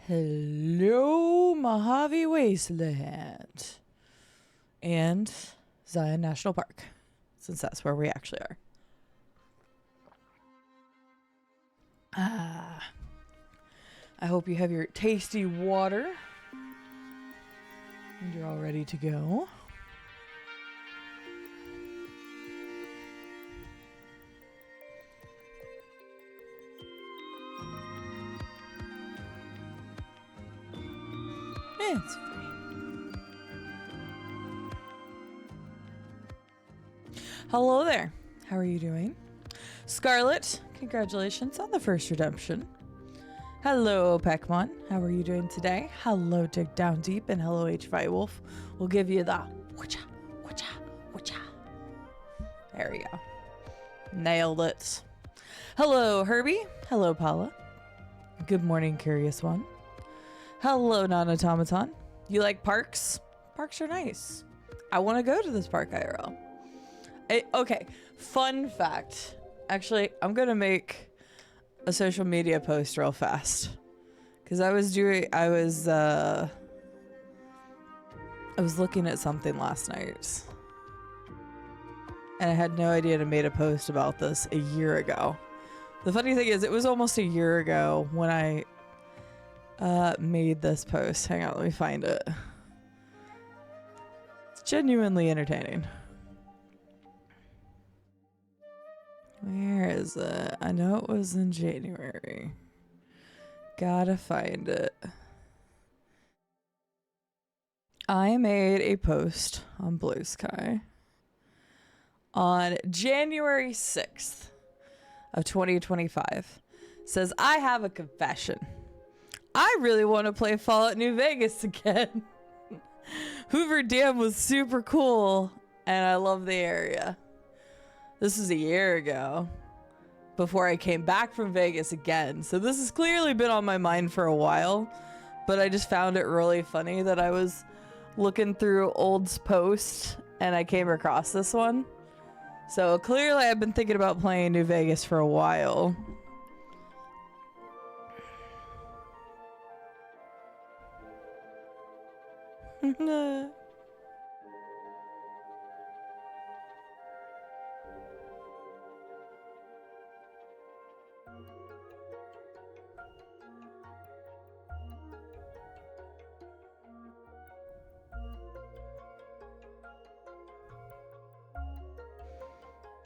Hello, Mojave Wasteland and Zion National Park, since that's where we actually are. I hope you have your tasty water and you're all ready to go. It's free. Hello there. How are you doing? Scarlet, congratulations on the first redemption. Hello, Peckmon. How are you doing today? Hello, Dig Down Deep, and hello, HVI Wolf. We'll give you the whatcha, whatcha, whatcha. There we go. Nailed it. Hello, Herbie. Hello, Paula. Good morning, Curious One. Hello, non-automaton. You like parks? Parks are nice. I want to go to this park IRL. Okay, fun fact. Actually, I'm going to make a social media post real fast. Because I was looking at something last night. And I had no idea to make a post about this a year ago. The funny thing is, it was almost a year ago when I made this post. Hang on, let me find it. It's genuinely entertaining. Where is it? I know it was in January. Gotta find it. I made a post on Blue Sky on January 6th of 2025. It says, I have a confession. I really want to play Fallout New Vegas again. Hoover Dam was super cool, and I love the area. This was a year ago, before I came back from Vegas again. So this has clearly been on my mind for a while, but I just found it really funny that I was looking through old posts, and I came across this one. So clearly I've been thinking about playing New Vegas for a while.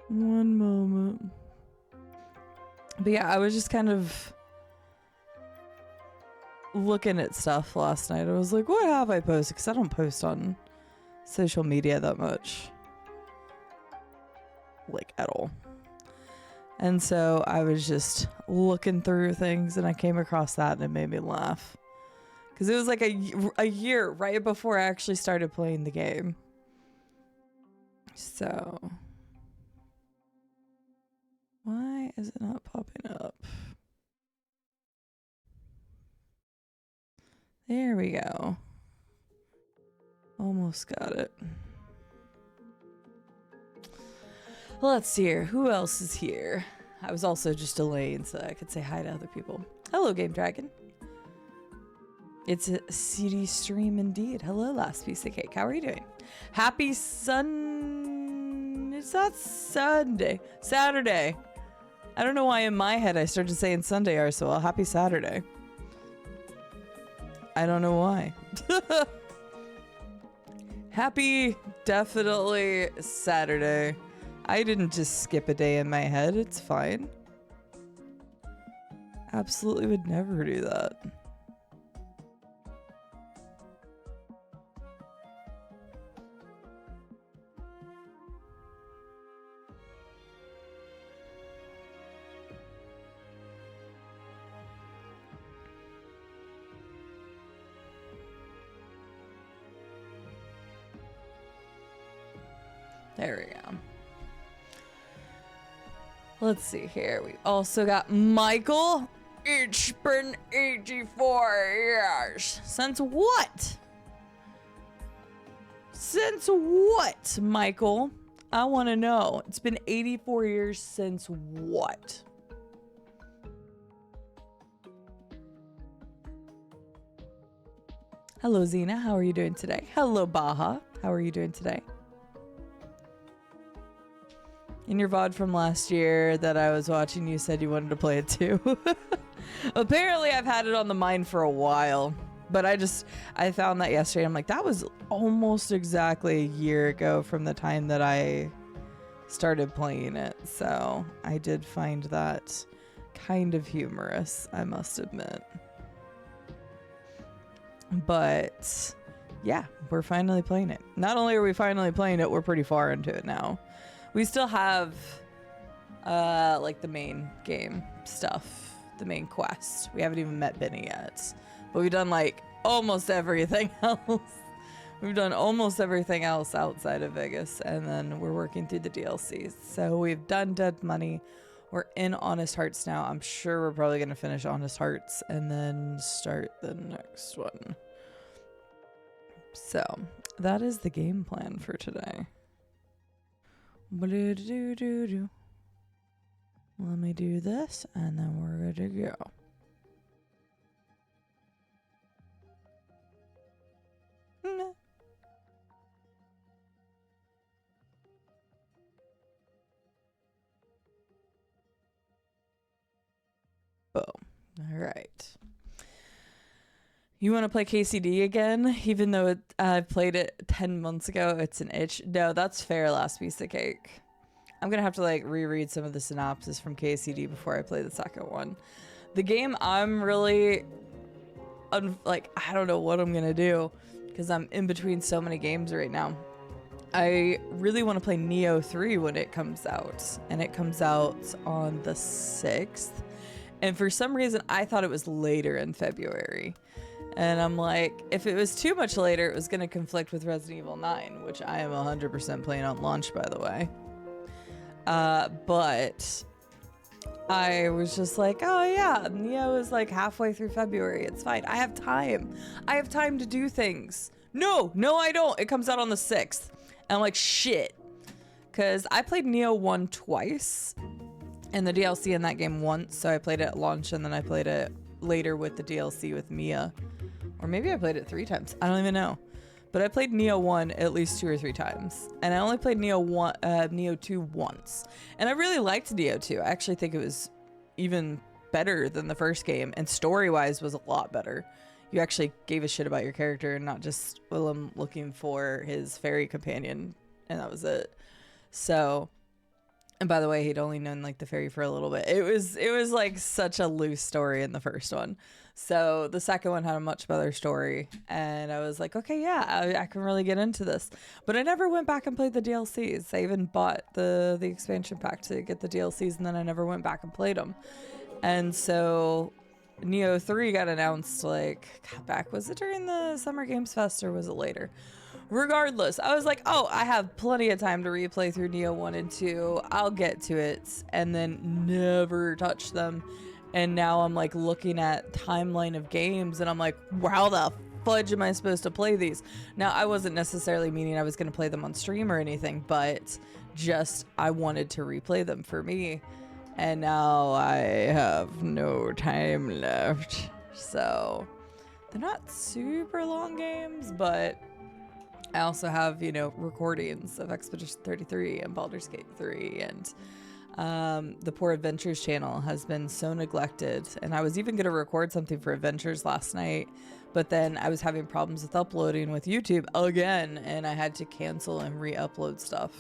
One moment. But yeah, I was just kind of looking at stuff last night. I was like, what have I posted? Because I don't post on social media that much. Like, at all. And so I was just looking through things, and I came across that, and it made me laugh. Because it was like a year right before I actually started playing the game. So... why is it not popping up? There we go. Almost got it. Let's see here. Who else is here? I was also just delaying so I could say hi to other people. Hello, Game Dragon. It's a CD stream indeed. Hello, last piece of cake. How are you doing? Happy It's not Sunday. Saturday. I don't know why in my head I started saying Sunday, Arswell. Happy Saturday. I don't know why. Happy, definitely Saturday. I didn't just skip a day in my head. It's fine. Absolutely would never do that. There we go. Let's see here. We also got Michael. It's been 84 years. Since what? Since what, Michael? I want to know. It's been 84 years since what? Hello, Zena. How are you doing today? Hello, Baha. How are you doing today? In your VOD from last year that I was watching, you said you wanted to play it too. Apparently, I've had it on the mind for a while. But I found that yesterday. I'm like, that was almost exactly a year ago from the time that I started playing it. So I did find that kind of humorous, I must admit. But yeah, we're finally playing it. Not only are we finally playing it, we're pretty far into it now. We still have like the main game stuff, the main quest. We haven't even met Benny yet. But we've done like almost everything else. We've done almost everything else outside of Vegas, and then we're working through the DLCs. So we've done Dead Money. We're in Honest Hearts now. I'm sure we're probably going to finish Honest Hearts and then start the next one. So that is the game plan for today. Let me do this, and then we're good to go. Boom. All right. You want to play KCD again? Even though I played it 10 months ago, it's an itch. No, that's fair, last piece of cake. I'm going to have to like reread some of the synopsis from KCD before I play the second one. The game I'm really, like, I don't know what I'm going to do because I'm in between so many games right now. I really want to play Neo 3 when it comes out, and it comes out on the 6th. And for some reason, I thought it was later in February. And I'm like, if it was too much later, it was going to conflict with Resident Evil 9, which I am 100% playing on launch, by the way. But I was just like, oh yeah, Neo is like halfway through February. It's fine. I have time. I have time to do things. No, I don't. It comes out on the 6th. And I'm like, shit. Because I played Neo 1 twice. And the DLC in that game once. So I played it at launch, and then I played it later with the DLC with Mia. Or maybe I played it 3 times. I don't even know. But I played Neo 1 at least 2 or 3 times. And I only played Neo 2 once. And I really liked Neo 2. I actually think it was even better than the first game. And story-wise was a lot better. You actually gave a shit about your character and not just Willem looking for his fairy companion. And that was it. So... And by the way, he'd only known like the fairy for a little bit. It was like such a loose story in the first one. So the second one had a much better story. And I was like, okay, yeah, I can really get into this. But I never went back and played the DLCs. I even bought the expansion pack to get the DLCs, and then I never went back and played them. And so Neo 3 got announced like back, was it during the Summer Games Fest or was it later? Regardless, I was like, oh, I have plenty of time to replay through Neo 1 and 2. I'll get to it, and then never touch them. And now I'm like looking at timeline of games, and I'm like, how the fudge am I supposed to play these? Now, I wasn't necessarily meaning I was going to play them on stream or anything, but just I wanted to replay them for me. And now I have no time left. So they're not super long games, but I also have, you know, recordings of Expedition 33 and Baldur's Gate 3, and the Poor Adventures channel has been so neglected. And I was even going to record something for Adventures last night, but then I was having problems with uploading with YouTube again, and I had to cancel and re-upload stuff,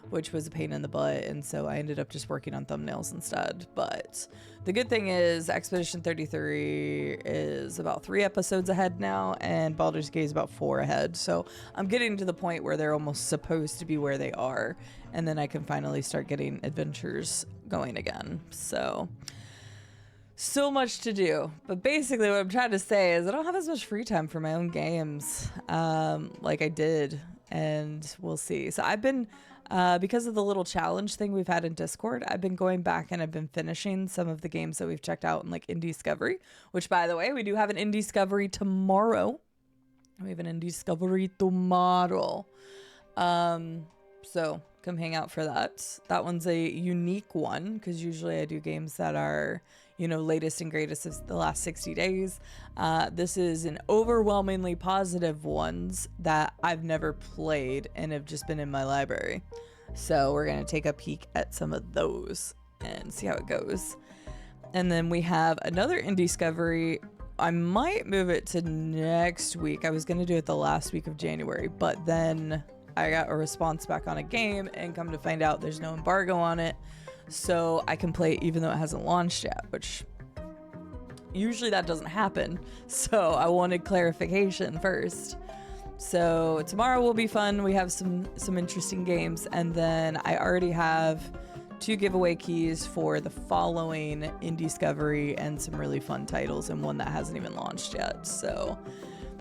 which was a pain in the butt. And so I ended up just working on thumbnails instead. But the good thing is Expedition 33 is about 3 episodes ahead now, and Baldur's Gate is about 4 ahead. So I'm getting to the point where they're almost supposed to be where they are, and then I can finally start getting adventures going again. So much to do. But basically what I'm trying to say is I don't have as much free time for my own games like I did, and we'll see. So I've been because of the little challenge thing we've had in Discord, I've been going back and I've been finishing some of the games that we've checked out in like Indiscovery, which, by the way, we do have an Indiscovery tomorrow. We have an Indiscovery tomorrow. So come hang out for that. That one's a unique one because usually I do games that are, you know, latest and greatest of the last 60 days. This is an overwhelmingly positive ones that I've never played and have just been in my library. So we're going to take a peek at some of those and see how it goes. And then we have another Indiscovery. I might move it to next week. I was going to do it the last week of January, but then I got a response back on a game and come to find out there's no embargo on it. So I can play it even though it hasn't launched yet, which usually that doesn't happen. So I wanted clarification first. So tomorrow will be fun. We have some interesting games. And then I already have 2 giveaway keys for the following Indiscovery and some really fun titles, and one that hasn't even launched yet. So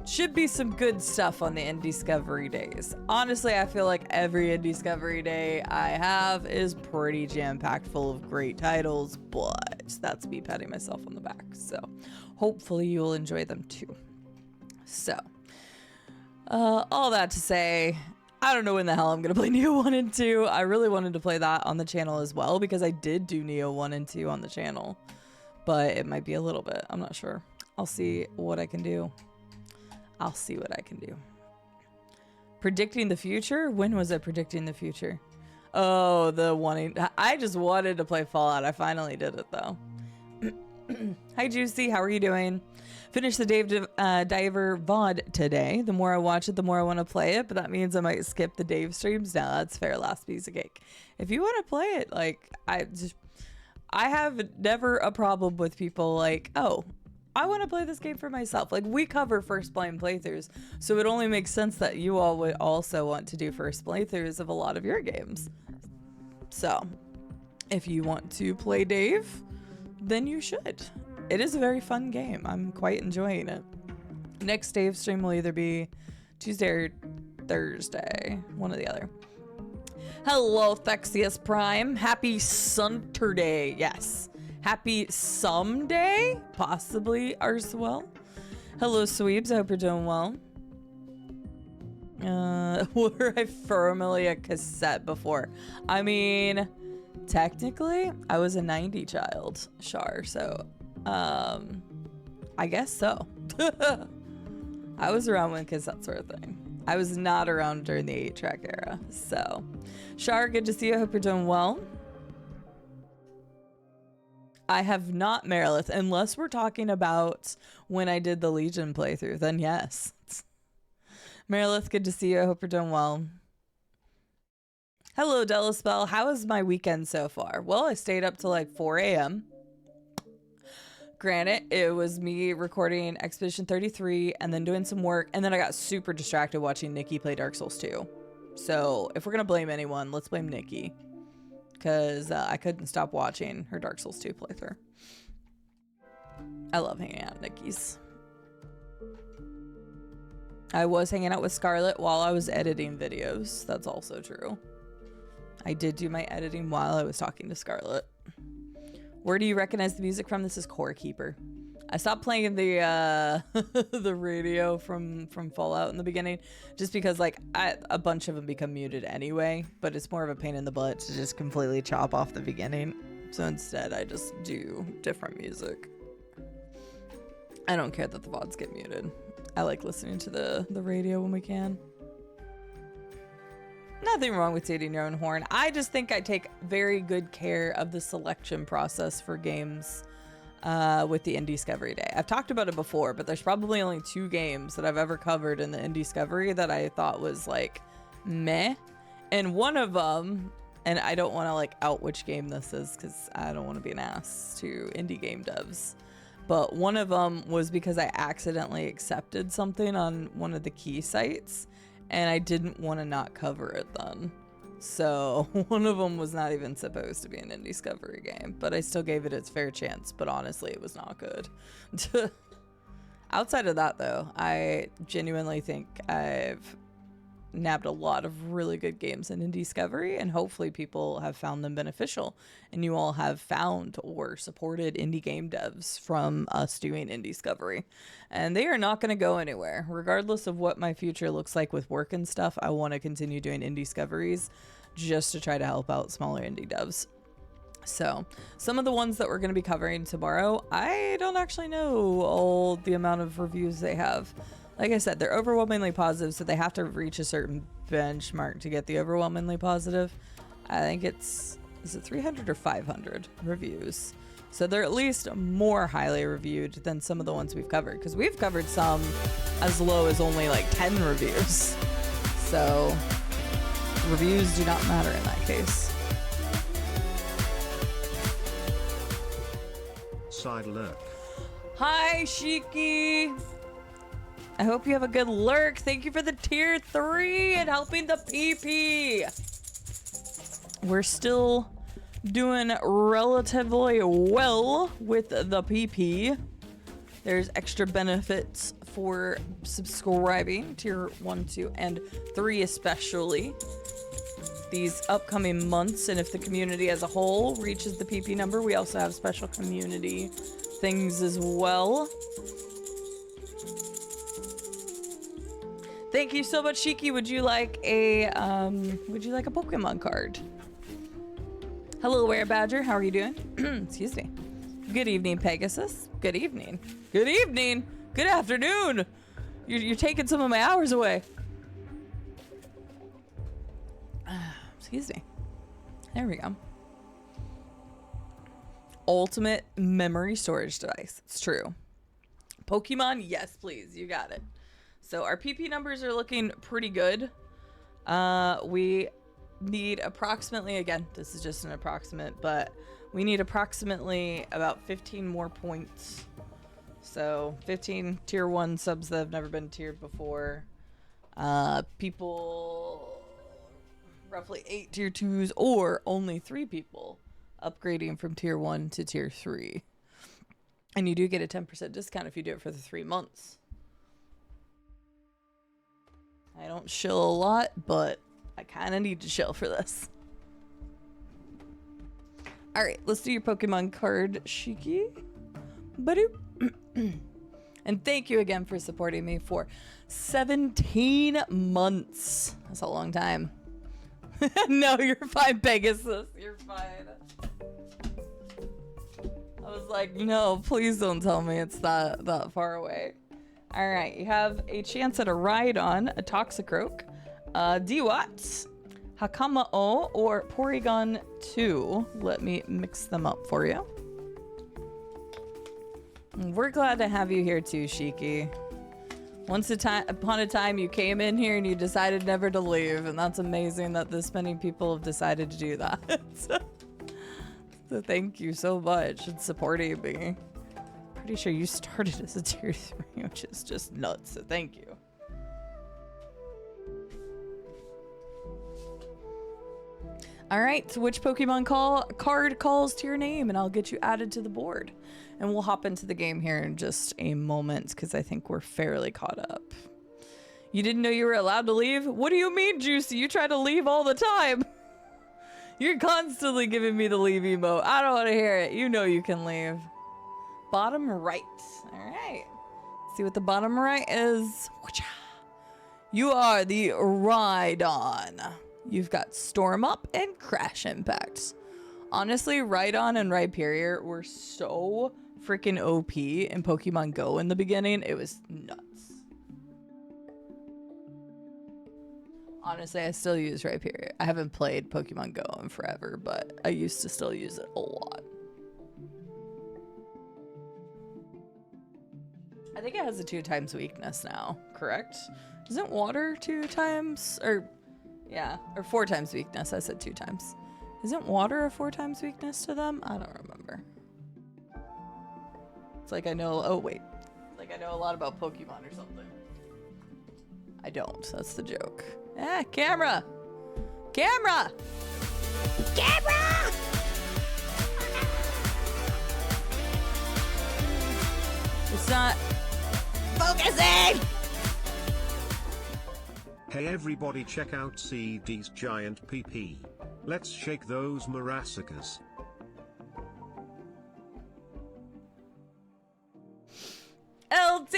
should be some good stuff on the Indiscovery days. Honestly, I feel like every Indiscovery day I have is pretty jam-packed full of great titles, but that's me patting myself on the back. So hopefully you'll enjoy them too. So all that to say, I don't know when the hell I'm going to play Neo 1 and 2. I really wanted to play that on the channel as well because I did do Neo 1 and 2 on the channel, but it might be a little bit. I'm not sure. I'll see what I can do. I'll see what I can do. Predicting the future? When was I predicting the future? Oh, the wanting. I just wanted to play Fallout. I finally did it though. Hi Juicy, how are you doing? Finished the Diver VOD today. The more I watch it, the more I want to play it, but that means I might skip the Dave streams. Now that's fair. Last piece of cake. If you want to play it, like I have never a problem with people like, oh, I want to play this game for myself. Like, we cover first playing playthroughs, so it only makes sense that you all would also want to do first playthroughs of a lot of your games. So, if you want to play Dave, then you should. It is a very fun game. I'm quite enjoying it. Next Dave stream will either be Tuesday or Thursday, one or the other. Hello, Thexius Prime. Happy Sunterday. Yes. Happy someday, possibly, Arswell. Hello, Sweebs. I hope you're doing well. Were I firmly a cassette before? I mean, technically, I was a 90 child, Char, so, I guess so. I was around when cassettes were a thing. I was not around during the 8-track era, so. Char, good to see you. I hope you're doing well. I have not, Merilith, unless we're talking about when I did the Legion playthrough, then yes. Merilith, good to see you. I hope you're doing well. Hello, Delaspell. How was my weekend so far? Well, I stayed up till like 4 a.m. Granted, it was me recording Expedition 33 and then doing some work, and then I got super distracted watching Nikki play Dark Souls 2. So if we're going to blame anyone, let's blame Nikki. Because I couldn't stop watching her Dark Souls 2 playthrough. I love hanging out at Nikki's. I was hanging out with Scarlett while I was editing videos. That's also true. I did do my editing while I was talking to Scarlett. Where do you recognize the music from? This is Core Keeper. I stopped playing the the radio from Fallout in the beginning just because like a bunch of them become muted anyway, but it's more of a pain in the butt to just completely chop off the beginning. So instead I just do different music. I don't care that the VODs get muted. I like listening to the radio when we can. Nothing wrong with tooting your own horn. I just think I take very good care of the selection process for games with the Indiscovery Day. I've talked about it before, but there's probably only 2 games that I've ever covered in the Indiscovery that I thought was like meh. And one of them, and I don't want to like out which game this is because I don't want to be an ass to indie game devs. But one of them was because I accidentally accepted something on one of the key sites and I didn't want to not cover it then. So one of them was not even supposed to be an Indiscovery game, but I still gave it its fair chance. But honestly, it was not good. Outside of that, though, I genuinely think I've nabbed a lot of really good games in Indiscovery, and hopefully people have found them beneficial, and you all have found or supported indie game devs from us doing Indiscovery, and they are not going to go anywhere. Regardless of what my future looks like with work and stuff, I want to continue doing Indiscoveries just to try to help out smaller indie devs. So some of the ones that we're going to be covering tomorrow, I don't actually know all the amount of reviews they have. Like I said, they're overwhelmingly positive, so they have to reach a certain benchmark to get the overwhelmingly positive. I think is it 300 or 500 reviews? So they're at least more highly reviewed than some of the ones we've covered, because we've covered some as low as only like 10 reviews. So reviews do not matter in that case. Side lurk. Hi, Shiki. I hope you have a good lurk. Thank you for the tier 3 and helping the PP. We're still doing relatively well with the PP. There's extra benefits for subscribing tier 1, 2, and 3 especially these upcoming months. And if the community as a whole reaches the PP number, we also have special community things as well. Thank you so much, Shiki. Would you like a Pokemon card? Hello, Were Badger. How are you doing? Excuse me. Good evening, Pegasus. Good evening. Good evening. Good afternoon. You're taking some of my hours away. Excuse me. There we go. Ultimate memory storage device. It's true. Pokemon, yes, please. You got it. So our PP numbers are looking pretty good. We need approximately, again, this is just an approximate, but we need approximately about 15 more points. So 15 tier 1 subs that have never been tiered before. People, roughly 8 tier 2s, or only 3 people upgrading from tier 1 to tier 3. And you do get a 10% discount if you do it for the 3 months. I don't shill a lot, but I kind of need to shill for this. Alright, let's do your Pokemon card, Shiki. Badoop. And thank you again for supporting me for 17 months. That's a long time. No, you're fine, Pegasus. You're fine. I was like, no, please don't tell me it's that far away. All right, you have a chance at a Rhydon, a Toxicroak, Dewats, Hakama'o, or Porygon 2. Let me mix them up for you. We're glad to have you here too, Shiki. Once upon a time, you came in here and you decided never to leave, and that's amazing that this many people have decided to do that. So thank you so much for supporting me. Pretty sure you started as a tier 3, which is just nuts, so thank you. Alright, so which Pokemon card calls to your name, and I'll get you added to the board. And we'll hop into the game here in just a moment, because I think we're fairly caught up. You didn't know you were allowed to leave? What do you mean, Juicy? You try to leave all the time. You're constantly giving me the leave emote. I don't want to hear it. You know you can leave. Bottom right. All right. See what the bottom right is. You are the Rhydon. You've got Storm Up and Crash Impacts. Honestly, Rhydon and Rhyperior were so freaking OP in Pokemon Go in the beginning. It was nuts. Honestly, I still use Rhyperior. I haven't played Pokemon Go in forever, but I used to still use it a lot. I think it has a 2 times weakness now, correct? Isn't water 2 times? Or, yeah, or 4 times weakness. I said 2 times. Isn't water a 4 times weakness to them? I don't remember. It's like I know, oh wait. It's like I know a lot about Pokemon or something. I don't, that's the joke. Camera! Camera! Camera! It's not focusing! Hey everybody, check out CD's giant PP. Let's shake those marassacas. LT!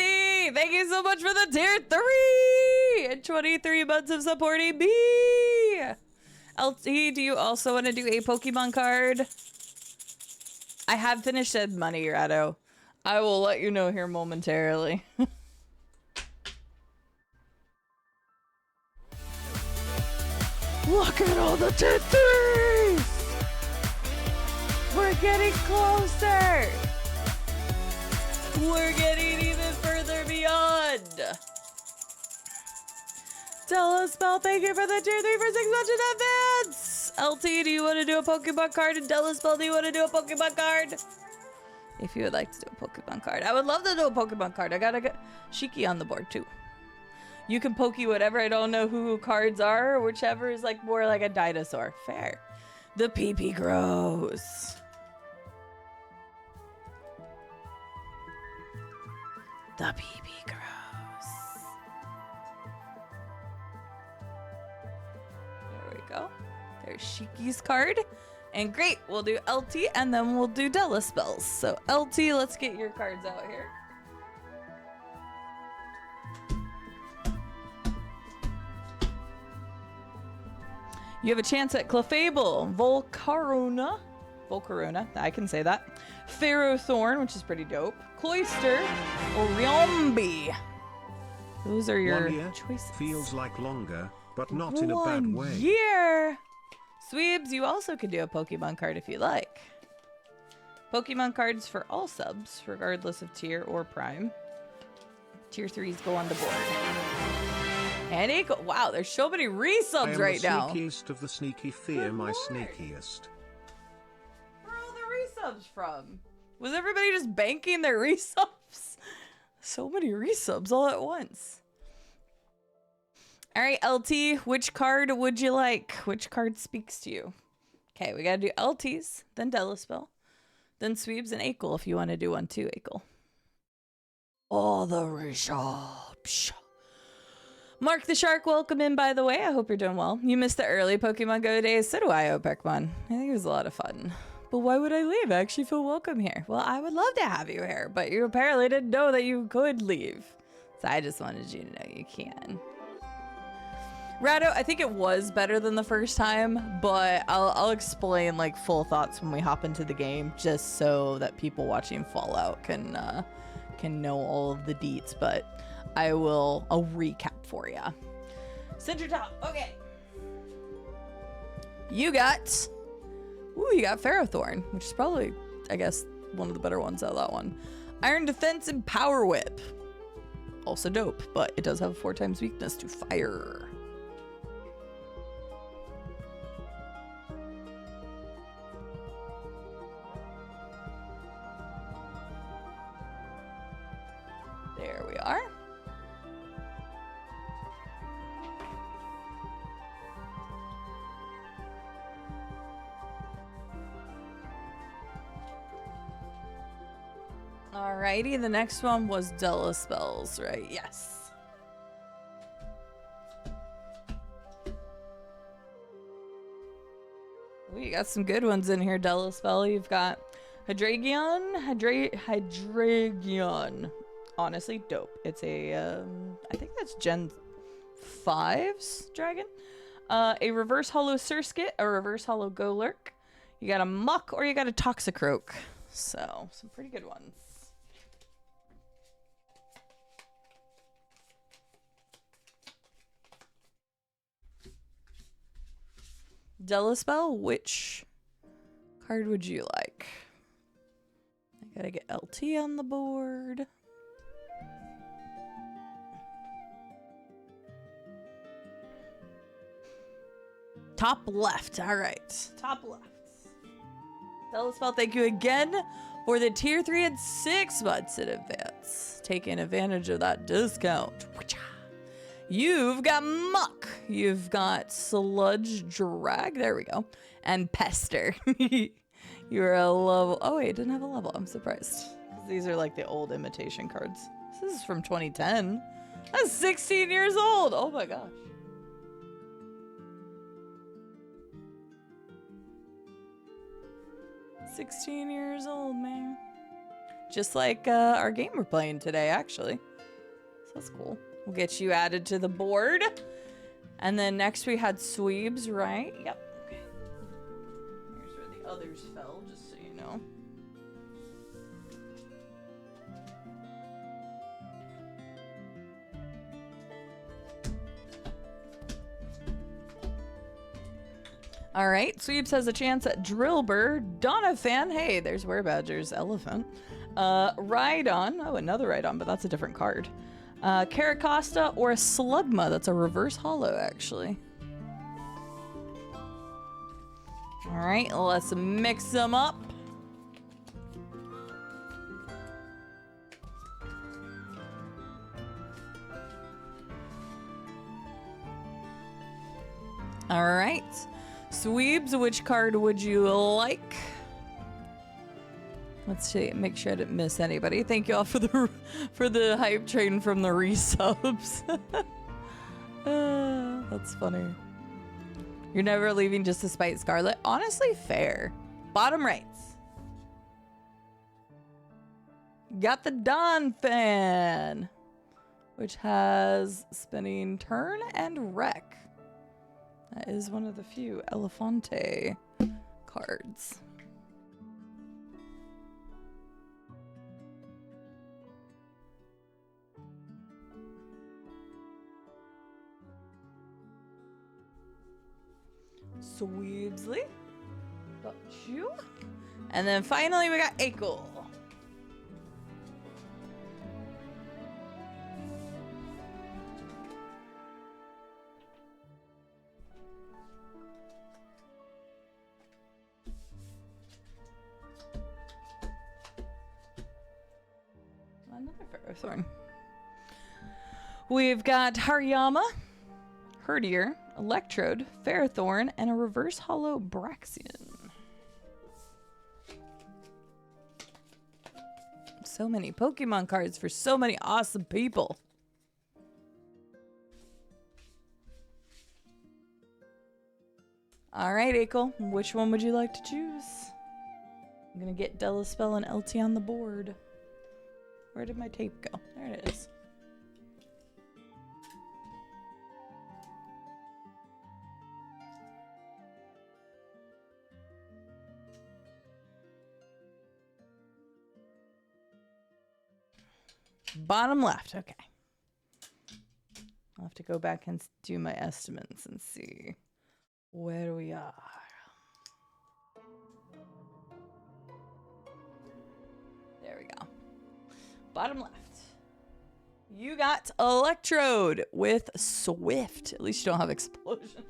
Thank you so much for the tier 3! And 23 months of supporting me! LT, do you also want to do a Pokemon card? I have finished Ed Money, Rado. I will let you know here momentarily. Look at all the tier 3s! We're getting closer! We're getting even further beyond. Delaspell, thank you for the tier 3 for 6 months in advance. LT, do you want to do a Pokemon card? And Delaspell, do you want to do a Pokemon card? If you would like to do a Pokemon card. I would love to do a Pokemon card. I got a Shiki on the board too. You can Pokey whatever. I don't know who cards are. Whichever is like more like a dinosaur. Fair. The PP grows. The PP grows. There we go. There's Shiki's card. And great, we'll do LT and then we'll do Delaspells. So LT, let's get your cards out here. You have a chance at Clefable, Volcarona, I can say that. Ferrothorn, which is pretty dope. Cloyster, or Riombi. Those are your 1 year choices. Feels like longer, but not in a bad way. 1 year! Sweebs, you also could do a Pokemon card if you like. Pokemon cards for all subs, regardless of tier or prime. Tier 3s go on the board. And wow, there's so many resubs right now. I am the sneakiest of the sneaky, fear my sneakiest. Where are all the resubs from? Was everybody just banking their resubs? So many resubs all at once. All right, LT, which card would you like? Which card speaks to you? Okay, we gotta do LTs, then Delaspell, then Sweebs and Akil if you want to do one too, Akil. All the resubs. Mark the Shark, welcome in, by the way. I hope you're doing well. You missed the early Pokemon Go days. So do I, Opekmon. I think it was a lot of fun. But why would I leave? I actually feel welcome here. Well, I would love to have you here, but you apparently didn't know that you could leave. So I just wanted you to know you can. Rado, I think it was better than the first time, but I'll explain like full thoughts when we hop into the game, just so that people watching Fallout can know all of the deets. But I'll recap for you. Center top. Okay. You got Ferrothorn, which is probably, I guess, one of the better ones out of that one. Iron Defense and Power Whip. Also dope, but it does have a 4 times weakness to fire. There we are. Alrighty, the next one was Delaspells, right? Yes. Ooh, you got some good ones in here, Delaspell. You've got Hydreigon. Honestly, dope. It's a, I think that's Gen 5's dragon. A reverse hollow Surskit, a reverse hollow Golurk. You got a Muck or you got a Toxicroak. So, some pretty good ones. Delaspell, which card would you like? I gotta get LT on the board. Top left. All right. Top left. Delaspell, thank you again for the tier 3 and 6 months in advance. Taking advantage of that discount. You've got Muck. You've got Sludge Drag. There we go. And Pester. You're a level. Oh, wait, it didn't have a level. I'm surprised. These are like the old imitation cards. This is from 2010. That's 16 years old. Oh my gosh. "16 years old, man." Just like our game we're playing today, actually. So that's cool. We'll get you added to the board. And then next we had Sweebs, right? Yep. Okay. Here's where the others fell, just so you know. All right, Sweeps has a chance at Drillbur, Donaphan, hey, there's Werebadger's Elephant, Rhydon, oh, another Rhydon, but that's a different card, Caracosta, or a Slugma, that's a reverse holo, actually. All right, let's mix them up. All right. Sweebs, which card would you like? Let's see, make sure I didn't miss anybody. Thank you all for the hype train from the resubs. That's funny. You're never leaving just to spite Scarlet. Honestly, fair. Bottom right. Got the Dawn Fan, which has spinning turn and wreck. That is one of the few Elefante cards. Sweebsley. Got you. And then finally we got Akel. Another Ferrothorn. We've got Hariyama, Herdier, Electrode, Ferrothorn, and a reverse holo Braxian. So many Pokemon cards for so many awesome people. All right, Akel, which one would you like to choose? I'm gonna get Delaspell and LT on the board. Where did my tape go? There it is. Bottom left, okay. I'll have to go back and do my estimates and see where we are. There we go. Bottom left. You got Electrode with Swift. At least you don't have Explosion.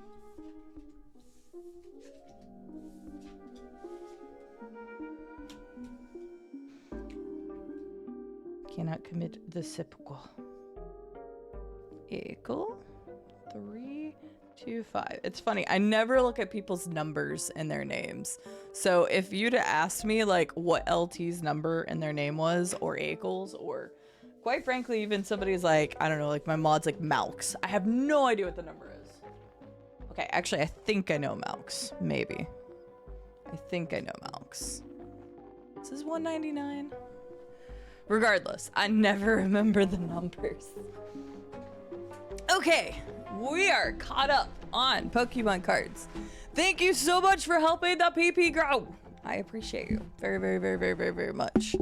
Cannot commit the seppuku. Akel. 3, 2, 5. It's funny. I never look at people's numbers in their names. So if you'd asked me like what LT's number in their name was, or Akel's, or quite frankly, even somebody's like, I don't know, like my mod's like Malks. I have no idea what the number is. Okay, actually, I think I know Malks. Maybe. I think I know Malks. This is 199. Regardless, I never remember the numbers. Okay, we are caught up on Pokemon cards. Thank you so much for helping the PP grow. I appreciate you very, very, very, very, very, very much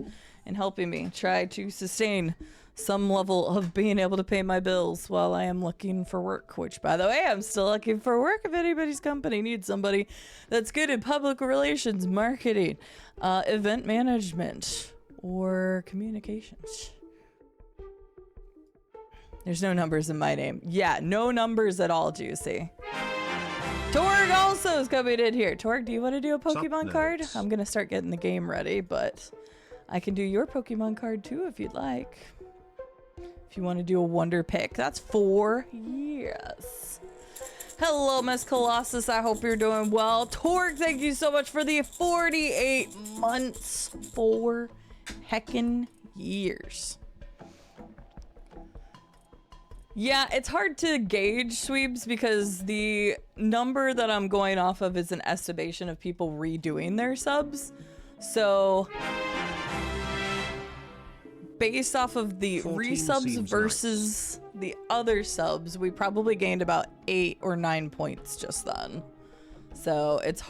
in helping me try to sustain some level of being able to pay my bills while I am looking for work, which, by the way, I'm still looking for work if anybody's company needs somebody that's good in public relations, marketing, event management, or communications. There's no numbers in my name. Yeah, no numbers at all, Juicy. Torg also is coming in here. Torg, do you want to do a Pokemon card? I'm going to start getting the game ready, but I can do your Pokemon card too if you'd like. If you want to do a wonder pick. That's 4 years. Hello, Miss Colossus. I hope you're doing well. Torg, thank you so much for the 48 months. 4 heckin' years. Yeah, it's hard to gauge, Sweeps, because the number that I'm going off of is an estimation of people redoing their subs. So, based off of the resubs versus the other subs, we probably gained about 8 or 9 points just then. So it's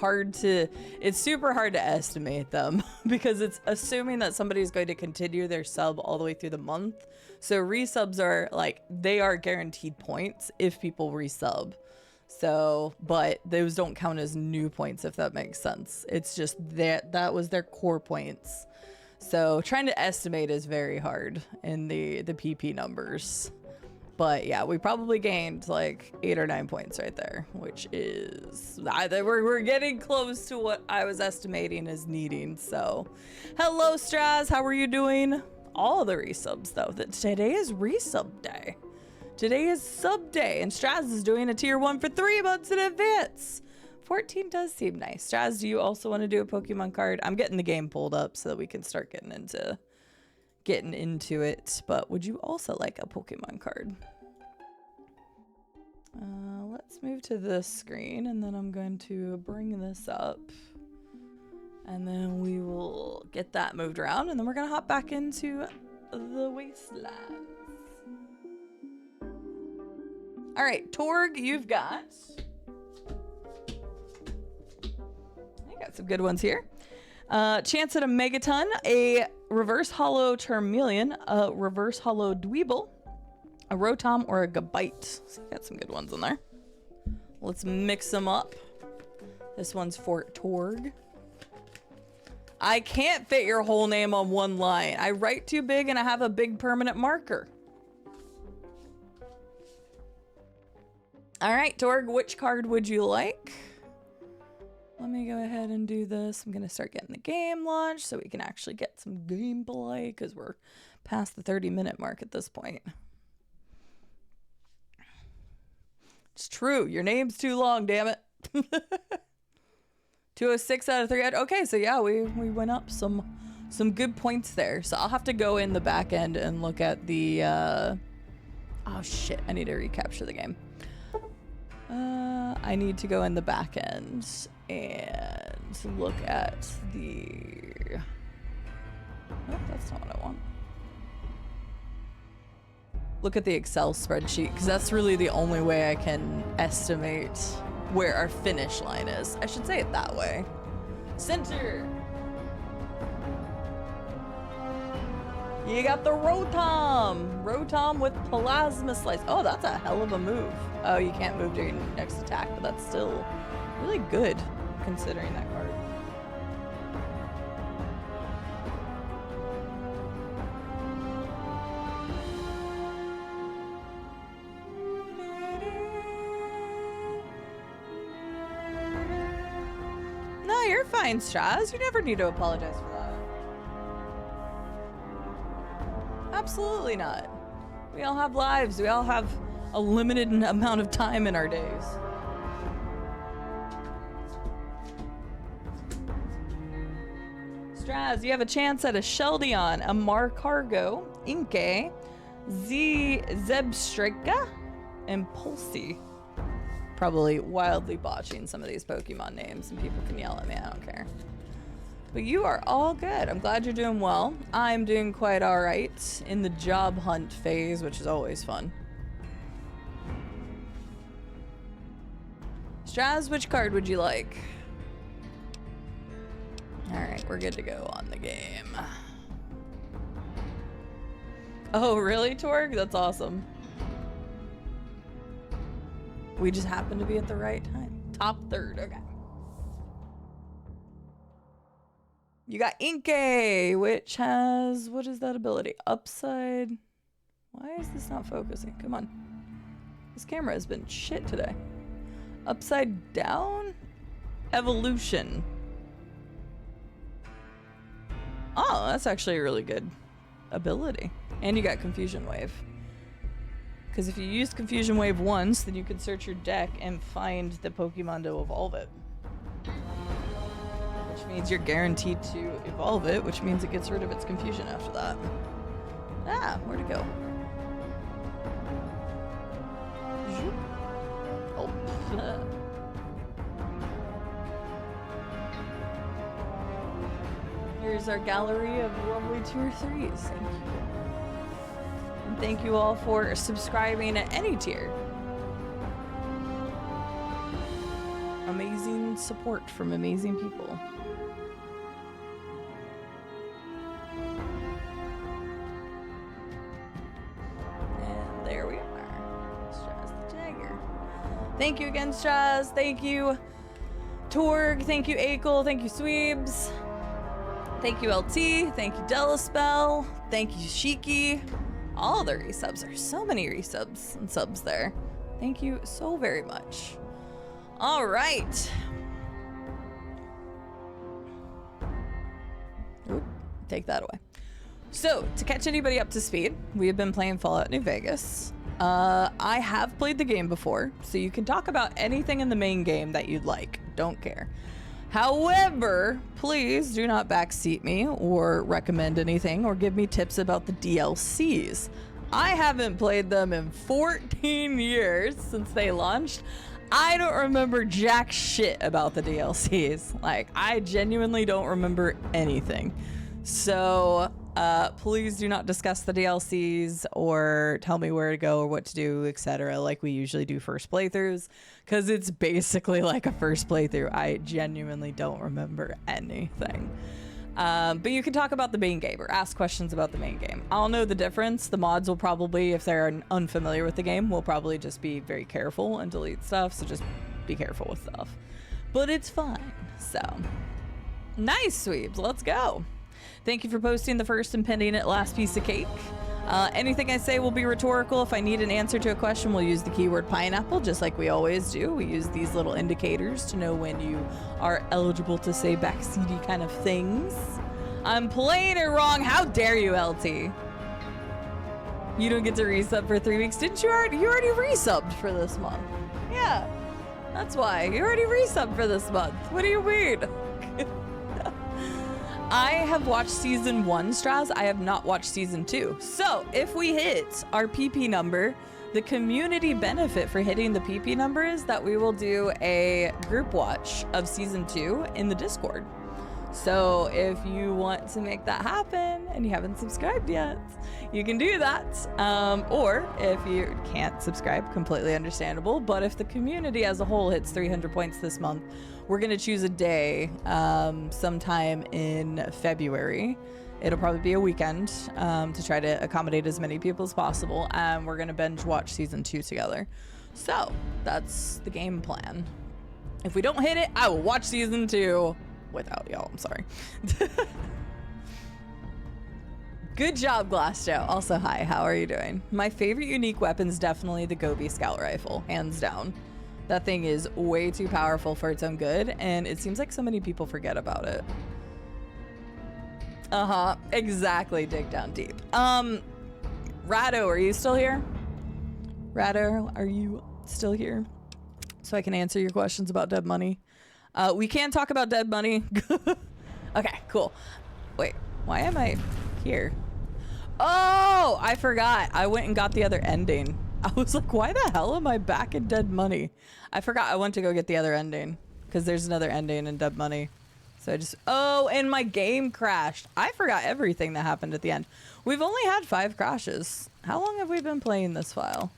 super hard to estimate them because it's assuming that somebody's going to continue their sub all the way through the month. So resubs are like, they are guaranteed points if people resub. So, but those don't count as new points, if that makes sense. It's just that was their core points. So trying to estimate is very hard in the PP numbers. But yeah, we probably gained like 8 or 9 points right there, which is we're getting close to what I was estimating as needing. So, hello, Straz, how are you doing? All the resubs though. Today is resub day. Today is sub day, and Straz is doing a tier 1 for 3 months in advance. 14 does seem nice. Straz, do you also want to do a Pokemon card? I'm getting the game pulled up so that we can start getting into it, but would you also like a Pokemon card? Let's move to this screen, and then I'm going to bring this up, and then we will get that moved around, and then we're gonna hop back into the wastelands. All right, Torg, you've got some good ones here. Chance at a Megaton, a reverse hollow Charmeleon, a reverse hollow Dweeble, a Rotom, or a Gabite. So you got some good ones in there. Let's mix them up. This one's for Torg. I can't fit your whole name on one line. I write too big and I have a big permanent marker. All right, Torg, which card would you like? Let me go ahead and do this. I'm going to start getting the game launched so we can actually get some gameplay because we're past the 30-minute mark at this point. It's true. Your name's too long, damn it. 206 out of 300. Okay, so yeah, we went up some good points there. So I'll have to go in the back end and look at the... Oh, shit. I need to recapture the game. I need to go in the back end and look at the... Oh, that's not what I want. Look at the Excel spreadsheet, because that's really the only way I can estimate where our finish line is. I should say it that way. Center! You got the Rotom! Rotom with Plasma Slice. Oh, that's a hell of a move. Oh, you can't move during your next attack, but that's still really good considering that card. No, you're fine, Straz. You never need to apologize for that. Absolutely not. We all have lives. We all have a limited amount of time in our days. Straz, you have a chance at a Sheldeon, a Marcargo, Inkay, Zebstrika, and Pulsey. Probably wildly botching some of these Pokemon names, and people can yell at me. I don't care. But you are all good. I'm glad you're doing well. I'm doing quite all right in the job hunt phase, which is always fun. Straz, which card would you like? Alright, we're good to go on the game. Oh, really, Torg? That's awesome. We just happened to be at the right time. Top third, okay. You got Inkay, which has, what is that ability? Upside. Why is this not focusing? Come on. This camera has been shit today. Upside down? Evolution. Oh, that's actually a really good ability. And you got Confusion Wave. Because if you use Confusion Wave once, then you can search your deck and find the Pokemon to evolve it. Which means you're guaranteed to evolve it, which means it gets rid of its confusion after that. Ah, where'd it go? Oh. Here's our gallery of lovely tier 3s. Thank you. And thank you all for subscribing at any tier. Amazing support from amazing people. And there we are. Straz the Jagger. Thank you again, Straz. Thank you, Torg. Thank you, Akel. Thank you, Sweebs. Thank you, LT. Thank you, Delaspell. Thank you, Shiki. All the resubs. There's so many resubs and subs there. Thank you so very much. All right. Oop, take that away. So, to catch anybody up to speed, we have been playing Fallout New Vegas. I have played the game before, so you can talk about anything in the main game that you'd like. Don't care. However, please do not backseat me or recommend anything or give me tips about the DLCs. I haven't played them in 14 years since they launched. I don't remember jack shit about the DLCs. Like, I genuinely don't remember anything. So, please do not discuss the DLCs or tell me where to go or what to do, etc. like we usually do first playthroughs, because it's basically like a first playthrough. I genuinely don't remember anything. But you can talk about the main game or ask questions about the main game. I'll know the difference. The mods will probably, if they're unfamiliar with the game, will probably just be very careful and delete stuff. So just be careful with stuff. But it's fine. So, nice, Sweeps. Let's go. Thank you for posting the first and pending it last piece of cake. Anything I say will be rhetorical. If I need an answer to a question, we'll use the keyword pineapple, just like we always do. We use these little indicators to know when you are eligible to say backseaty kind of things. I'm playing it wrong. How dare you, LT? You don't get to resub for 3 weeks. Didn't you already? You already resubbed for this month. Yeah, that's why. You already resubbed for this month. What do you mean? I have watched season 1, Straz. I have not watched season 2. So if we hit our PP number, the community benefit for hitting the PP number is that we will do a group watch of season 2 in the Discord. So if you want to make that happen and you haven't subscribed yet, you can do that. Or if you can't subscribe, completely understandable. But if the community as a whole hits 300 points this month, we're going to choose a day sometime in February. It'll probably be a weekend to try to accommodate as many people as possible. And we're going to binge watch season 2 together. So that's the game plan. If we don't hit it, I will watch season 2 without y'all. I'm sorry. Good job, Glassjoe. Also, hi. How are you doing? My favorite unique weapon is definitely the Gobi Scout Rifle, hands down. That thing is way too powerful for its own good, and it seems like so many people forget about it. Exactly. Dig down deep. Rado, are you still here? Rado, are you still here? So I can answer your questions about dead money. We can talk about dead money. Okay, cool. Wait, why am I here? Oh, I forgot. I went and got the other ending. I was like, why the hell am I back in dead money? I forgot I went to go get the other ending because there's another ending in dead money. So I just, oh, and my game crashed. I forgot everything that happened at the end. We've only had 5 crashes. How long have we been playing this file?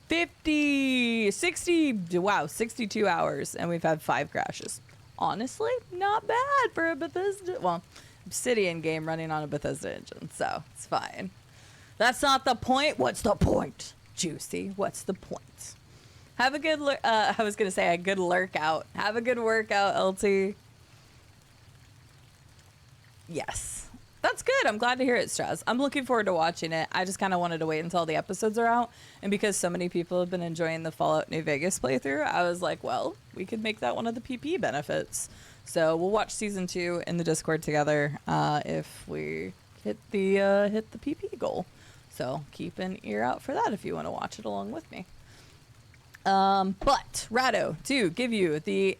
50, 60, wow, 62 hours, and we've had 5 crashes. honestly not bad for a Bethesda, well, Obsidian game running on a Bethesda engine, so it's fine. That's not the point. What's the point? Juicy. What's the point? Have a good, I was going to say a good lurk out. Have a good workout, LT. Yes. That's good. I'm glad to hear it, Strauss. I'm looking forward to watching it. I just kind of wanted to wait until the episodes are out. And because so many people have been enjoying the Fallout New Vegas playthrough, I was like, well, we could make that one of the PP benefits. So we'll watch season 2 in the Discord together if we hit the PP goal. So keep an ear out for that if you want to watch it along with me. But Rado, to give you the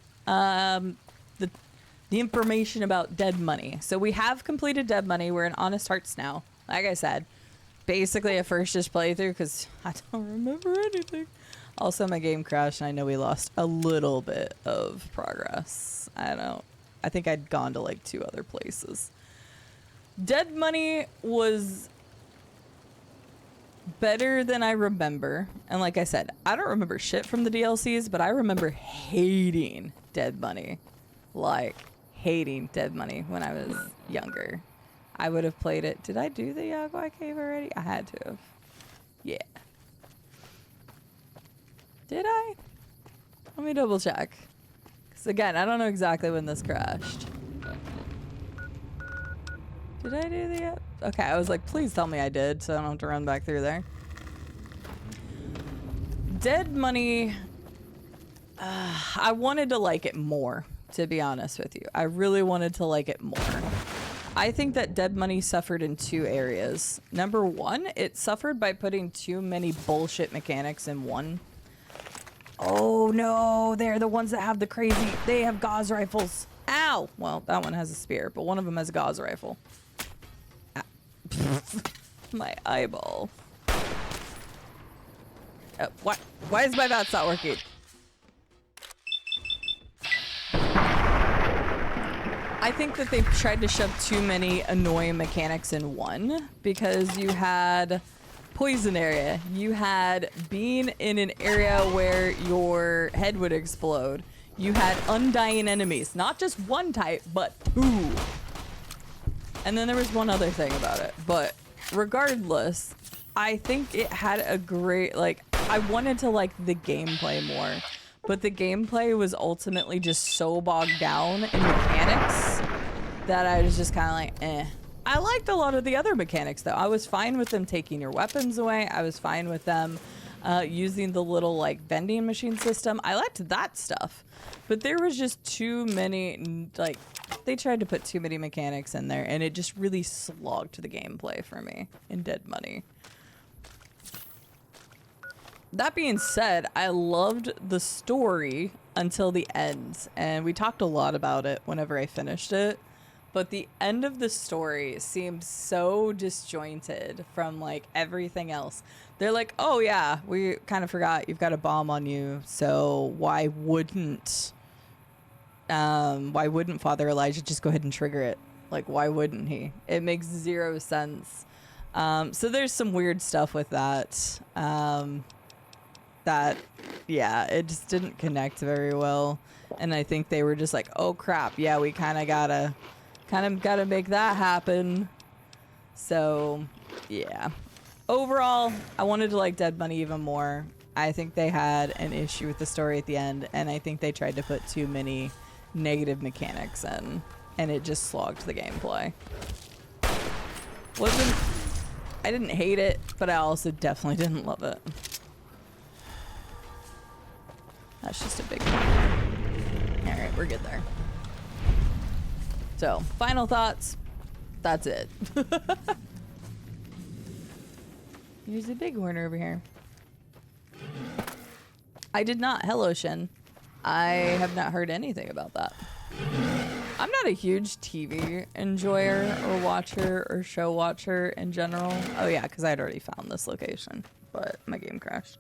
information about Dead Money. So we have completed Dead Money. We're in Honest Hearts now. Like I said, basically a first just playthrough because I don't remember anything. Also, my game crashed and I know we lost a little bit of progress. I think I'd gone to like 2 other places. Dead Money was better than I remember. And like I said, I don't remember shit from the DLCs, but I remember hating Dead Money. Like, hating Dead Money when I was younger. I would have played it. Did I do the Yagua Cave already? I had to have. Yeah. Did I? Let me double check. Because again, I don't know exactly when this crashed. Did I do the... Okay, I was like, please tell me I did, so I don't have to run back through there. Dead Money... I wanted to like it more, to be honest with you. I really wanted to like it more. I think that Dead Money suffered in 2 areas. Number 1, it suffered by putting too many bullshit mechanics in one. Oh no, they're the ones that have the crazy... They have gauze rifles. Ow! Well, that one has a spear, but one of them has a gauze rifle. My eyeball. Why is my VATS not working? I think that they tried to shove too many annoying mechanics in one because you had poison area. You had being in an area where your head would explode. You had undying enemies. Not just one type, but 2. And then there was one other thing about it. But regardless, I think it had a great, like, I wanted to like the gameplay more. But the gameplay was ultimately just so bogged down in mechanics that I was just kind of like, eh. I liked a lot of the other mechanics, though. I was fine with them taking your weapons away. I was fine with them using the little, like, vending machine system. I liked that stuff. But there was just too many, like, they tried to put too many mechanics in there, and it just really slogged the gameplay for me in Dead Money. That being said, I loved the story until the end, and we talked a lot about it whenever I finished it, but the end of the story seemed so disjointed from, like, everything else. They're like, oh yeah, we kind of forgot you've got a bomb on you, so why wouldn't Father Elijah just go ahead and trigger it? Like, why wouldn't he? It makes 0 sense. So there's some weird stuff with that. That, yeah, it just didn't connect very well. And I think they were just like, oh crap, yeah, we kind of gotta make that happen. So, yeah. Overall, I wanted to like Dead Money even more. I think they had an issue with the story at the end, and I think they tried to put too many negative mechanics in, and it just slogged the gameplay. I didn't hate it, but I also definitely didn't love it. That's just a big one. Alright, we're good there. So, final thoughts. That's it. There's a big horn over here. I did not. Hello, Shin. I have not heard anything about that. I'm not a huge TV enjoyer or watcher or show watcher in general. Oh yeah, because I'd already found this location, but my game crashed.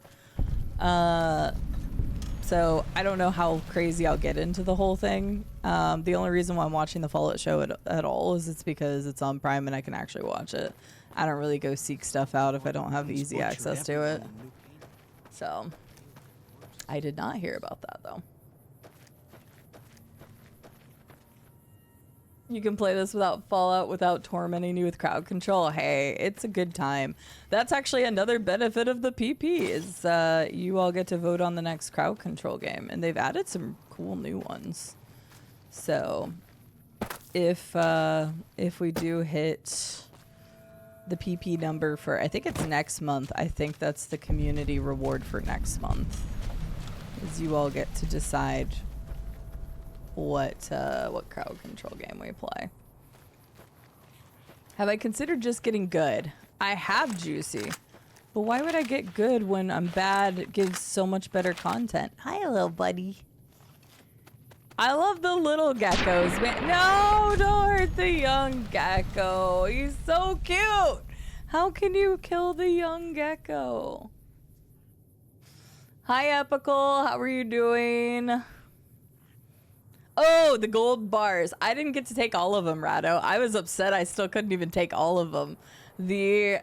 So I don't know how crazy I'll get into the whole thing. The only reason why I'm watching the Fallout show at all is it's because it's on Prime and I can actually watch it. I don't really go seek stuff out if I don't have easy access to it. So I did not hear about that though. You can play this without Fallout, without tormenting you with crowd control. Hey, it's a good time. That's actually another benefit of the PP is you all get to vote on the next crowd control game, and they've added some cool new ones. So if we do hit the PP number for, I think it's next month. I think that's the community reward for next month. Is you all get to decide what crowd control game we play. Have I considered just getting good? I have Juicy, but why would I get good when I'm bad? It gives so much better content. Hi, little buddy. I love the little geckos, man. No, don't hurt the young gecko. He's so cute. How can you kill the young gecko? Hi, Epical. How are you doing? Oh, the gold bars. I didn't get to take all of them, Rado. I was upset I still couldn't even take all of them. The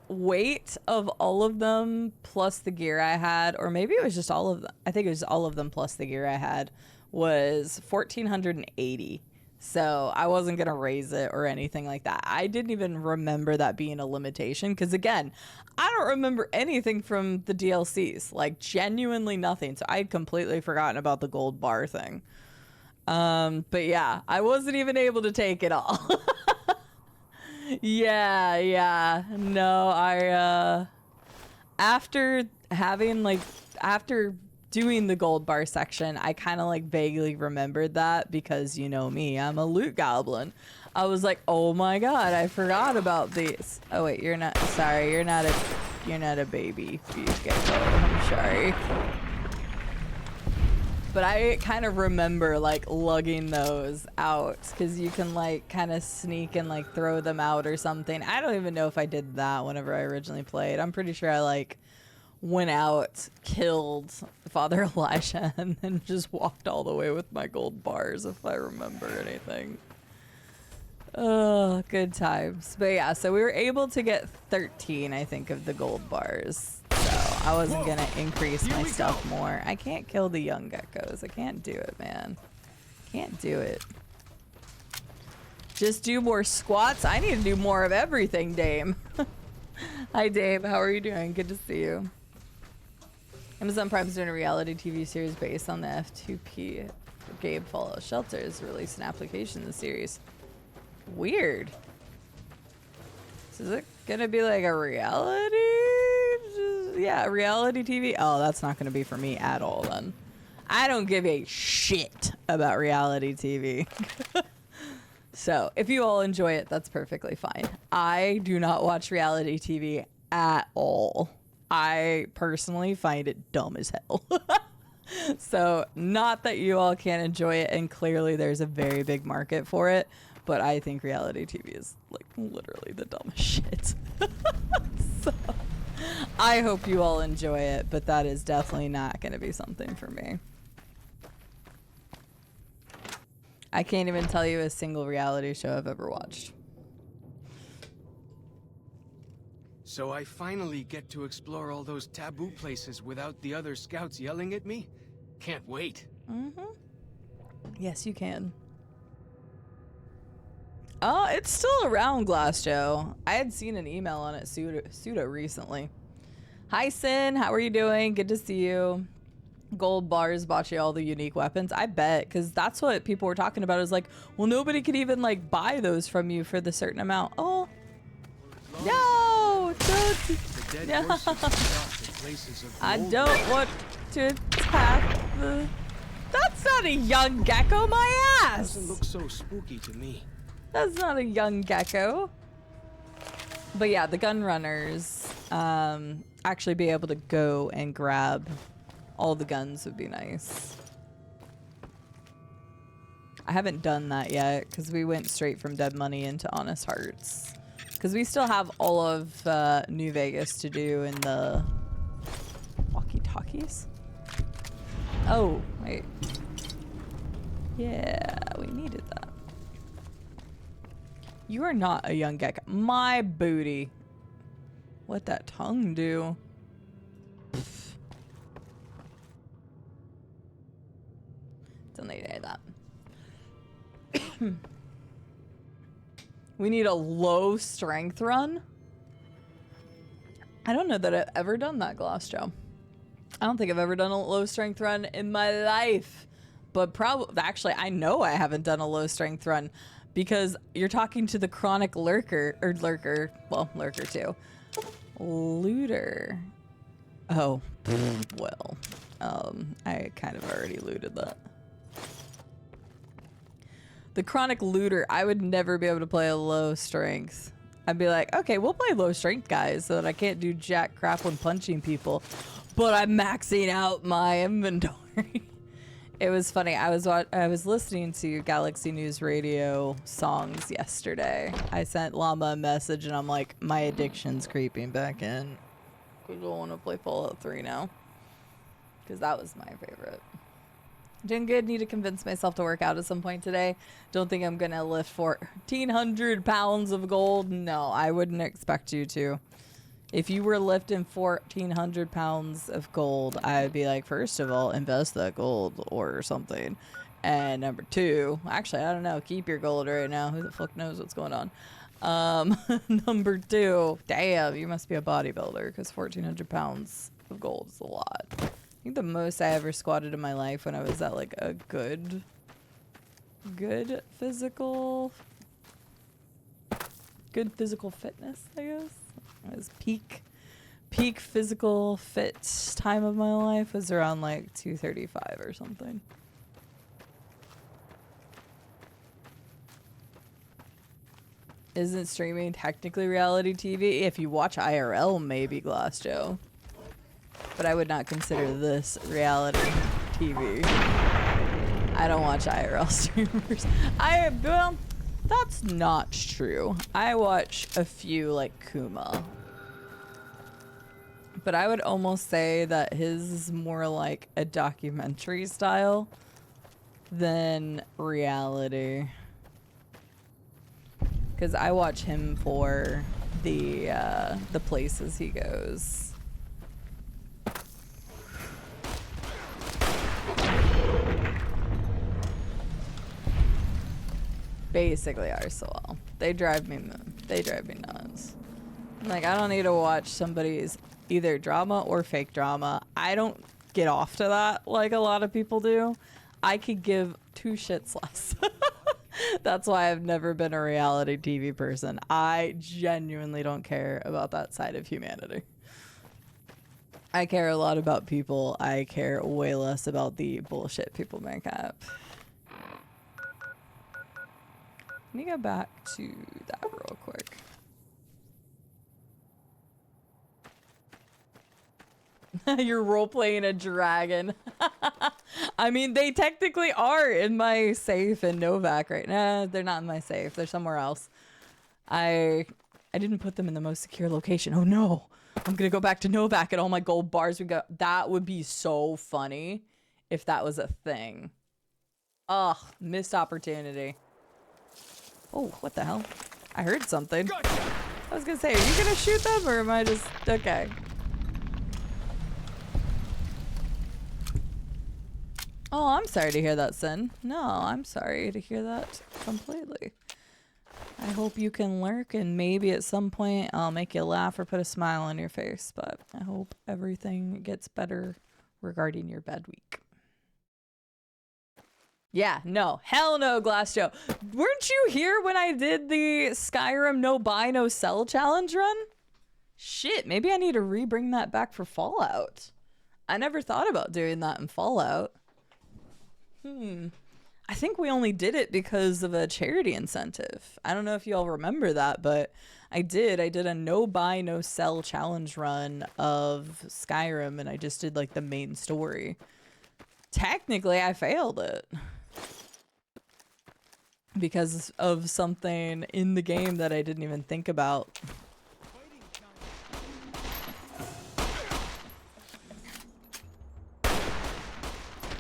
weight of all of them plus the gear I had, or maybe it was just all of them. I think it was all of them plus the gear I had, was 1,480. So I wasn't going to raise it or anything like that. I didn't even remember that being a limitation because, again, I don't remember anything from the DLCs. Like, genuinely nothing. So I had completely forgotten about the gold bar thing. But yeah, I wasn't even able to take it all. Yeah. No, after doing the gold bar section, I kind of like vaguely remembered that because you know me, I'm a loot goblin. I was like, oh my God, I forgot about these. Oh wait, you're not, sorry, you're not a baby. You get I'm sorry. But I kind of remember like lugging those out because you can like kind of sneak and like throw them out or something. I don't even know if I did that whenever I originally played. I'm pretty sure I like went out, killed Father Elijah, and then just walked all the way with my gold bars if I remember anything. Oh, good times. But yeah, so we were able to get 13, I think, of the gold bars. So I wasn't going to increase my stuff more. I can't kill the young geckos. I can't do it, man. Can't do it. Just do more squats. I need to do more of everything, Dame. Hi, Dave. How are you doing? Good to see you. Amazon Prime's doing a reality TV series based on the F2P game Fallout Shelters. Released an application in the series. Weird. So is it gonna be like a reality? Yeah, reality TV. Oh, that's not gonna be for me at all then. I don't give a shit about reality TV. So if you all enjoy it, that's perfectly fine. I do not watch reality TV at all. I personally find it dumb as hell. So not that you all can't enjoy it, and clearly there's a very big market for it, but I think reality TV is like literally the dumbest shit. So I hope you all enjoy it, but that is definitely not going to be something for me. I can't even tell you a single reality show I've ever watched. So I finally get to explore all those taboo places without the other scouts yelling at me? Can't wait. Mm-hmm. Yes, you can. Oh, it's still around, Glass Joe. I had seen an email on it pseudo recently. Hi, Sin. How are you doing? Good to see you. Gold bars bought you all the unique weapons. I bet, because that's what people were talking about. Is like, well, nobody could even like buy those from you for the certain amount. Oh, no, don't. No. I don't want to tap the. That's not a young gecko, my ass. Doesn't look so spooky to me. That's not a young gecko. But yeah, the gun runners actually be able to go and grab all the guns would be nice. I haven't done that yet because we went straight from Dead Money into Honest Hearts. Because we still have all of New Vegas to do in the walkie-talkies. Oh, wait. Yeah, we needed that. You are not a young gecko. My booty. What that tongue do? Pfft. Don't need any of that. We need a low strength run. I don't know that I've ever done that, Gloss Joe. I don't think I've ever done a low strength run in my life. But probably, actually, I know I haven't done a low strength run because you're talking to the chronic lurker, or lurker, well, lurker too. Looter. Oh, well, I kind of already looted that. The chronic looter, I would never be able to play a low strength. I'd be like, okay, we'll play low strength, guys, so that I can't do jack crap when punching people. But I'm maxing out my inventory. It was funny. I was listening to Galaxy News Radio songs yesterday. I sent Llama a message, and I'm like, my addiction's creeping back in. I don't want to play Fallout 3 now. Because that was my favorite. Doing good. Need to convince myself to work out at some point today. Don't think I'm going to lift 1,400 pounds of gold. No, I wouldn't expect you to. If you were lifting 1,400 pounds of gold, I'd be like, first of all, invest that gold or something. And number two, actually, I don't know. Keep your gold right now. Who the fuck knows what's going on? Number two, damn, you must be a bodybuilder because 1,400 pounds of gold is a lot. I think the most I ever squatted in my life when I was at like a good physical fitness, I guess. It was peak physical fit time of my life was around like 235 or something. Isn't streaming technically reality TV? If you watch IRL, maybe, Glass Joe. But I would not consider this reality TV. I don't watch IRL streamers. Well, that's not true. I watch a few like Kuma. But I would almost say that his is more like a documentary style than reality. Because I watch him for the places he goes. Basically Arsenal. They drive me nuts. Like, I don't need to watch somebody's either drama or fake drama. I don't get off to that like a lot of people do. I could give two shits less. That's why I've never been a reality TV person. I genuinely don't care about that side of humanity. I care a lot about people. I care way less about the bullshit people make up. Let me go back to that real quick. You're role-playing a dragon. I mean, they technically are in my safe in NVAC right now. They're not in my safe. They're somewhere else. I didn't put them in the most secure location. Oh no. I'm gonna go back to NVAC and all my gold bars we got. That would be so funny if that was a thing. Ugh, missed opportunity. Oh, what the hell? I heard something. I was gonna say, are you gonna shoot them or am I just... Okay. Oh, I'm sorry to hear that, Sin. No, I'm sorry to hear that completely. I hope you can lurk and maybe at some point I'll make you laugh or put a smile on your face, but I hope everything gets better regarding your bed week. Yeah, no. Hell no, Glass Joe. Weren't you here when I did the Skyrim no buy, no sell challenge run? Shit, maybe I need to re-bring that back for Fallout. I never thought about doing that in Fallout. I think we only did it because of a charity incentive. I don't know if you all remember that, but I did. I did a no buy, no sell challenge run of Skyrim, and I just did like the main story. Technically, I failed it. Because of something in the game that I didn't even think about.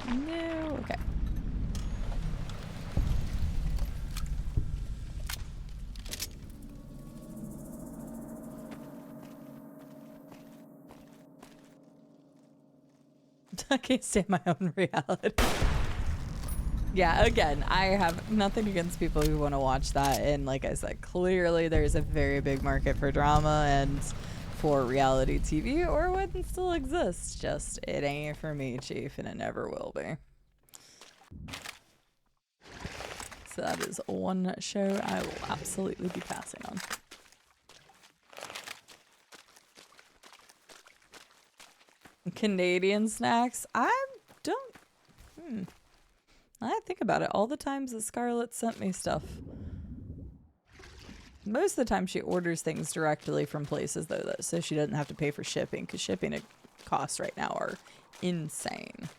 No, okay. I can't stand my own reality. Yeah, again, I have nothing against people who want to watch that. And like I said, clearly there's a very big market for drama and for reality TV, or what still exists. Just, it ain't for me, Chief, and it never will be. So that is one show I will absolutely be passing on. Canadian snacks? I don't... I think about it. All the times that Scarlett sent me stuff. Most of the time she orders things directly from places, though, so she doesn't have to pay for shipping, because shipping costs right now are insane.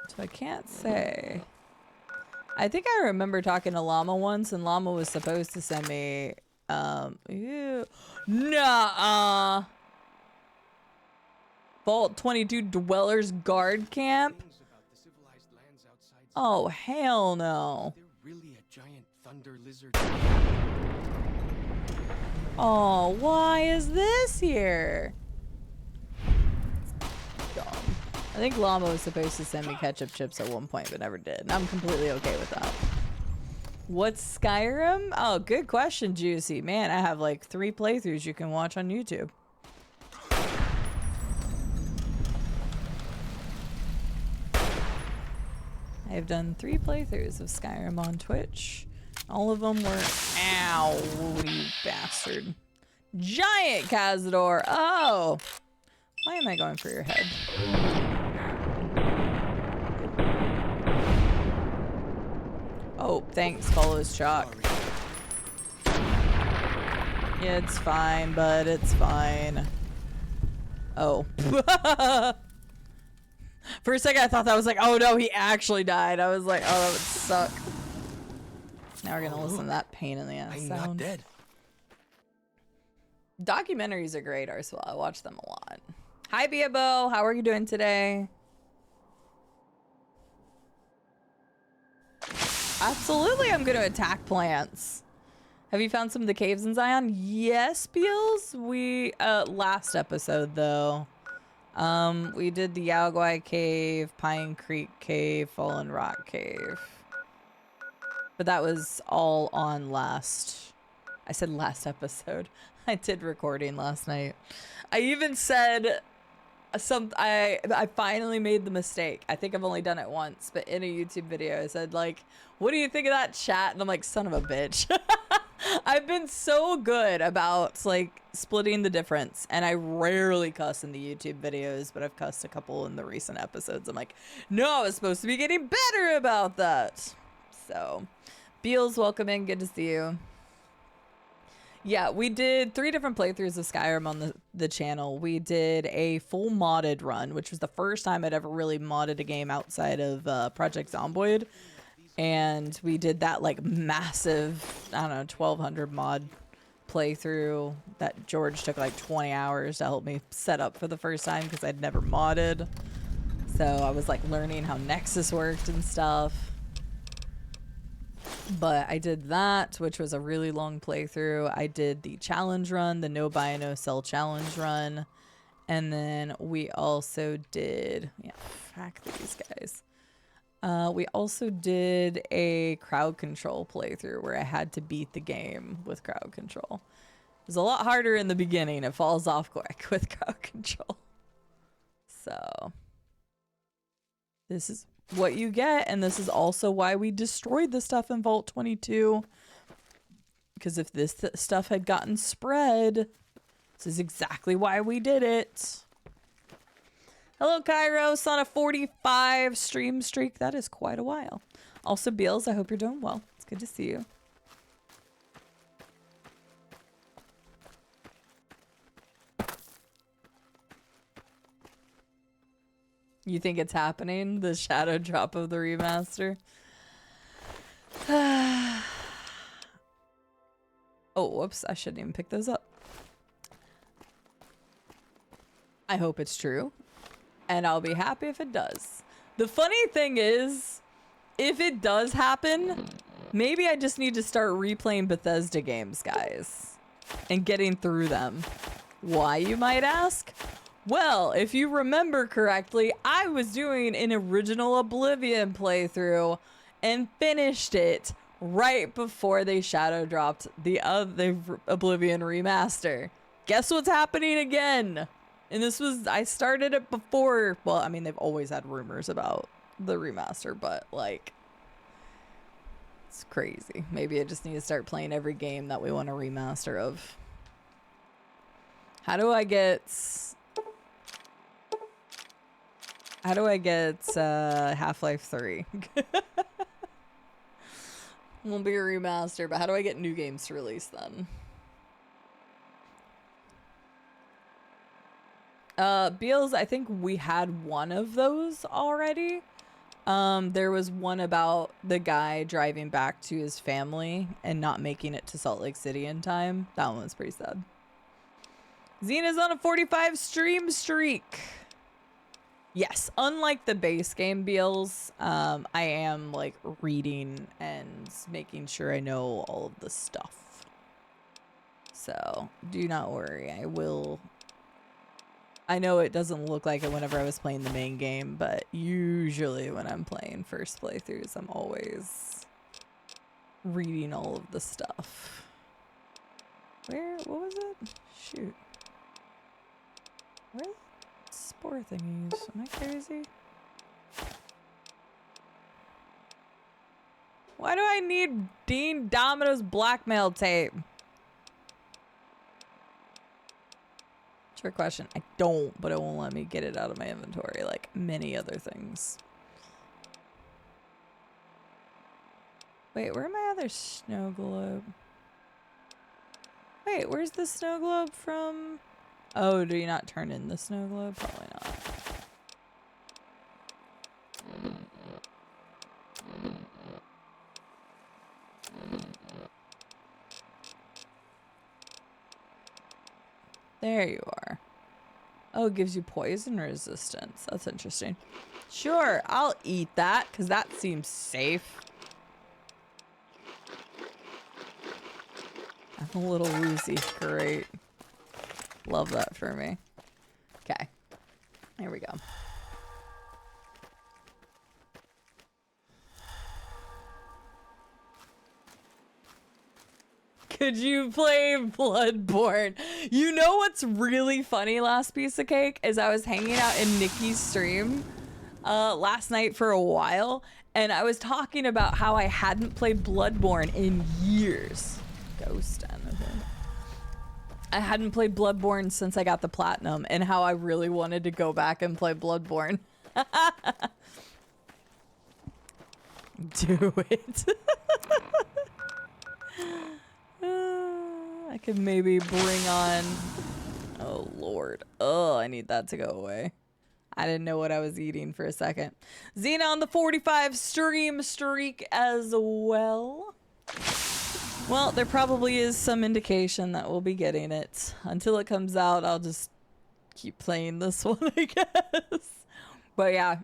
So I can't say. I think I remember talking to Llama once, and Llama was supposed to send me, Nuh-uh. Vault 22 Dwellers Guard Camp? Oh, hell no. They're really a giant thunder lizard. Oh, why is this here? Dumb. I think Llama was supposed to send me ketchup chips at one point, but never did. And I'm completely okay with that. What's Skyrim? Oh, good question, Juicy. Man, I have like 3 playthroughs you can watch on YouTube. I've done 3 playthroughs of Skyrim on Twitch. All of them were... Ow, you bastard. Giant Cazador! Oh! Why am I going for your head? Oh, thanks, follows Chalk. Yeah, it's fine, bud. It's fine. Oh. For a second, I thought that was like, oh no, he actually died. I was like, oh, that would suck. Now we're gonna listen to that pain in the ass I'm sound. not dead. Documentaries are great, Ursula. I watch them a lot. Hi, Biabo. How are you doing today? Absolutely, I'm gonna attack plants. Have you found some of the caves in Zion? Yes, Beals. We, last episode, though. We did the Yaoguai Cave, Pine Creek Cave, Fallen Rock Cave. But that was all on last... I said last episode. I did recording last night. I even said... I finally made the mistake. I think I've only done it once, but in a YouTube video I said, like, what do you think of that chat? And I'm like, son of a bitch. I've been so good about like splitting the difference, and I rarely cuss in the YouTube videos, but I've cussed a couple in the recent episodes. I'm like, no, I was supposed to be getting better about that. So, Beals, welcome in. Good to see you. Yeah, we did 3 different playthroughs of Skyrim on the channel. We did a full modded run, which was the first time I'd ever really modded a game outside of Project Zomboid. And we did that like massive, I don't know, 1200 mod playthrough that George took like 20 hours to help me set up for the first time because I'd never modded. So I was like learning how Nexus worked and stuff. But I did that, which was a really long playthrough. I did the challenge run, the no buy, no sell challenge run. And then we also did, yeah, fuck these guys. We also did a crowd control playthrough where I had to beat the game with crowd control. It was a lot harder in the beginning. It falls off quick with crowd control. So this is what you get, and this is also why we destroyed the stuff in Vault 22. Because if this stuff had gotten spread, this is exactly why we did it. Hello, Kairos, on a 45 stream streak. That is quite a while. Also, Beals, I hope you're doing well. It's good to see you. You think it's happening? The shadow drop of the remaster? Oh, whoops. I shouldn't even pick those up. I hope it's true. And I'll be happy if it does. The funny thing is, if it does happen, maybe I just need to start replaying Bethesda games, guys. And getting through them. Why, you might ask? Well, if you remember correctly, I was doing an original Oblivion playthrough and finished it right before they shadow dropped the Oblivion remaster. Guess what's happening again? And this was, I started it before, well, I mean, they've always had rumors about the remaster, but like, it's crazy. Maybe I just need to start playing every game that we want a remaster of. How do I get Half-Life 3? Won't be a remaster, but how do I get new games to release then? Beals, I think we had one of those already. There was one about the guy driving back to his family and not making it to Salt Lake City in time. That one was pretty sad. Xena's on a 45 stream streak. Yes, unlike the base game, Beals, I am like reading and making sure I know all of the stuff. So do not worry, I will. I know it doesn't look like it whenever I was playing the main game, but usually when I'm playing first playthroughs, I'm always reading all of the stuff. What was it? Shoot. Where? Spore thingies. Am I crazy? Why do I need Dean Domino's blackmail tape? Trick question. I don't, but it won't let me get it out of my inventory like many other things. Wait, where are my other snow globe? Wait, where's the snow globe from? Oh, do you not turn in the snow globe? Probably not. There you are. Oh, it gives you poison resistance. That's interesting. Sure, I'll eat that because that seems safe. I'm a little woozy. Great. Love that for me. Okay. Here we go. Could you play Bloodborne? You know what's really funny, last piece of cake, is I was hanging out in Nikki's stream last night for a while, and I was talking about how I hadn't played Bloodborne in years. Ghost Enemy. I hadn't played Bloodborne since I got the platinum, and how I really wanted to go back and play Bloodborne. Do it. I could maybe bring on... Oh, Lord. Oh, I need that to go away. I didn't know what I was eating for a second. Xena on the 45 stream streak as well. Well, there probably is some indication that we'll be getting it. Until it comes out, I'll just keep playing this one, I guess. But yeah,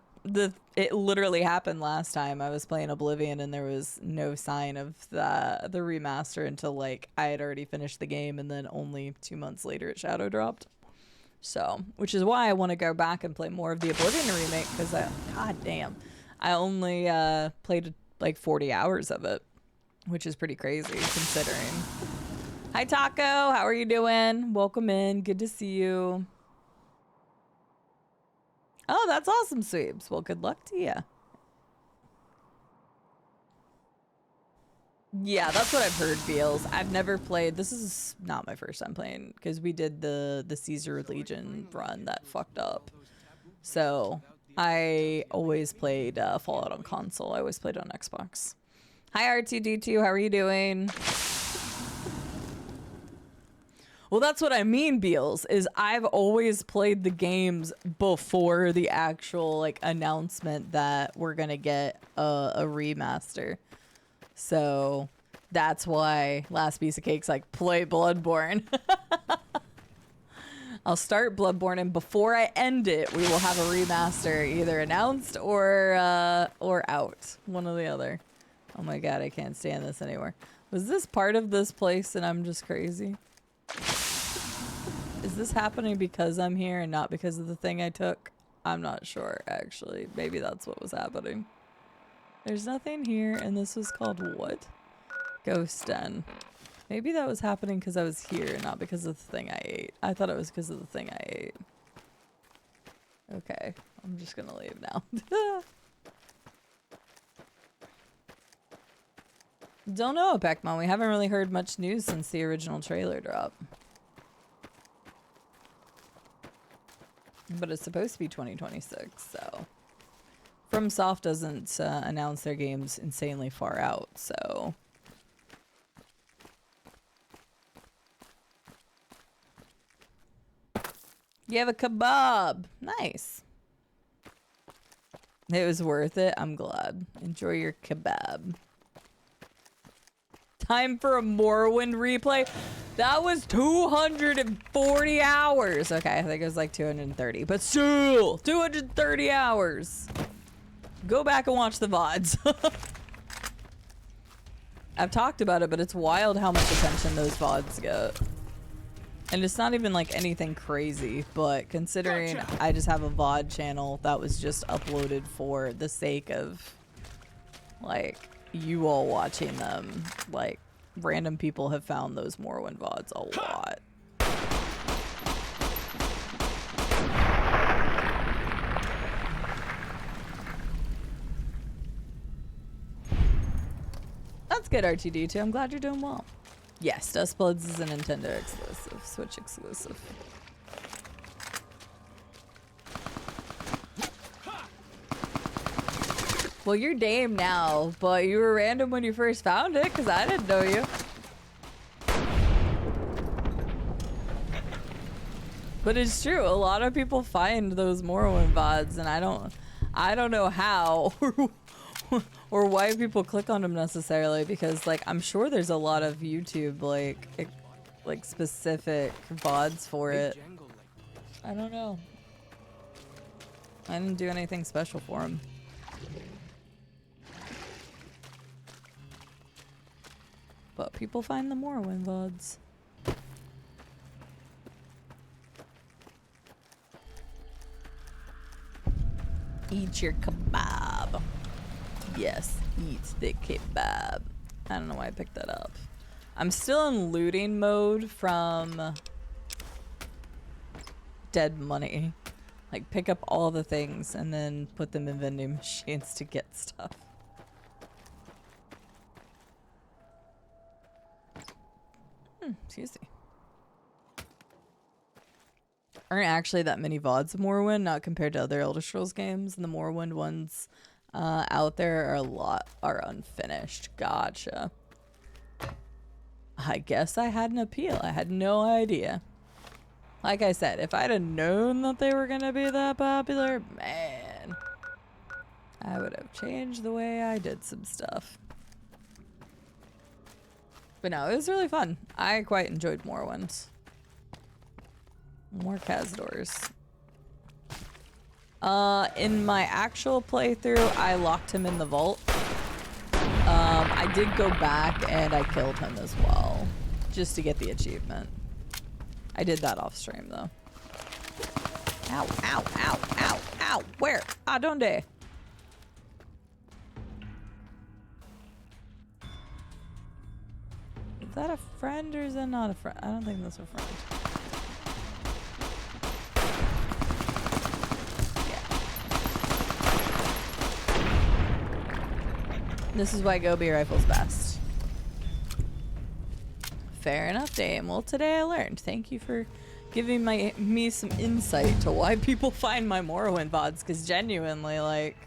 it literally happened last time. I was playing Oblivion and there was no sign of the remaster until like I had already finished the game, and then only 2 months later it shadow dropped. So, which is why I want to go back and play more of the Oblivion remake, because god damn, I only played like 40 hours of it. Which is pretty crazy considering. Hi Taco, how are you doing? Welcome in, good to see you. Oh, that's awesome, Sweeps. Well, good luck to you. Yeah, that's what I've heard, Beals. I've never played, this is not my first time playing, because we did the Caesar Legion run that fucked up. So, I always played Fallout on console. I always played on Xbox. Hi RTD2, how are you doing? Well, that's what I mean, Beals, is I've always played the games before the actual like announcement that we're gonna get a remaster. So that's why last piece of cake's like play Bloodborne. I'll start Bloodborne, and before I end it, we will have a remaster either announced or out, one or the other. Oh my god, I can't stand this anymore. Was this part of this place and I'm just crazy? Is this happening because I'm here and not because of the thing I took? I'm not sure, actually. Maybe that's what was happening. There's nothing here, and this was called what? Ghost Den. Maybe that was happening because I was here and not because of the thing I ate. I thought it was because of the thing I ate. Okay, I'm just gonna leave now. Don't know, Beckmon. We haven't really heard much news since the original trailer drop. But it's supposed to be 2026, so... FromSoft doesn't announce their games insanely far out, so... You have a kebab! Nice! It was worth it, I'm glad. Enjoy your kebab. Time for a Morrowind replay? That was 240 hours! Okay, I think it was like 230, but still! 230 hours! Go back and watch the VODs. I've talked about it, but it's wild how much attention those VODs get. And it's not even like anything crazy, but considering I just have a VOD channel that was just uploaded for the sake of like you all watching them, like random people have found those Morrowind VODs a lot. That's good, RTD2. I'm glad you're doing well. Yes, Dustbloods is a Nintendo exclusive, Switch exclusive. Well, you're Dame now, but you were random when you first found it, because I didn't know you. But it's true, a lot of people find those Morrowind VODs, and I don't know how or why people click on them necessarily, because like I'm sure there's a lot of YouTube like specific VODs for it. I don't know. I didn't do anything special for them. But people find the Morrowind VODs. Eat your kebab. Yes, eat the kebab. I don't know why I picked that up. I'm still in looting mode from Dead Money. Like pick up all the things and then put them in vending machines to get stuff. Excuse me. Aren't actually that many VODs of Morrowind, not compared to other Elder Scrolls games, and the Morrowind ones out there are unfinished. Gotcha. I guess I had an appeal. I had no idea. Like I said, if I'd have known that they were gonna be that popular, man, I would have changed the way I did some stuff. But no, it was really fun. I quite enjoyed Morrowind. More Cazadors. In my actual playthrough, I locked him in the vault. I did go back and I killed him as well, just to get the achievement. I did that off stream though. Ow, ow, ow, ow, ow. Where? Ah, donde? Is that a friend or is that not a friend? I don't think that's a friend. This is why Gobi rifle's best. Fair enough, Dame. Well, today I learned. Thank you for giving me some insight to why people find my Morrowind VODs, because genuinely, like,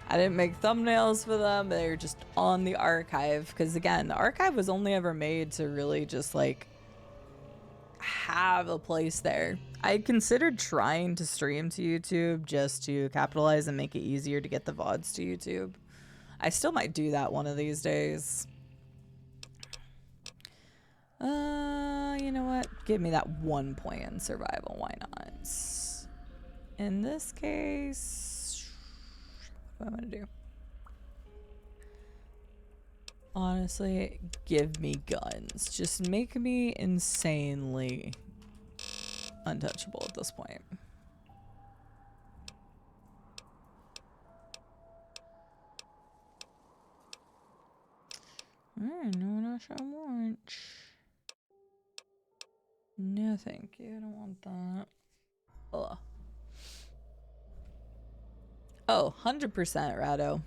I didn't make thumbnails for them. They were just on the archive, because again, the archive was only ever made to really just, like, have a place there. I considered trying to stream to YouTube just to capitalize and make it easier to get the VODs to YouTube. I still might do that one of these days. You know what? Give me that 1 point in survival. Why not? In this case, what am I gonna do? Honestly, give me guns. Just make me insanely untouchable at this point. No else I want. No, thank you. I don't want that. Ugh. Oh, 100% Rado.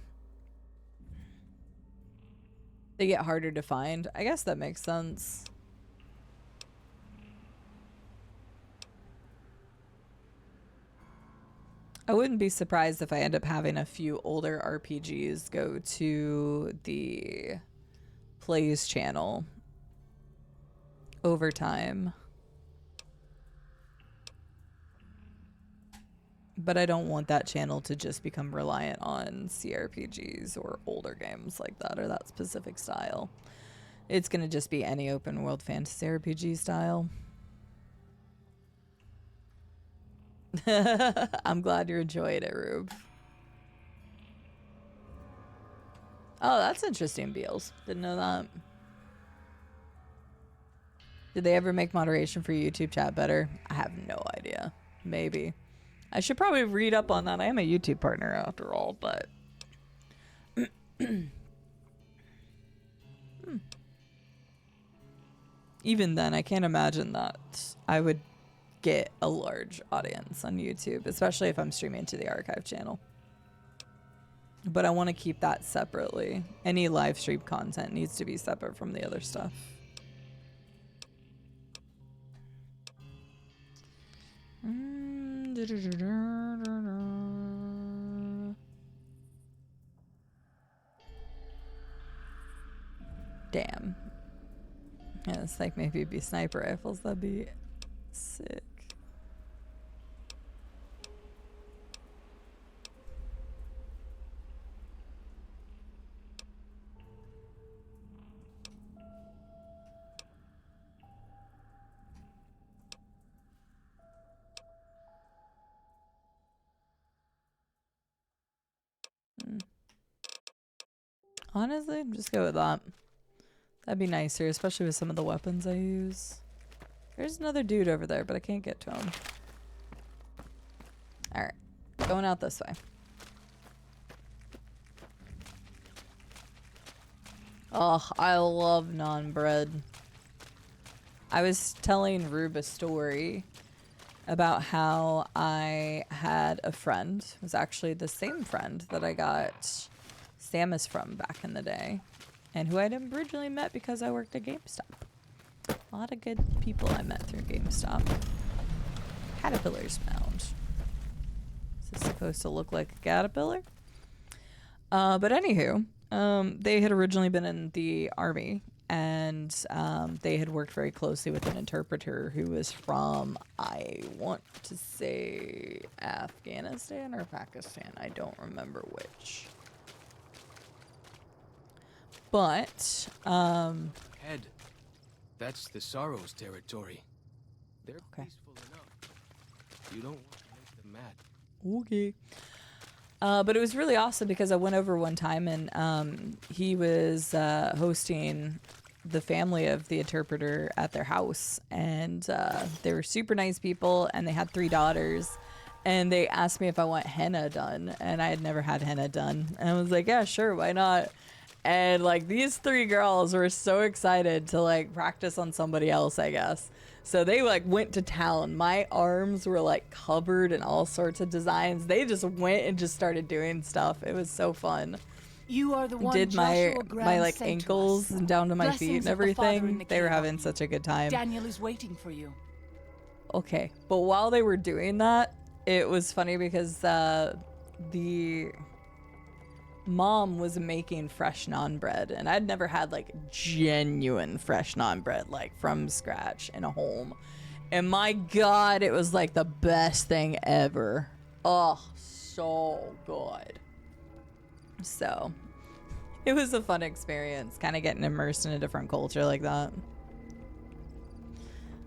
They get harder to find. I guess that makes sense. I wouldn't be surprised if I end up having a few older RPGs go to the Plays channel over time. But I don't want that channel to just become reliant on CRPGs or older games like that or that specific style. It's going to just be any open world fantasy RPG style. I'm glad you enjoyed it, Rube. Oh, that's interesting, Beals. Didn't know that. Did they ever make moderation for YouTube chat better? I have no idea. Maybe. I should probably read up on that. I am a YouTube partner after all, but... Even then, I can't imagine that I would get a large audience on YouTube, especially if I'm streaming to the archive channel. But I want to keep that separately. Any live stream content needs to be separate from the other stuff. Damn. Yeah, it's like maybe it'd be sniper rifles. That'd be sick. Honestly, just go with that. That'd be nicer, especially with some of the weapons I use. There's another dude over there, but I can't get to him. Alright, going out this way. Oh, I love naan bread. I was telling Rube a story about how I had a friend. It was actually the same friend that I got Samus from back in the day, and who I'd originally met because I worked at GameStop. A lot of good people I met through GameStop. Caterpillar's mound. Is this supposed to look like a caterpillar? But anywho, they had originally been in the army, and they had worked very closely with an interpreter who was from, I want to say, Afghanistan or Pakistan. I don't remember which. But, Head. That's the Sorrow's territory. They're peaceful enough. You don't want to make them mad. Okay. But it was really awesome because I went over one time and he was hosting the family of the interpreter at their house. And they were super nice people, and they had 3 daughters. And they asked me if I want henna done. And I had never had henna done. And I was like, yeah, sure, why not? And like these 3 girls were so excited to like practice on somebody else, I guess. So they like went to town. My arms were like covered in all sorts of designs. They just went and just started doing stuff. It was so fun. You are the one Did my Graham like sent to ankles us. and down to my Blessings feet and of the everything. Father in the They were cave having on such a good time. Daniel is waiting for you. Okay, but while they were doing that, it was funny because the mom was making fresh naan bread, and I'd never had like genuine fresh naan bread like from scratch in a home, and my god, it was like the best thing ever. Oh, so good. So it was a fun experience, kind of getting immersed in a different culture like that.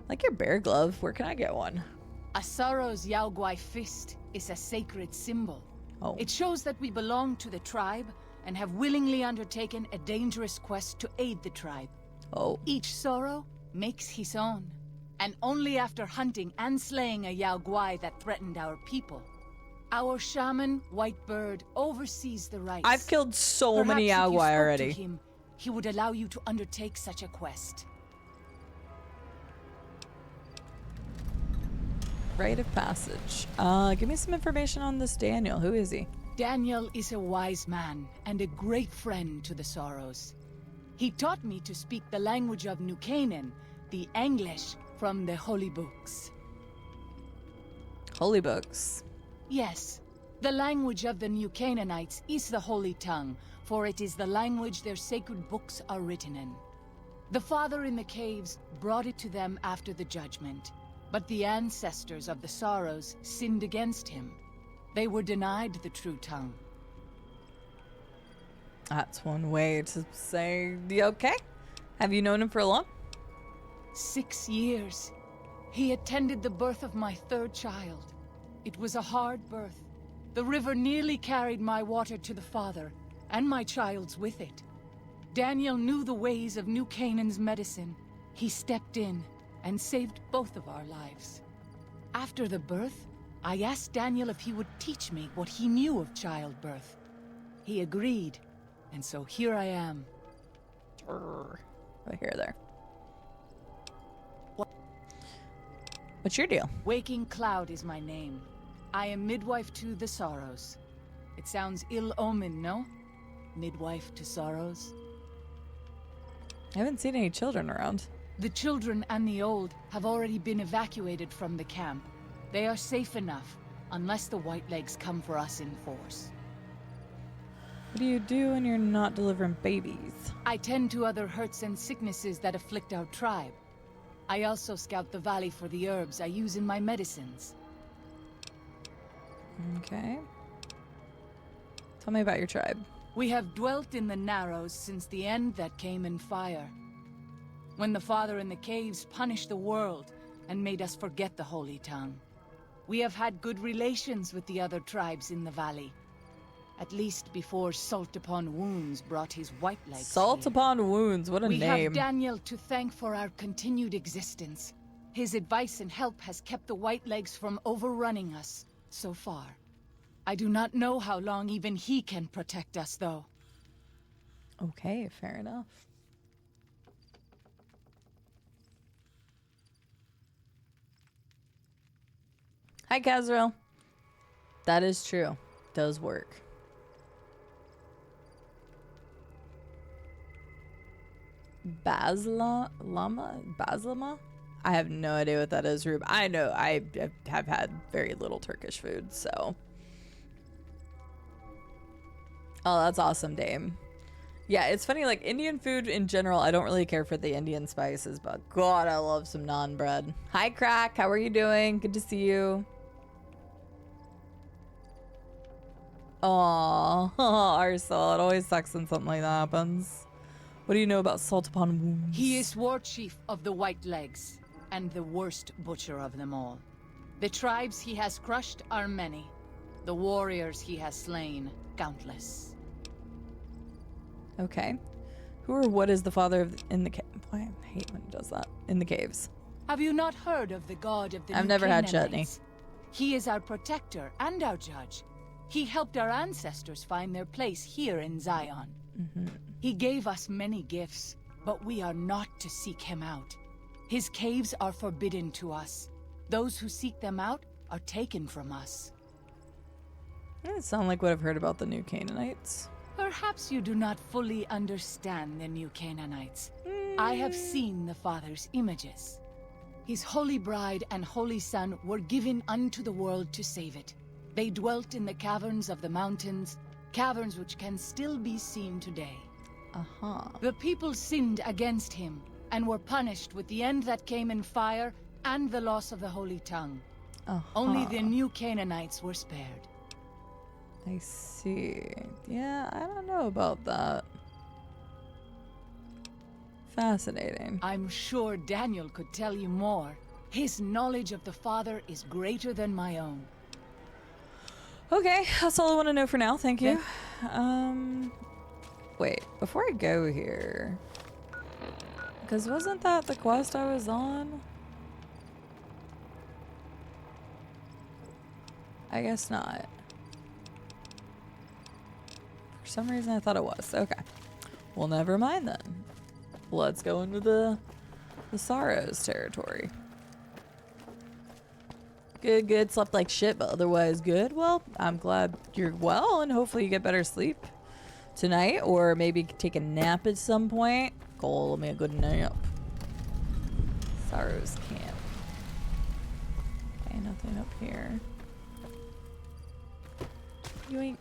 Like your bear glove, where can I get one? A Sorrow's Yaoguai fist is a sacred symbol. Oh. It shows that we belong to the tribe and have willingly undertaken a dangerous quest to aid the tribe. Oh. Each Sorrow makes his own. and only after hunting and slaying a Yao Guai that threatened our people. Our shaman, Whitebird, oversees the rites. I've killed so many Perhaps if you Yaguai spoke already. to him, he would allow you to undertake such a quest. Rite of passage. Give me some information on this Daniel. Who is he? Daniel is a wise man and a great friend to the Sorrows. He taught me to speak the language of New Canaan, the English from the Holy Books. Holy books. Yes, the language of the New Canaanites is the Holy Tongue, for it is the language their sacred books are written in. The Father in the caves brought it to them after the judgment, but the ancestors of the Sorrows sinned against him. They were denied the true tongue. That's one way to say, okay. Have you known him for long? 6 years. He attended the birth of my third child. It was a hard birth. The river nearly carried my water to the Father, and my child's with it. Daniel knew the ways of New Canaan's medicine. He stepped in and saved both of our lives. After the birth, I asked Daniel if he would teach me what he knew of childbirth. He agreed, and so here I am. Right here, there. What's your deal? Waking Cloud is my name. I am midwife to the Sorrows. It sounds ill-omened, no? Midwife to Sorrows? I haven't seen any children around. The children and the old have already been evacuated from the camp. They are safe enough, unless the Whitelegs come for us in force. What do you do when you're not delivering babies? I tend to other hurts and sicknesses that afflict our tribe. I also scout the valley for the herbs I use in my medicines. Okay. Tell me about your tribe. We have dwelt in the Narrows since the end that came in fire. When the Father in the caves punished the world and made us forget the Holy Tongue. We have had good relations with the other tribes in the valley. At least before Salt Upon Wounds brought his Whitelegs Salt here. Upon Wounds, what a We name. have Daniel to thank for our continued existence. His advice and help has kept the Whitelegs from overrunning us so far. I do not know how long even he can protect us, though. Okay, fair enough. Hi, Kazriel. That is true. Does work. Baslama? I have no idea what that is, Rube. I know I have had very little Turkish food, so. Oh, that's awesome, Dame. Yeah, it's funny, like, Indian food in general, I don't really care for the Indian spices, but God, I love some naan bread. Hi, Crack. How are you doing? Good to see you. Aww, Arsel, it always sucks when something like that happens. What do you know about Salt Upon Wounds? He is war chief of the Whitelegs, and the worst butcher of them all. The tribes he has crushed are many. The warriors he has slain, countless. Okay. Who or what is the father of in the cave? I hate when he does that. In the caves. Have you not heard of the god of the I've New never had chutney. Canaanites? He is our protector and our judge. He helped our ancestors find their place here in Zion. He gave us many gifts, but we are not to seek him out. His caves are forbidden to us. Those who seek them out are taken from us. Doesn't sound like what I've heard about the New Canaanites. Perhaps you do not fully understand the New Canaanites. I have seen the Father's images. His holy bride and holy son were given unto the world to save it. They dwelt in the caverns of the mountains, caverns which can still be seen today. The people sinned against him, and were punished with the end that came in fire and the loss of the Holy Tongue. Only the New Canaanites were spared. I see. Yeah, I don't know about that. Fascinating. I'm sure Daniel could tell you more. His knowledge of the Father is greater than my own. Okay, that's all I want to know for now. Thank you. Wait, before I go here, because wasn't that the quest I was on? I guess not. For some reason I thought it was. Okay. Well, never mind then. Let's go into the Sorrows territory. Good, good. Slept like shit, but otherwise good. Well, I'm glad you're well, and hopefully you get better sleep tonight, or maybe take a nap at some point. Call me a good nap. Sorrows camp. Okay, nothing up here. Yoink.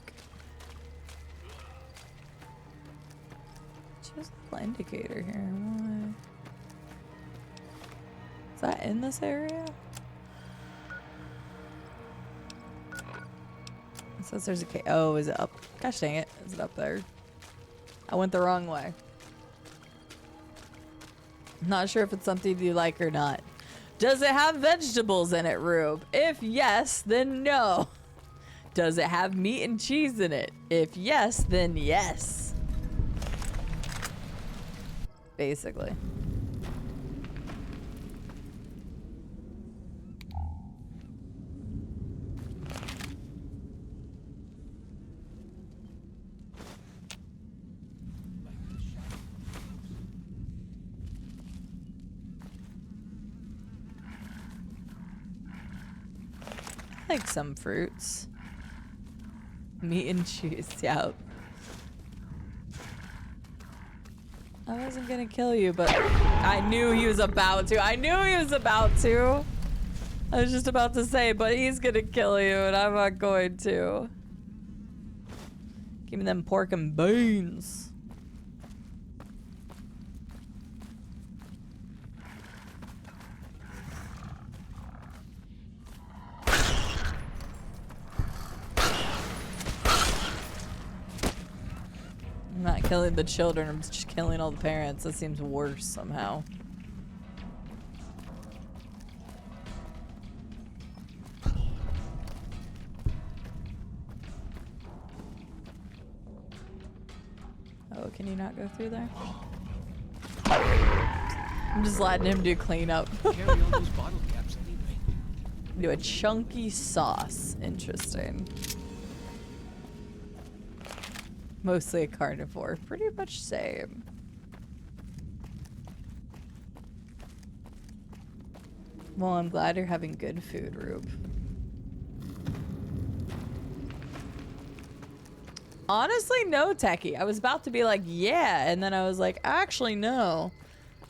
Just a little indicator here. Why? Is that in this area? It says there's a cave. Oh, is it up? Gosh dang it. Is it up there? I went the wrong way. Not sure if it's something you like or not. Does it have vegetables in it, Rube? If yes, then no. Does it have meat and cheese in it? If yes, then yes. Basically. I like some fruits. Meat and cheese, yep. I wasn't gonna kill you, but I knew he was about to. I knew he was about to. I was just about to say, but he's gonna kill you, and I'm not going to. Give me them pork and beans. I'm not killing the children, I'm just killing all the parents. That seems worse somehow. Oh, can you not go through there? I'm just letting him do cleanup. Carry all those bottle caps anyway. Do a chunky sauce. Interesting. Mostly a carnivore. Pretty much same. Well, I'm glad you're having good food, Rube. Honestly, no, Techie. I was about to be like, yeah, and then I was like, actually, no.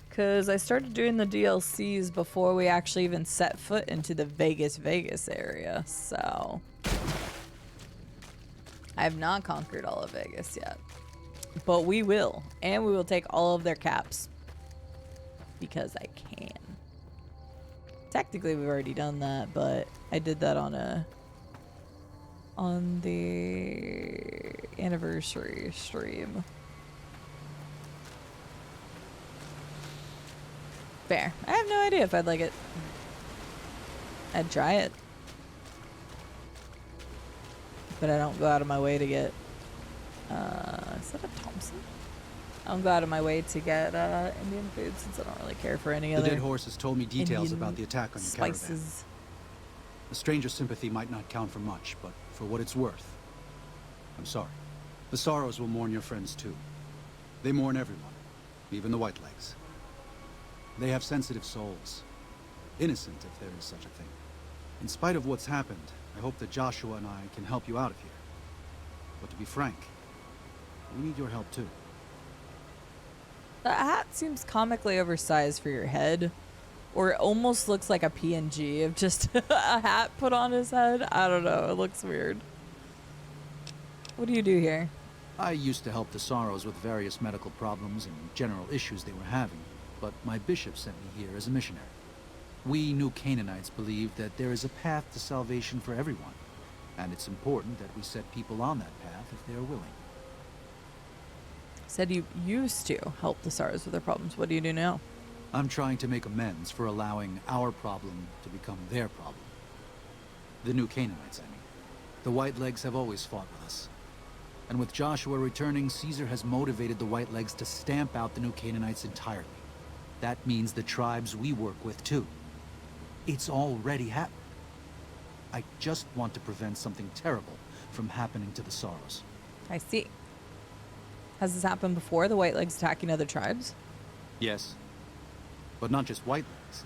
Because I started doing the DLCs before we actually even set foot into the Vegas area, so... I have not conquered all of Vegas yet. But we will. And we will take all of their caps. Because I can. Technically, we've already done that, but I did that on the anniversary stream. Fair. I have no idea if I'd like it. I'd try it. But I don't go out of my way to get, is that a Thompson? I don't go out of my way to get Indian food since I don't really care for any other The dead horse has told me details Indian about the attack on your spices. caravan. A stranger's sympathy might not count for much, but for what it's worth, I'm sorry. The Sorrows will mourn your friends too. They mourn everyone, even the Whitelegs. They have sensitive souls. Innocent, if there is such a thing. In spite of what's happened, I hope that Joshua and I can help you out of here. But to be frank, we need your help too. That hat seems comically oversized for your head. Or it almost looks like a PNG of just a hat put on his head. I don't know. It looks weird. What do you do here? I used to help the Sorrows with various medical problems and general issues they were having, but my bishop sent me here as a missionary. We New Canaanites believe that there is a path to salvation for everyone, and it's important that we set people on that path if they are willing. Said you used to help the Sorrows with their problems. What do you do now? I'm trying to make amends for allowing our problem to become their problem. The New Canaanites, I mean. The Whitelegs have always fought with us. And with Joshua returning, Caesar has motivated the Whitelegs to stamp out the New Canaanites entirely. That means the tribes we work with, too. It's already happened. I just want to prevent something terrible from happening to the Sorrows. I see. Has this happened before, the Whitelegs attacking other tribes? Yes. But not just Whitelegs.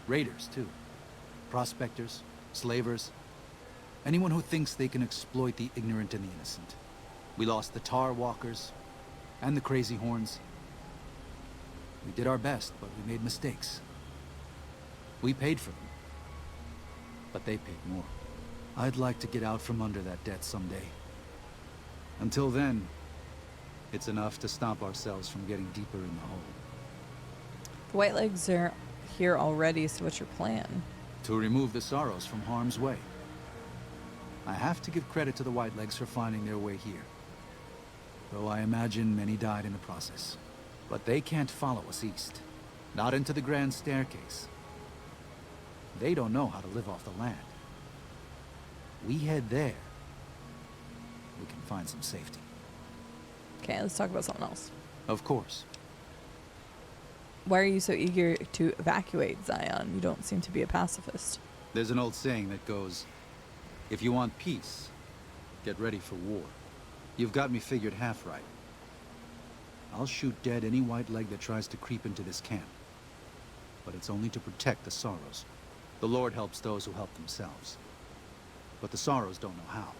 Raiders, too. Prospectors, slavers. Anyone who thinks they can exploit the ignorant and the innocent. We lost the Tar Walkers and the Crazy Horns. We did our best, but we made mistakes. We paid for them. But they paid more. I'd like to get out from under that debt someday. Until then, it's enough to stop ourselves from getting deeper in the hole. The Whitelegs are here already, so what's your plan? To remove the Sorrows from harm's way. I have to give credit to the Whitelegs for finding their way here. Though I imagine many died in the process. But they can't follow us east. Not into the Grand Staircase. They don't know how to live off the land. We head there. We can find some safety. Okay, let's talk about something else. Of course. Why are you so eager to evacuate Zion? You don't seem to be a pacifist. There's an old saying that goes, if you want peace, get ready for war. You've got me figured half right. I'll shoot dead any Whiteleg that tries to creep into this camp. But it's only to protect the Sorrows. The Lord helps those who help themselves. But the Sorrows don't know how.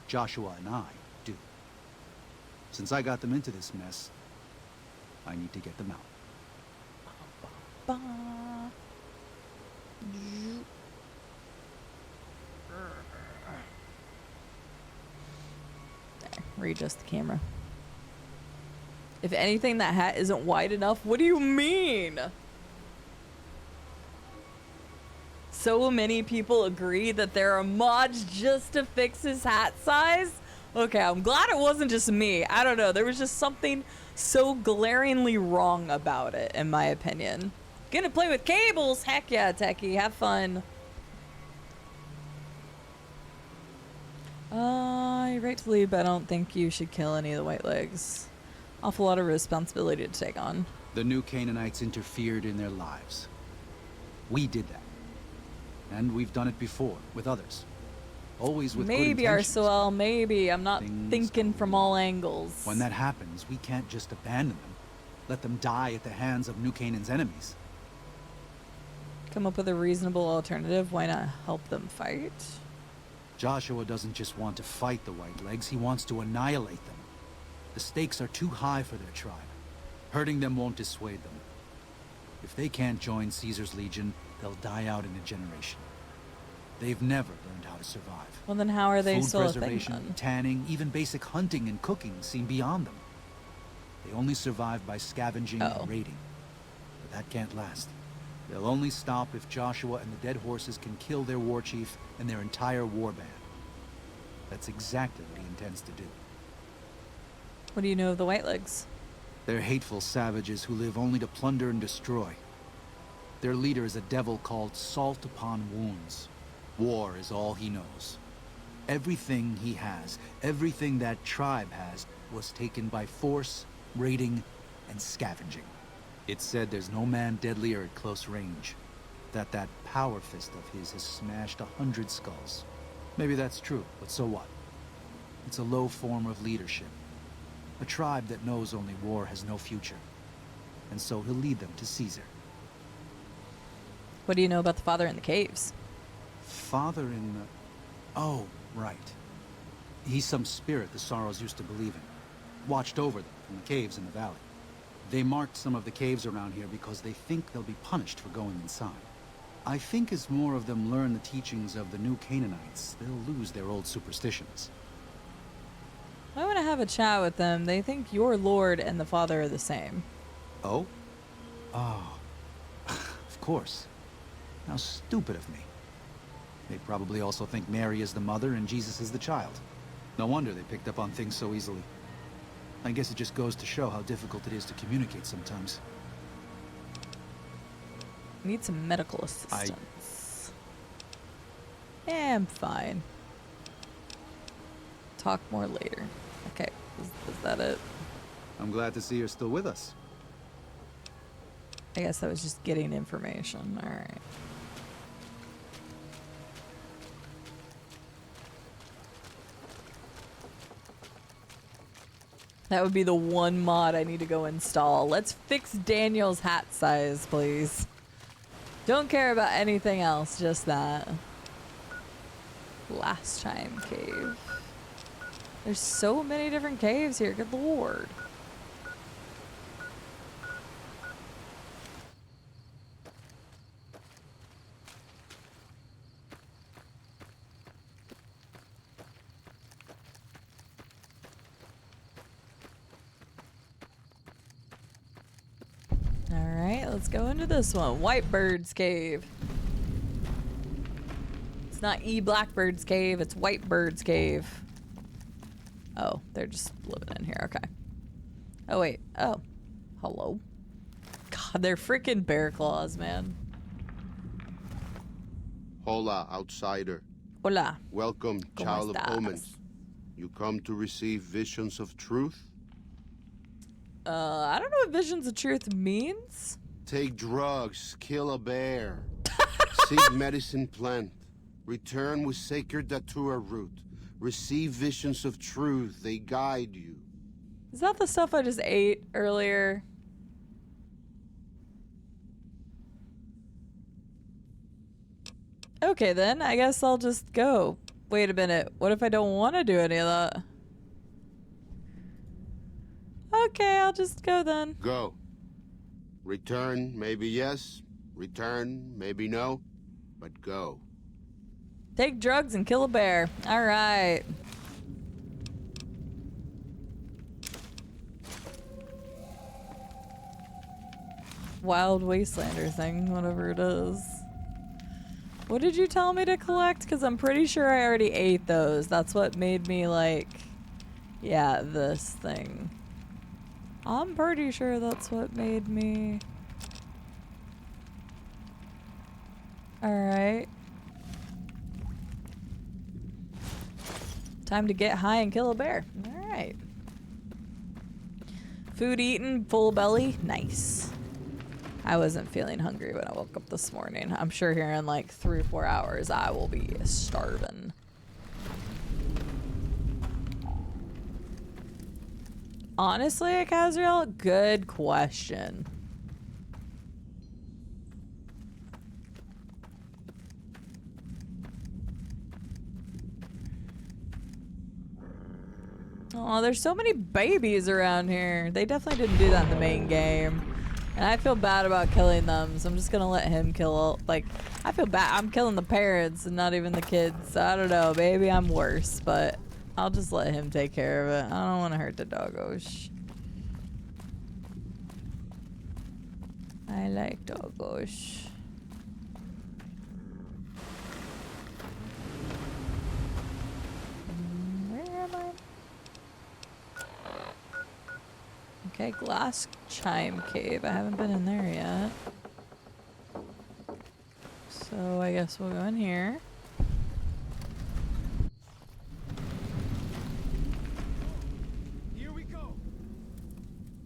Joshua and I do. Since I got them into this mess, I need to get them out. There, readjust the camera. If anything, that hat isn't wide enough. What do you mean? So many people agree that there are mods just to fix his hat size. Okay, I'm glad it wasn't just me. I don't know. There was just something so glaringly wrong about it, in my opinion. Gonna play with cables? Heck yeah, techie. Have fun. You're right to leave, but I don't think you should kill any of the Whitelegs. Awful lot of responsibility to take on. The new Canaanites interfered in their lives. We did that. And we've done it before, with others. Always with good Maybe, intentions. Arsoel, maybe. I'm not Things thinking go from all angles. When that happens, we can't just abandon them. Let them die at the hands of New Canaan's enemies. Come up with a reasonable alternative. Why not help them fight? Joshua doesn't just want to fight the Whitelegs, he wants to annihilate them. The stakes are too high for their tribe. Hurting them won't dissuade them. If they can't join Caesar's legion, they'll die out in a generation. They've never learned how to survive. Well, then how are they Food still a thing preservation, then? tanning, even basic hunting and cooking seem beyond them. They only survive by scavenging and raiding. But that can't last. They'll only stop if Joshua and the dead horses can kill their war chief and their entire war band. That's exactly what he intends to do. What do you know of the Whitelegs? They're hateful savages who live only to plunder and destroy. Their leader is a devil called Salt Upon Wounds. War is all he knows. Everything he has, everything that tribe has, was taken by force, raiding, and scavenging. It's said there's no man deadlier at close range. That power fist of his has smashed 100 skulls. Maybe that's true, but so what? It's a low form of leadership. A tribe that knows only war has no future. And so he'll lead them to Caesar. What do you know about the father in the caves? Father in the... Oh, right. He's some spirit the Sorrows used to believe in. Watched over them from the caves in the valley. They marked some of the caves around here because they think they'll be punished for going inside. I think as more of them learn the teachings of the new Canaanites, they'll lose their old superstitions. I want to have a chat with them. They think your lord and the father are the same. Oh? Oh. Of course. How stupid of me. They probably also think Mary is the mother and Jesus is the child. No wonder they picked up on things so easily. I guess it just goes to show how difficult it is to communicate sometimes. Need some medical assistance. Yeah, I'm fine. Talk more later. Okay, is that it? I'm glad to see you're still with us. I guess I was just getting information. Alright. That would be the one mod I need to go install. Let's fix Daniel's hat size, please. Don't care about anything else, just that. Last time cave. There's so many different caves here, good lord. Alright, let's go into this one. Whitebird's Cave. It's not E Blackbird's Cave, it's Whitebird's Cave. Oh, they're just living in here, okay. Oh wait, oh. Hello. God, they're freaking bear claws, man. Hola, outsider. Hola. Welcome, ¿Cómo child of estás? omens. You come to receive visions of truth? I don't know what Visions of Truth means. Take drugs, kill a bear. Seek medicine plant. Return with sacred datura root. Receive visions of truth, they guide you. Is that the stuff I just ate earlier? Okay then, I guess I'll just go. Wait a minute, what if I don't want to do any of that? Okay, I'll just go then. Go. Return, maybe yes. Return, maybe no. But go. Take drugs and kill a bear. Alright. Wild Wastelander thing, whatever it is. What did you tell me to collect? Because I'm pretty sure I already ate those. That's what made me like, yeah, this thing. I'm pretty sure that's what made me. Alright. Time to get high and kill a bear. Alright. Food eaten, full belly. Nice. I wasn't feeling hungry when I woke up this morning. I'm sure here in like 3 or 4 hours I will be starving. Honestly, Kazriel, good question. Oh, there's so many babies around here. They definitely didn't do that in the main game. And I feel bad about killing them, so I'm just gonna let him kill, like, I feel bad. I'm killing the parents and not even the kids. So I don't know, maybe I'm worse, but I'll just let him take care of it. I don't want to hurt the doggos. I like doggos. Where am I? Okay, glass chime cave. I haven't been in there yet. So I guess we'll go in here.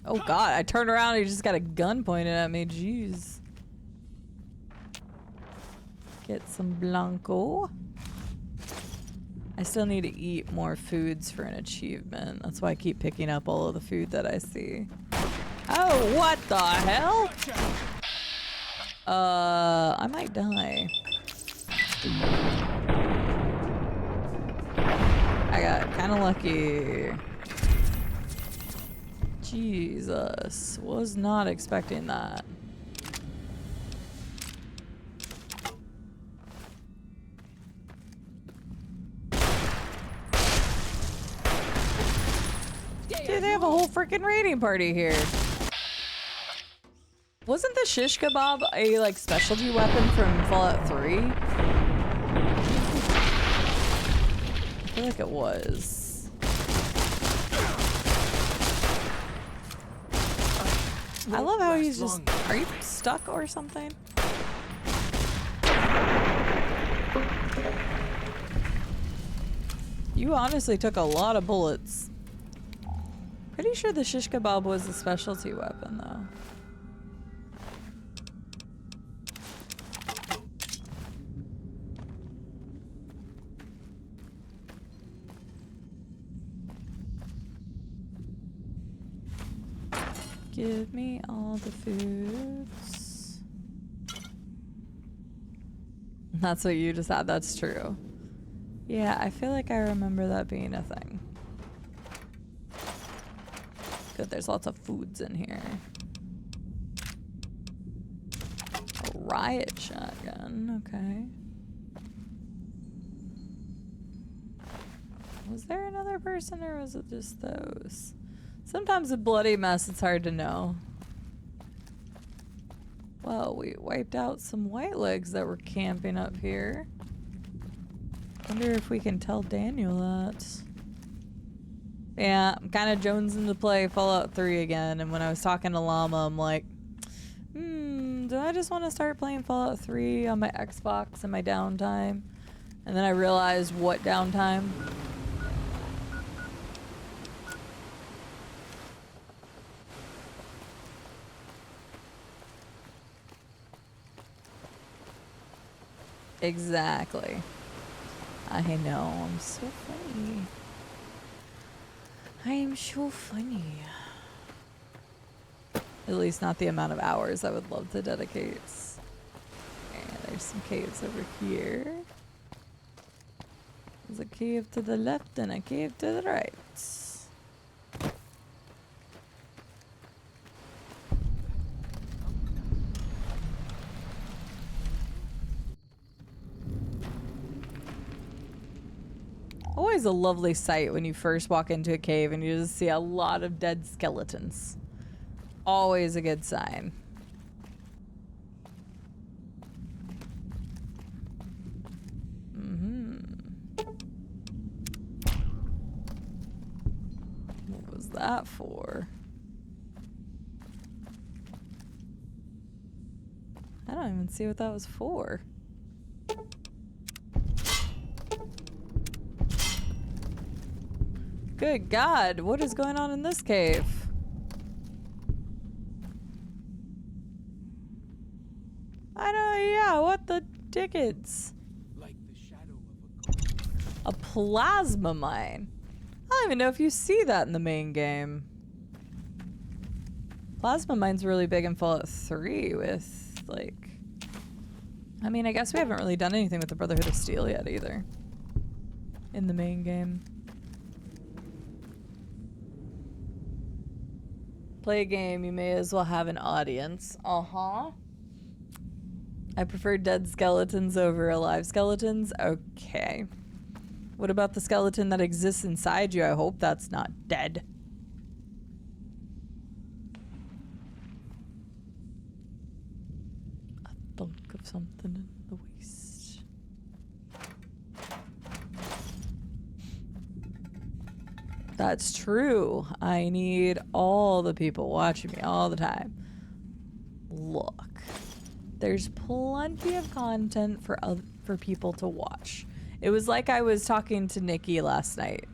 Oh god, I turned around and he just got a gun pointed at me. Jeez. Get some Blanco. I still need to eat more foods for an achievement. That's why I keep picking up all of the food that I see. Oh, what the hell? I might die. I got kind of lucky. Jesus, was not expecting that. Dude, they have a whole freaking raiding party here. Wasn't the shish kebab a like specialty weapon from Fallout 3? I feel like it was. I love how he's just... Are you stuck or something? You honestly took a lot of bullets. Pretty sure the shish kebab was a specialty weapon, though. Give me all the foods. That's what you just had. That's true. Yeah, I feel like I remember that being a thing. Good, there's lots of foods in here. A riot shotgun, okay. Was there another person or was it just those? Sometimes a bloody mess, it's hard to know. Well, we wiped out some white legs that were camping up here. Wonder if we can tell Daniel that. Yeah, I'm kind of jonesing to play Fallout 3 again, and when I was talking to Llama, I'm like, do I just want to start playing Fallout 3 on my Xbox in my downtime? And then I realized what downtime? Exactly. I know, I'm so funny. I am so funny. At least not the amount of hours I would love to dedicate. And there's some caves over here. There's a cave to the left and a cave to the right. Always a lovely sight when you first walk into a cave and you just see a lot of dead skeletons. Always a good sign. What was that for? I don't even see what that was for. Good God, what is going on in this cave? I know, yeah, what the dickens? Like the shadow of A plasma mine. I don't even know if you see that in the main game. Plasma mine's really big in Fallout 3 with, like... I mean, I guess we haven't really done anything with the Brotherhood of Steel yet either. In the main game. Play a game, you may as well have an audience. Uh-huh. I prefer dead skeletons over alive skeletons. Okay. What about the skeleton that exists inside you? I hope that's not dead. A thunk of something in the waist. That's true. I need all the people watching me all the time. Look. There's plenty of content for people to watch. It was like I was talking to Nikki last night.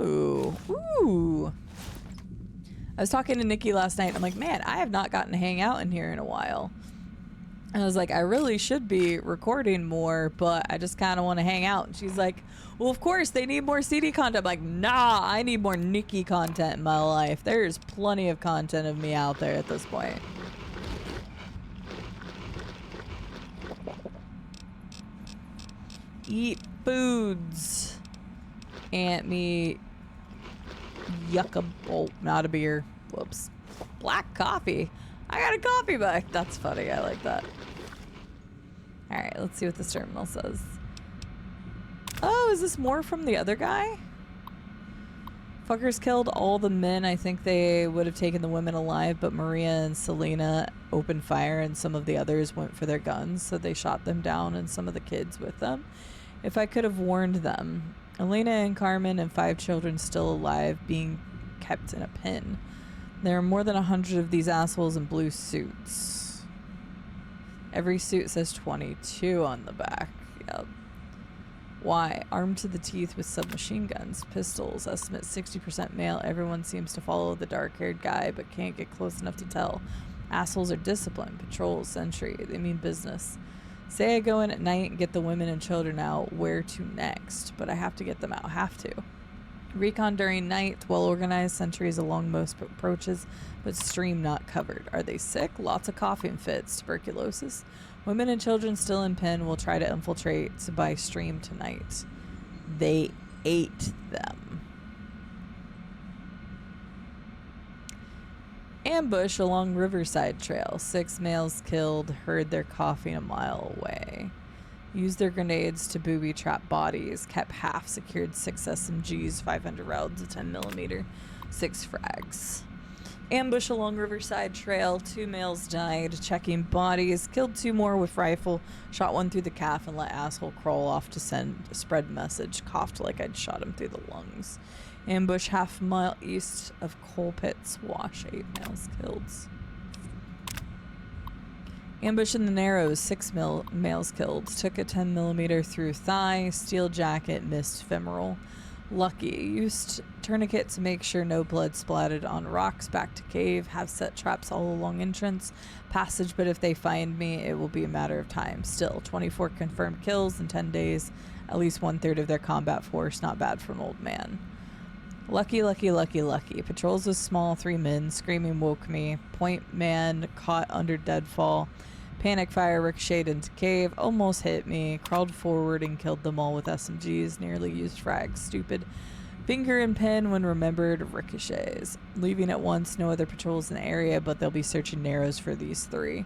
Ooh. Ooh. I was talking to Nikki last night. I'm like, man, I have not gotten to hang out in here in a while. And I was like, I really should be recording more, but I just kind of want to hang out. And she's like, well, of course, they need more CD content. I'm like, nah, I need more Nikki content in my life. There's plenty of content of me out there at this point. Eat foods. Ant meat. Yucca. Oh, not a beer. Whoops. Black coffee. I got a coffee bag. That's funny. I like that. Alright, let's see what this terminal says. Oh, is this more from the other guy? Fuckers killed all the men. I think they would have taken the women alive, but Maria and Selena opened fire and some of the others went for their guns, so they shot them down and some of the kids with them. If I could have warned them. Elena and Carmen and 5 children still alive, being kept in a pen. There are more than 100 of these assholes in blue suits. Every suit says 22 on the back. Yep. Why? Armed to the teeth with submachine guns, pistols, estimate 60% male. Everyone seems to follow the dark-haired guy, but can't get close enough to tell. Assholes are disciplined, patrol, sentry. They mean business. Say I go in at night and get the women and children out, where to next? But I have to get them out. Have to. Recon during night, well-organized sentries along most approaches, but stream not covered. Are they sick? Lots of coughing fits. Tuberculosis? Women and children still in pen will try to infiltrate by stream tonight. They ate them. Ambush along Riverside Trail. 6 males killed. Heard their coughing a mile away. Used their grenades to booby trap bodies. Kept half. Secured 6 SMGs, 500 rounds of 10mm. 6 frags. Ambush along Riverside Trail. 2 males died. Checking bodies. Killed 2 more with rifle. Shot 1 through the calf and let asshole crawl off to spread message. Coughed like I'd shot him through the lungs. Ambush half-mile east of Coal Pits Wash. 8 males killed. Ambush in the Narrows. 6 males killed. Took a 10mm through thigh. Steel jacket. Missed femoral. Lucky. Used tourniquet to make sure no blood splattered on rocks. Back to cave. Have set traps all along entrance. Passage, but if they find me, it will be a matter of time. Still, 24 confirmed kills in 10 days. At least 1/3 of their combat force. Not bad for an old man. Lucky, lucky, lucky, lucky. Patrols was small. 3 men. Screaming woke me. Point man caught under deadfall. Panic fire ricocheted into cave. Almost hit me. Crawled forward and killed them all with SMGs. Nearly used frags. Stupid. Finger and pen when remembered. Ricochets. Leaving at once. No other patrols in the area, but they'll be searching Narrows for these 3.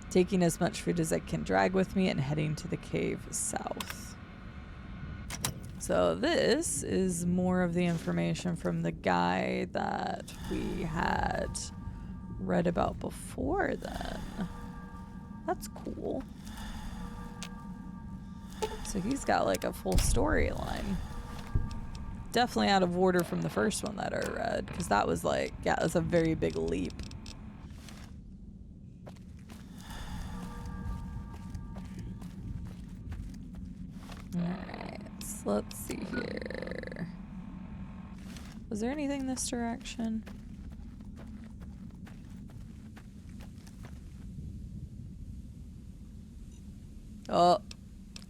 Taking as much food as I can drag with me and heading to the cave south. So this is more of the information from the guy that we had read about before then. That's cool. So he's got like a full storyline. Definitely out of order from the first one that I read, because that was like, yeah, that's a very big leap. Alright, so let's see here. Was there anything this direction? Oh,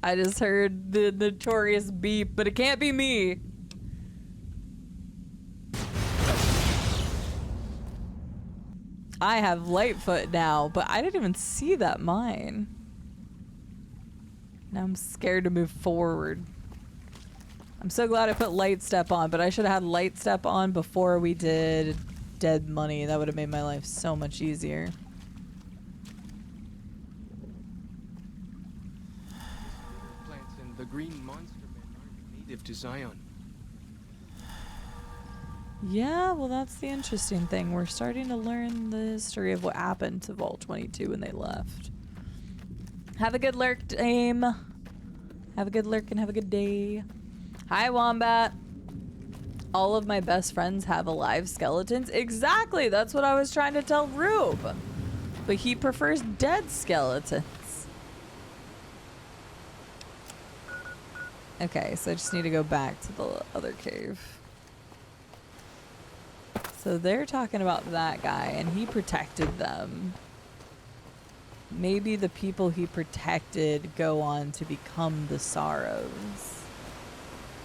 I just heard the notorious beep, but it can't be me. I have Lightfoot now, but I didn't even see that mine. Now I'm scared to move forward. I'm so glad I put Light Step on, but I should have had Light Step on before we did Dead Money. That would have made my life so much easier. The green monster men aren't native to Zion. Yeah, well, that's the interesting thing. We're starting to learn the history of what happened to Vault 22 when they left. Have a good lurk, Dame. Have a good lurk and have a good day. Hi, Wombat. All of my best friends have alive skeletons. Exactly, that's what I was trying to tell Rube. But he prefers dead skeletons. Okay, so I just need to go back to the other cave. So they're talking about that guy, and he protected them. Maybe the people he protected go on to become the Sorrows.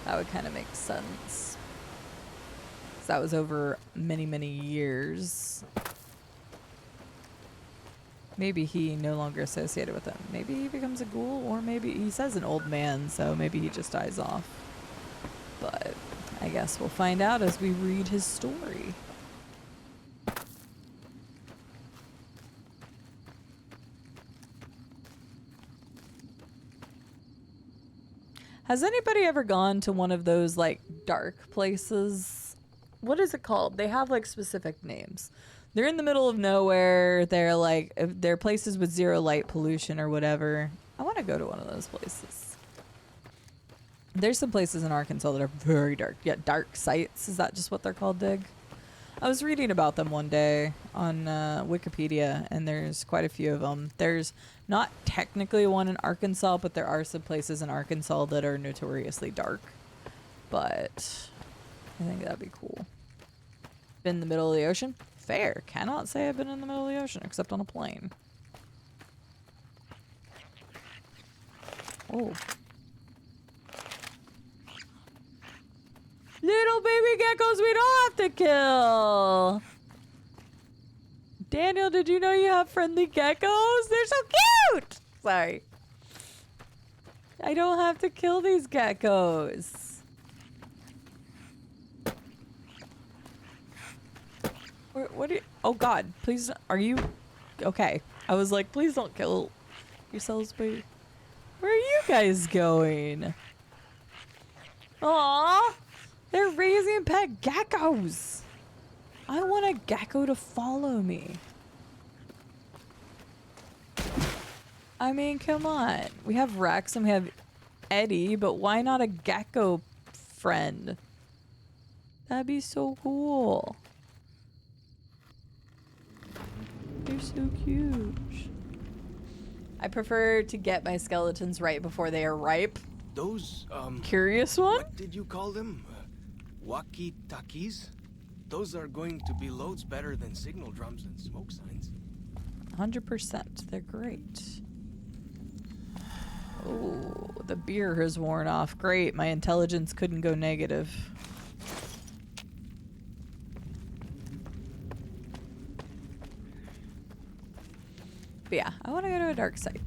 That would kind of make sense. So that was over many, many years. Maybe he no longer associated with them. Maybe he becomes a ghoul, or maybe he says an old man, so maybe he just dies off. But I guess we'll find out as we read his story. Has anybody ever gone to one of those like dark places? What is it called? They have like specific names. They're in the middle of nowhere. They're like, they're places with 0 light pollution or whatever. I want to go to one of those places. There's some places in Arkansas that are very dark. Yeah, dark sites. Is that just what they're called, Dig? I was reading about them one day on Wikipedia, and there's quite a few of them. There's not technically one in Arkansas, but there are some places in Arkansas that are notoriously dark. But I think that'd be cool. Been in the middle of the ocean? Fair. Cannot say I've been in the middle of the ocean, except on a plane. Oh. Little baby geckos we don't have to kill. Daniel, did you know you have friendly geckos? They're so cute. Sorry. I don't have to kill these geckos. What are you? Oh God, please. Are you okay? I was like, please don't kill yourselves, please. Where are you guys going? Aw, they're raising pet geckos. I want a gecko to follow me. I mean, come on. We have Rex and we have Eddie, but why not a gecko friend? That'd be so cool. They're so huge. I prefer to get my skeletons right before they are ripe. Those, Curious one? what did you call them? Walkie-talkies? Those are going to be loads better than signal drums and smoke signs. 100%. They're great. Oh, the beer has worn off. Great. My intelligence couldn't go negative. But yeah, I want to go to a dark site.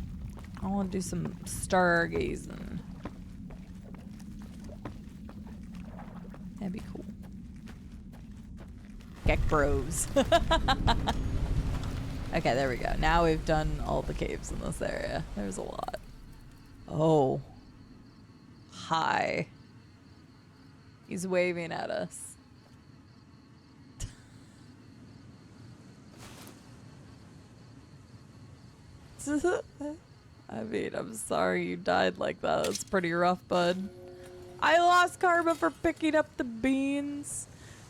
I want to do some stargazing. That'd be cool. Geck bros. Okay, there we go. Now we've done all the caves in this area. There's a lot. Oh. Hi. He's waving at us. I mean, I'm sorry you died like that. That's pretty rough, bud. I lost karma for picking up the beans.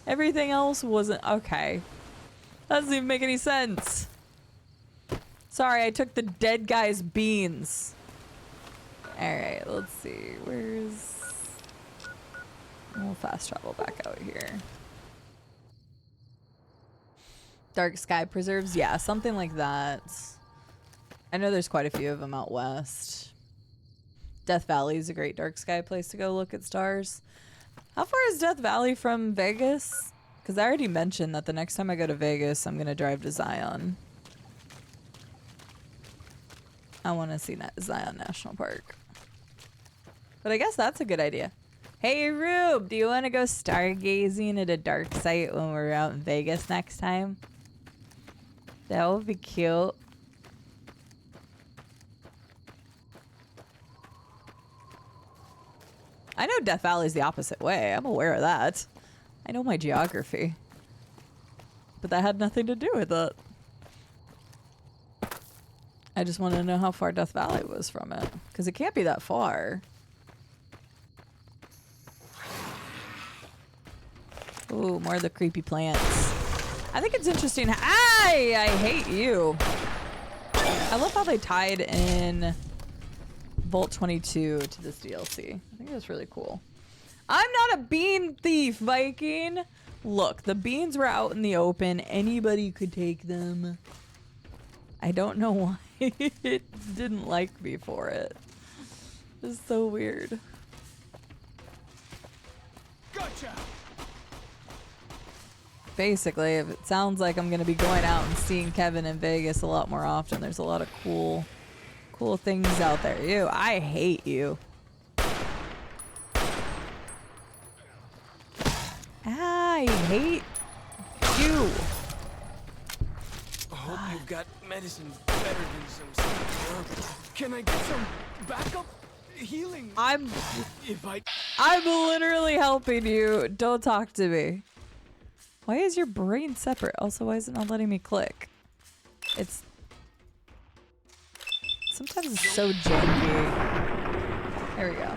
Everything else wasn't okay. That doesn't even make any sense. Sorry, I took the dead guy's beans. Alright, let's see. Where's... We'll fast travel back out here. Dark Sky Preserves? Yeah, something like that. I know there's quite a few of them out west. Death Valley is a great dark sky place to go look at stars. How far is Death Valley from Vegas? Because I already mentioned that the next time I go to Vegas, I'm going to drive to Zion. I want to see Zion National Park. But I guess that's a good idea. Hey, Rube, do you want to go stargazing at a dark site when we're out in Vegas next time? That would be cute. I know Death Valley's the opposite way. I'm aware of that. I know my geography. But that had nothing to do with it. I just want to know how far Death Valley was from it. Because it can't be that far. Ooh, more of the creepy plants. I think it's interesting. I hate you. I love how they tied in Vault 22 to this DLC. I think that's really cool. I'm not a bean thief, Viking. Look, the beans were out in the open. Anybody could take them. I don't know why it didn't like me for it. It's so weird. Gotcha. Basically, if it sounds like I'm going to be going out and seeing Kevin in Vegas a lot more often. There's a lot of cool things out there. Ew, I hate you. I hate you. I hope you've got medicine better than some herb. Can I get some backup healing? I'm literally helping you. Don't talk to me. Why is your brain separate? Also, why is it not letting me click? It's... Sometimes it's so janky. There we go.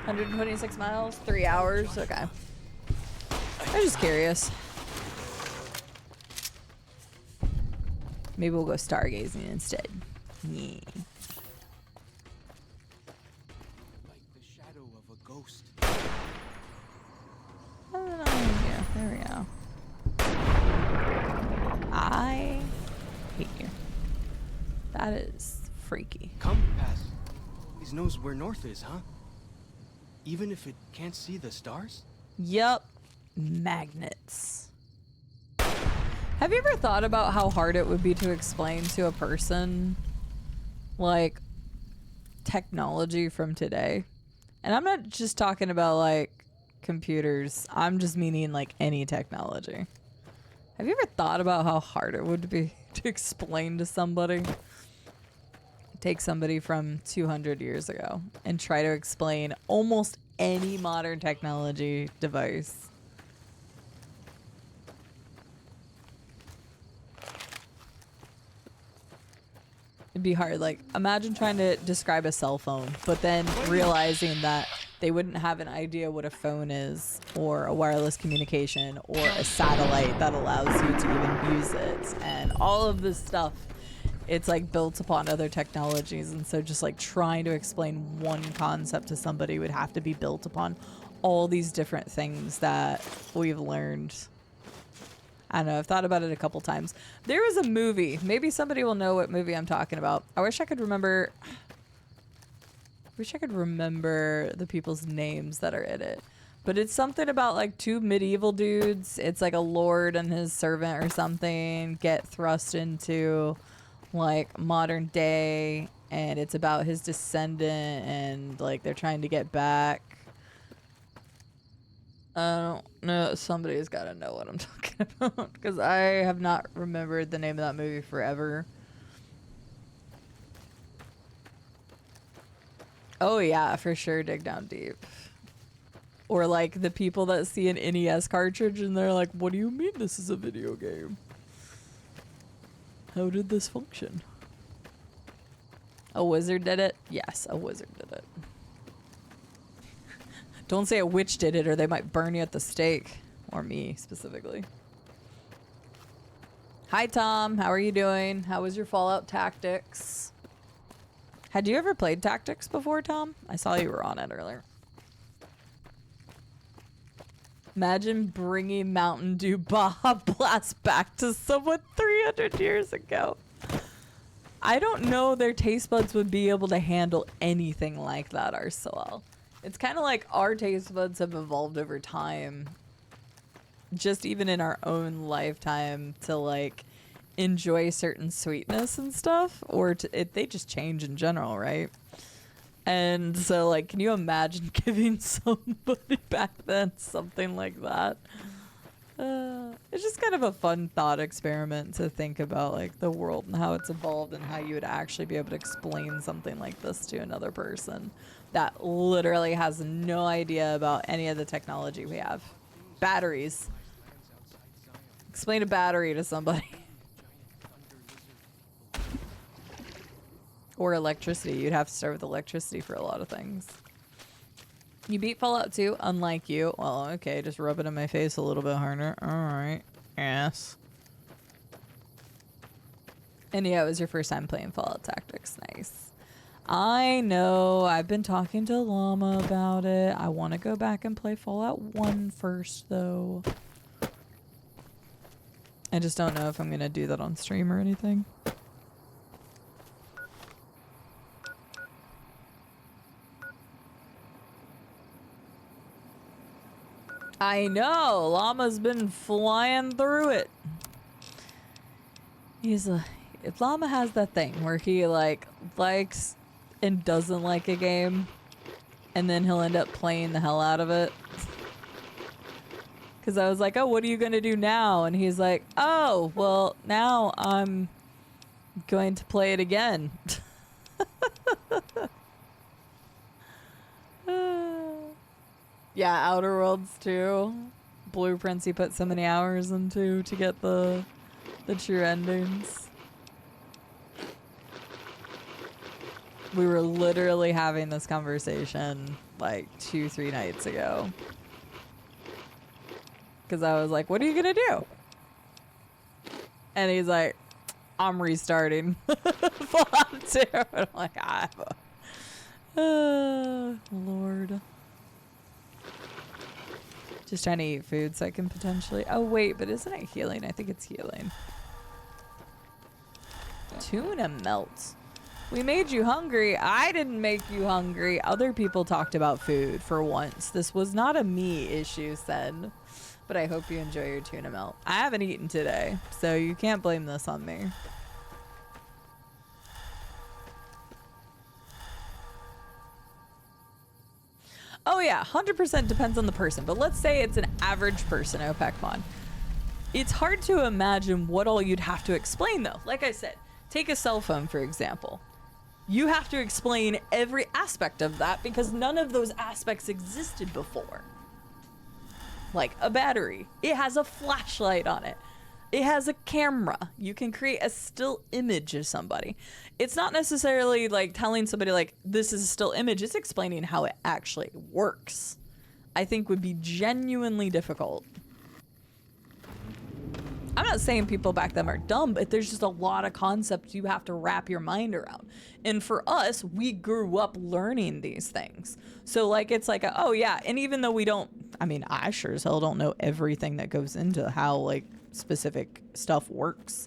126 miles, 3 hours. Okay. I'm just curious. Maybe we'll go stargazing instead. Yeah. Like the shadow of a ghost. Yeah, there we go. I hate you. That is freaky. Compass. He knows where north is, huh? Even if it can't see the stars? Yup. magnets. Have you ever thought about how hard it would be to explain to a person, like, technology from today? And I'm not just talking about, like, computers. I'm just meaning, like, any technology. Have you ever thought about how hard it would be to explain to somebody? Take somebody from 200 years ago and try to explain almost any modern technology device. It'd be hard. Like, imagine trying to describe a cell phone, but then realizing that they wouldn't have an idea what a phone is, or a wireless communication, or a satellite that allows you to even use it, and all of this stuff. It's like built upon other technologies, and so just like trying to explain one concept to somebody would have to be built upon all these different things that we've learned. I don't know, I've thought about it a couple times. There was a movie, maybe somebody will know what movie I'm talking about. I wish I could remember the people's names that are in it. But it's something about like two medieval dudes. It's like a lord and his servant or something get thrust into like modern day, and it's about his descendant, and like they're trying to get back. I don't know, somebody's got to know what I'm talking about, because I have not remembered the name of that movie forever. Oh yeah, for sure, Dig Down Deep. Or like the people that see an NES cartridge and they're like, what do you mean this is a video game? How did this function? A wizard did it? Yes, a wizard did it. Don't say a witch did it or they might burn you at the stake. Or me, specifically. Hi, Tom. How are you doing? How was your Fallout Tactics? Had you ever played Tactics before, Tom? I saw you were on it earlier. Imagine bringing Mountain Dew Baja Blast back to someone 300 years ago. I don't know their taste buds would be able to handle anything like that, Arcel. It's kind of like our taste buds have evolved over time. Just even in our own lifetime to like enjoy certain sweetness and stuff, or they just change in general, right? And so like, can you imagine giving somebody back then something like that? It's just kind of a fun thought experiment to think about like the world and how it's evolved and how you would actually be able to explain something like this to another person that literally has no idea about any of the technology we have. Batteries. Explain a battery to somebody. Or electricity. You'd have to start with electricity for a lot of things. You beat Fallout 2, unlike you. Well, okay, just rub it in my face a little bit harder. Alright. Yes. And yeah, it was your first time playing Fallout Tactics. Nice. I know. I've been talking to Llama about it. I want to go back and play Fallout 1 first, though. I just don't know if I'm going to do that on stream or anything. I know. Llama's been flying through it. Llama has that thing where he like likes and doesn't like a game, and then he'll end up playing the hell out of it. Because I was like, oh, what are you going to do now? And he's like, oh, well, now I'm going to play it again. Yeah, Outer Worlds too. Blueprints he put so many hours into to get the true endings. We were literally having this conversation like 2-3 nights ago. Because I was like, what are you going to do? And he's like, I'm restarting Fallout 2. And I'm like, Lord. Just trying to eat food so I can potentially... Oh, wait, but isn't it healing? I think it's healing. Tuna melt. We made you hungry. I didn't make you hungry. Other people talked about food for once. This was not a me issue, said. But I hope you enjoy your tuna melt. I haven't eaten today, so you can't blame this on me. Oh yeah, 100% depends on the person, but let's say it's an average person, OPEC mod. It's hard to imagine what all you'd have to explain though. Like I said, take a cell phone for example. You have to explain every aspect of that because none of those aspects existed before. Like a battery, it has a flashlight on it. It has a camera. You can create a still image of somebody. It's not necessarily like telling somebody like this is a still image. It's explaining how it actually works. I think would be genuinely difficult. I'm not saying people back then are dumb, but there's just a lot of concepts you have to wrap your mind around. And for us, we grew up learning these things. So like, it's like, oh yeah. And even though we don't, I mean, I sure as hell don't know everything that goes into how like specific stuff works.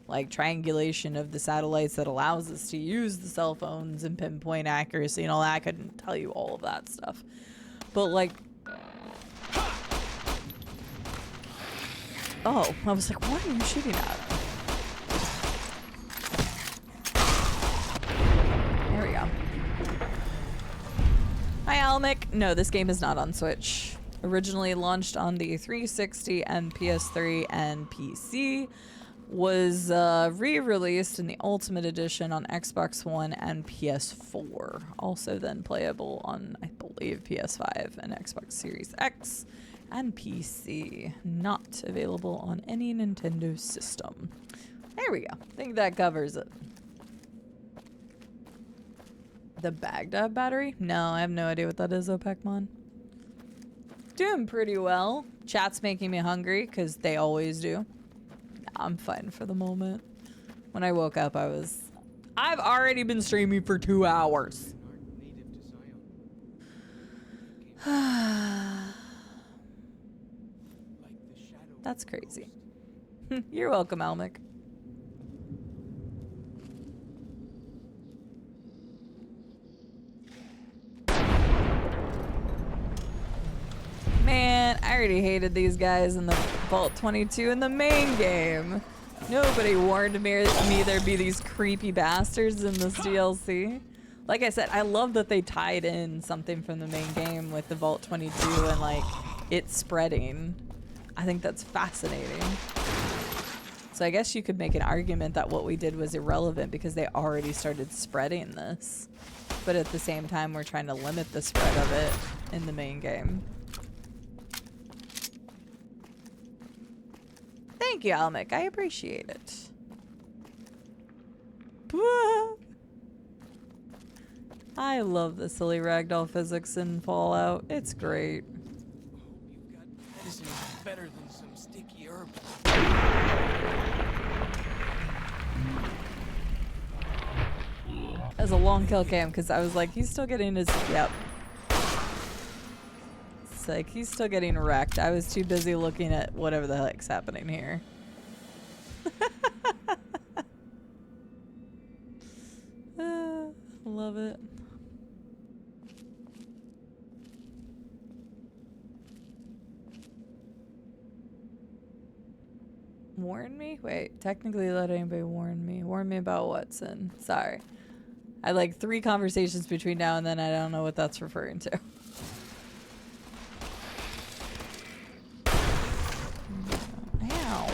Like triangulation of the satellites that allows us to use the cell phones and pinpoint accuracy and all that. I couldn't tell you all of that stuff. But like, oh, I was like, what are you shooting at? There we go. Hi, Almic. No, this game is not on Switch. Originally launched on the 360 and PS3 and PC. Was re-released in the Ultimate Edition on Xbox One and PS4. Also then playable on, I believe, PS5 and Xbox Series X. And PC. Not available on any Nintendo system. There we go. I think that covers it. The Baghdad battery? No, I have no idea what that is, OPECmon. Doing pretty well. Chat's making me hungry, because they always do. I'm fine for the moment. When I woke up, I've already been streaming for 2 hours. That's crazy. You're welcome, Almic. Man, I already hated these guys in the Vault 22 in the main game. Nobody warned me there'd be these creepy bastards in this DLC. Like I said, I love that they tied in something from the main game with the Vault 22 and like it spreading. I think that's fascinating. So I guess you could make an argument that what we did was irrelevant because they already started spreading this. But at the same time, we're trying to limit the spread of it in the main game. Thank you, Almic. I appreciate it. I love the silly ragdoll physics in Fallout. It's great. This is better than some sticky herbs. As a long kill cam, because I was like, he's still getting his, yep. It's like, he's still getting wrecked. I was too busy looking at whatever the heck's happening here. Love it. Warn me? Wait, technically let anybody warn me. Warn me about what, Sin? Sorry. I like 3 conversations between now and then. I don't know what that's referring to. Ow.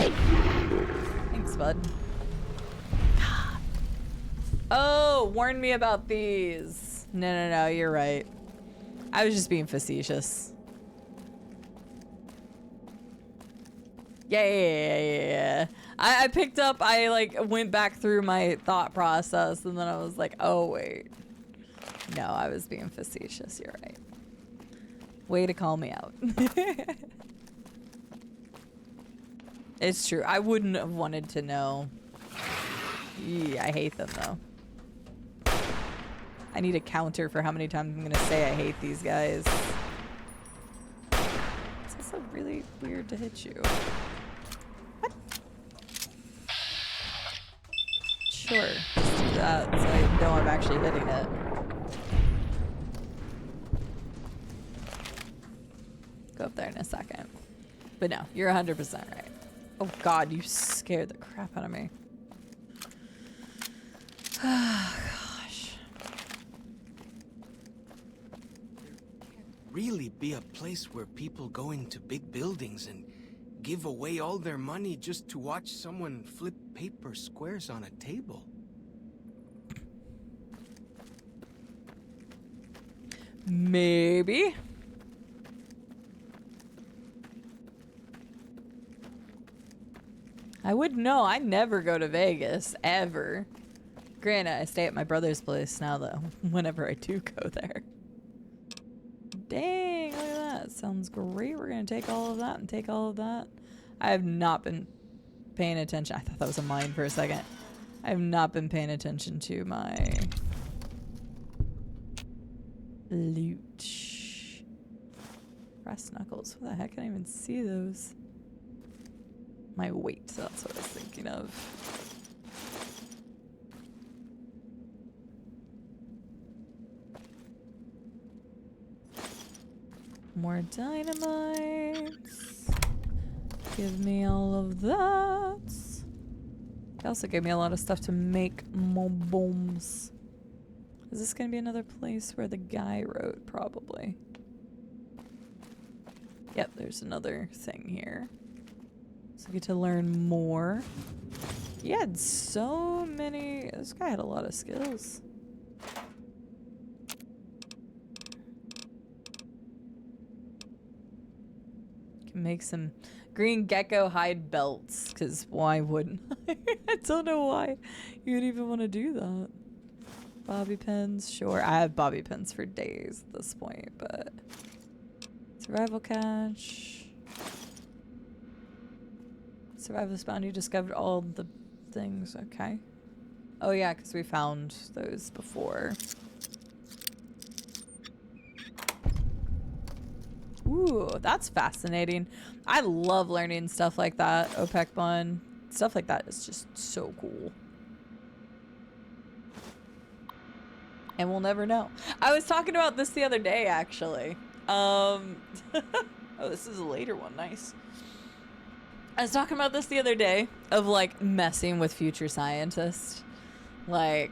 Thanks, bud. Oh, warn me about these. No, you're right. I was just being facetious. Yeah. I picked up, I like went back through my thought process and then I was like, oh wait. No, I was being facetious, you're right. Way to call me out. It's true, I wouldn't have wanted to know. Yeah, I hate them though. I need a counter for how many times I'm gonna say I hate these guys. It's also really weird to hit you. What? Sure, just do that so I know I'm actually hitting it. Go up there in a second. But no, you're 100% right. Oh God, you scared the crap out of me. Gosh. Really be a place where people go into big buildings and give away all their money just to watch someone flip paper squares on a table. Maybe. I wouldn't know. I never go to Vegas, ever. Granted, I stay at my brother's place now, though, whenever I do go there. Dang, look at that. Sounds great. We're going to take all of that and take all of that. I have not been paying attention. I thought that was a mine for a second. I have not been paying attention to my loot. Brass knuckles. What the heck? I can't even see those. My weight, that's what I was thinking of. More dynamites. Give me all of that. They also gave me a lot of stuff to make more bombs. Is this gonna be another place where the guy wrote? Probably. Yep, there's another thing here. So I get to learn more. He had so many. This guy had a lot of skills. Can make some green gecko hide belts, because why wouldn't I? I don't know why you'd even want to do that. Bobby pins, sure. I have bobby pins for days at this point, but survival cache. Survival spawn, you discovered all the things. Okay. Oh yeah, because we found those before. Ooh, that's fascinating. I love learning stuff like that. OPEC bun. Stuff like that is just so cool. And we'll never know. I was talking about this the other day, actually. Oh, this is a later one. Nice. I was talking about this the other day of like messing with future scientists. Like,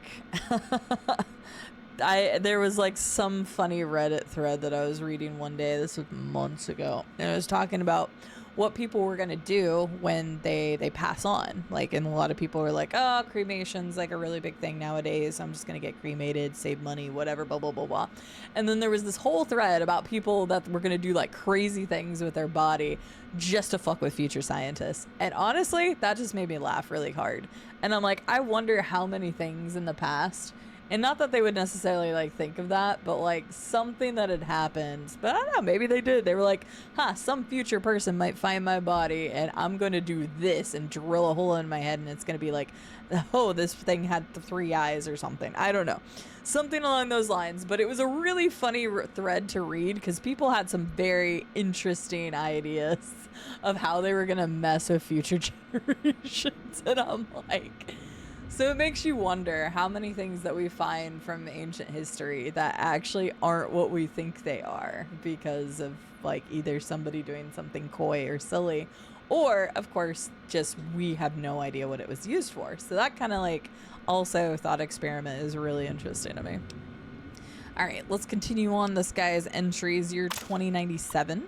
there was like some funny Reddit thread that I was reading one day. This was months ago. And it was talking about what people were going to do when they pass on. Like, and a lot of people were like, oh, cremation's like a really big thing nowadays. I'm just going to get cremated, save money, whatever, blah, blah, blah, blah. And then there was this whole thread about people that were going to do like crazy things with their body just to fuck with future scientists. And honestly, that just made me laugh really hard. And I'm like, I wonder how many things in the past, and not that they would necessarily like think of that, but like something that had happened, but I don't know, maybe they did. They were like, huh, some future person might find my body and I'm going to do this and drill a hole in my head and it's going to be like, oh, this thing had 3 eyes or something. I don't know. Something along those lines, but it was a really funny thread to read because people had some very interesting ideas of how they were going to mess with future generations. And I'm like, so it makes you wonder how many things that we find from ancient history that actually aren't what we think they are because of like either somebody doing something coy or silly, or of course just we have no idea what it was used for. So that kind of like also thought experiment is really interesting to me. All right, let's continue on this guy's entries. Year 2097.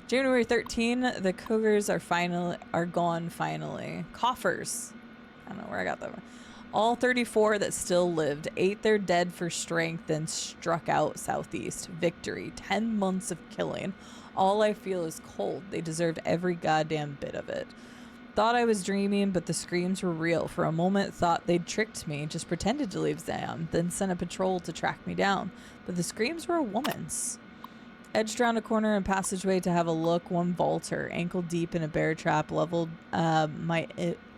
January 13, the cougars are gone finally. Coffers. I don't know where I got that one. All 34 that still lived ate their dead for strength and struck out southeast. Victory. 10 months of killing. All I feel is cold. They deserved every goddamn bit of it. Thought I was dreaming, but the screams were real. For a moment, thought they'd tricked me. Just pretended to leave Zam, then sent a patrol to track me down. But the screams were a woman's. Edged around a corner and passageway to have a look. One vaulter, ankle deep in a bear trap, leveled my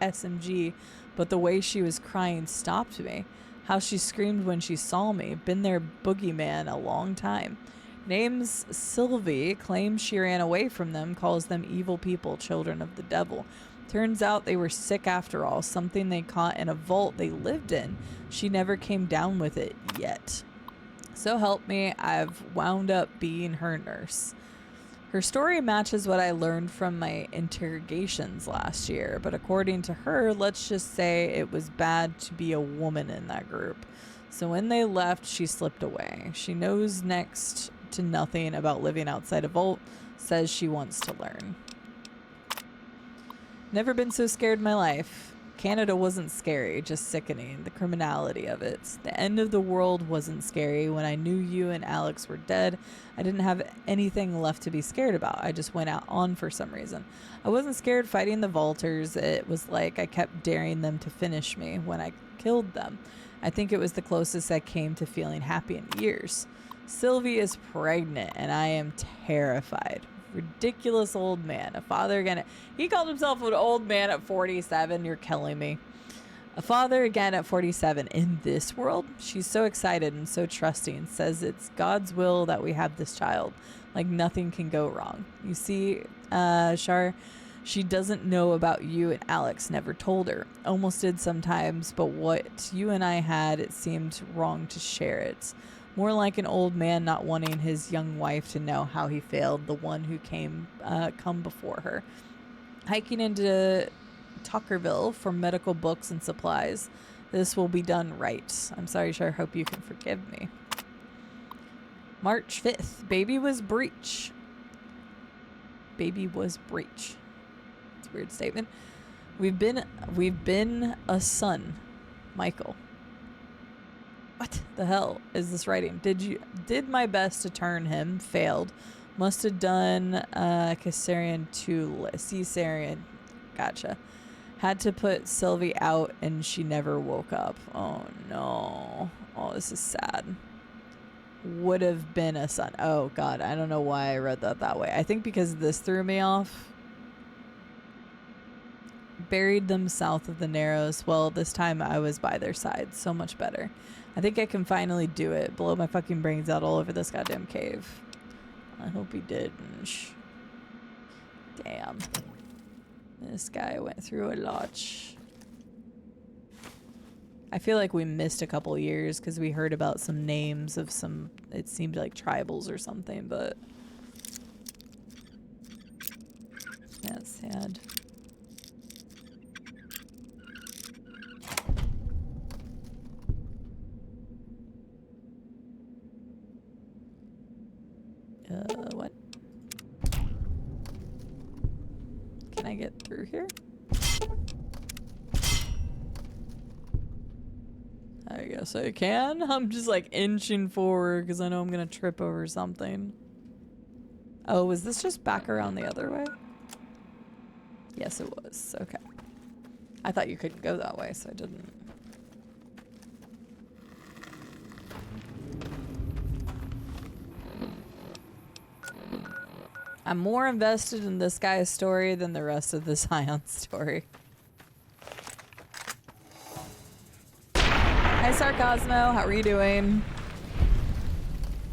SMG, but the way she was crying stopped me. How she screamed when she saw me. Been their boogeyman a long time. Name's Sylvie, claims she ran away from them, calls them evil people, children of the devil. Turns out they were sick after all, something they caught in a vault they lived in. She never came down with it yet. So help me, I've wound up being her nurse. Her story matches what I learned from my interrogations last year, but according to her, let's just say it was bad to be a woman in that group. So when they left, she slipped away. She knows next to nothing about living outside a vault, says she wants to learn. Never been so scared in my life. Canada wasn't scary, just sickening. The criminality of it. The end of the world wasn't scary. When I knew you and Alex were dead, I didn't have anything left to be scared about. I just went out on for some reason. I wasn't scared fighting the vaulters. It was like I kept daring them to finish me when I killed them. I think it was the closest I came to feeling happy in years. Sylvie is pregnant and I am terrified. Ridiculous old man. A father again. He called himself an old man at 47. You're killing me. A father again at 47 in this world. She's so excited and so trusting. Says it's God's will that we have this child. Like nothing can go wrong. You see, Char, she doesn't know about you and Alex. Never told her. Almost did sometimes, but what you and I had, it seemed wrong to share it. More like an old man not wanting his young wife to know how he failed the one who come before her. Hiking into Tuckerville for medical books and supplies. This will be done right. I'm sorry, Char. Hope you can forgive me. March 5th. Baby was breech. Baby was breech. It's a weird statement. We've been a son. Michael. What the hell is this writing? Did my best to turn him, failed. Must have done cesarean. Gotcha. Had to put Sylvie out and she never woke up. Oh no. Oh, this is sad. Would have been a son. Oh god, I don't know why I read that way. I think because this threw me off. Buried them south of the Narrows. Well, this time I was by their side. So much better. I think I can finally do it. Blow my fucking brains out all over this goddamn cave. I hope he did. Damn. This guy went through a lot. I feel like we missed a couple years because we heard about some names of some, it seemed like tribals or something, but yeah, it's sad. What? Can I get through here? I guess I can. I'm just like inching forward because I know I'm gonna trip over something. Oh, was this just back around the other way? Yes, it was. Okay. I thought you couldn't go that way, so I didn't. I'm more invested in this guy's story than the rest of the Scion story. Hi, Sarcosmo. How are you doing?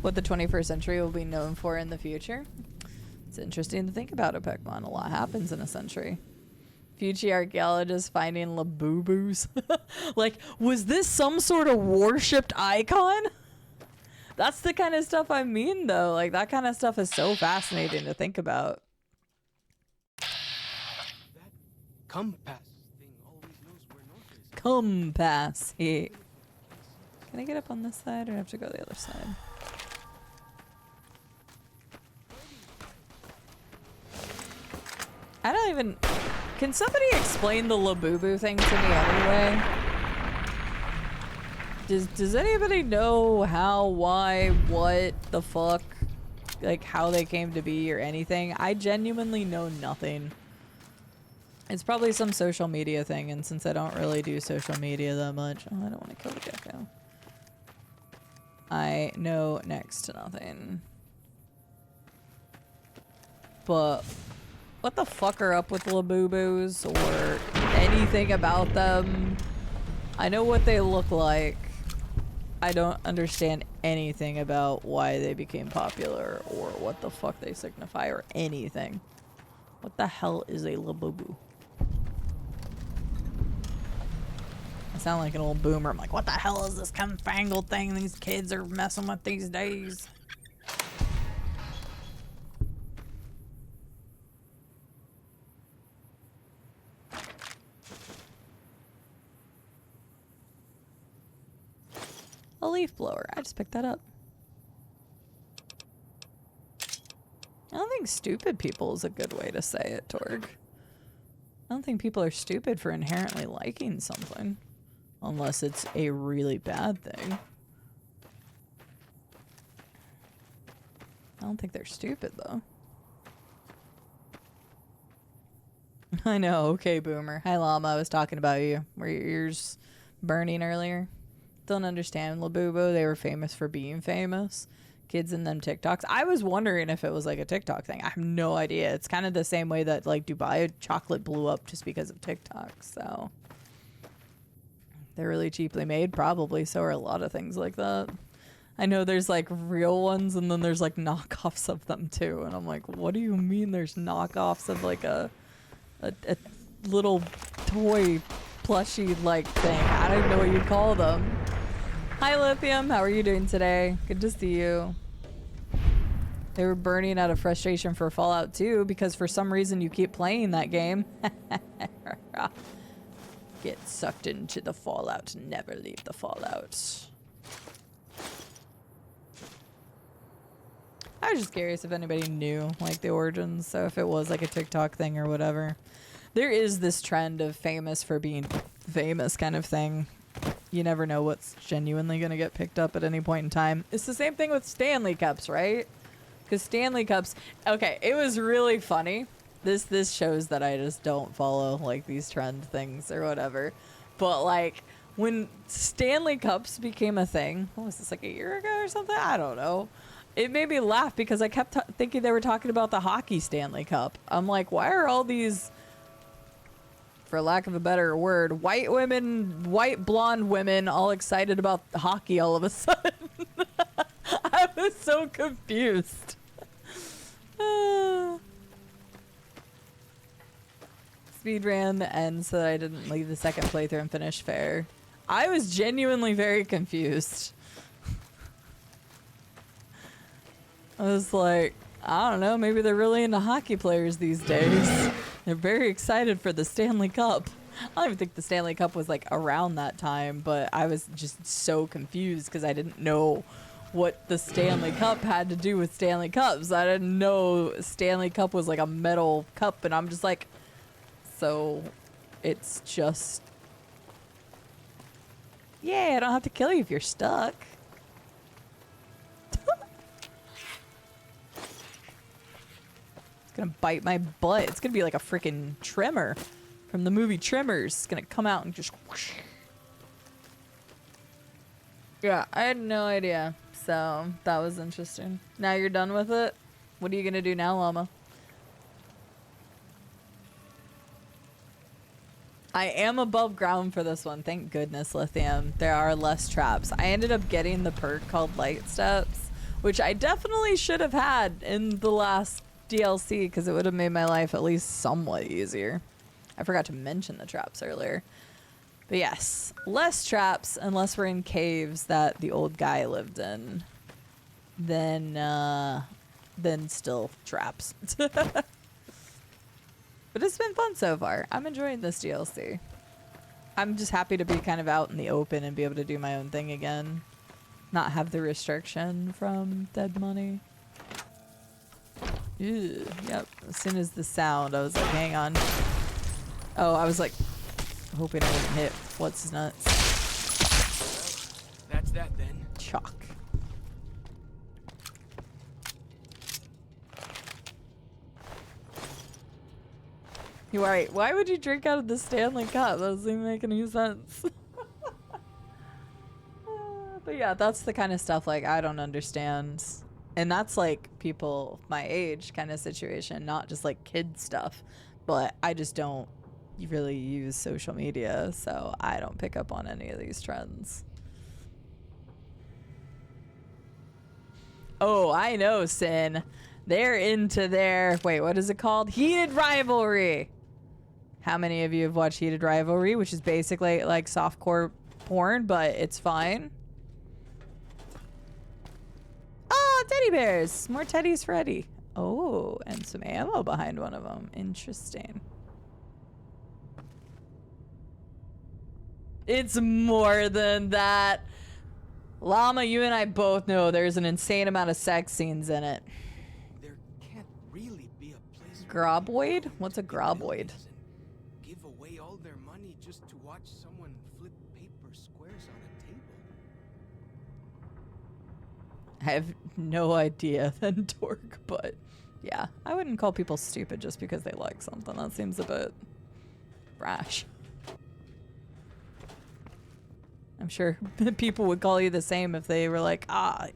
What the 21st century will be known for in the future? It's interesting to think about it, Pokemon. A lot happens in a century. Future archaeologists finding Labubus. Like, was this some sort of worshipped icon? That's the kind of stuff I mean, though. Like, that kind of stuff is so fascinating to think about. That compass thing always knows where north is. Compass. Hey. Can I get up on this side or do I have to go the other side? I don't even... Can somebody explain the Labubu thing to me anyway? Does anybody know how, why, what the fuck, like how they came to be or anything? I genuinely know nothing. It's probably some social media thing, and since I don't really do social media that much, oh, I don't want to kill the gecko. I know next to nothing. But what the fuck are up with Labubus or anything about them? I know what they look like. I don't understand anything about why they became popular or what the fuck they signify or anything. What the hell is a Labubu? I sound like an old boomer. I'm like, what the hell is this confangled thing these kids are messing with these days? leaf blower. I just picked that up. I don't think stupid people is a good way to say it, Torg. I don't think people are stupid for inherently liking something. Unless it's a really bad thing. I don't think they're stupid, though. I know. Okay, Boomer. Hi, Llama. I was talking about you. Were your ears burning earlier? Don't understand. Labubu, they were famous for being famous. Kids in them TikToks. I was wondering if it was like a TikTok thing. I have no idea. It's kind of the same way that like Dubai chocolate blew up just because of TikTok. So they're really cheaply made. Probably. So are a lot of things like that. I know there's like real ones and then there's like knockoffs of them too. And I'm like, what do you mean there's knockoffs of like a little toy plushie like thing? I don't even know what you'd call them. Hi Lithium, how are you doing today? Good to see you. They were burning out of frustration for Fallout 2 because for some reason you keep playing that game. Get sucked into the Fallout, never leave the Fallout. I was just curious if anybody knew like the origins, so if it was like a TikTok thing or whatever. There is this trend of famous for being famous kind of thing. You never know what's genuinely going to get picked up at any point in time. It's the same thing with Stanley Cups, right? Because Stanley Cups... Okay, it was really funny. This shows that I just don't follow, like, these trend things or whatever. But, like, when Stanley Cups became a thing... What was this, like a year ago or something? I don't know. It made me laugh because I kept thinking they were talking about the hockey Stanley Cup. I'm like, why are all these... for lack of a better word, white women, white blonde women all excited about hockey all of a sudden? I was so confused. Speedran the end so that I didn't leave the second playthrough and finish fair. I was genuinely very confused. I was like, I don't know, maybe they're really into hockey players these days. They're very excited for the Stanley Cup. I don't even think the Stanley Cup was like around that time, but I was just so confused because I didn't know what the Stanley Cup had to do with Stanley Cups. I didn't know Stanley Cup was like a metal cup, and I'm just like, so it's just, yeah, I don't have to kill you if you're stuck. Gonna bite my butt. It's gonna be like a freaking trimmer from the movie Tremors. It's gonna come out and just whoosh. Yeah, I had no idea. So that was interesting. Now you're done with it? What are you gonna do now, Llama? I am above ground for this one. Thank goodness, Lithium. There are less traps. I ended up getting the perk called Light Steps, which I definitely should have had in the last DLC because it would have made my life at least somewhat easier. I forgot to mention the traps earlier. But yes, less traps unless we're in caves that the old guy lived in. Then still traps. But it's been fun so far. I'm enjoying this DLC. I'm just happy to be kind of out in the open and be able to do my own thing again. Not have the restriction from dead money. Ew, yep. As soon as the sound, I was like, hang on. Oh, I was like, hoping I wouldn't hit what's his nuts. That's that then. Chalk. You're right. Why would you drink out of the Stanley Cup? That doesn't even make any sense. But yeah, that's the kind of stuff like I don't understand. And that's like people my age kind of situation, not just like kid stuff. But I just don't really use social media, so I don't pick up on any of these trends. Oh, I know, Sin. They're into their, wait, what is it called? Heated Rivalry. How many of you have watched Heated Rivalry, which is basically like softcore porn, but it's fine. Oh, teddy bears. More teddies for Eddie. Oh, and some ammo behind one of them. Interesting. It's more than that. Llama, you and I both know there's an insane amount of sex scenes in it. There can't really be a place. Groboid? What's a groboid? Give away all their money just to watch someone flip paper squares on a table. I have no idea then, Dork, but yeah, I wouldn't call people stupid just because they like something. That seems a bit brash. I'm sure people would call you the same if they were like, ah,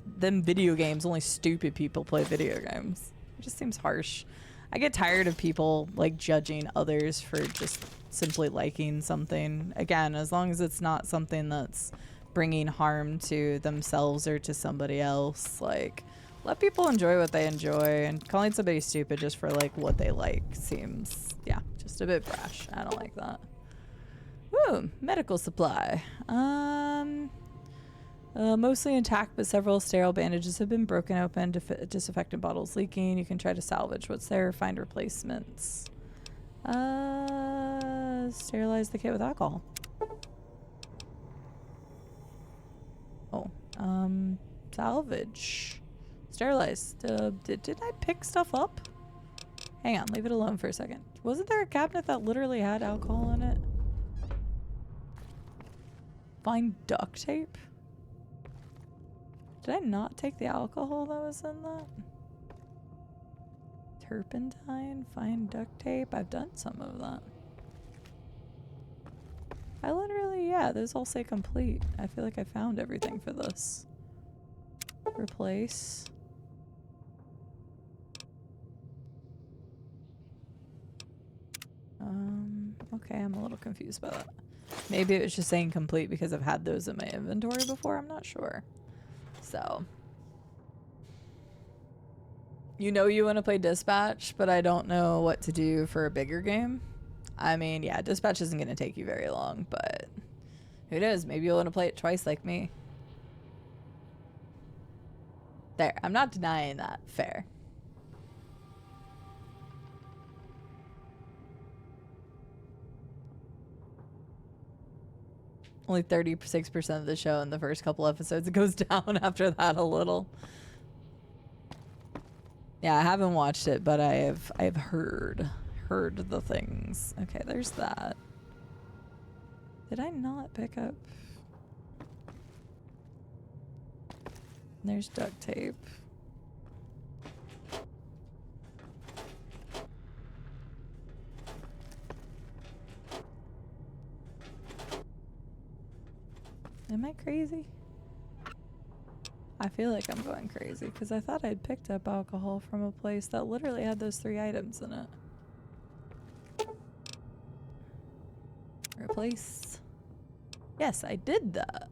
them video games, only stupid people play video games. It just seems harsh. I get tired of people like judging others for just simply liking something. Again, as long as it's not something that's bringing harm to themselves or to somebody else, like, let people enjoy what they enjoy, and calling somebody stupid just for like what they like seems, yeah, just a bit brash. I don't like that. Ooh, medical supply. Mostly intact, but several sterile bandages have been broken open, disinfectant bottles leaking. You can try to salvage what's there, find replacements. Sterilize the kit with alcohol. Oh, salvage. Sterilize. Did I pick stuff up? Hang on, leave it alone for a second. Wasn't there a cabinet that literally had alcohol in it? Find duct tape? Did I not take the alcohol that was in that? Turpentine? Find duct tape? I've done some of that. I literally, yeah, those all say complete. I feel like I found everything for this. Replace. Okay, I'm a little confused by that. Maybe it was just saying complete because I've had those in my inventory before. I'm not sure. So. You know you want to play Dispatch, but I don't know what to do for a bigger game. I mean, yeah, Dispatch isn't going to take you very long, but who knows? Maybe you'll want to play it twice like me. There. I'm not denying that. Fair. Only 36% of the show in the first couple episodes. It goes down after that a little. Yeah, I haven't watched it, but I've heard the things. Okay, there's that. Did I not pick up? There's duct tape. Am I crazy? I feel like I'm going crazy because I thought I'd picked up alcohol from a place that literally had those 3 items in it. Replace. Yes, I did that.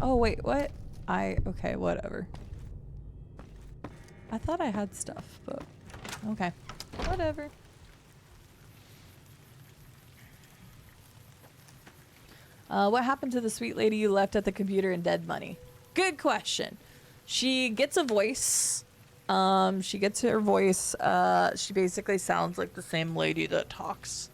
Oh, wait, what? Okay, whatever. I thought I had stuff, but okay, whatever. What happened to the sweet lady you left at the computer in Dead Money? Good question. She gets a voice. She gets her voice. She basically sounds like the same lady that talks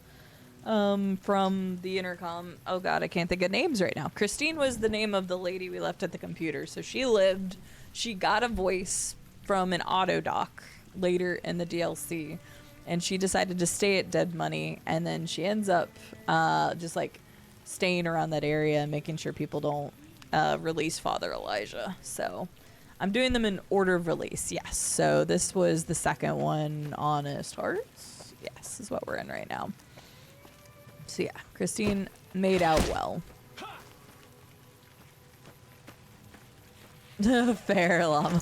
from the intercom. Oh god, I can't think of names right now. Christine was the name of the lady we left at the computer. So she lived. She got a voice from an auto doc later in the DLC. And she decided to stay at Dead Money. And then she ends up just like staying around that area and making sure people don't release Father Elijah. So I'm doing them in order of release. Yes. So this was the second one. Honest Hearts. Yes, is what we're in right now. So yeah, Christine made out well. Fair, llama.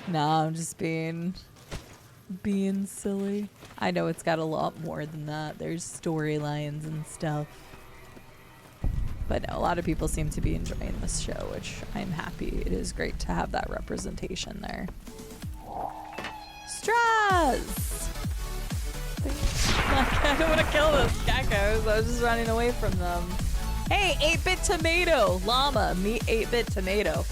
Nah, I'm just being silly. I know it's got a lot more than that. There's storylines and stuff. But no, a lot of people seem to be enjoying this show, which I'm happy. It is great to have that representation there. Straws! I don't want to kill those geckos. I was just running away from them. Hey, 8-bit tomato! Llama, meet 8-bit tomato.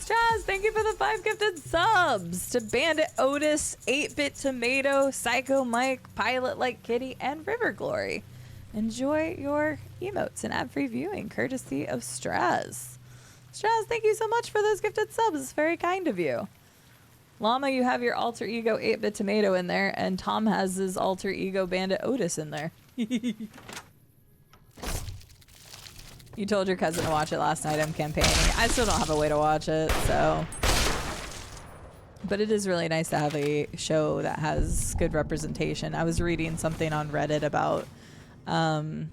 Straws, thank you for the 5 gifted subs to Bandit Otis, 8-bit tomato, Psycho Mike, Pilot Like Kitty, and River Glory. enjoy your emotes and ad-free viewing, courtesy of Straz. Straz, thank you so much for those gifted subs. It's very kind of you. Llama, you have your alter ego 8-bit tomato in there, and Tom has his alter ego bandit Otis in there. You told your cousin to watch it last night. I'm campaigning. I still don't have a way to watch it, so. But it is really nice to have a show that has good representation. I was reading something on Reddit about an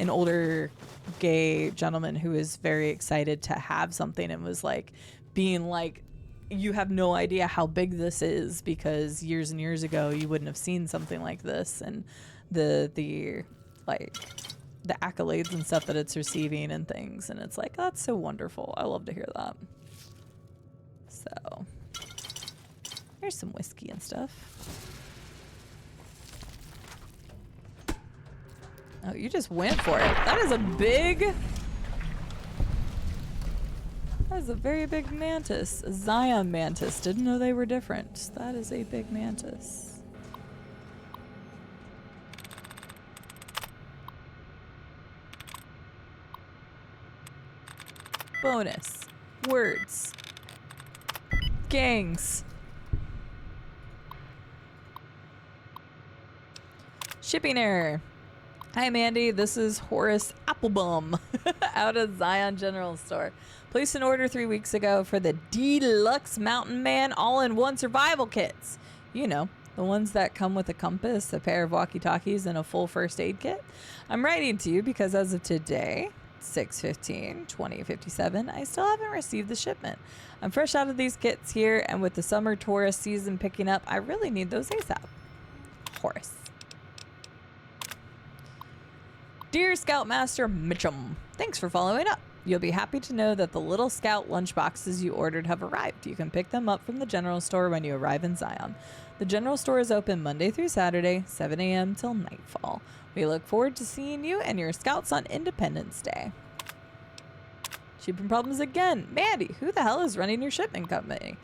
older gay gentleman who was very excited to have something and was like being like, you have no idea how big this is because years and years ago you wouldn't have seen something like this, and the like the accolades and stuff that it's receiving and things, and it's like, that's so wonderful. I love to hear that. So here's some whiskey and stuff. Oh, you just went for it. That is a very big mantis. A Zion mantis. Didn't know they were different. That is a big mantis. Bonus. Words. Gangs. Shipping error. Hi, Mandy. This is Horace Applebum out of Zion General Store. Placed an order 3 weeks ago for the Deluxe Mountain Man all-in-one survival kits. You know, the ones that come with a compass, a pair of walkie-talkies, and a full first aid kit. I'm writing to you because as of today, 6/15/2057, I still haven't received the shipment. I'm fresh out of these kits here, and with the summer tourist season picking up, I really need those ASAP. Horace. Dear Scoutmaster Mitchum, thanks for following up. You'll be happy to know that the Little Scout lunchboxes you ordered have arrived. You can pick them up from the general store when you arrive in Zion. The general store is open Monday through Saturday, 7 a.m. till nightfall. We look forward to seeing you and your scouts on Independence Day. Shipping problems again. Mandy, who the hell is running your shipment company?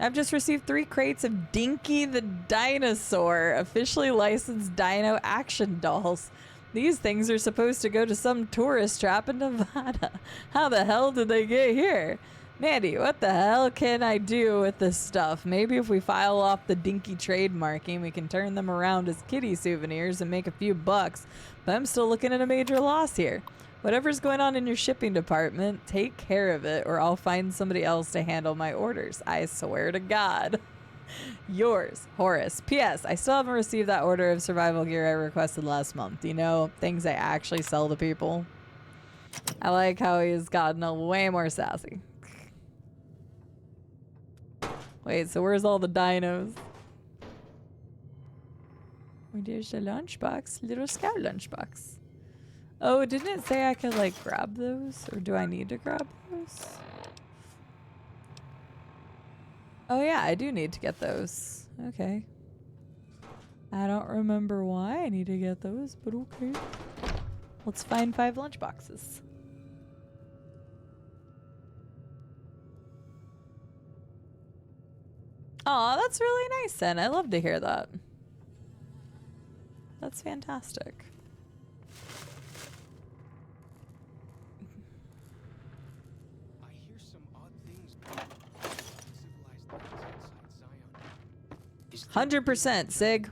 I've just received 3 crates of Dinky the Dinosaur, officially licensed dino action dolls. These things are supposed to go to some tourist trap in Nevada. How the hell did they get here? Mandy, what the hell can I do with this stuff? Maybe if we file off the Dinky trademarking, we can turn them around as kitty souvenirs and make a few bucks. But I'm still looking at a major loss here. Whatever's going on in your shipping department, take care of it, or I'll find somebody else to handle my orders. I swear to God. Yours, Horace. P.S. I still haven't received that order of survival gear I requested last month. You know, things I actually sell to people. I like how he's gotten a way more sassy. Wait, so where's all the dinos? There's a lunchbox. Little Scout lunchbox. Oh, didn't it say I could, like, grab those? Or do I need to grab those? Oh, yeah, I do need to get those. Okay. I don't remember why I need to get those, but okay. Let's find 5 lunchboxes. Aw, that's really nice, then. I love to hear that. That's fantastic. I hear some odd things. Civilized lands outside Zion. 100%, Sig.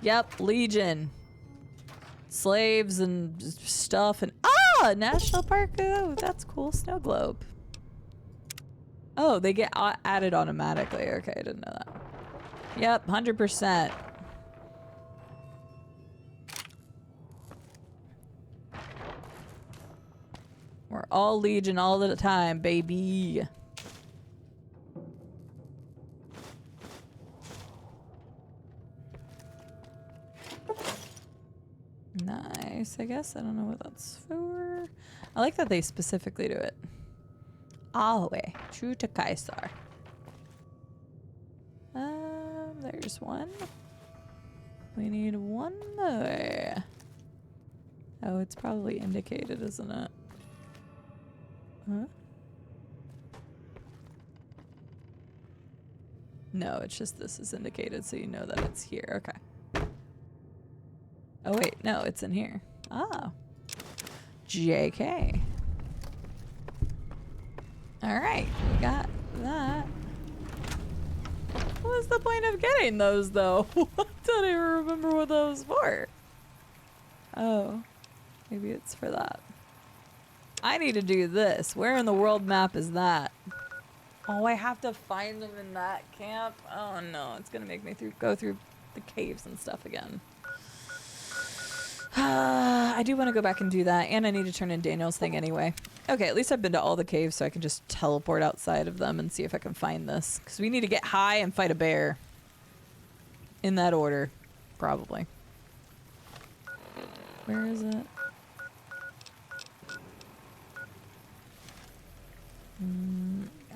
Yep, Legion. Slaves and stuff and... Ah! National Park. Oh, that's cool. Snow globe. Oh, they get added automatically. Okay, I didn't know that. Yep, 100%. We're all Legion all the time, baby. Nice, I guess. I don't know what that's for. I like that they specifically do it. Always true to Kaisar. There's one. We need one more. Oh, it's probably indicated, isn't it? Huh? No, it's just this is indicated so you know that it's here. Okay. Oh wait, no, it's in here. Ah. JK. Alright, we got that. What was the point of getting those though? I don't even remember what those were. Oh. Maybe it's for that. I need to do this. Where in the world map is that? Oh, I have to find them in that camp. Oh no, it's gonna make me go through the caves and stuff again. I do want to go back and do that, and I need to turn in Daniel's thing anyway. Okay, at least I've been to all the caves, so I can just teleport outside of them and see if I can find this. Because we need to get high and fight a bear. In that order, probably. Where is it?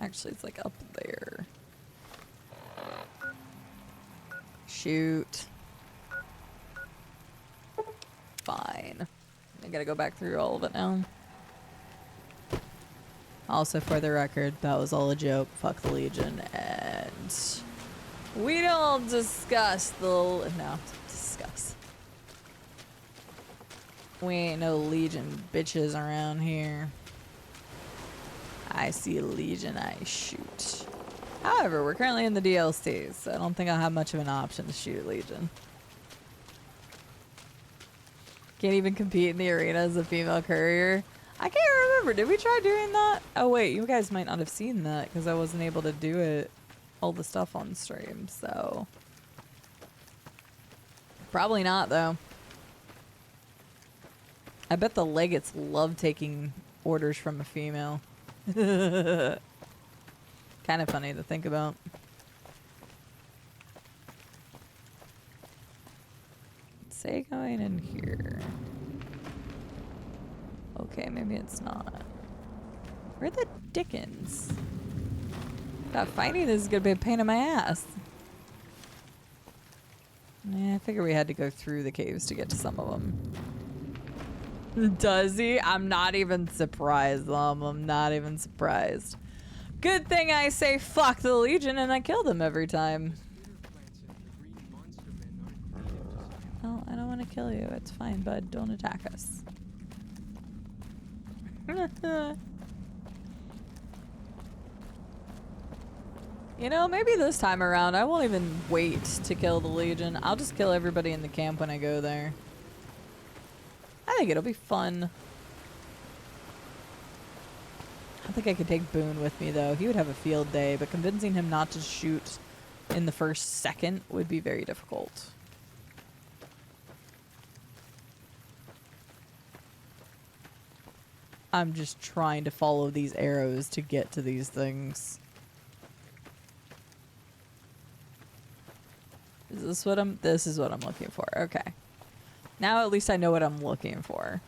Actually, it's like up there. Shoot. Fine. I gotta go back through all of it now. Also, for the record, that was all a joke. Fuck the Legion. And we don't discuss the... No, discuss. We ain't no Legion bitches around here. I see a Legion, I shoot. However, we're currently in the DLC, so I don't think I'll have much of an option to shoot Legion. Can't even compete in the arena as a female courier. I can't remember. Did we try doing that? Oh, wait. You guys might not have seen that because I wasn't able to do it, all the stuff on stream, so. Probably not, though. I bet the Legates love taking orders from a female. Kind of funny to think about. Say going in here. Okay, maybe it's not. Where the dickens? God, finding this is gonna be a pain in my ass. Yeah, I figured we had to go through the caves to get to some of them. Does he? I'm not even surprised, Mom. I'm not even surprised. Good thing I say fuck the Legion and I kill them every time. Oh, I don't want to kill you. It's fine, bud. Don't attack us. You know, maybe this time around I won't even wait to kill the Legion. I'll just kill everybody in the camp when I go there. I think it'll be fun. I think I could take Boone with me, though. He would have a field day, but convincing him not to shoot in the first second would be very difficult. I'm just trying to follow these arrows to get to these things. Is this what this is what I'm looking for. Okay. Now at least I know what I'm looking for.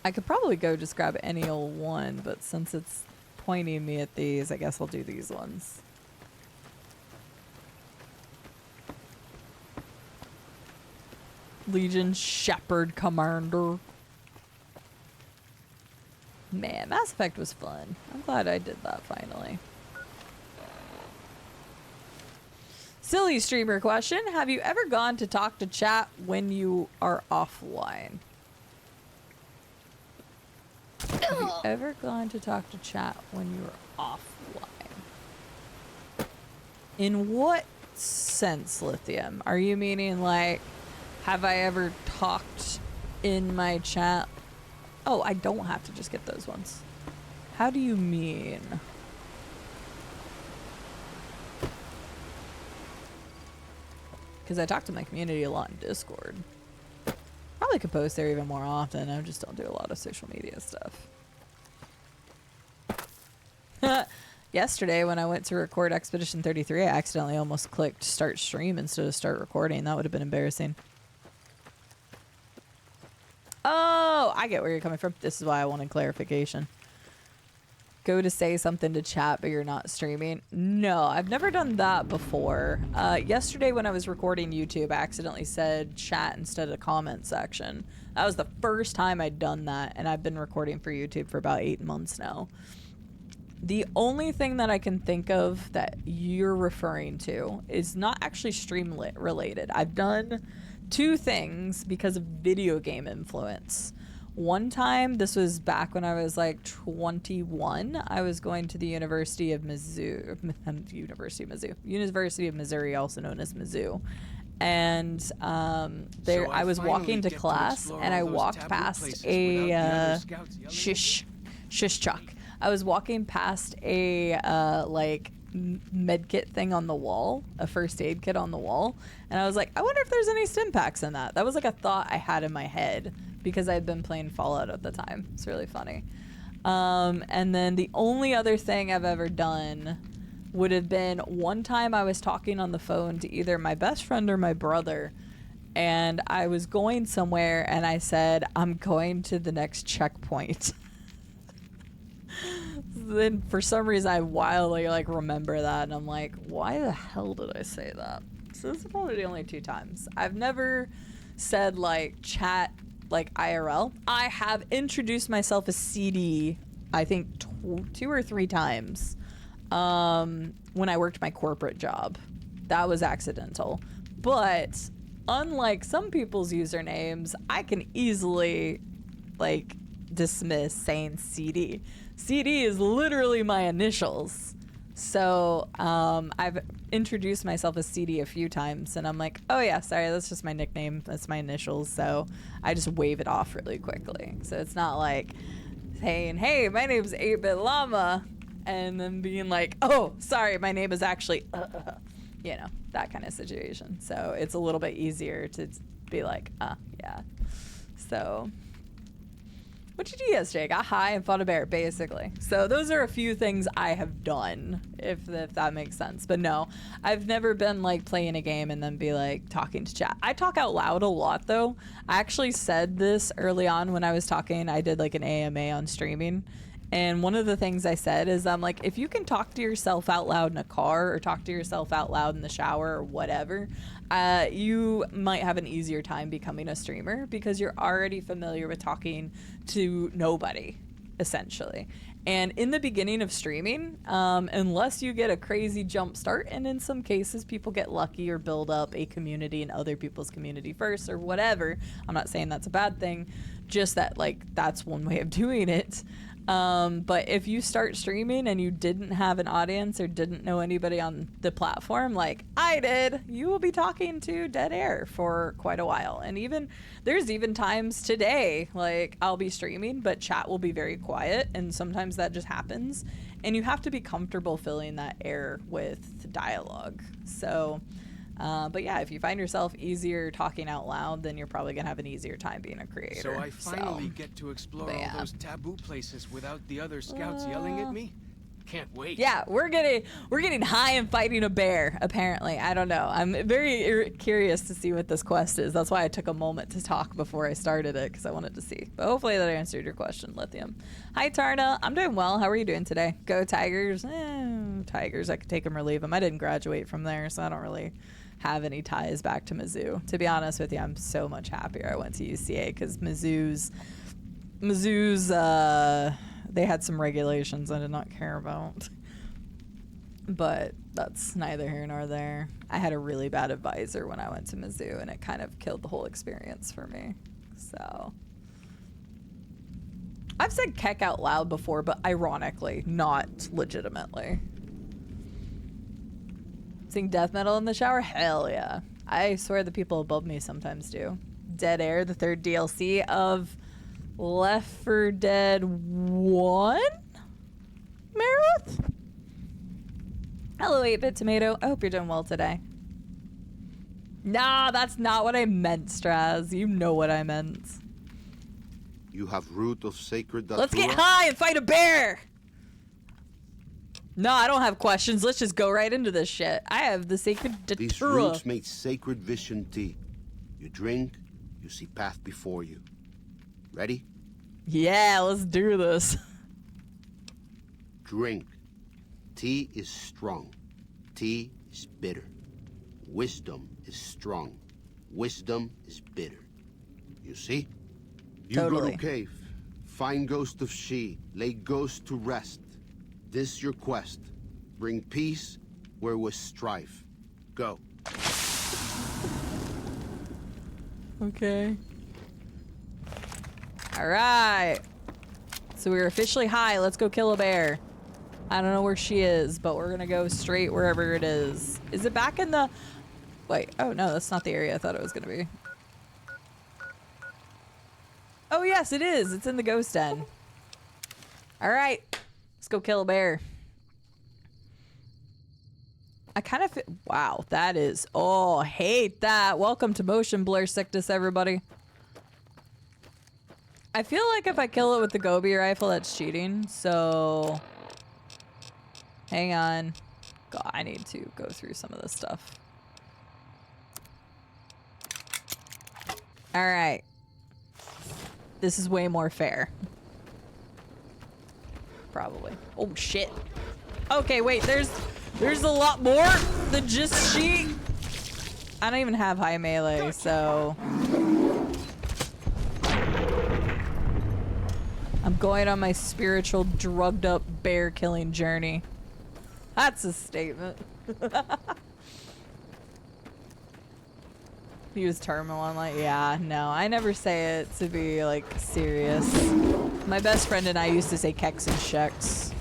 I could probably go just grab any old one, but since it's pointing me at these, I guess I'll do these ones. Legion Shepherd Commander. Man, Mass Effect was fun. I'm glad I did that finally. Silly streamer question. Have you ever gone to talk to chat when you are offline? Have you ever gone to talk to chat when you're offline? In what sense, Lithium? Are you meaning like, have I ever talked in my chat? Oh, I don't have to just get those ones. How do you mean? Because I talk to my community a lot in Discord. Probably could post there even more often. I just don't do a lot of social media stuff. Yesterday when I went to record Expedition 33, I accidentally almost clicked start stream instead of start recording. That would have been embarrassing. Oh, I get where you're coming from. This is why I wanted clarification. Go to say something to chat, but you're not streaming. No, I've never done that before. Yesterday when I was recording YouTube, I accidentally said chat instead of comment section. That was the first time I'd done that, and I've been recording for YouTube for about 8 months now. The only thing that I can think of that you're referring to is not actually stream related. I've done 2 things because of video game influence. One time, this was back when I was like 21, I was going to the University of Missouri, also known as Mizzou. And there, I was walking to class, and I walked past a shush chuck. I was walking past a like med kit thing on the wall, a first aid kit on the wall, and I was like, I wonder if there's any stim packs in that. That was like a thought I had in my head because I had been playing Fallout at the time. It's really funny. And then the only other thing I've ever done would have been one time I was talking on the phone to either my best friend or my brother, and I was going somewhere, and I said, I'm going to the next checkpoint. Then for some reason I wildly like remember that, and I'm like, why the hell did I say that? So this is probably the only 2 times. I've never said like chat like IRL. I have introduced myself as CD, I think 2 or 3 times when I worked my corporate job. That was accidental. But unlike some people's usernames, I can easily like dismiss saying CD. CD is literally my initials. So I've introduced myself as CD a few times, and I'm like, oh yeah, sorry, that's just my nickname. That's my initials. So I just wave it off really quickly. So it's not like saying, hey, my name's 8-Bit Llama, and then being like, oh, sorry, my name is actually, you know, that kind of situation. So it's a little bit easier to be like, yeah. So what you do yesterday? Got high and fought a bear, basically. So those are a few things I have done, if that makes sense. But no, I've never been like playing a game and then be like talking to chat. I talk out loud a lot though. I actually said this early on when I was talking. I did like an AMA on streaming. And one of the things I said is I'm like, if you can talk to yourself out loud in a car or talk to yourself out loud in the shower or whatever, you might have an easier time becoming a streamer because you're already familiar with talking to nobody, essentially. And in the beginning of streaming, unless you get a crazy jump start, and in some cases people get lucky or build up a community in other people's community first or whatever, I'm not saying that's a bad thing, just that like that's one way of doing it. But if you start streaming and you didn't have an audience or didn't know anybody on the platform like I did, you will be talking to dead air for quite a while. And there's even times today, like I'll be streaming, but chat will be very quiet, and sometimes that just happens. And you have to be comfortable filling that air with dialogue. So, but yeah, if you find yourself easier talking out loud, then you're probably gonna have an easier time being a creator. So I finally get to explore all those taboo places without the other scouts yelling at me? Can't wait. Yeah, we're getting high and fighting a bear, apparently. I don't know. I'm very curious to see what this quest is. That's why I took a moment to talk before I started it, because I wanted to see. But hopefully that answered your question, Lithium. Hi, Tarna. I'm doing well. How are you doing today? Go Tigers. Tigers. I could take them or leave them. I didn't graduate from there, so I don't really have any ties back to Mizzou. To be honest with you, I'm so much happier I went to UCA, because Mizzou's they had some regulations I did not care about. But that's neither here nor there. I had a really bad advisor when I went to Mizzou, and it kind of killed the whole experience for me. So I've said keck out loud before, but ironically, not legitimately. Sing death metal in the shower? Hell yeah. I swear the people above me sometimes do. Dead Air, the 3rd DLC of Left 4 Dead 1? Meredith? Hello, 8-Bit Tomato. I hope you're doing well today. Nah, that's not what I meant, Straz. You know what I meant. You have root of sacred datura. Let's get high and fight a bear! No, I don't have questions. Let's just go right into this shit. I have the sacred datura. These roots make sacred vision tea. You drink, you see path before you. Ready? Yeah, let's do this. Drink. Tea is strong. Tea is bitter. Wisdom is strong. Wisdom is bitter. You see? You Totally. go to cave. Find ghost of she. Lay ghost to rest. This your quest. Bring peace where was strife. Go. Okay. All right. So we're officially high. Let's go kill a bear. I don't know where she is, but we're gonna go straight wherever it is. Is it back in the... Wait, oh no, that's not the area I thought it was gonna be. Oh yes, it is. It's in the ghost den. All right, let's go kill a bear. I kind of... Wow, that is... Oh, hate that. Welcome to motion blur sickness, everybody. I feel like if I kill it with the Gobi rifle, that's cheating, so... Hang on. God, I need to go through some of this stuff. Alright. This is way more fair. Probably. Oh, shit. Okay, wait, there's a lot more than just she. I don't even have high melee, so... I'm going on my spiritual drugged up bear killing journey. That's a statement. He was terminal. I'm like, yeah, no, I never say it to be like serious. My best friend and I used to say keks and sheks.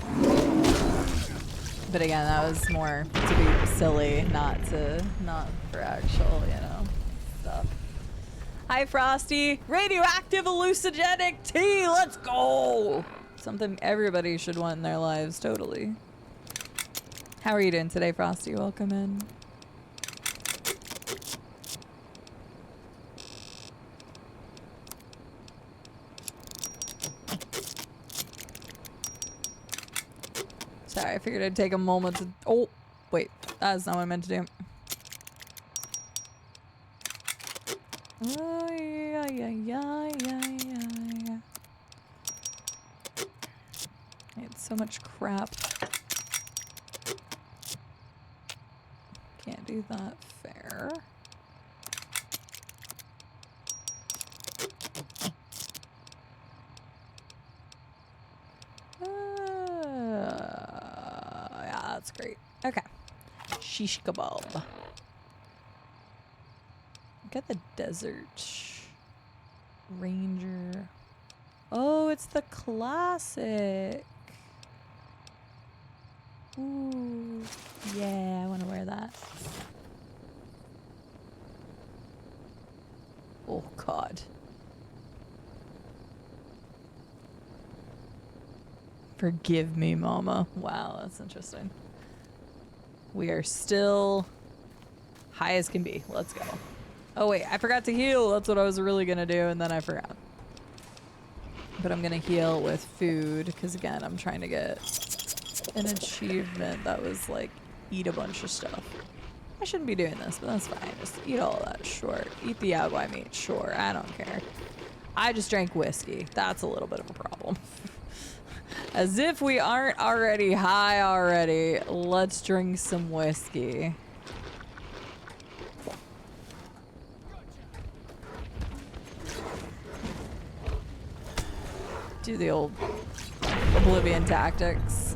But again, that was more to be silly, not for actual, you know, stuff. Hi, Frosty. Radioactive hallucinogenic tea. Let's go. Something everybody should want in their lives. Totally. How are you doing today, Frosty? Welcome in. Sorry, I figured I'd take a moment to... Oh, wait. That's not what I meant to do. Oh, yeah. I had so much crap. Can't do that fair. Yeah, that's great. Okay. Shish kebab. Got the desert ranger. Oh, it's the classic. Ooh, yeah, I want to wear that. Oh God. Forgive me, mama. Wow, that's interesting. We are still high as can be. Let's go. Oh wait, I forgot to heal. That's what I was really gonna do, and then I forgot. But I'm gonna heal with food, because again, I'm trying to get an achievement that was like, eat a bunch of stuff. I shouldn't be doing this, but that's fine. Just eat all that, sure. Eat the agua meat, sure. I don't care. I just drank whiskey. That's a little bit of a problem. As if we aren't already high already, let's drink some whiskey. Do the old Oblivion tactics.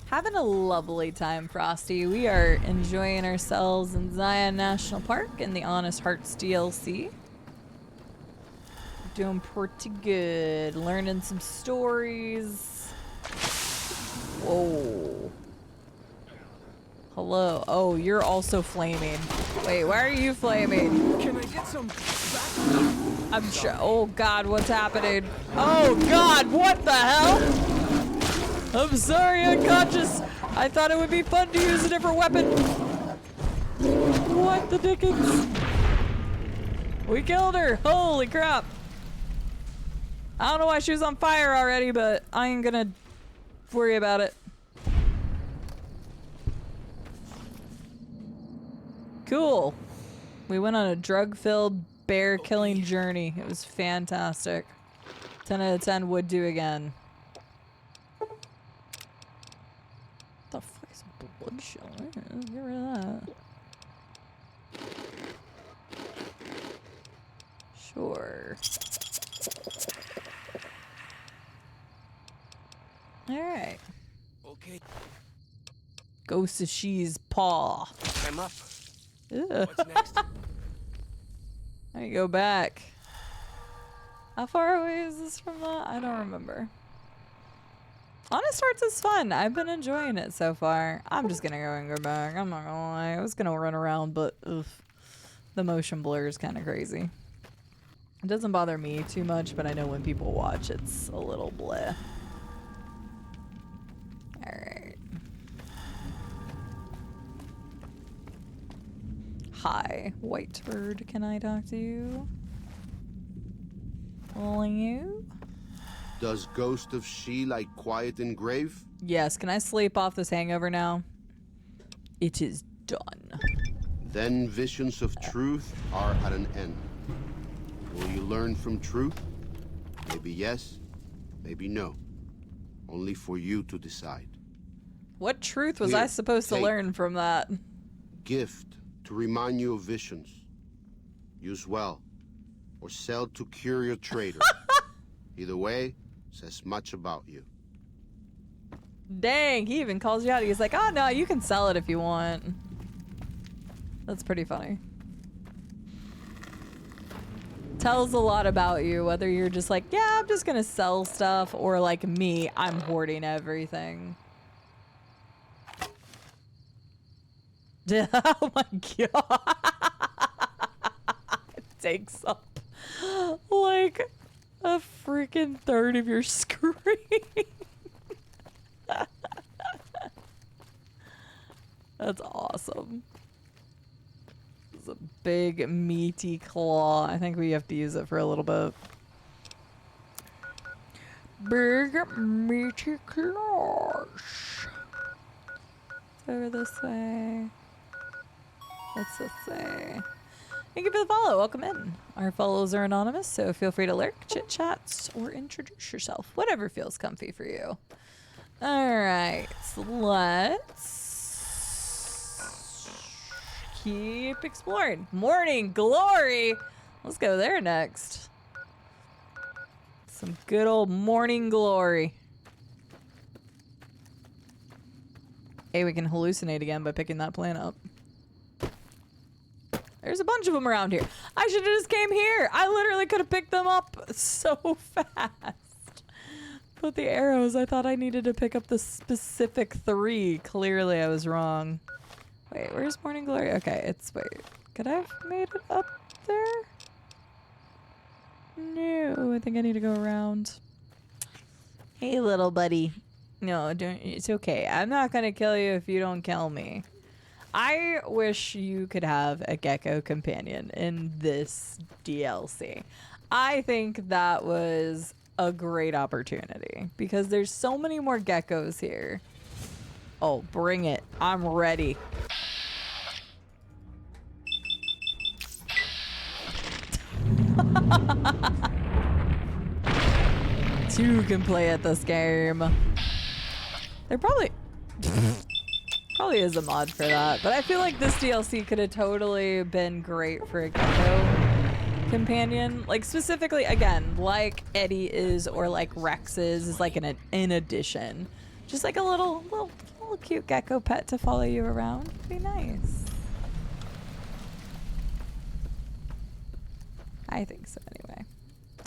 Having a lovely time, Frosty. We are enjoying ourselves in Zion National Park in the Honest Hearts DLC. Doing pretty good. Learning some stories. Whoa. Hello. Oh, you're also flaming. Wait, why are you flaming? Can I get some back? I'm sure. Oh God, what's happening? Oh God, what the hell? I'm sorry, unconscious. I thought it would be fun to use a different weapon. What the dickens? We killed her. Holy crap. I don't know why she was on fire already, but I ain't gonna worry about it. Cool. We went on a drug-filled bear-killing journey. It was fantastic. 10 out of 10 would do again. What the fuck is a blood shell? Let's get rid of that. Sure. Alright. Okay, Ghost of She's paw. I'm up. Ugh. What's next? I go back. How far away is this from that? I don't remember. Honest Hearts is fun. I've been enjoying it so far. I'm just gonna go and go back. I'm not gonna lie. I was gonna run around, but the motion blur is kind of crazy. It doesn't bother me too much, but I know when people watch, it's a little bleh. Alright. Hi, white bird. Can I talk to you? You? Does Ghost of She like quiet and grave? Yes, can I sleep off this hangover now? It is done. Then visions of truth are at an end. Will you learn from truth? Maybe yes, maybe no. Only for you to decide. What truth was Here, I supposed to take. learn from that? Gift to remind you of visions. Use well, or sell to curious trader. Either way, says much about you. Dang, he even calls you out. He's like, oh no, you can sell it if you want. That's pretty funny. Tells a lot about you, whether you're just like, yeah, I'm just gonna sell stuff, or like me, I'm hoarding everything. Oh my god. It takes up like a freaking third of your screen. That's awesome. It's a big meaty claw. I think we have to use it for a little bit. Big meaty claws. It's over this way. What's this say? Thank you for the follow. Welcome in. Our follows are anonymous, so feel free to lurk, chit chats, or introduce yourself. Whatever feels comfy for you. Alright, so let's keep exploring. Morning Glory! Let's go there next. Some good old Morning Glory. Hey, we can hallucinate again by picking that plant up. There's a bunch of them around here. I should have just came here. I literally could have picked them up so fast. But the arrows, I thought I needed to pick up the specific 3. Clearly I was wrong. Wait, where's Morning Glory? Okay, it's, wait. Could I have made it up there? No, I think I need to go around. Hey, little buddy. No, don't, it's okay. I'm not gonna kill you if you don't kill me. I wish you could have a gecko companion in this DLC. I think that was a great opportunity because there's so many more geckos here. Oh, bring it. I'm ready. Two can play at this game. They're probably is a mod for that, but I feel like this DLC could have totally been great for a gecko companion. Like specifically, again, like Eddie is or like Rex is like an addition. Just like a little cute gecko pet to follow you around. It'd be nice. I think so anyway.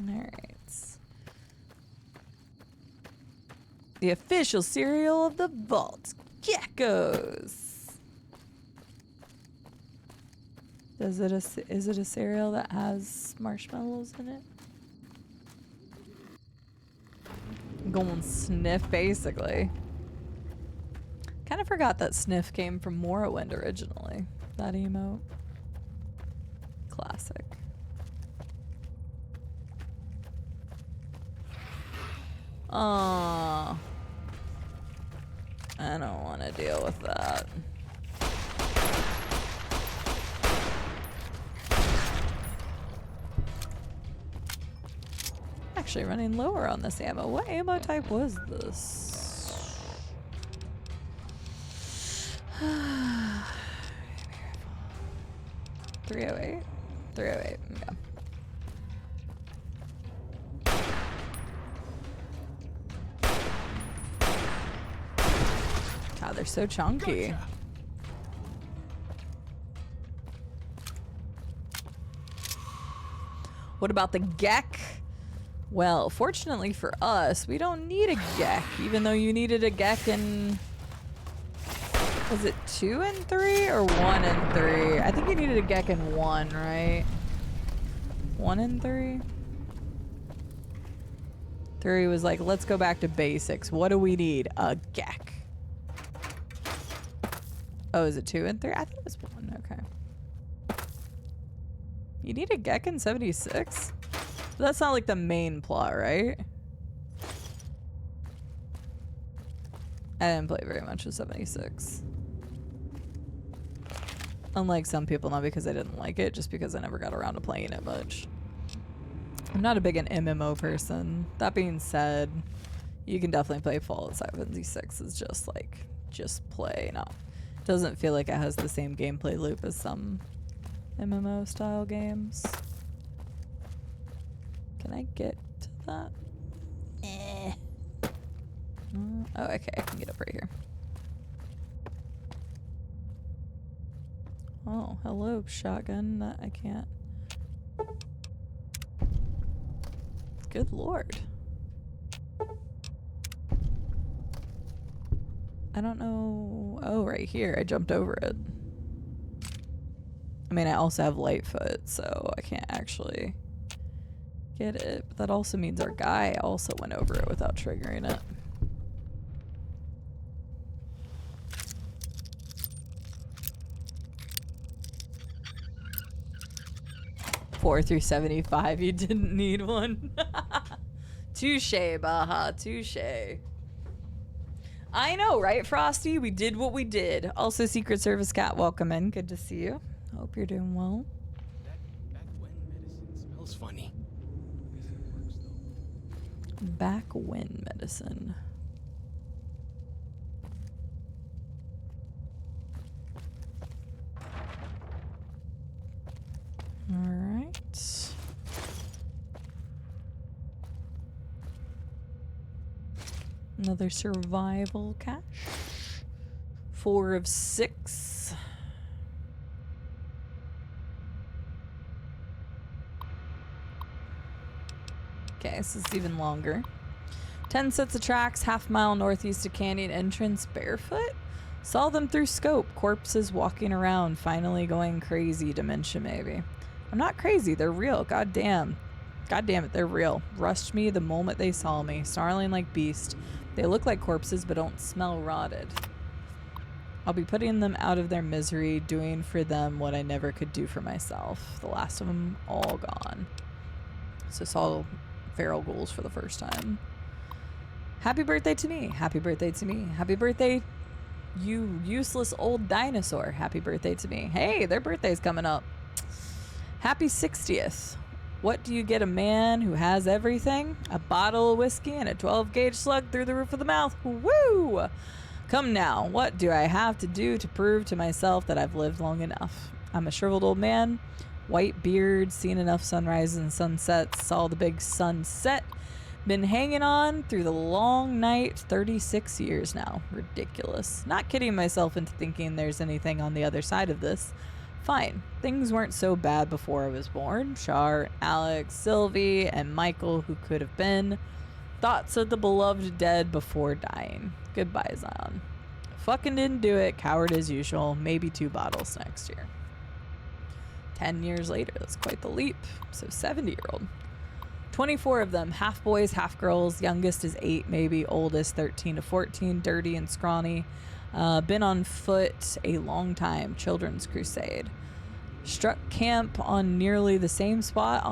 Alright. The official cereal of the vault. Geckos. Is it a cereal that has marshmallows in it? Go and sniff, basically. Kind of forgot that sniff came from Morrowind originally. That emote. Classic. Aww. I don't want to deal with that. Actually running lower on this ammo. What ammo type was this? 308? 308, yeah. God, they're so chunky. Gotcha. What about the Gek? Well, fortunately for us, we don't need a Gek, even though you needed a Gek in... Was it 2 and 3 or 1 and 3? I think you needed a Gek in 1, right? 1 and 3? 3 was like, let's go back to basics. What do we need? A Gek. Oh, is it 2 and 3? I thought it was 1. Okay. You need a Gek in 76? That's not like the main plot, right? I didn't play very much of 76. Unlike some people, not because I didn't like it, just because I never got around to playing it much. I'm not a big an MMO person. That being said, you can definitely play Fallout 76. It's just like, just play. No, doesn't feel like it has the same gameplay loop as some MMO style games. Can I get to that? Oh, okay, I can get up right here. Oh, hello, shotgun. That I can't. Good lord. I don't know. Oh, right here. I jumped over it. I mean, I also have Lightfoot, so I can't actually get it. But that also means our guy also went over it without triggering it. Four through 75, you didn't need one. Touche, Baja, touche. I know, right, Frosty? We did what we did. Also, Secret Service Cat, welcome in. Good to see you. Hope you're doing well. That wind medicine smells funny. Guess it works though. Back wind medicine. All right. Another survival cache. 4 of 6. Okay, this is even longer. 10 sets of tracks, half-mile northeast of canyon entrance, barefoot. Saw them through scope, corpses walking around, finally going crazy, dementia maybe. I'm not crazy, they're real, god damn. God damn it, they're real. Rushed me the moment they saw me, snarling like beast. They look like corpses but don't smell rotted. I'll be putting them out of their misery, doing for them what I never could do for myself. The last of them all gone. So saw feral ghouls for the first time. Happy birthday to me. Happy birthday to me. Happy birthday, you useless old dinosaur. Happy birthday to me. Hey, their birthday's coming up. Happy 60th. What do you get a man who has everything? A bottle of whiskey and a 12-gauge slug through the roof of the mouth. Woo! Come now, what do I have to do to prove to myself that I've lived long enough? I'm a shriveled old man, white beard, seen enough sunrises and sunsets, saw the big sunset, been hanging on through the long night, 36 years now. Ridiculous. Not kidding myself into thinking there's anything on the other side of this. Fine. Things weren't so bad before I was born. Char, Alex, Sylvie, and Michael, who could have been. Thoughts of the beloved dead before dying. Goodbye, Zion. Fucking didn't do it. Coward as usual. Maybe 2 bottles next year. 10 years later. That's quite the leap. So 70-year-old. 24 of them. Half boys, half girls. Youngest is 8, maybe. Oldest 13 to 14. Dirty and scrawny. Been on foot a long time. Children's crusade. Struck camp on nearly the same spot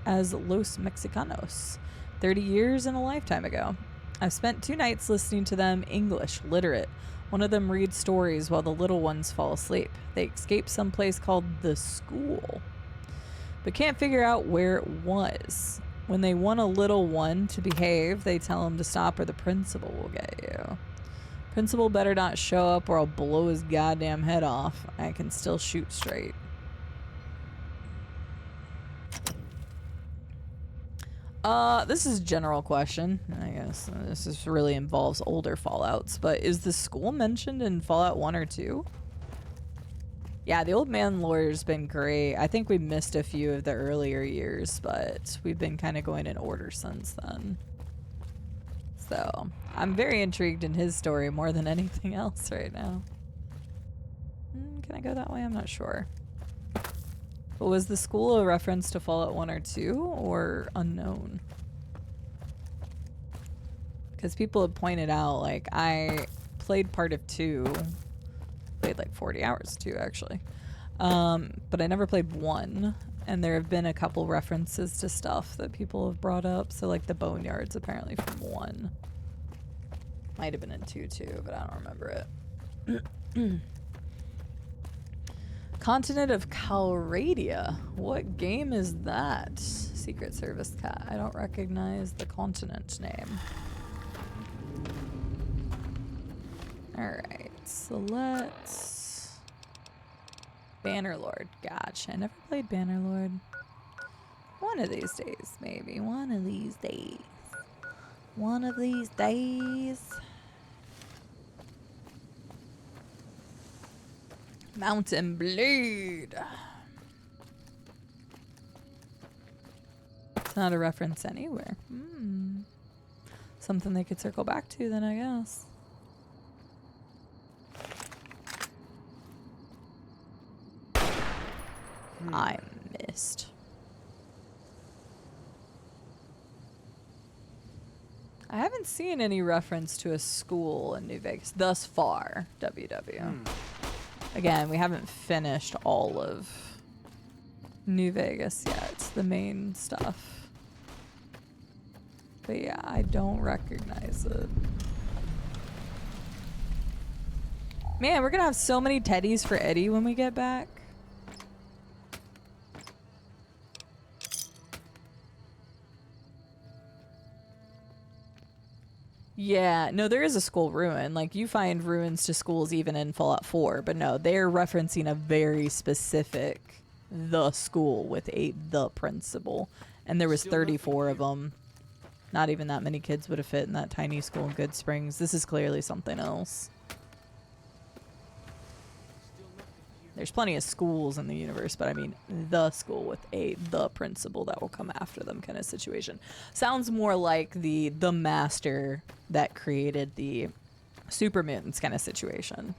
as Los Mexicanos 30 years and a lifetime ago. I've spent 2 nights listening to them, English, literate. One of them reads stories while the little ones fall asleep. They escape someplace called the school, but can't figure out where it was. When they want a little one to behave, they tell him to stop or the principal will get you. Principal better not show up or I'll blow his goddamn head off. I can still shoot straight. This is a general question. I guess really involves older Fallouts, but is the school mentioned in Fallout 1 or 2? Yeah, the old man lawyer's been great. I think we missed a few of the earlier years, but we've been kind of going in order since then. So, I'm very intrigued in his story more than anything else right now. Can I go that way? I'm not sure. But was the school a reference to Fallout 1 or 2 or unknown? Because people have pointed out, like, I played part of 2. Played like 40 hours too, actually. But I never played 1. And there have been a couple references to stuff that people have brought up. So like the Boneyard's apparently from 1. Might have been in 2 too, but I don't remember it. Continent of Calradia. What game is that? Secret Service cat. I don't recognize the continent name. Alright, so let's... Bannerlord. Gotcha. I never played Bannerlord. One of these days, maybe. One of these days. One of these days. Mountain Blade. It's not a reference anywhere. Something they could circle back to then, I guess. I missed. I haven't seen any reference to a school in New Vegas thus far, WW. Again, we haven't finished all of New Vegas yet, the main stuff. But yeah, I don't recognize it. Man, we're gonna have so many teddies for Eddie when we get back. Yeah, no, there is a school ruin. Like, you find ruins to schools even in Fallout 4, but no, they're referencing a very specific the school with the principal. And there was 34 of them. Not even that many kids would have fit in that tiny school in Good Springs. This is clearly something else. There's plenty of schools in the universe, but I mean the school with the principal that will come after them kind of situation. Sounds more like the master that created the super mutants kind of situation.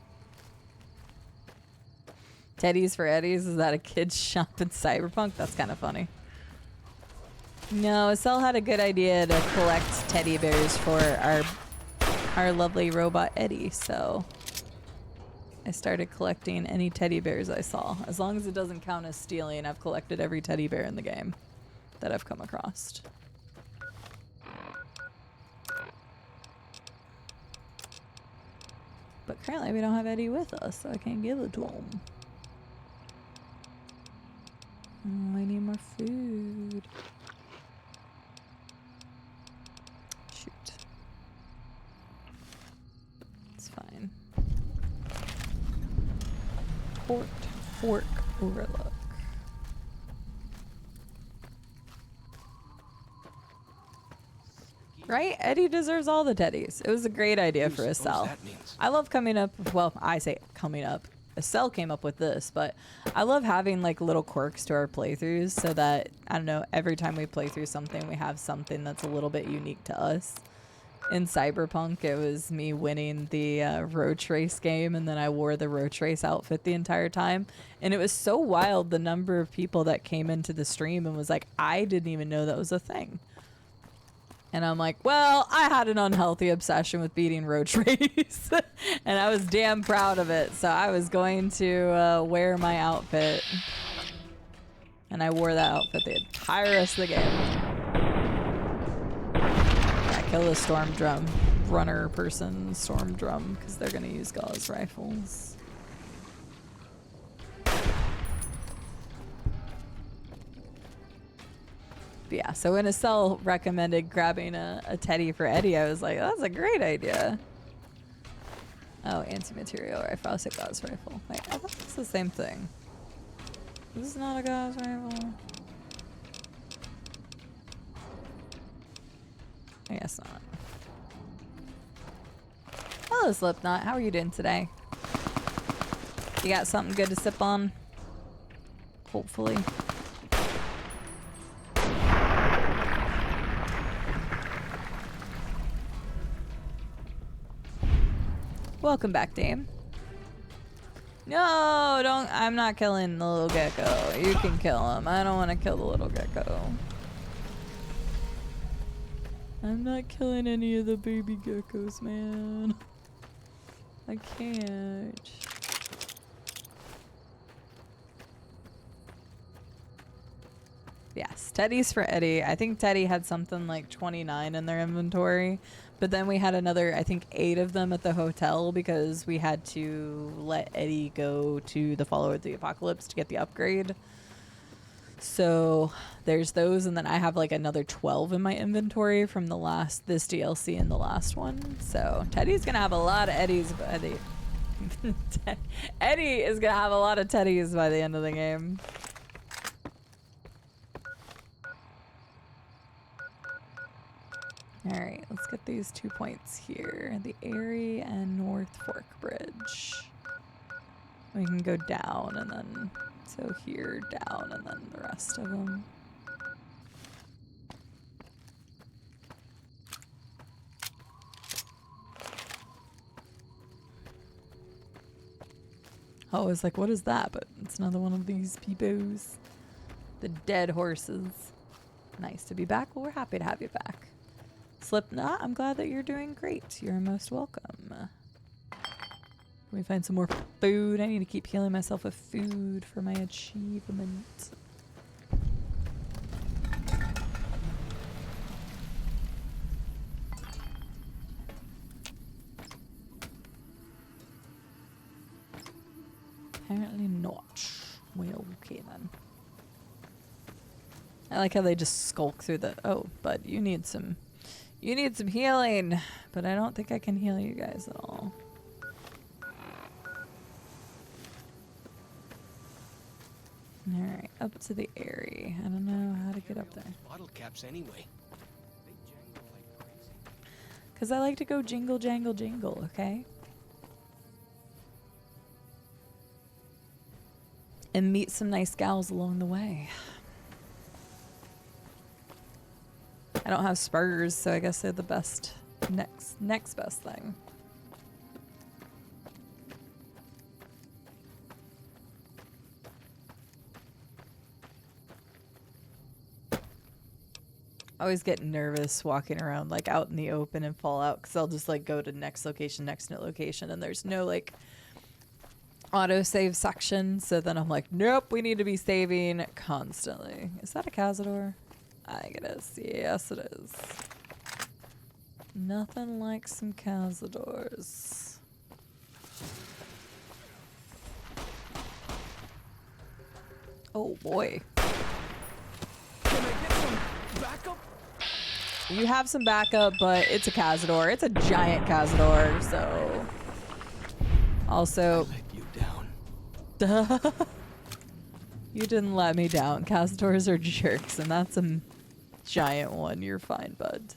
Teddies for Eddies? Is that a kid's shop in Cyberpunk? That's kind of funny. No, Estelle had a good idea to collect teddy bears for our lovely robot Eddie, so I started collecting any teddy bears I saw. As long as it doesn't count as stealing, I've collected every teddy bear in the game that I've come across. But currently we don't have Eddie with us, so I can't give it to him. Oh, I need more food. Shoot. It's fine. Port Fork Overlook. Right? Eddie deserves all the teddies. It was a great idea for Estelle. I love coming up, well, I say coming up. Estelle came up with this, but I love having like little quirks to our playthroughs so that, I don't know, every time we play through something, we have something that's a little bit unique to us. In Cyberpunk, it was me winning the road trace game, and then I wore the road trace outfit the entire time. And it was so wild, the number of people that came into the stream and was like, I didn't even know that was a thing. And I'm like, well, I had an unhealthy obsession with beating road trace, and I was damn proud of it. So I was going to wear my outfit, and I wore that outfit the entire rest of the game. Kill the storm drum runner person, storm drum, because they're gonna use Gauss rifles. But yeah, so when Estelle recommended grabbing a teddy for Eddie, I was like, that's a great idea. Oh, anti-material rifle. I said Gauss rifle. Wait, I thought it's the same thing. This is not a Gauss rifle. I guess not. Hello, Slipknot. How are you doing today? You got something good to sip on? Hopefully. Welcome back, Dame. No, don't. I'm not killing the little gecko. You can kill him. I don't want to kill the little gecko. I'm not killing any of the baby geckos, man. I can't. Yes, Teddy's for Eddie. I think Teddy had something like 29 in their inventory. But then we had another, I think 8 of them at the hotel because we had to let Eddie go to the Follower of the Apocalypse to get the upgrade. So there's those, and then I have like another 12 in my inventory from this DLC and the last one. So Teddy's gonna have a lot of Eddies by the Eddie is gonna have a lot of Teddies by the end of the game. Alright, let's get these 2 points here. The Erie and North Fork Bridge. We can go down and then, so here, down, and then the rest of them. Oh, I was like, what is that? But it's another one of these peepos. The dead horses. Nice to be back. Well, we're happy to have you back. Slipknot, I'm glad that you're doing great. You're most welcome. Can we find some more food? I need to keep healing myself with food for my achievement. Apparently not. Well, okay then. I like how they just skulk through the... Oh, but you need some healing. But I don't think I can heal you guys at all. Alright, up to the Erie. I don't know how to get up there. Bottle caps anyway. They jangle like crazy. Because I like to go jingle, jangle, jingle, okay? And meet some nice gals along the way. I don't have spurs, so I guess they're the best, next best thing. I always get nervous walking around like out in the open in Fallout because I'll just like go to next location, and there's no like autosave section. So then I'm like, nope, we need to be saving constantly. Is that a Cazador? I think it is. Yes, it is. Nothing like some Cazadors. Oh boy. Can I get some backup? You have some backup, but it's a Cazador. It's a giant Cazador, so... Also... I let you down. You didn't let me down. Cazadors are jerks, and that's a giant one. You're fine, bud.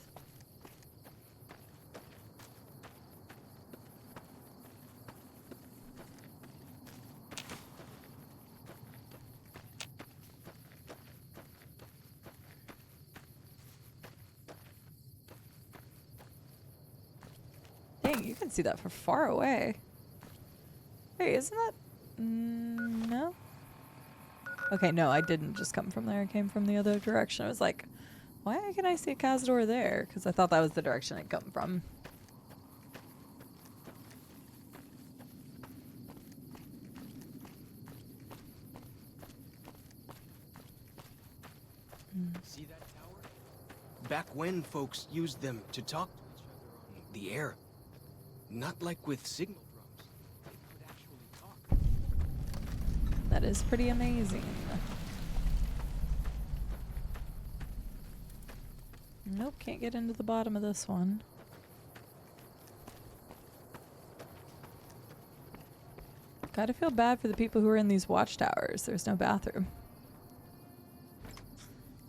Dang, you can see that from far away. Hey, isn't that... no? Okay, no, I didn't just come from there. I came from the other direction. I was like, why can I see a Cazador there? Because I thought that was the direction I'd come from. See that tower? Back when folks used them to talk to each other on the air. Not like with signal drums. They could actually talk. That is pretty amazing. Nope, can't get into the bottom of this one. Gotta feel bad for the people who are in these watchtowers. There's no bathroom.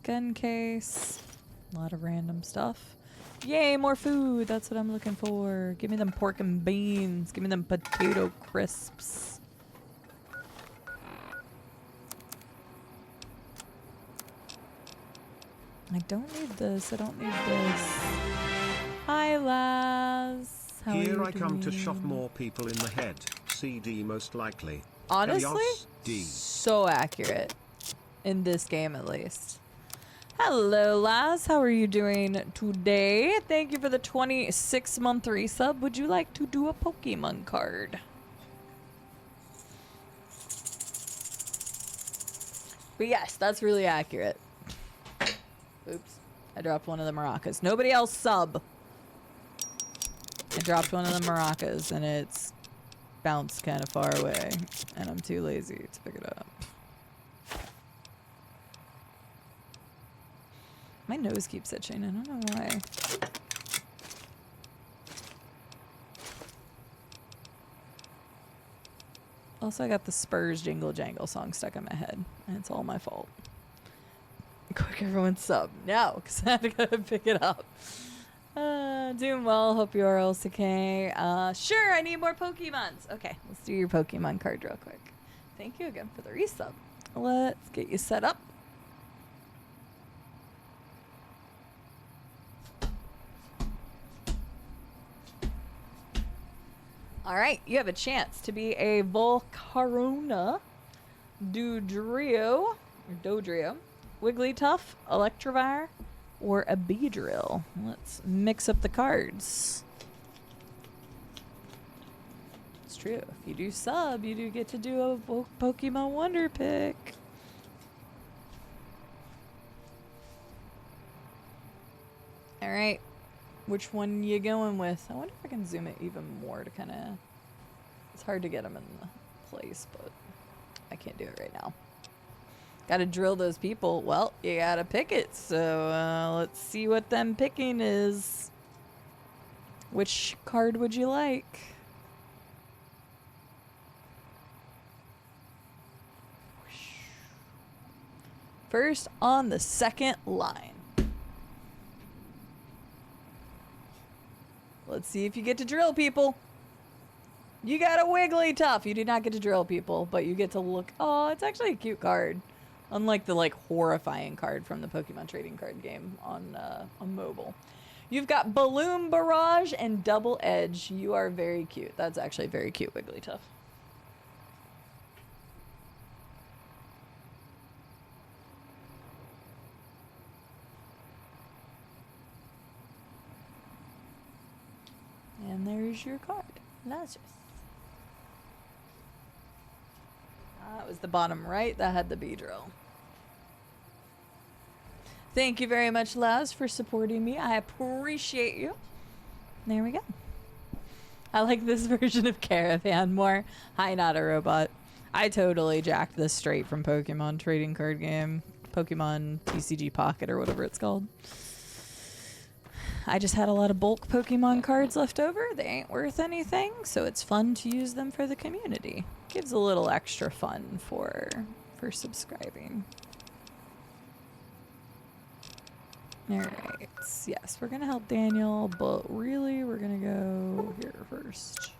Gun case. A lot of random stuff. Yay, more food. That's what I'm looking for. Give me them pork and beans. Give me them potato crisps. I don't need this. I don't need this. Hi, Laz. How are Here you I come to doing? shot more people in the head. CD most likely. Honestly, Helios D. so accurate. In this game, at least. Hello, Laz. How are you doing today? Thank you for the 26-month resub. Would you like to do a Pokemon card? But yes, that's really accurate. Oops. I dropped one of the maracas. Nobody else sub. I dropped one of the maracas and it's bounced kind of far away. And I'm too lazy to pick it up. My nose keeps itching. I don't know why. Also, I got the Spurs Jingle Jangle song stuck in my head. And it's all my fault. Quick, everyone sub. No, because I had to go pick it up. Doing well. Hope you are also okay. Sure, I need more Pokemons. Okay, let's do your Pokemon card real quick. Thank you again for the resub. Let's get you set up. All right, you have a chance to be a Volcarona, Dodrio, Wigglytuff, Electivire, or a Beedrill. Let's mix up the cards. It's true. If you do sub, you do get to do a Pokemon Wonder Pick. All right. Which one you going with? I wonder if I can zoom it even more to kind of... It's hard to get them in the place, but I can't do it right now. Gotta drill those people. Well, you gotta pick it. So let's see what them picking is. Which card would you like? First on the second line. Let's see if you get to drill people. You got a Wigglytuff. You do not get to drill people, but you get to look. Oh, it's actually a cute card. Unlike the like horrifying card from the Pokemon trading card game on mobile. You've got Balloon Barrage and Double Edge. You are very cute. That's actually a very cute Wigglytuff. And there's your card. That's just... That was the bottom right. That had the Beedrill. Thank you very much, Laz, for supporting me. I appreciate you. There we go. I like this version of Caravan more. Hi, not a robot. I totally jacked this straight from Pokemon trading card game. Pokemon TCG Pocket or whatever it's called. I just had a lot of bulk Pokemon cards left over. They ain't worth anything, so it's fun to use them for the community. Gives a little extra fun for subscribing. Alright, yes, we're gonna help Daniel, but really we're gonna go here first.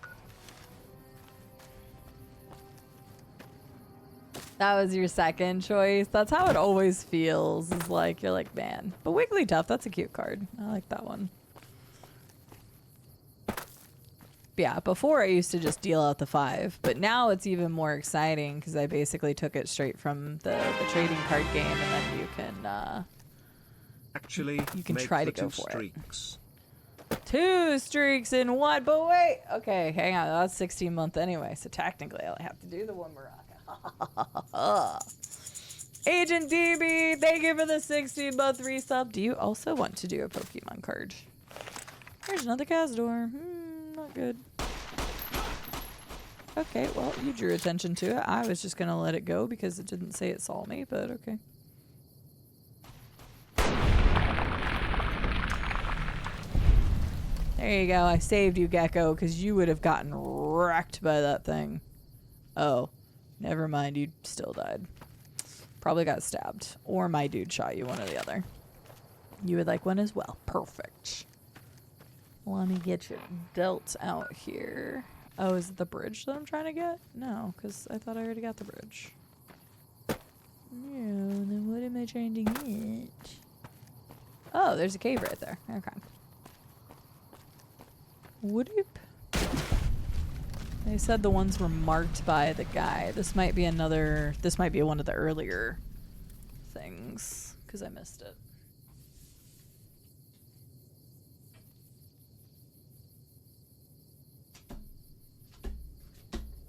That was your second choice. That's how it always feels. Is like, you're like, man. But Wigglytuff, that's a cute card. I like that one. Yeah, before I used to just deal out the 5, but now it's even more exciting because I basically took it straight from the trading card game, and then you can Actually, you can make try to the go 2 for streaks. it. 2 streaks in 1, but wait. Okay, hang on. That's 16-month anyway, so technically I have to do the 1 Baraka. Agent DB, thank you for the 16-month resub. Do you also want to do a Pokemon card? There's another Cazador. Not good. Okay, well, you drew attention to it. I was just going to let it go because it didn't say it saw me, but okay. There you go. I saved you, Gecko, because you would have gotten wrecked by that thing. Oh, never mind. You still died. Probably got stabbed. Or my dude shot you, one or the other. You would like one as well. Perfect. Let me get your delts out here. Oh, is it the bridge that I'm trying to get? No, because I thought I already got the bridge. No, then what am I trying to get? Oh, there's a cave right there. Okay. Whoop. They said the ones were marked by the guy. This might be another... This might be one of the earlier things, because I missed it.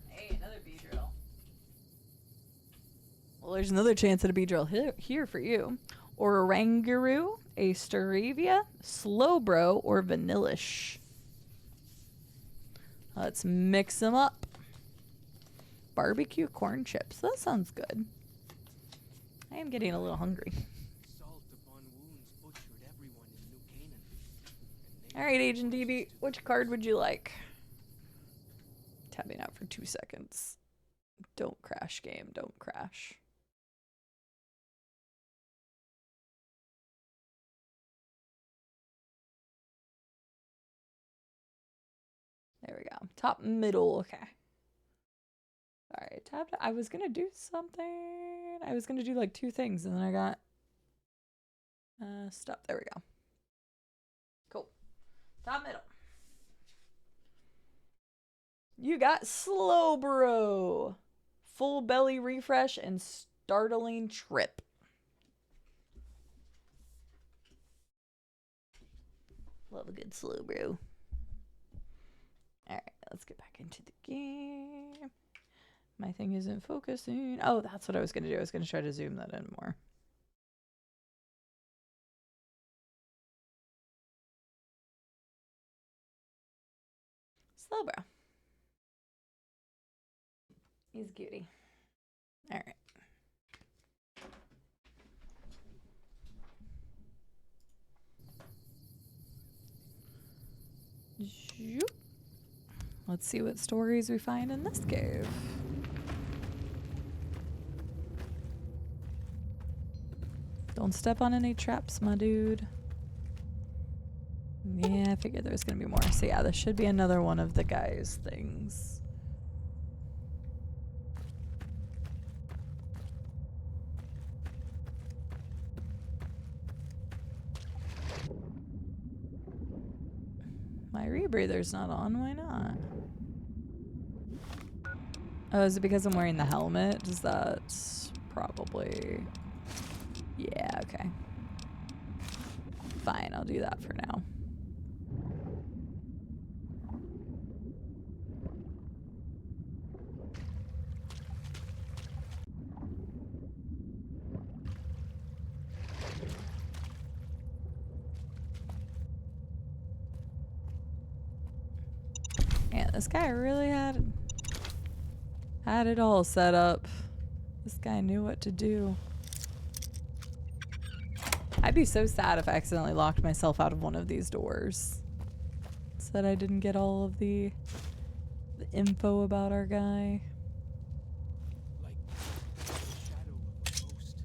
Hey, another bee drill. Well, there's another chance at a bee drill here for you. Orangaroo, a Staravia, Slowbro, or Vanillish. Let's mix them up. Barbecue corn chips. That sounds good. I am getting a little hungry. Alright, Agent DB, which card would you like? Tapping out for 2 seconds. Don't crash, game. Don't crash. There we go. Top middle. Okay. Alright, tapped. I was gonna do something. I was gonna do like 2 things and then I got stuck. There we go. Cool. Top middle. You got Slowbro, full belly refresh, and startling trip. Love a good Slowbro. Alright, let's get back into the game. My thing isn't focusing. Oh, that's what I was going to do. I was going to try to zoom that in more. Slowbro. He's a cutie. Alright. Zoop. Let's see what stories we find in this cave. Don't step on any traps, my dude. Yeah, I figured there was gonna be more. So yeah, this should be another one of the guy's things. My rebreather's not on, why not? Oh, is it because I'm wearing the helmet? Does that probably... Yeah, okay. Fine, I'll do that for now. Yeah, this guy really had it all set up. This guy knew what to do. I'd be so sad if I accidentally locked myself out of one of these doors. Said I didn't get all of the info about our guy. Like the shadow of a ghost.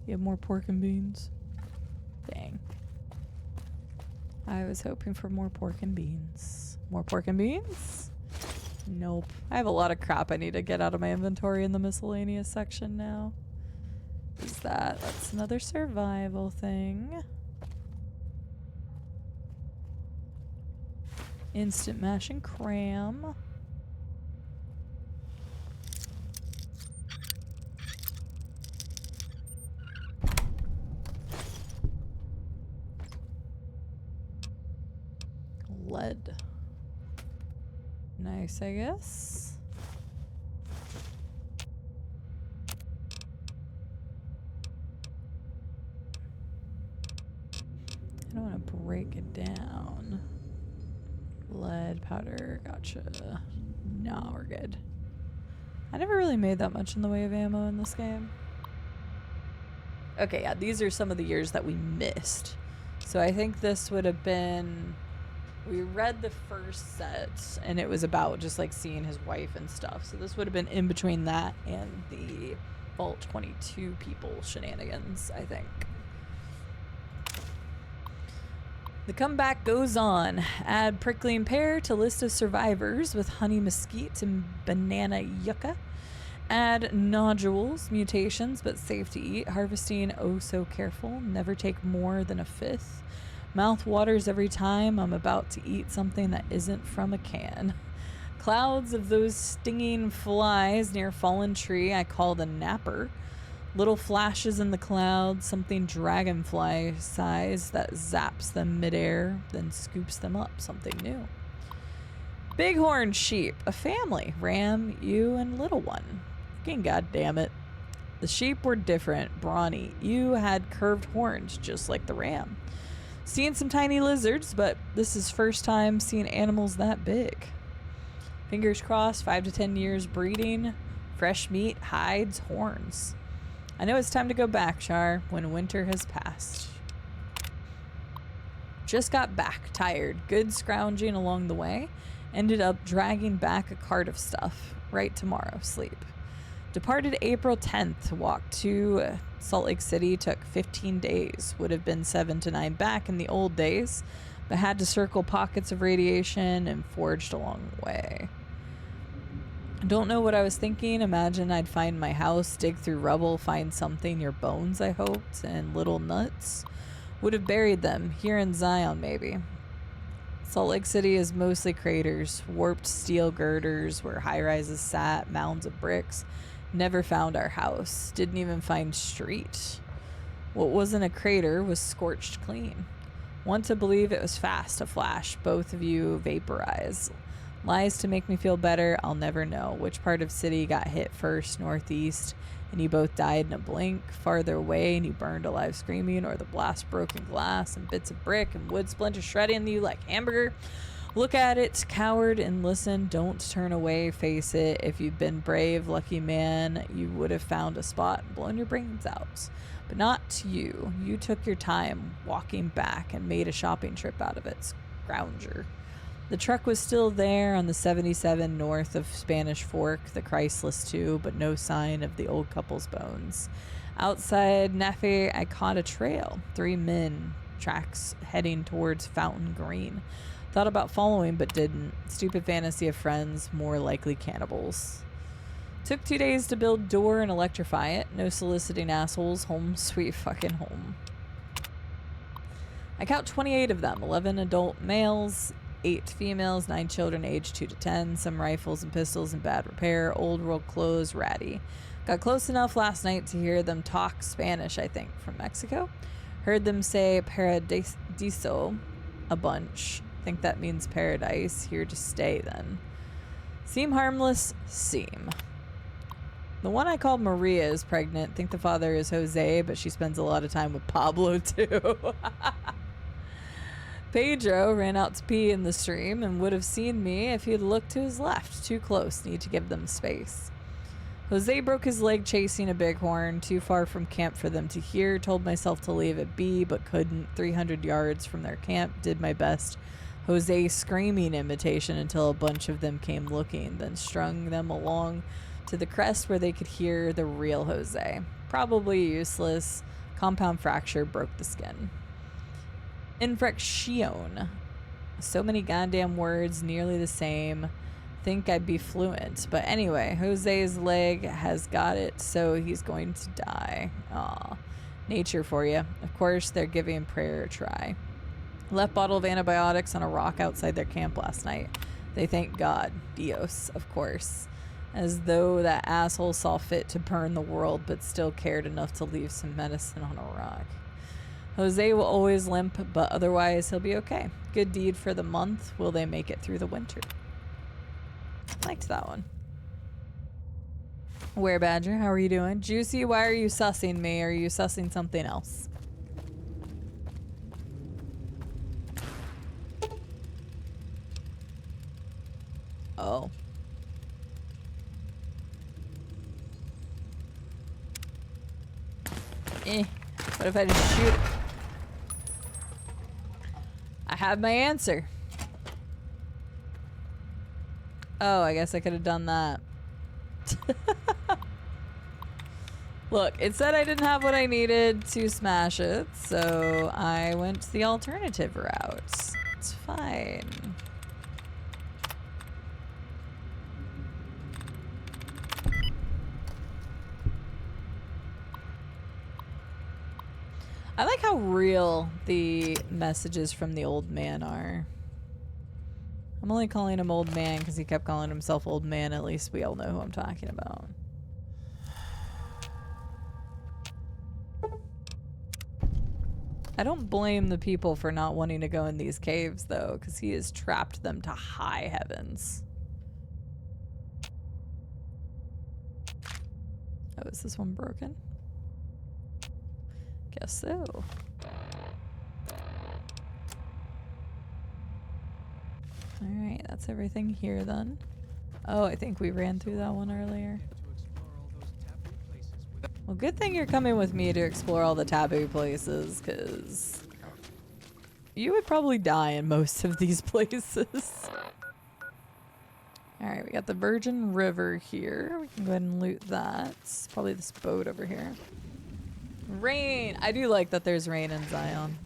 You have more pork and beans? Dang. I was hoping for more pork and beans. More pork and beans? Nope. I have a lot of crap I need to get out of my inventory in the miscellaneous section now. Is that? That's another survival thing. Instant mash and cram. Lead. Nice, I guess. I don't want to break it down. Lead, powder, gotcha. No, we're good. I never really made that much in the way of ammo in this game. Okay, yeah, these are some of the years that we missed. So I think this would have been... We read the first set, and it was about just like seeing his wife and stuff. So this would have been in between that and the Vault 22 people shenanigans, I think. The comeback goes on. Add prickling pear to list of survivors with honey mesquite and banana yucca. Add nodules, mutations, but safe to eat. Harvesting oh so careful. Never take more than a fifth. Mouth waters every time I'm about to eat something that isn't from a can. Clouds of those stinging flies near fallen tree I call the napper. Little flashes in the clouds, something dragonfly size that zaps them midair, then scoops them up, something new. Bighorn sheep, a family, ram, ewe, and little one. Fucking goddamn it. The sheep were different, brawny. Ewe had curved horns, just like the ram. Seen some tiny lizards, but this is first time seeing animals that big. Fingers crossed, 5 to 10 years breeding, fresh meat, hides, horns. I know it's time to go back, Char, when winter has passed. Just got back, tired, good scrounging along the way. Ended up dragging back a cart of stuff. Right tomorrow, sleep. Departed April 10th, walked to Salt Lake City, took 15 days. Would have been 7 to 9 back in the old days, but had to circle pockets of radiation and forged along the way. Don't know what I was thinking. Imagine I'd find my house, dig through rubble, find something, your bones, I hoped, and little nuts. Would have buried them, here in Zion, maybe. Salt Lake City is mostly craters, warped steel girders where high-rises sat, mounds of bricks. Never found our house. Didn't even find street. What wasn't a crater was scorched clean. Want to believe it was fast, a flash, both of you vaporize. Lies to make me feel better, I'll never know. Which part of city got hit first, northeast, and you both died in a blink, farther away and you burned alive screaming, or the blast broken glass and bits of brick and wood splinters shredding you like hamburger. Look at it, coward, and listen. Don't turn away, face it. If you'd been brave, lucky man, you would have found a spot and blown your brains out. But not you. You took your time walking back and made a shopping trip out of it. Scrounger. The truck was still there on the 77 north of Spanish Fork, the Chrysalis too, but no sign of the old couple's bones. Outside Nafe, I caught a trail. 3 men, tracks heading towards Fountain Green. Thought about following, but didn't. Stupid fantasy of friends, more likely cannibals. Took 2 days to build door and electrify it. No soliciting assholes. Home sweet fucking home. I count 28 of them. 11 adult males, 8 females, 9 children aged 2 to 10, some rifles and pistols in bad repair, old world clothes, ratty. Got close enough last night to hear them talk Spanish, I think, from Mexico. Heard them say paradiso a bunch. Think that means paradise, here to stay then. Seem harmless? Seem. The one I called Maria is pregnant. Think the father is Jose, but she spends a lot of time with Pablo too. Pedro ran out to pee in the stream and would have seen me if he'd looked to his left. Too close, need to give them space. Jose broke his leg chasing a bighorn, too far from camp for them to hear. Told myself to leave it be, but couldn't. 300 yards from their camp, did my best. Jose screaming imitation until a bunch of them came looking, then strung them along to the crest where they could hear the real Jose. Probably useless. Compound fracture broke the skin. Infraction. So many goddamn words, nearly the same. Think I'd be fluent. But anyway, Jose's leg has got it, so he's going to die. Aw. Nature for you. Of course, they're giving prayer a try. Left bottle of antibiotics on a rock outside their camp last night. They thank God. Dios, of course. As though that asshole saw fit to burn the world, but still cared enough to leave some medicine on a rock. Jose will always limp, but otherwise he'll be okay. Good deed for the month. Will they make it through the winter? Liked that one. Where Badger, how are you doing? Juicy, why are you sussing me? Are you sussing something else? Oh. What if I just shoot it? I have my answer. Oh, I guess I could have done that. Look, it said I didn't have what I needed to smash it, so I went the alternative route. It's fine. I like how real the messages from the old man are. I'm only calling him old man because he kept calling himself old man. At least we all know who I'm talking about. I don't blame the people for not wanting to go in these caves, though, because he has trapped them to high heavens. Oh, is this one broken? Guess so. Alright, that's everything here then. Oh, I think we ran through that one earlier. Well, good thing you're coming with me to explore all the taboo places, because you would probably die in most of these places. Alright, we got the Virgin River here. We can go ahead and loot that. It's probably this boat over here. Rain! I do like that there's rain in Zion.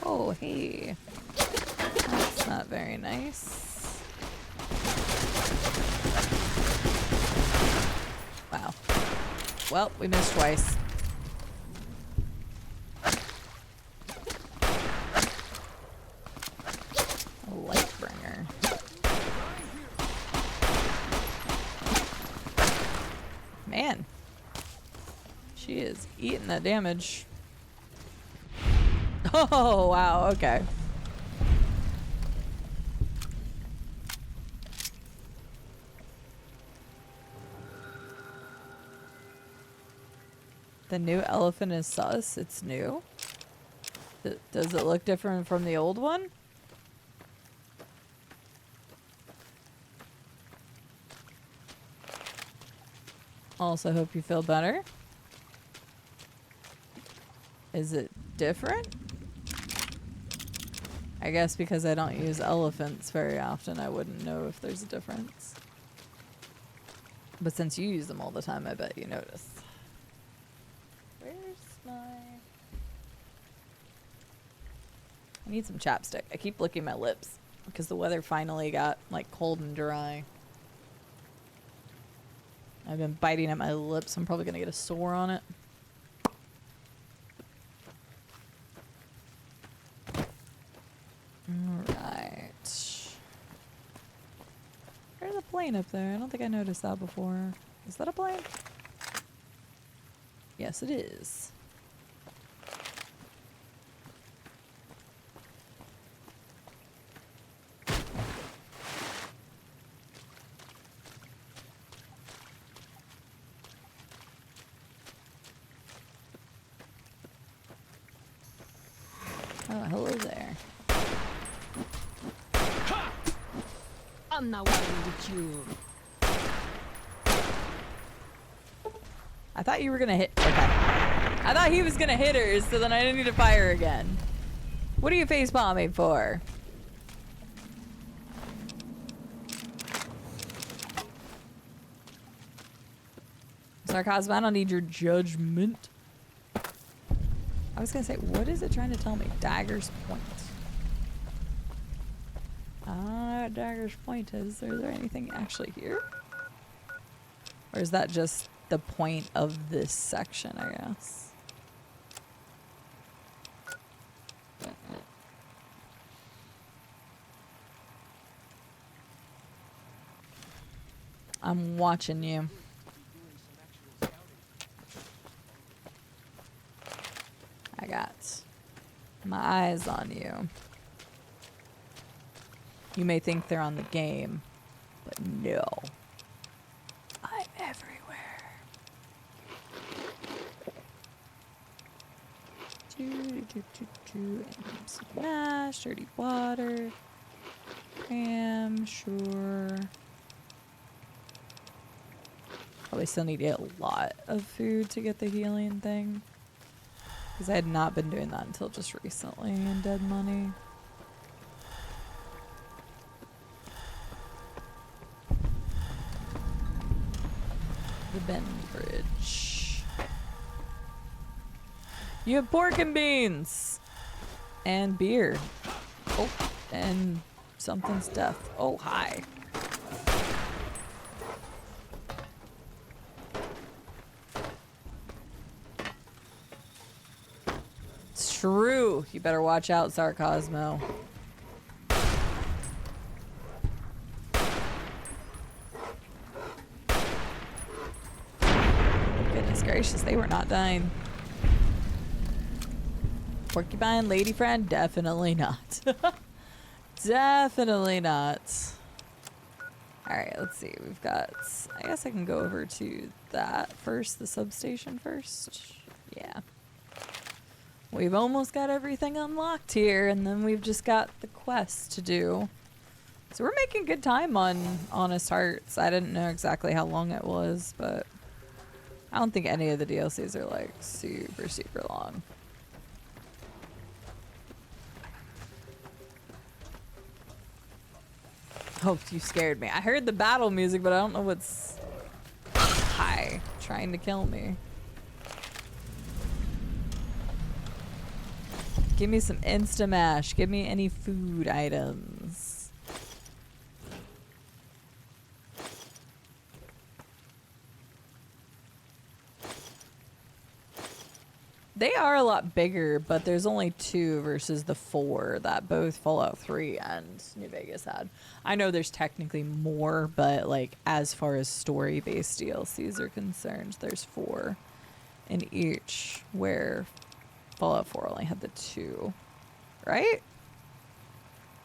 Oh, hey. That's not very nice. Wow. Well, we missed twice. A light bringer. Man. She is eating that damage. Oh, wow, okay. The new elephant is sus. It's new. Does it look different from the old one? Also hope you feel better. Is it different? I guess because I don't use elephants very often, I wouldn't know if there's a difference. But since you use them all the time, I bet you notice. Where's my... I need some chapstick. I keep licking my lips because the weather finally got like cold and dry. I've been biting at my lips. I'm probably gonna get a sore on it. Alright. There's a plane up there. I don't think I noticed that before. Is that a plane? Yes, it is. Oh, hello there. I'm not worried with you. I thought you were gonna hit. Okay. I thought he was gonna hit her, so then I didn't need to fire again. What are you face bombing for? Sarcasm, I don't need your judgment. I was gonna say, what is it trying to tell me? Dagger's Point. I don't know what Dagger's Point is. Is there anything actually here? Or is that just the point of this section, I guess? I'm watching you. I got my eyes on you. You may think they're on the game, but no. I'm everywhere. Some mash, dirty water. Sure. Probably still need to get a lot of food to get the healing thing. Because I had not been doing that until just recently in Dead Money. the Bend Bridge. You have pork and beans. And beer. Oh, and something's death. Oh, hi. It's true. You better watch out, Sarcosmo. Goodness gracious, they were not dying. Porcupine lady friend? Definitely not. Definitely not. Alright, let's see. We've got... I guess I can go over to that first, the substation first. Yeah. We've almost got everything unlocked here, and then we've just got the quest to do. So we're making good time on Honest Hearts. I didn't know exactly how long it was, but I don't think any of the DLCs are like super, super long. Oh, you scared me. I heard the battle music, but I don't know what's... Hi, trying to kill me. Give me some Instamash. Give me any food items. They are a lot bigger, but there's only 2 versus the 4 that both Fallout 3 and New Vegas had. I know there's technically more, but like as far as story-based DLCs are concerned, there's 4 in each, where Fallout 4 only had the 2, right?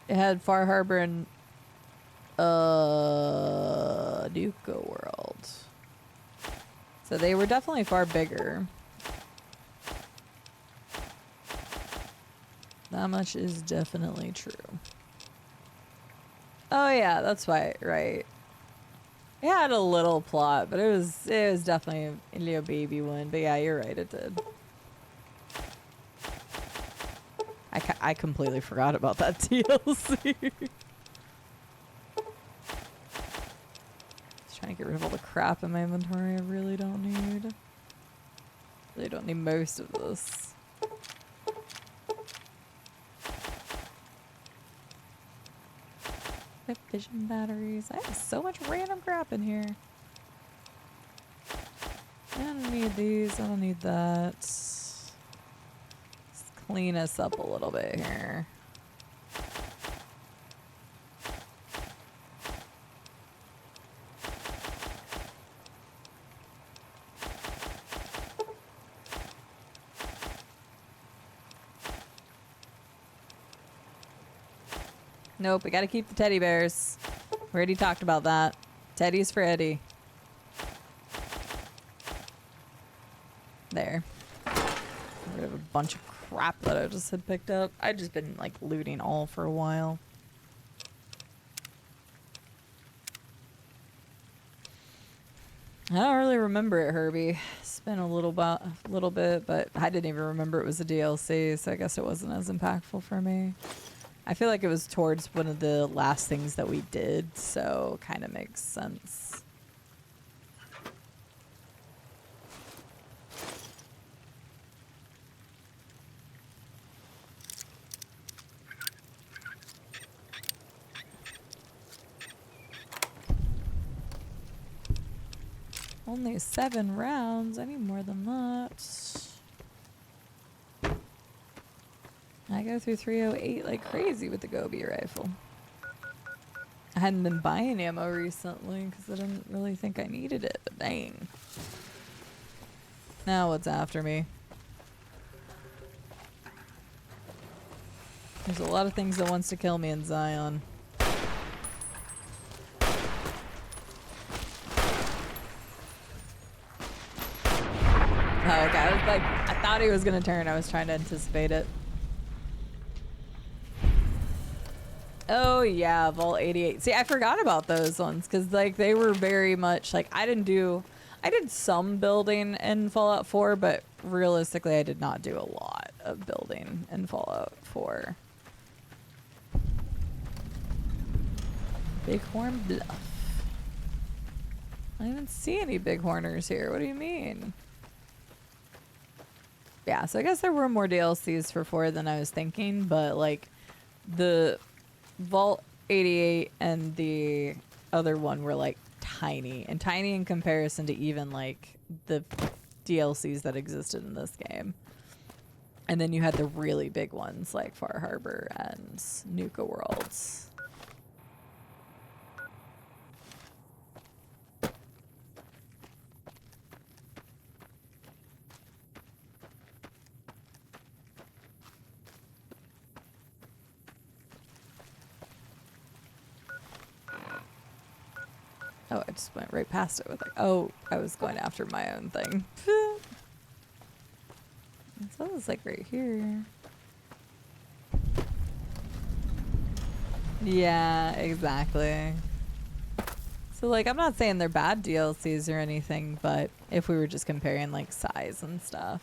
It had Far Harbor and Nuka World. So they were definitely far bigger. That much is definitely true. Oh yeah, that's why, right. It had a little plot, but it was definitely a little baby one. But yeah, you're right, it did. I completely forgot about that DLC. Just trying to get rid of all the crap in my inventory I really don't need. Really don't need most of this. Vision batteries. I have so much random crap in here. I don't need these. I don't need that. Let's clean us up a little bit here. Nope, we gotta keep the teddy bears. We already talked about that. Teddy's for Eddie. There. Got rid of a bunch of crap that I just had picked up. I've just been like looting all for a while. I don't really remember it, Herbie. It's been a little bit, but I didn't even remember it was a DLC, so I guess it wasn't as impactful for me. I feel like it was towards one of the last things that we did, so kind of makes sense. Only 7 rounds. I need more than that. I go through 308 like crazy with the Gobi rifle. I hadn't been buying ammo recently because I didn't really think I needed it, but dang. Now what's after me? There's a lot of things that wants to kill me in Zion. Oh, okay. I was like, I thought he was gonna turn. I was trying to anticipate it. Oh yeah, Vault 88. See, I forgot about those ones because like they were very much like I did some building in Fallout 4, but realistically I did not do a lot of building in Fallout 4. Bighorn Bluff. I don't even see any big horners here. What do you mean? Yeah, so I guess there were more DLCs for 4 than I was thinking, but like the Vault 88 and the other one were like tiny, and tiny in comparison to even like the DLCs that existed in this game. And then you had the really big ones like Far Harbor and Nuka Worlds. Oh, I just went right past it with like, oh, I was going after my own thing. So it's like right here. Yeah, exactly. So like, I'm not saying they're bad DLCs or anything, but if we were just comparing like size and stuff.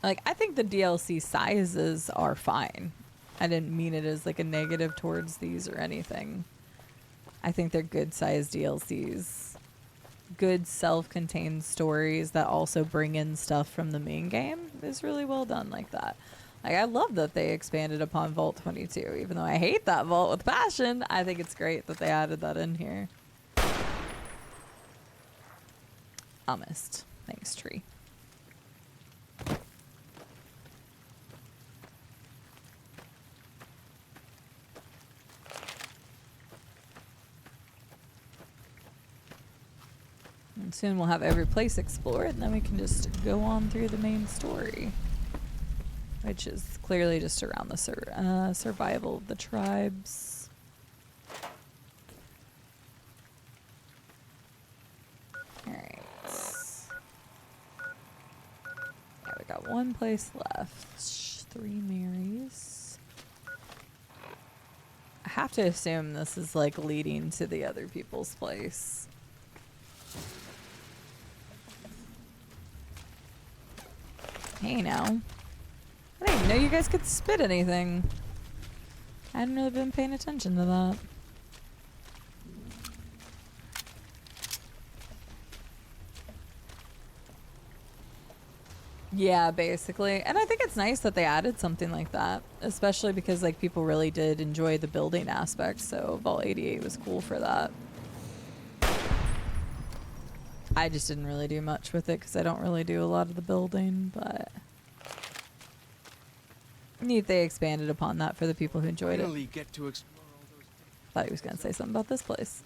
Like, I think the DLC sizes are fine. I didn't mean it as like a negative towards these or anything. I think they're good sized DLCs. Good self-contained stories that also bring in stuff from the main game is really well done like that. Like, I love that they expanded upon Vault 22. Even though I hate that vault with passion, I think it's great that they added that in here. Almost. Thanks, tree. And soon we'll have every place explored, and then we can just go on through the main story. Which is clearly just around the survival of the tribes. Alright. Yeah, we got one place left. 3 Marys. I have to assume this is like leading to the other people's place. Hey now. I didn't even know you guys could spit anything. I hadn't really been paying attention to that. Yeah, basically. And I think it's nice that they added something like that, especially because like people really did enjoy the building aspect, so Vault 88 was cool for that. I just didn't really do much with it because I don't really do a lot of the building, but neat they expanded upon that for the people who enjoyed it. Get to explore all those Thought he was going to say something about this place.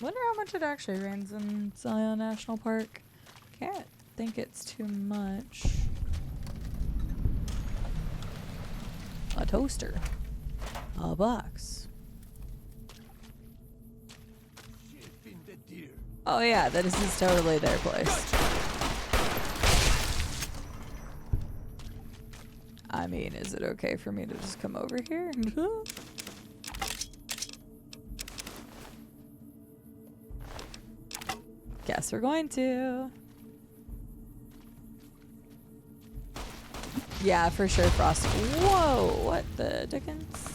Wonder how much it actually rains in Zion National Park. Can't think it's too much. A toaster. A box. Oh yeah, this is totally their place. I mean, is it okay for me to just come over here? Guess we're going to. Yeah, for sure, Frost. Whoa, what the dickens?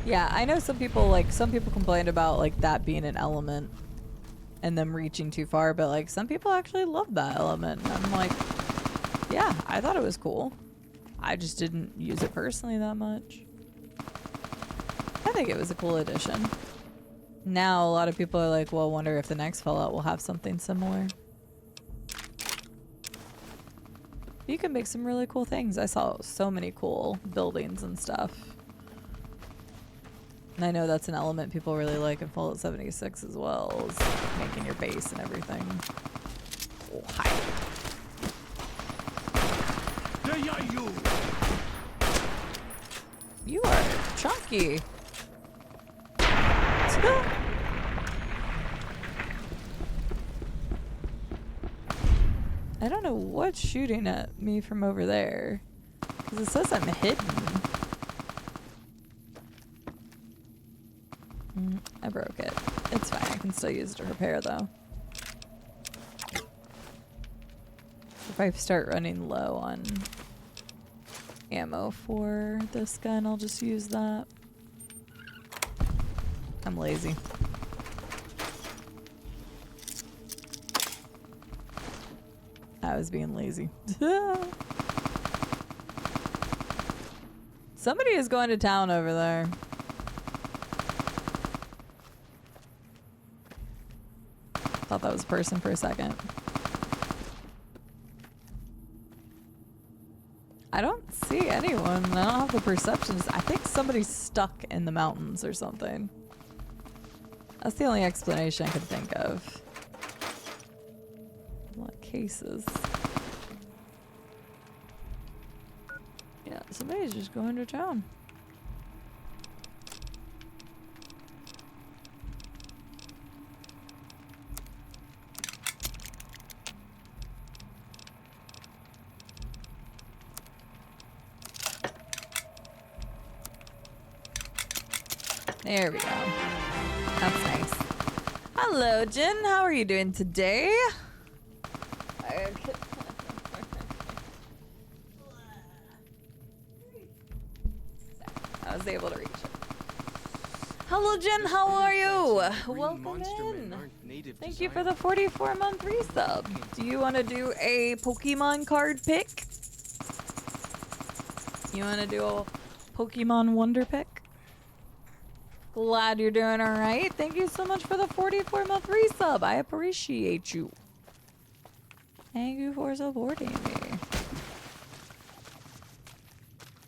Yeah, I know some people complained about like that being an element and them reaching too far, but like some people actually love that element. And I'm like, yeah, I thought it was cool. I just didn't use it personally that much. I think it was a cool addition. Now a lot of people are like, well, I wonder if the next Fallout will have something similar. You can make some really cool things. I saw so many cool buildings and stuff. And I know that's an element people really like in Fallout 76 as well, is making your base and everything. Oh, hi. You are chunky. I don't know what's shooting at me from over there. Because it says I'm hidden. I broke it. It's fine. I can still use it to repair though. If I start running low on ammo for this gun, I'll just use that. I'm lazy. I was being lazy. Somebody is going to town over there. Thought that was a person for a second. I don't see anyone. I don't have the perceptions. I think somebody's stuck in the mountains or something. That's the only explanation I could think of. A lot of cases. Yeah, somebody's just going to town. There we go. That's nice. Hello, Jen. How are you doing today? I was able to reach it. Hello, Jen. How are you? Welcome in. Thank you for the 44-month resub. Do you want to do a Pokemon card pick? You want to do a Pokemon Wonder pick? Glad you're doing all right. Thank you so much for the 44-month resub. I appreciate you. Thank you for supporting me.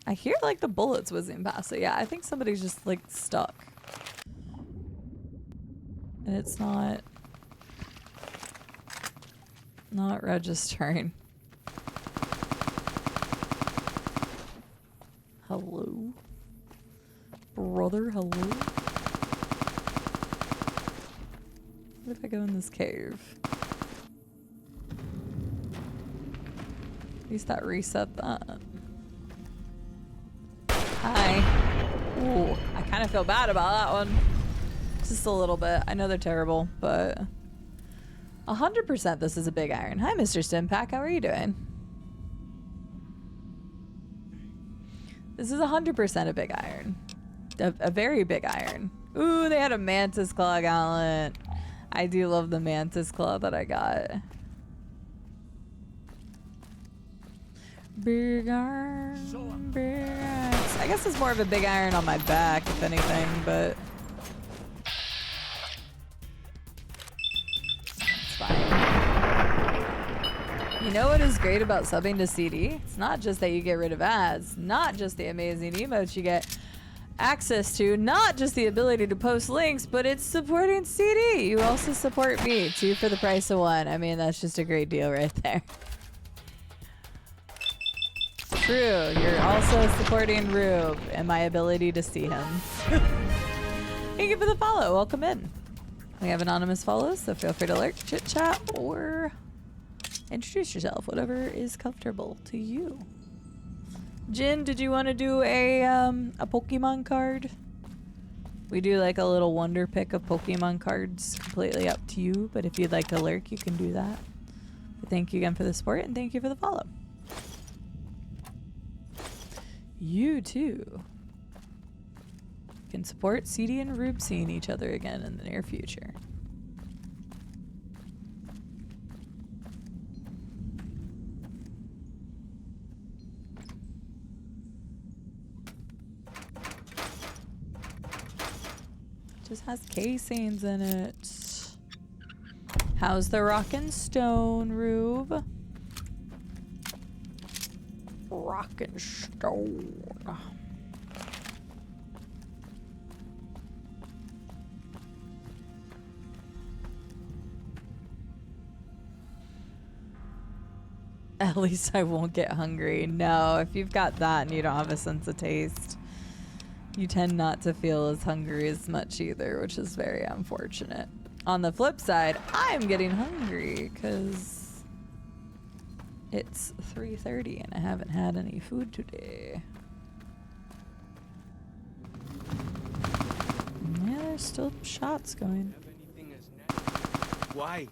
I hear like the bullets whizzing past. So yeah, I think somebody's just like stuck. And it's not registering. Hello? Brother, hello? What if I go in this cave? At least that reset that. Hi. Ooh, I kind of feel bad about that one. Just a little bit. I know they're terrible, but 100% this is a big iron. Hi, Mr. Stimpack. How are you doing? This is 100% a big iron. A very big iron. Ooh, they had a Mantis Claw Gauntlet. I do love the Mantis Claw that I got. Big iron, big iron. I guess it's more of a big iron on my back, if anything, but it's fine. You know what is great about subbing to CD? It's not just that you get rid of ads, not just the amazing emotes you get access to, not just the ability to post links, but it's supporting CD. You also support me, 2 for the price of 1. I mean, that's just a great deal right there. True, you're also supporting Rube and my ability to see him. Thank you for the follow. Welcome in. We have anonymous follows, so feel free to lurk, chit chat, or introduce yourself, whatever is comfortable to you. Jin, did you want to do a Pokemon card? We do like a little wonder pick of Pokemon cards, completely up to you, but if you'd like to lurk, you can do that. But thank you again for the support, and thank you for the follow. You too can support CD and Rube seeing each other again in the near future. Just has casings in it. How's the rockin' stone, Rube? Rockin' stone. At least I won't get hungry. No, if you've got that and you don't have a sense of taste, you tend not to feel as hungry as much either, which is very unfortunate. On the flip side, I'm getting hungry because it's 3:30 and I haven't had any food today. Yeah, there's still shots going. Why?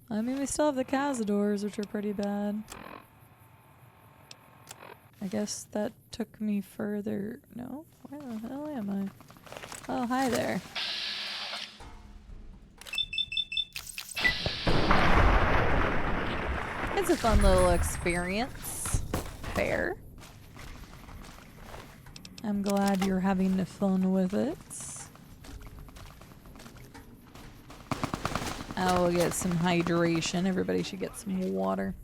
I mean, we still have the cazadors, which are pretty bad. I guess that took me further. No? Where the hell am I? Oh, hi there. It's a fun little experience. Fair. I'm glad you're having fun with it. I will get some hydration. Everybody should get some water.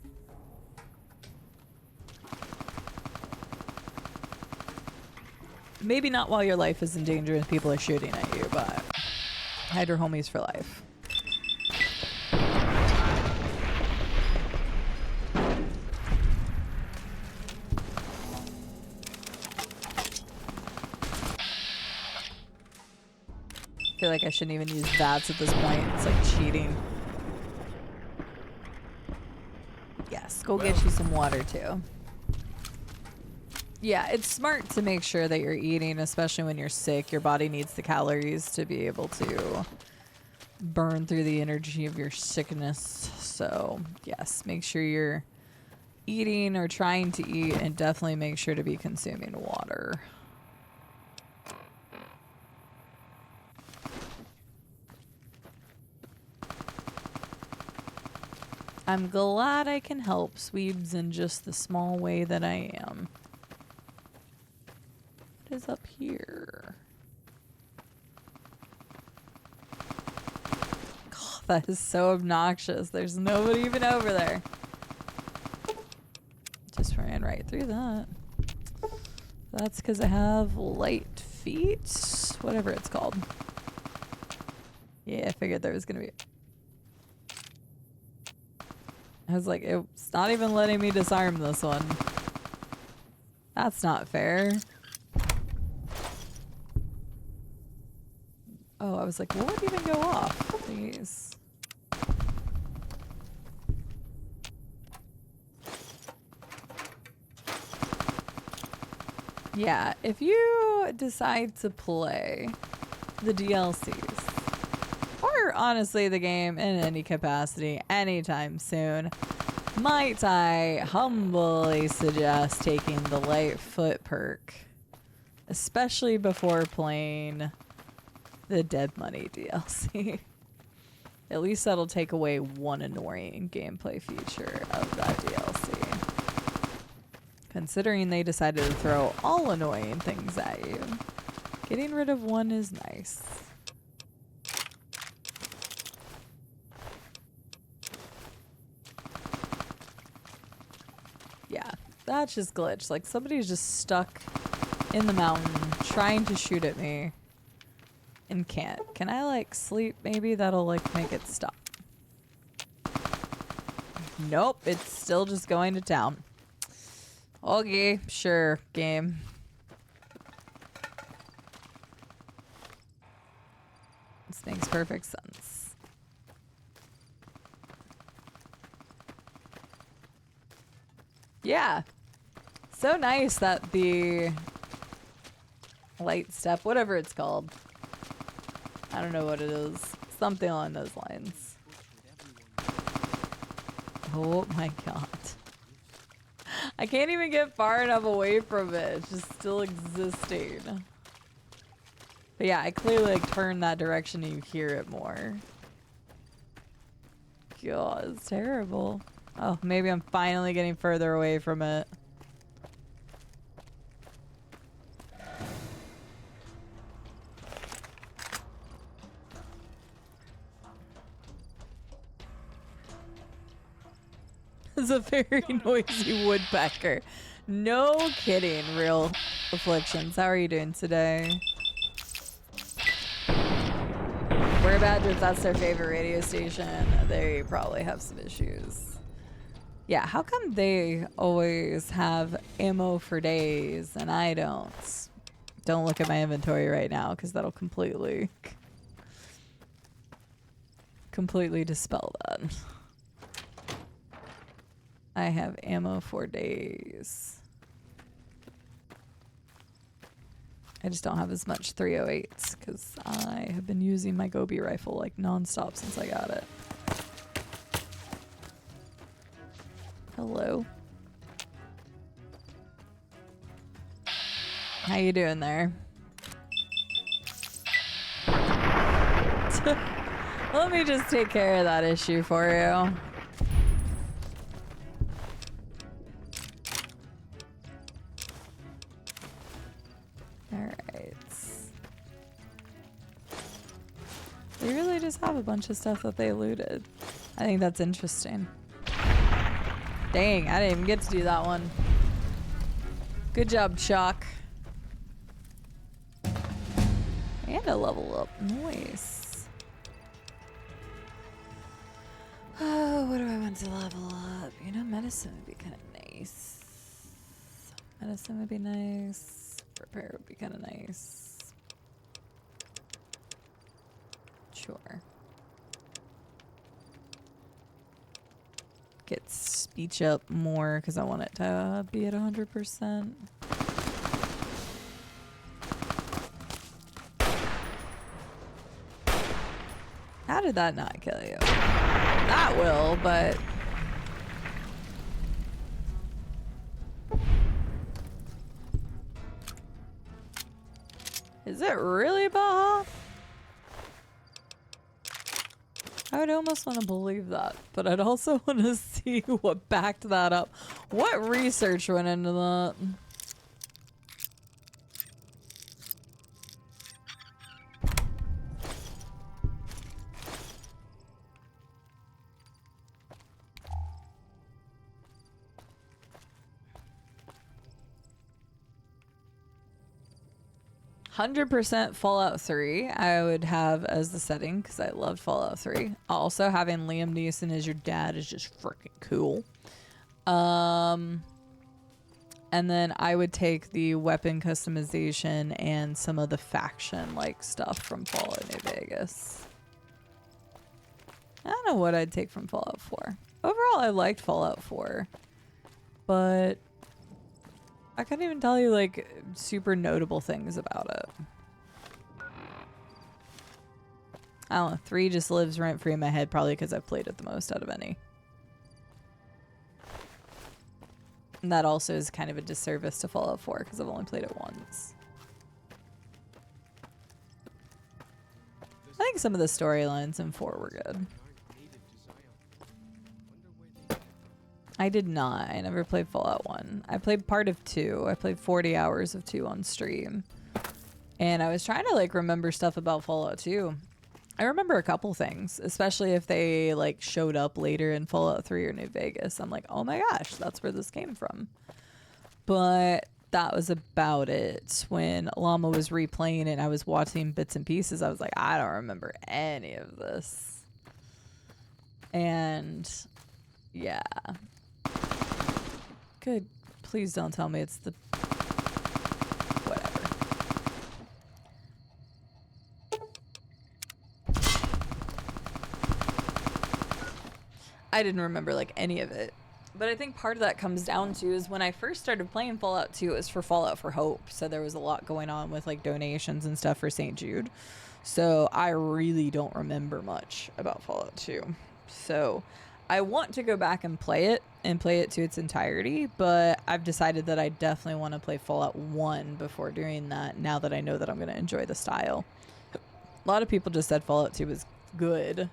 Maybe not while your life is in danger and people are shooting at you, but hide your homies for life. I feel like I shouldn't even use VATS at this point. It's like cheating. Yes, go get you some water too. Yeah, it's smart to make sure that you're eating, especially when you're sick. Your body needs the calories to be able to burn through the energy of your sickness. So, yes, make sure you're eating or trying to eat, and definitely make sure to be consuming water. I'm glad I can help Sweebs in just the small way that I am. What is up here? God, that is so obnoxious. There's nobody even over there. Just ran right through that. That's because I have light feet. Whatever it's called. Yeah, I figured there was going to be... I was like, it's not even letting me disarm this one. That's not fair. Oh, I was like, what would even go off? Please. Yeah, if you decide to play the DLCs, or honestly the game in any capacity anytime soon, might I humbly suggest taking the Lightfoot perk, especially before playing the Dead Money DLC. At least that'll take away one annoying gameplay feature of that DLC. Considering they decided to throw all annoying things at you, getting rid of one is nice. Yeah, that's just glitched. Like, somebody's just stuck in the mountain trying to shoot at me and can't. Can I, like, sleep? Maybe that'll, like, make it stop. Nope, it's still just going to town. Okay, sure, game. This makes perfect sense. Yeah. So nice that the light step, whatever it's called. I don't know what it is. Something along those lines. Oh my god. I can't even get far enough away from it. It's just still existing. But yeah, I clearly like turn that direction and you hear it more. God, it's terrible. Oh, maybe I'm finally getting further away from it. It's a very noisy woodpecker. No kidding, real afflictions. How are you doing today? Whereabouts, if that's their favorite radio station, they probably have some issues. Yeah, how come they always have ammo for days and I don't? Don't look at my inventory right now because that'll completely dispel that. I have ammo for days. I just don't have as much 308s because I have been using my Gobi rifle like nonstop since I got it. Hello. How you doing there? Let me just take care of that issue for you. Alright. They really just have a bunch of stuff that they looted. I think that's interesting. Dang, I didn't even get to do that one. Good job, Chalk. And a level up. Nice. Oh, what do I want to level up? You know, medicine would be kind of nice. Medicine would be nice. Repair would be kind of nice. Sure. Get speech up more because I want it to be at 100%. How did that not kill you? That will, but... Is it really Baja? I would almost want to believe that, but I'd also want to see what backed that up. What research went into that? 100% Fallout 3 I would have as the setting because I loved Fallout 3. Also, having Liam Neeson as your dad is just freaking cool. And then I would take the weapon customization and some of the faction-like stuff from Fallout New Vegas. I don't know what I'd take from Fallout 4. Overall, I liked Fallout 4, but I couldn't even tell you, like, super notable things about it. I don't know. 3 just lives rent-free in my head, probably because I've played it the most out of any. And that also is kind of a disservice to Fallout 4, because I've only played it once. I think some of the storylines in 4 were good. I did not. I never played Fallout 1. I played part of 2. I played 40 hours of 2 on stream. And I was trying to, like, remember stuff about Fallout 2. I remember a couple things, especially if they, like, showed up later in Fallout 3 or New Vegas. I'm like, oh my gosh, that's where this came from. But that was about it. When Llama was replaying it and I was watching bits and pieces, I was like, I don't remember any of this. And yeah. Good. Please don't tell me it's the... Whatever. I didn't remember, like, any of it. But I think part of that comes down to is when I first started playing Fallout 2, it was for Fallout for Hope. So there was a lot going on with, like, donations and stuff for St. Jude. So I really don't remember much about Fallout 2. So I want to go back and play it to its entirety, but I've decided that I definitely want to play Fallout 1 before doing that, now that I know that I'm going to enjoy the style. A lot of people just said Fallout 2 was good,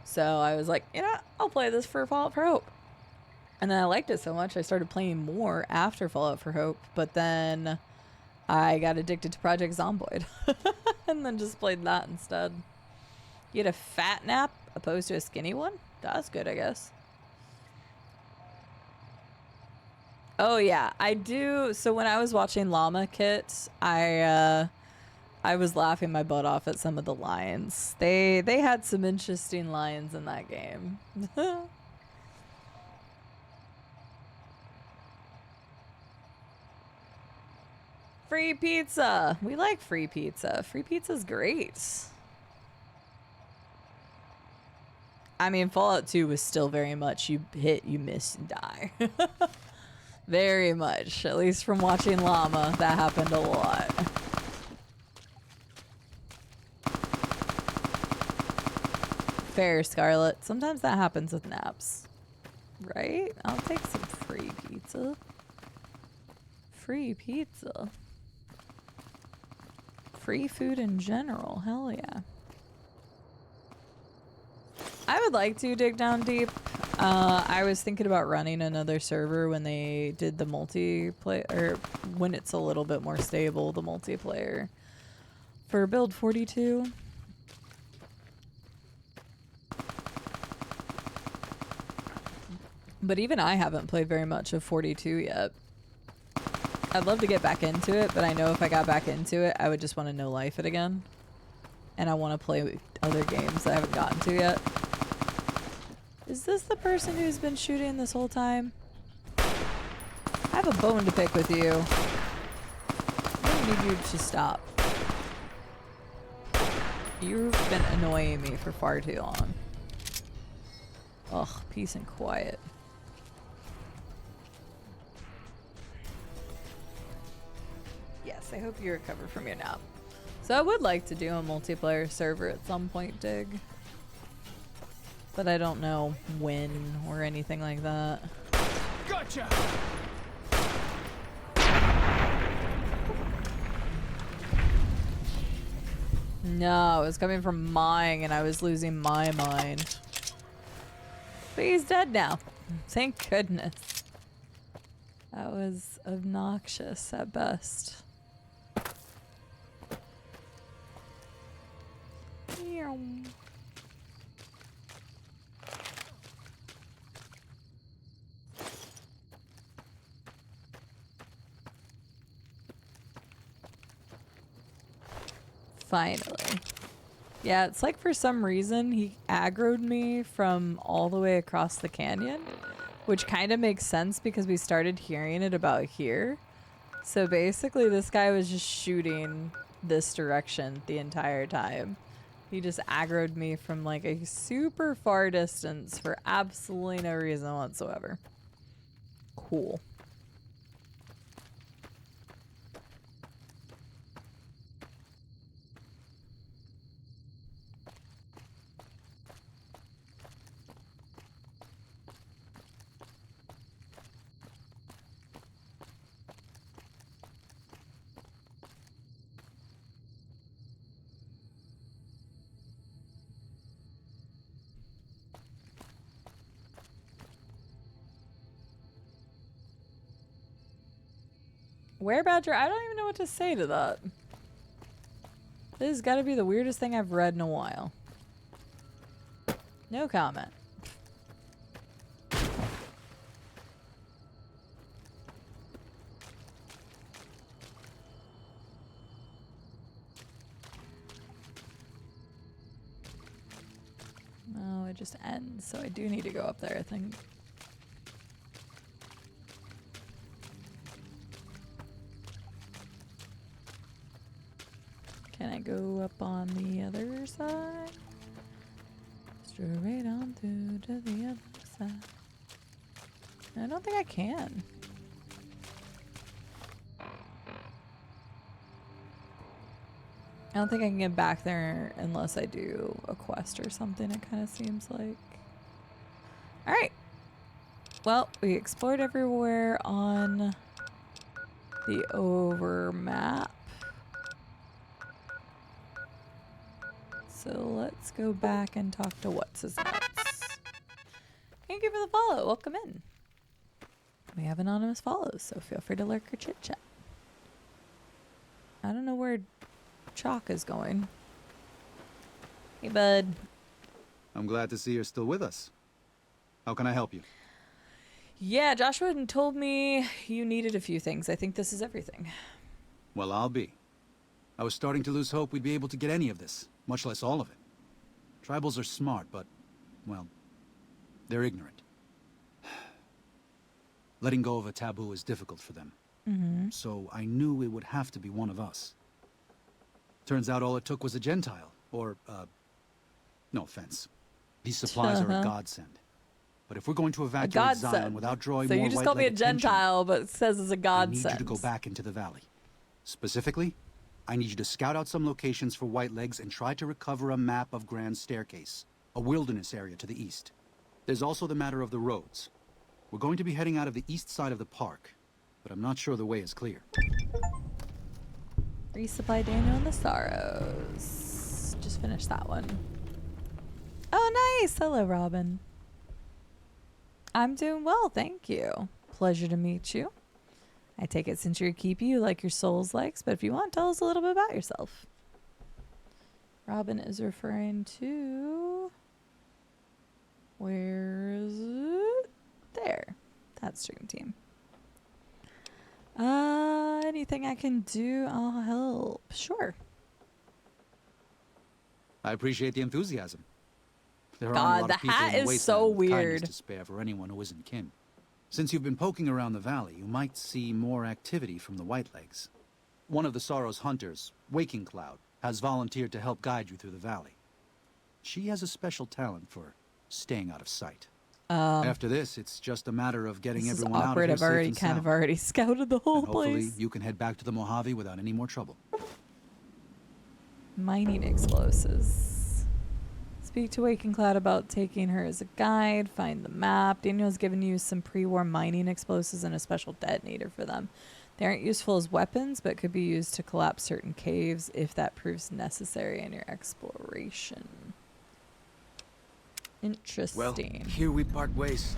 so I was like, you know, I'll play this for Fallout for Hope. And then I liked it so much, I started playing more after Fallout for Hope, but then I got addicted to Project Zomboid, and then just played that instead. You had a fat nap opposed to a skinny one? That's good, I guess. Oh yeah, I do. So when I was watching Llama Kit, I was laughing my butt off at some of the lines. They had some interesting lines in that game. free pizza. We like free pizza. Free pizza's great. I mean, Fallout 2 was still very much you hit, you miss, and die. Very much. At least from watching Llama, that happened a lot. Fair, Scarlet. Sometimes that happens with naps. Right? I'll take some free pizza. Free pizza. Free food in general. Hell yeah. I would like to dig down deep. I was thinking about running another server when they did the multiplayer, or when it's a little bit more stable, the multiplayer for build 42. But even I haven't played very much of 42 yet. I'd love to get back into it, but I know if I got back into it, I would just want to no life it again. And I want to play other games that I haven't gotten to yet. Is this the person who's been shooting this whole time? I have a bone to pick with you. I need you to stop. You've been annoying me for far too long. Ugh, peace and quiet. Yes, I hope you recover from your nap. So I would like to do a multiplayer server at some point, Dig. But I don't know when or anything like that. Gotcha! No, it was coming from mine and I was losing my mind. But he's dead now. Thank goodness. That was obnoxious at best. Meow. Finally. Yeah, it's like for some reason he aggroed me from all the way across the canyon, which kind of makes sense because we started hearing it about here. So basically this guy was just shooting this direction the entire time. He just aggroed me from like a super far distance for absolutely no reason whatsoever. Cool. Where Badger? I don't even know what to say to that. This has got to be the weirdest thing I've read in a while. No comment. Oh, it just ends, so I do need to go up there, I think. Can I go up on the other side? Straight on through to the other side. I don't think I can. I don't think I can get back there unless I do a quest or something, it kind of seems like. Alright. Well, we explored everywhere on the over map. So let's go back and talk to what's his nuts. Thank you for the follow. Welcome in. We have anonymous follows, so feel free to lurk or chit chat. I don't know where Chalk is going. Hey, bud. I'm glad to see you're still with us. How can I help you? Yeah, Joshua had told me you needed a few things. I think this is everything. Well, I'll be. I was starting to lose hope we'd be able to get any of this, much less all of it. Tribals are smart, but, well, they're ignorant. Letting go of a taboo is difficult for them. So I knew it would have to be one of us. Turns out all it took was a Gentile, or, no offense. These supplies are a godsend. But if we're going to A evacuate Zion godsend. without drawing So more you just called me a white-leg attention, Gentile, but it says it's a I need godsend. you to go back into the valley. Specifically, I need you to scout out some locations for whitelegs and try to recover a map of Grand Staircase, a wilderness area to the east. There's also the matter of the roads. We're going to be heading out of the east side of the park, but I'm not sure the way is clear. Resupply Daniel and the Sorrows. Just finished that one. Oh, nice. Hello, Robin. I'm doing well, thank you. Pleasure to meet you. I take it since you're a keepy, you like your souls likes, but if you want, tell us a little bit about yourself. Robin is referring to... Where is it? There. That's Stream Team. Anything I can do, I'll help. Sure. I appreciate the enthusiasm. There God, aren't a lot the of people hat in the is so wasteland with kindness weird. to spare for anyone who isn't kin. Since you've been poking around the valley, you might see more activity from the Whitelegs. One of the Sorrow's hunters, Waking Cloud, has volunteered to help guide you through the valley. She has a special talent for staying out of sight. After this, it's just a matter of getting This is everyone out of awkward. here I've safe already and kind of sound. already scouted the whole And hopefully, place. you can head back to the Mojave without any more trouble. Mining explosives. Speak to Waking Cloud about taking her as a guide. Find the map. Daniel's given you some pre-war mining explosives and a special detonator for them. They aren't useful as weapons, but could be used to collapse certain caves if that proves necessary in your exploration. Interesting. Well, here we part ways.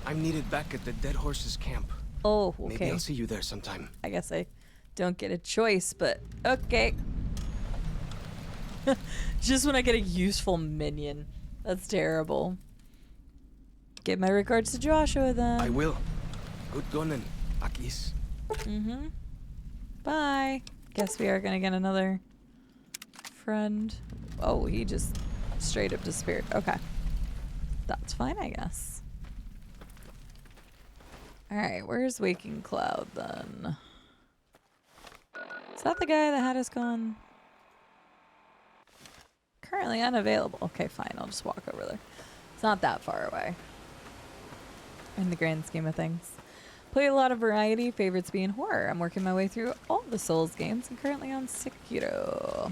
I'm needed back at the Dead Horses camp. Oh, Maybe okay. I'll see you there sometime. I guess I don't get a choice, but okay. Just when I get a useful minion. That's terrible. Give my regards to Joshua then. I will. Good going, Akis. Mm-hmm. Bye. Guess we are gonna get another friend. Oh, he just straight up disappeared. Okay. That's fine, I guess. Alright, where's Waking Cloud then? Is that the guy that had us gone? Currently unavailable. Okay, fine. I'll just walk over there. It's not that far away. In the grand scheme of things. Played a lot of variety, favorites being horror. I'm working my way through all the Souls games and currently on Sekiro.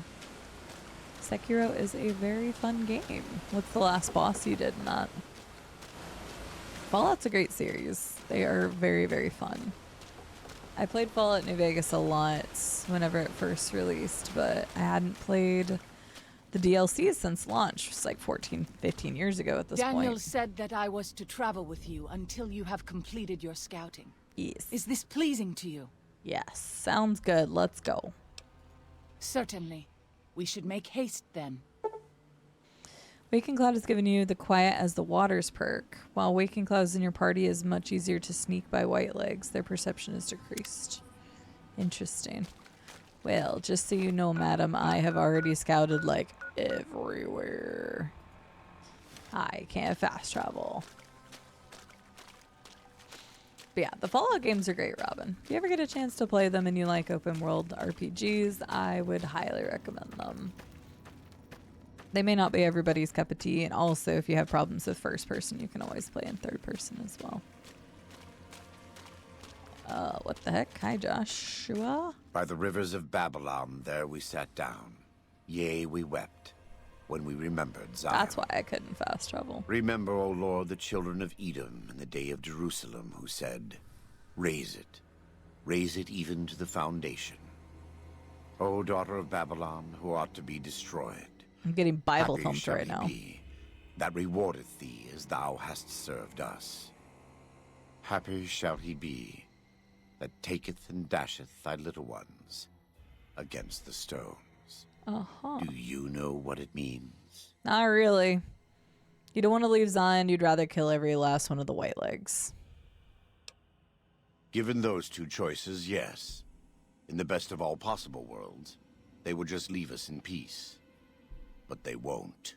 Sekiro is a very fun game. What's the last boss you did in that? Fallout's a great series. They are very, very fun. I played Fallout New Vegas a lot whenever it first released, but I hadn't played the DLCs since launch. It's like 14, 15 years ago at this Daniel point. said that I was to travel with you until you have completed your scouting. Yes. Is this pleasing to you? Yes. Sounds good. Let's go. Certainly. We should make haste then. Waking Cloud has given you the Quiet as the Waters perk. While Waking Cloud is in your party, it is much easier to sneak by Whitelegs. Their perception is decreased. Interesting. Well, just so you know, madam, I have already scouted, like, everywhere. I can't fast travel. But yeah, the Fallout games are great, Robin. If you ever get a chance to play them and you like open world RPGs, I would highly recommend them. They may not be everybody's cup of tea, and also if you have problems with first person, you can always play in third person as well. What the heck? Hi, Joshua. By the rivers of Babylon, there we sat down. Yea, we wept, when we remembered Zion. That's why I couldn't fast travel. Remember, O Lord, the children of Edom in the day of Jerusalem, who said, raise it even to the foundation. O daughter of Babylon, who ought to be destroyed. I'm getting Bible Happy thumped shall right he now. be that rewardeth thee as thou hast served us. Happy shall he be that taketh and dasheth thy little ones against the stones. Uh-huh. Do you know what it means? Not really. You don't want to leave Zion. You'd rather kill every last one of the Whitelegs. Given those two choices, yes. In the best of all possible worlds, they would just leave us in peace. But they won't.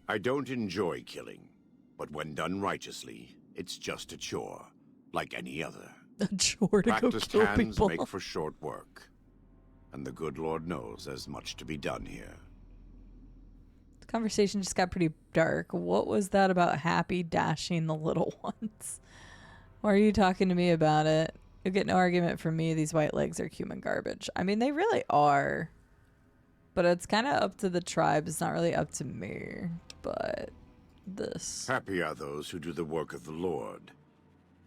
I don't enjoy killing, but when done righteously, it's just a chore, like any other. a chore to go Practiced kill hands people. make for short work. And the good Lord knows there's much to be done here. The conversation just got pretty dark. What was that about Happy dashing the little ones? Why are you talking to me about it? You'll get no argument from me. These white legs are human garbage. I mean, they really are. But it's kind of up to the tribe. It's not really up to me. But this. Happy are those who do the work of the Lord.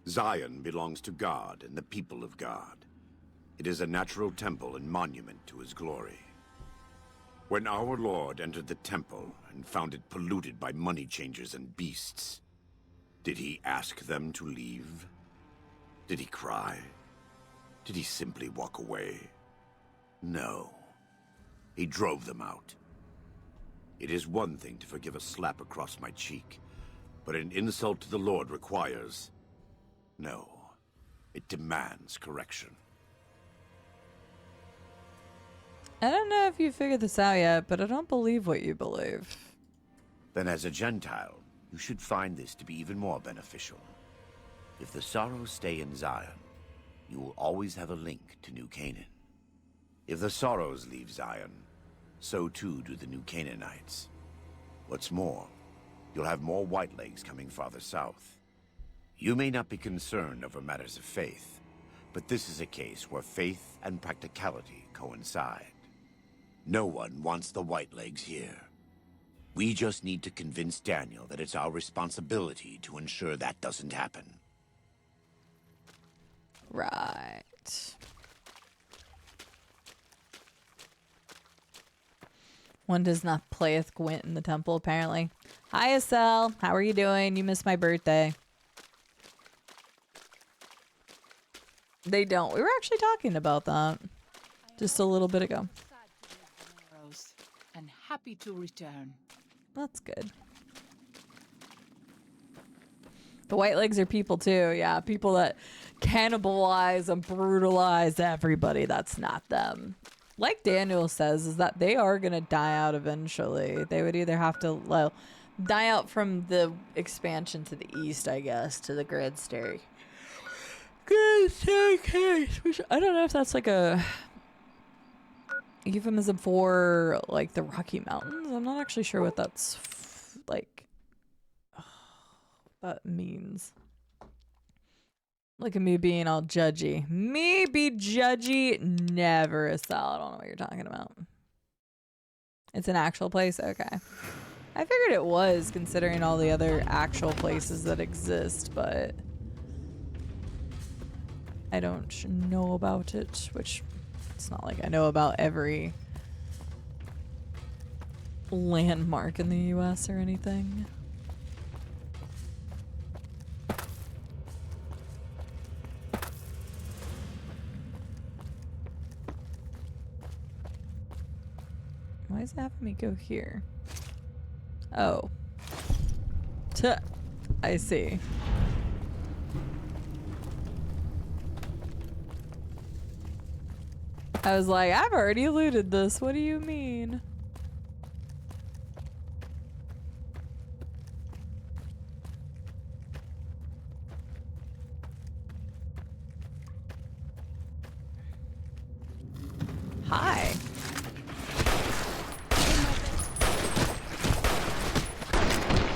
Zion belongs to God and the people of God. It is a natural temple and monument to his glory. When our Lord entered the temple and found it polluted by money changers and beasts, did he ask them to leave? Did he cry? Did he simply walk away? No. He drove them out. It is one thing to forgive a slap across my cheek, but an insult to the Lord requires... No. It demands correction. I don't know if you figured this out yet, but I don't believe what you believe. Then as a Gentile, you should find this to be even more beneficial. If the Sorrows stay in Zion, you will always have a link to New Canaan. If the Sorrows leave Zion, so too do the New Canaanites. What's more, you'll have more Whitelegs coming farther south. You may not be concerned over matters of faith, but this is a case where faith and practicality coincide. No one wants the Whitelegs here. We just need to convince Daniel that it's our responsibility to ensure that doesn't happen. Right. One does not playeth Gwent in the temple, apparently. Hi, Estelle. How are you doing? You missed my birthday. They don't. We were actually talking about that just a little bit ago. And happy to return. That's good. The Whitelegs are people too. Yeah, people that cannibalize and brutalize everybody. That's not them. Like Daniel says, is that they are going to die out eventually. They would either have to die out from the expansion to the east, I guess, to the Grand Staircase. Which I don't know if that's like a euphemism for like the Rocky Mountains. I'm not actually sure what that's like. That means. Look at me being all judgy. Me be judgy? Never, Estelle. I don't know what you're talking about. It's an actual place? Okay. I figured it was, considering all the other actual places that exist, but I don't know about it, which it's not like I know about every landmark in the US or anything. Why is it having me go here? Oh. I see. I was like, I've already looted this. What do you mean? Hi.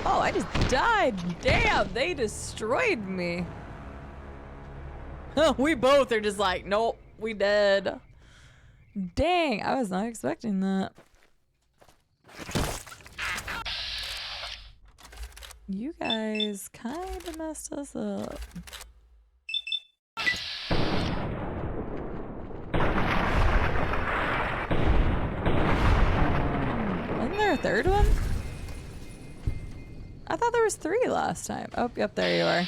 Oh, I just died. Damn, they destroyed me. We both are just like, nope, we dead. Dang, I was not expecting that. You guys kind of messed us up. Wasn't there a third one? I thought there was 3 last time. Oh, yep, there you are.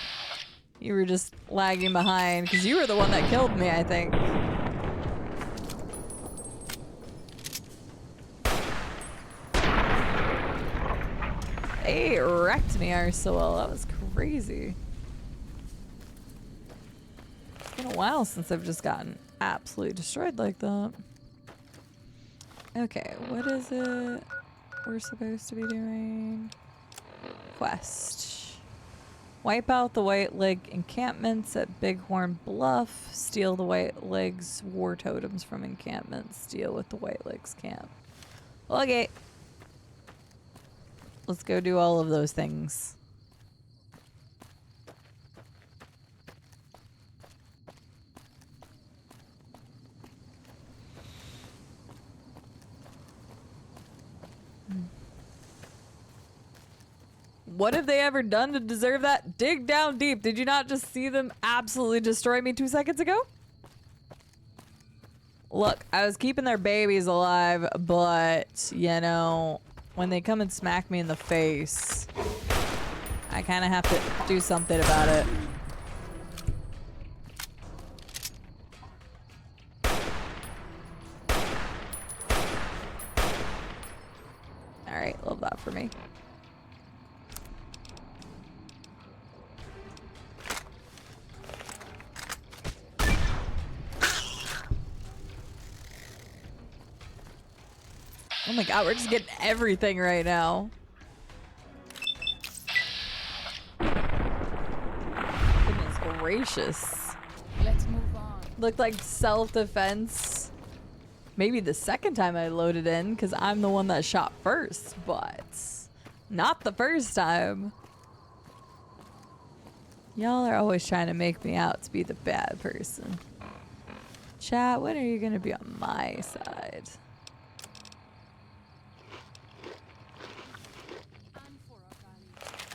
You were just lagging behind because you were the one that killed me, I think. They wrecked me, Ursula. That was crazy. It's been a while since I've just gotten absolutely destroyed like that. Okay, what is it we're supposed to be doing? Quest. Wipe out the White Leg encampments at Bighorn Bluff. Steal the White Leg's war totems from encampments. Deal with the White Leg's camp. Okay. Let's go do all of those things. What have they ever done to deserve that? Dig down deep. Did you not just see them absolutely destroy me 2 seconds ago? Look, I was keeping their babies alive, but, you know, when they come and smack me in the face, I kind of have to do something about it. Alright, love that for me. Oh my god, we're just getting everything right now. Goodness gracious. Let's move on. Looked like self-defense. Maybe the second time I loaded in, because I'm the one that shot first, but not the first time. Y'all are always trying to make me out to be the bad person. Chat, when are you going to be on my side?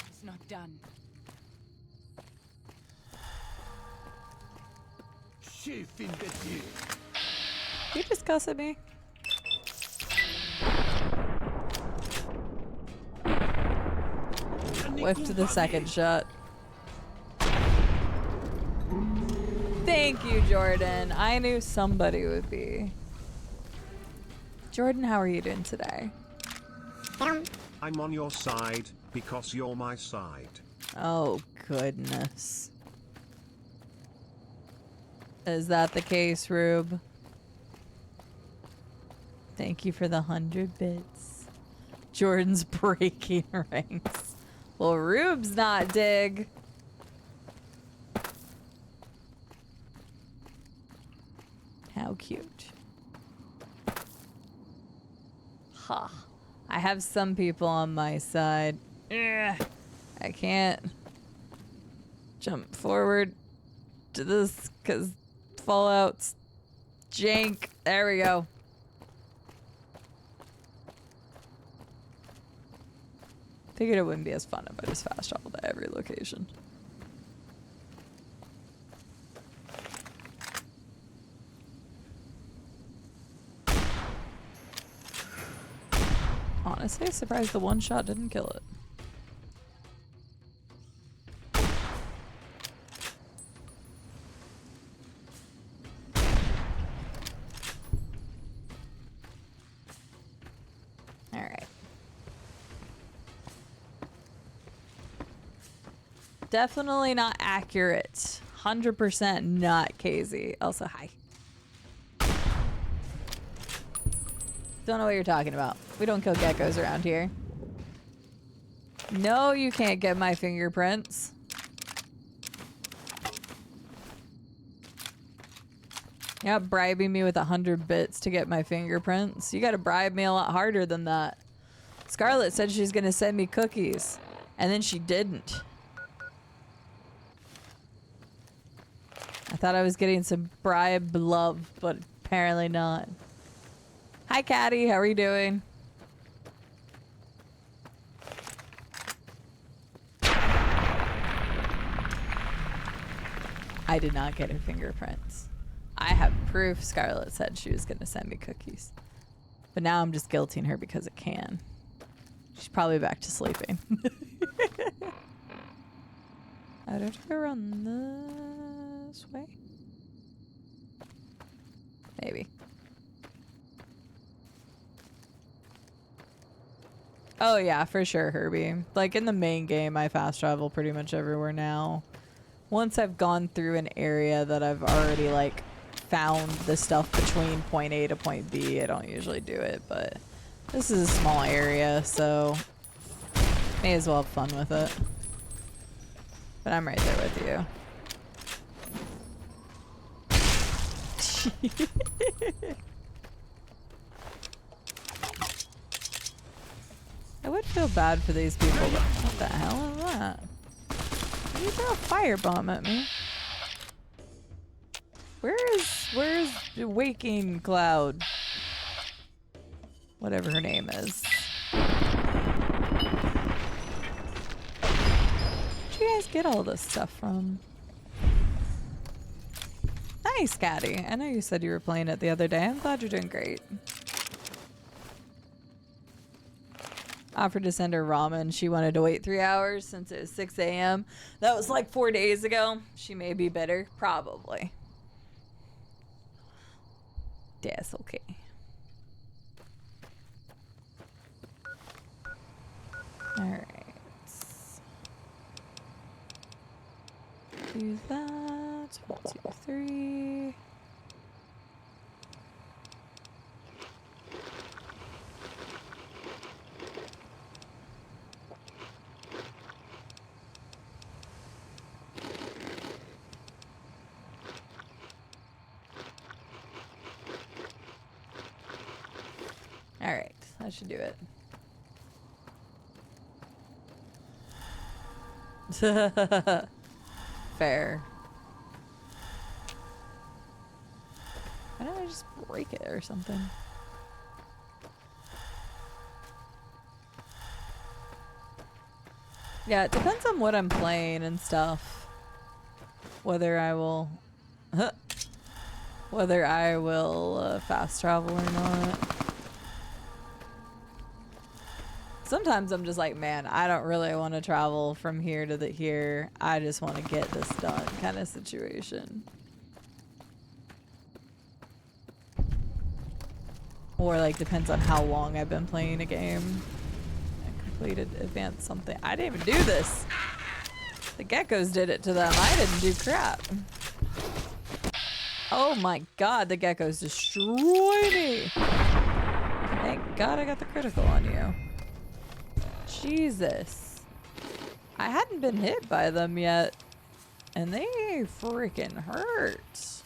It's not done. You just cuss at me? Whiffed the second shot. Thank you, Jordan. I knew somebody would be. Jordan, how are you doing today? I'm on your side, because you're my side. Oh, goodness. Is that the case, Rube? Thank you for the 100 bits. Jordan's breaking ranks. Well, Rube's not dig. How cute. Ha. I have some people on my side. Ugh. I can't jump forward to this because Fallout's jank. There we go. Figured it wouldn't be as fun if I just fast traveled to every location. Honestly, surprised the one shot didn't kill it. Alright. Definitely not accurate. 100% not KZ. Also, hi. Don't know what you're talking about. We don't kill geckos around here. No, you can't get my fingerprints. You're not bribing me with 100 bits to get my fingerprints. You gotta bribe me a lot harder than that. Scarlett said she's gonna send me cookies, and then she didn't. I thought I was getting some bribe love, but apparently not. Hi, Caddy. How are you doing? I did not get her fingerprints. I have proof Scarlett said she was going to send me cookies. But now I'm just guilting her because it can. She's probably back to sleeping. I don't run this way. Maybe. Oh yeah, for sure, Herbie. Like in the main game, I fast travel pretty much everywhere now. Once I've gone through an area that I've already like found the stuff between point A to point B, I don't usually do it, but this is a small area, so may as well have fun with it. But I'm right there with you. I would feel bad for these people, but what the hell is that? Did you throw a firebomb at me? Where's Waking Cloud? Whatever her name is. Where'd you guys get all this stuff from? Nice, Caddy. I know you said you were playing it the other day. I'm glad you're doing great. Offered to send her ramen. She wanted to wait 3 hours since it was 6 a.m. That was like 4 days ago. She may be bitter. Probably. That's okay. Alright. Do that. 1, 2, 3. Alright, that should do it. Fair. Why don't I just break it or something? Yeah, it depends on what I'm playing and stuff. Whether I will... whether I will fast travel or not. Sometimes I'm just like, man, I don't really want to travel from here to here. I just want to get this done kind of situation. Or like depends on how long I've been playing a game. I completed advanced something. I didn't even do this. The geckos did it to them. I didn't do crap. Oh my god, the geckos destroy me. Thank god I got the critical on you. Jesus. I hadn't been hit by them yet. And they freaking hurt.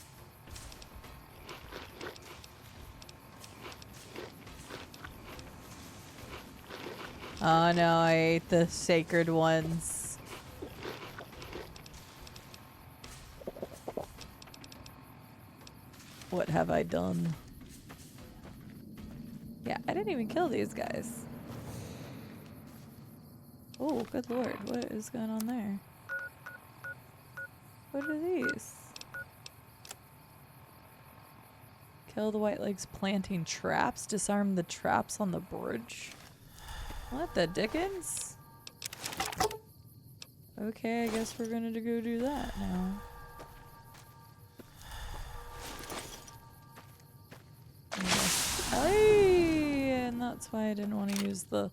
Oh no, I ate the sacred ones. What have I done? Yeah, I didn't even kill these guys. Oh, good lord, what is going on there? What are these? Kill the white legs planting traps, disarm the traps on the bridge. What the dickens? Okay, I guess we're gonna go do that now. Hey, and that's why I didn't want to use the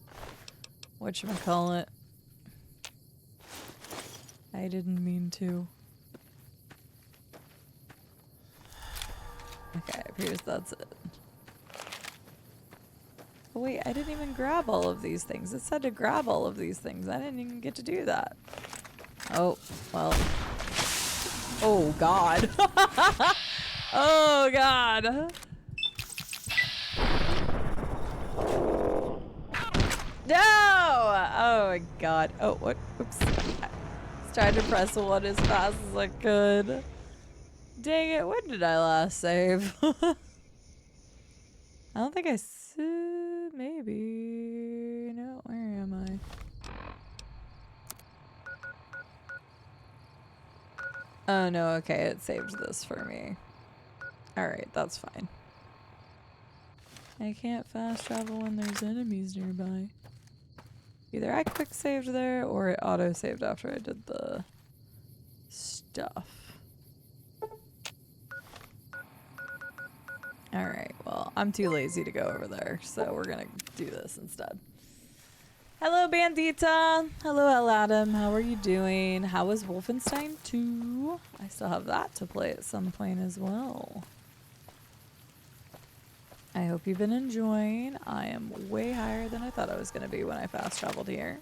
whatchamacallit. I didn't mean to. Okay, it appears that's it. Oh wait, I didn't even grab all of these things. It said to grab all of these things. I didn't even get to do that. Oh, well. Oh god. Oh god. No! Oh my god. Oh, what? Oops. I was trying to press one as fast as I could. Dang it, when did I last save? I don't think I said. Maybe. No, where am I? Oh no, okay, it saved this for me. Alright, that's fine. I can't fast travel when there's enemies nearby. Either I quick saved there or it auto saved after I did the stuff. Alright, well, I'm too lazy to go over there, so we're gonna do this instead. Hello, Bandita! Hello, Aladdin. How are you doing? How was Wolfenstein 2? I still have that to play at some point as well. I hope you've been enjoying. I am way higher than I thought I was going to be when I fast traveled here.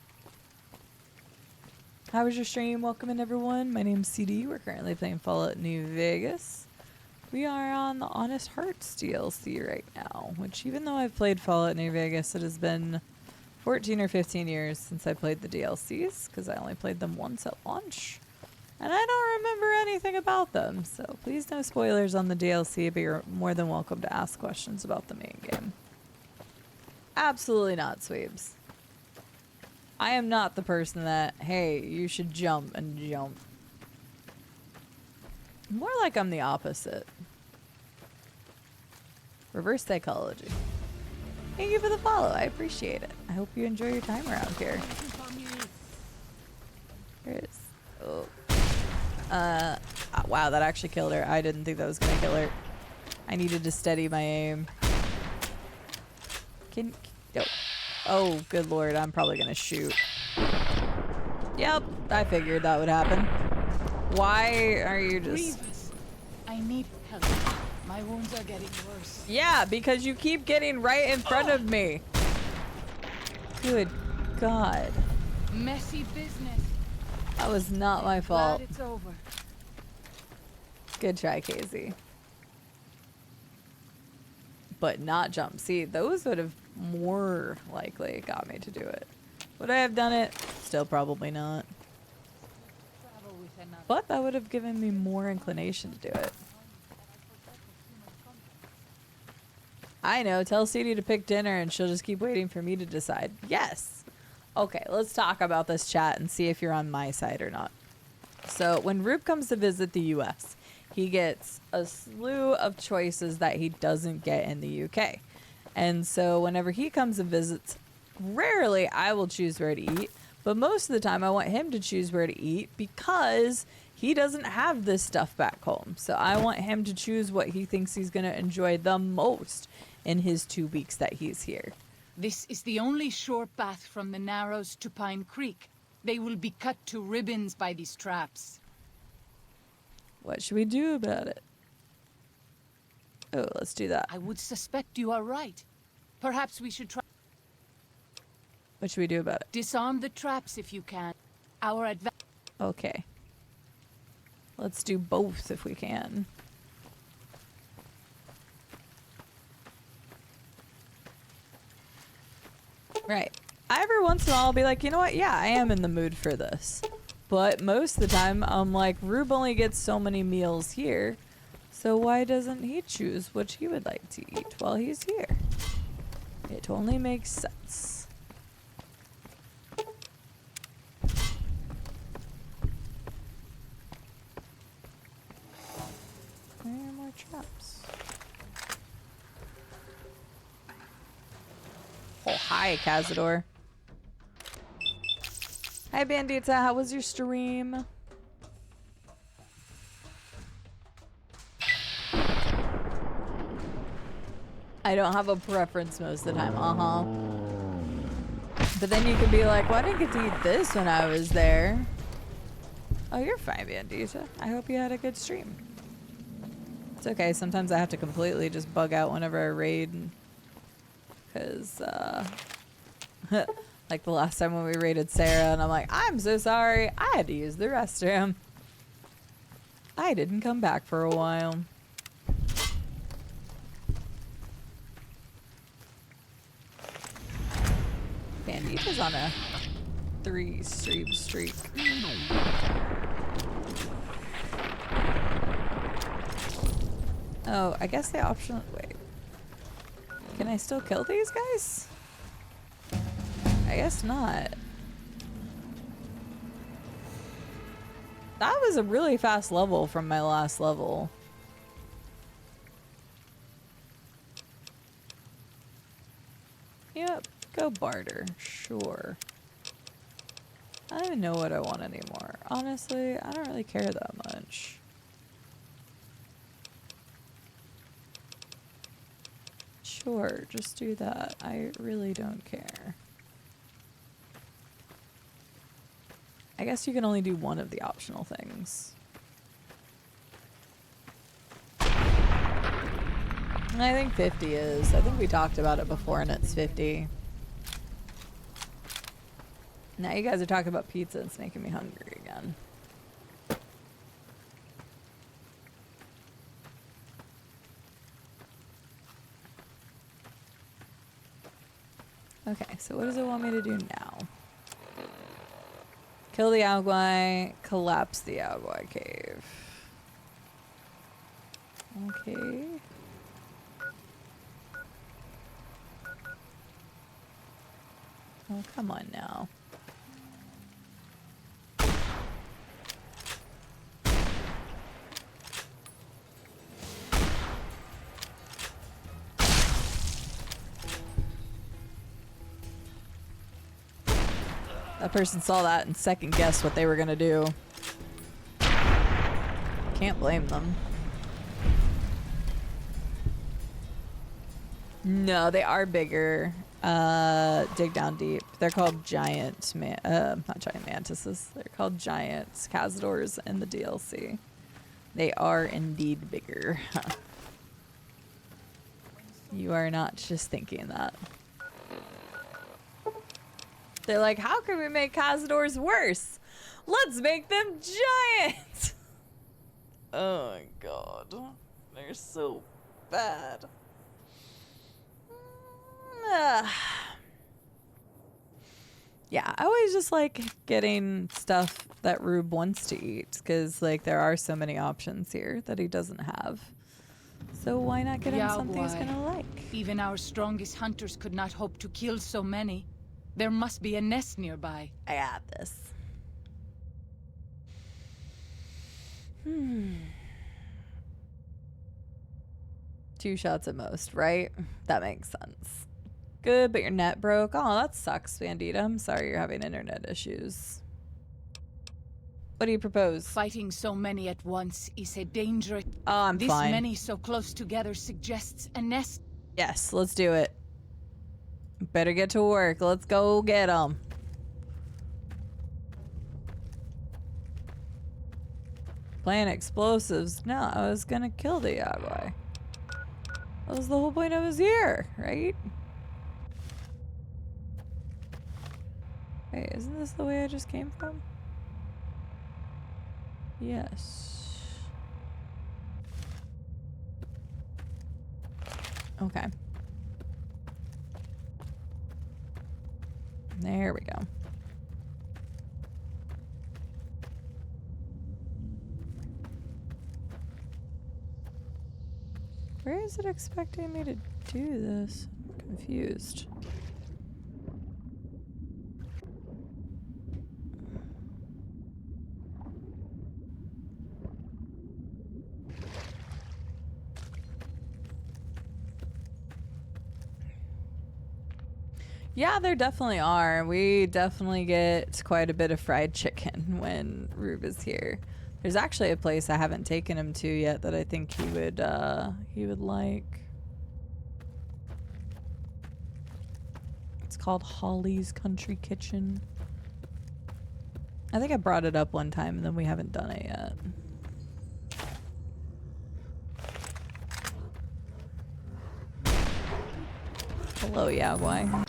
How was your stream? Welcome in, everyone. My name's CD. We're currently playing Fallout New Vegas. We are on the Honest Hearts DLC right now, which even though I've played Fallout New Vegas, it has been 14 or 15 years since I played the DLCs, because I only played them once at launch. And I don't remember anything about them, so please no spoilers on the DLC, but you're more than welcome to ask questions about the main game. Absolutely not, Sweebs. I am not the person that, hey, you should jump and jump. More like I'm the opposite. Reverse psychology. Thank you for the follow. I appreciate it. I hope you enjoy your time around here. There it is. Oh. Wow, that actually killed her. I didn't think that was gonna kill her. I needed to steady my aim. Oh, good lord, I'm probably gonna shoot. Yep, I figured that would happen. Why are you just... Grievous. I need help. My wounds are getting worse. Yeah, because you keep getting right in front of me. Good God. Messy business. That was not my fault. Glad it's over. Good try, Casey. But not jump. See, those would have more likely got me to do it. Would I have done it? Still probably not. But that would have given me more inclination to do it. I know. Tell CD to pick dinner and she'll just keep waiting for me to decide. Yes. Okay, let's talk about this chat and see if you're on my side or not. So when Roop comes to visit the US, he gets a slew of choices that he doesn't get in the UK. And so whenever he comes and visits, rarely I will choose where to eat, but most of the time I want him to choose where to eat because he doesn't have this stuff back home. So I want him to choose what he thinks he's going to enjoy the most in his 2 weeks that he's here. This is the only short path from the Narrows to Pine Creek. They will be cut to ribbons by these traps. What should we do about it? Oh, let's do that. I would suspect you are right. Perhaps we should try... What should we do about it? Disarm the traps if you can. Our advantage... Okay. Let's do both if we can. Right. Every once in a while I'll be like, you know what? Yeah, I am in the mood for this. But most of the time I'm like, Rube only gets so many meals here. So why doesn't he choose what he would like to eat while he's here? It only makes sense. Where are more traps? Oh, hi, Cazador. Hi, Bandita. How was your stream? I don't have a preference most of the time. But then you could be like, well, I didn't get to eat this when I was there. Oh, you're fine, Bandita. I hope you had a good stream. It's okay. Sometimes I have to completely just bug out whenever I raid. Because, like the last time when we raided Sarah, and I'm like, I'm so sorry. I had to use the restroom. I didn't come back for a while. Bandita's on a 3-stream streak. Oh, I guess the option... Wait. Can I still kill these guys? I guess not. That was a really fast level from my last level. Yep, go barter. Sure. I don't even know what I want anymore. Honestly, I don't really care that much. Sure, just do that. I really don't care. I guess you can only do one of the optional things. I think 50 is. I think we talked about it before and it's 50. Now you guys are talking about pizza and it's making me hungry again. Okay, so what does it want me to do now? Kill the Alguai, collapse the Alguai cave. Okay. Oh, come on now. That person saw that and second guessed what they were gonna do. Can't blame them. No, they are bigger. Dig down deep. They're called not giant mantises. They're called giant cazadors in the DLC. They are indeed bigger. You are not just thinking that. They're like, how can we make cazadors worse? Let's make them giant! Oh my god. They're so bad. Yeah, I always just like getting stuff that Rube wants to eat because like there are so many options here that he doesn't have. So why not get him something he's gonna like? Even our strongest hunters could not hope to kill so many. There must be a nest nearby. I got this. 2 shots at most, right? That makes sense. Good, but your net broke. Oh, that sucks, Bandita. I'm sorry you're having internet issues. What do you propose? Fighting so many at once is a danger. Oh, I'm this fine. This many so close together suggests a nest. Yes, let's do it. Better get to work. Let's go get them. Plant explosives. No, I was gonna kill the Yagwai. That was the whole point I was here, right? Wait, isn't this the way I just came from? Yes. Okay. There we go. Where is it expecting me to do this? I'm confused. Yeah, there definitely are. We definitely get quite a bit of fried chicken when Rube is here. There's actually a place I haven't taken him to yet that I think he would like. It's called Holly's Country Kitchen. I think I brought it up one time and then we haven't done it yet. Hello, Yagwai.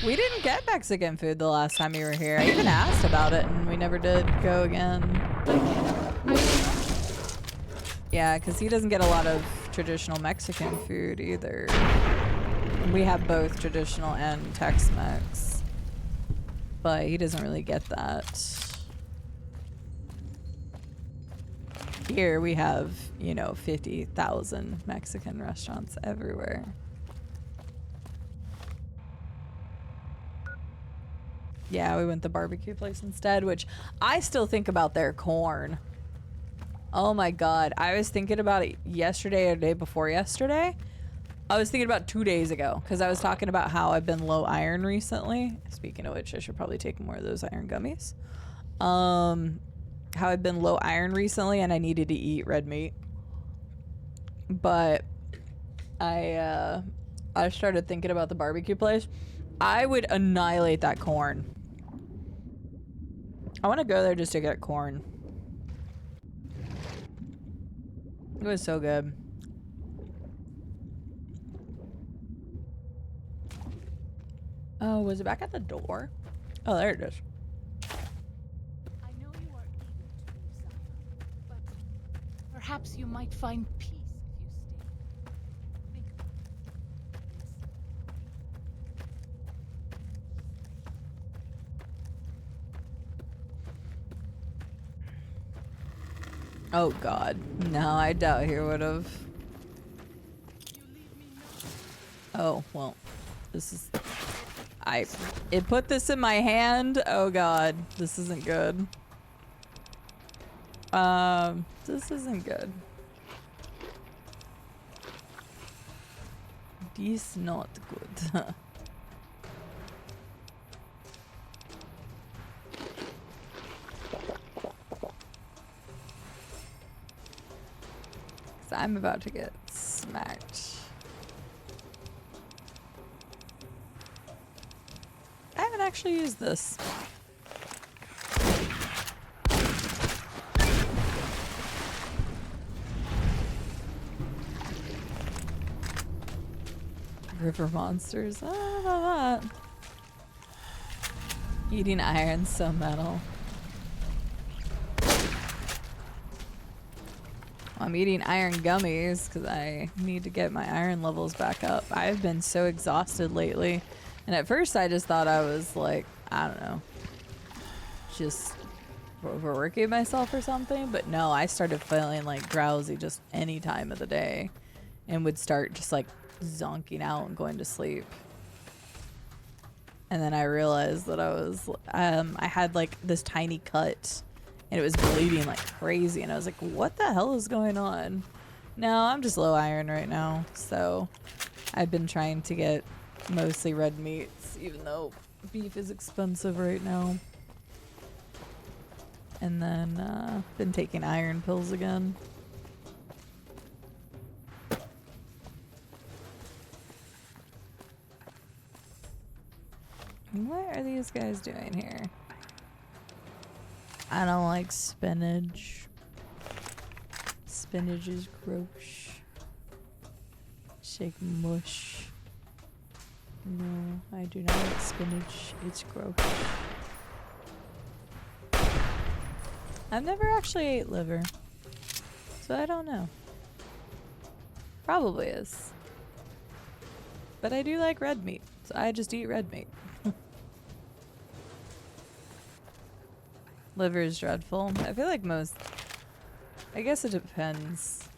We didn't get Mexican food the last time you were here. I even asked about it and we never did go again. Yeah, because he doesn't get a lot of traditional Mexican food either. We have both traditional and Tex-Mex. But he doesn't really get that. Here we have, you know, 50,000 Mexican restaurants everywhere. Yeah, we went the barbecue place instead, which I still think about their corn. Oh my god. I was thinking about it yesterday or the day before yesterday. I was thinking about 2 days ago because I was talking about how I've been low iron recently. Speaking of which, I should probably take more of those iron gummies. How I've been low iron recently and I needed to eat red meat. But I started thinking about the barbecue place. I would annihilate that corn. I want to go there just to get corn. It was so good. Oh, was it back at the door? Oh, there it is. I know you are eager to leave Zion, but perhaps you might find peace if you stay. Think about it. Oh God, no, I doubt he would have. Oh well, this is. It put this in my hand. Oh God, this isn't good. This isn't good. This not good. I'm about to get smacked. I haven't actually used this. River monsters. I don't know that. Eating iron, so metal. I'm eating iron gummies because I need to get my iron levels back up. I've been so exhausted lately. And at first I just thought I was like, I don't know, just overworking myself or something. But no, I started feeling like drowsy just any time of the day and would start just like zonking out and going to sleep. And then I realized that I had like this tiny cut and it was bleeding like crazy. And I was like, what the hell is going on? No, I'm just low iron right now. So I've been trying to get mostly red meats, even though beef is expensive right now. And then been taking iron pills again. What are these guys doing here? I don't like spinach. Spinach is gross. Shake mush. No, I do not like spinach. It's gross. I've never actually ate liver, so I don't know. Probably is. But I do like red meat, so I just eat red meat. Liver is dreadful. I feel like I guess it depends.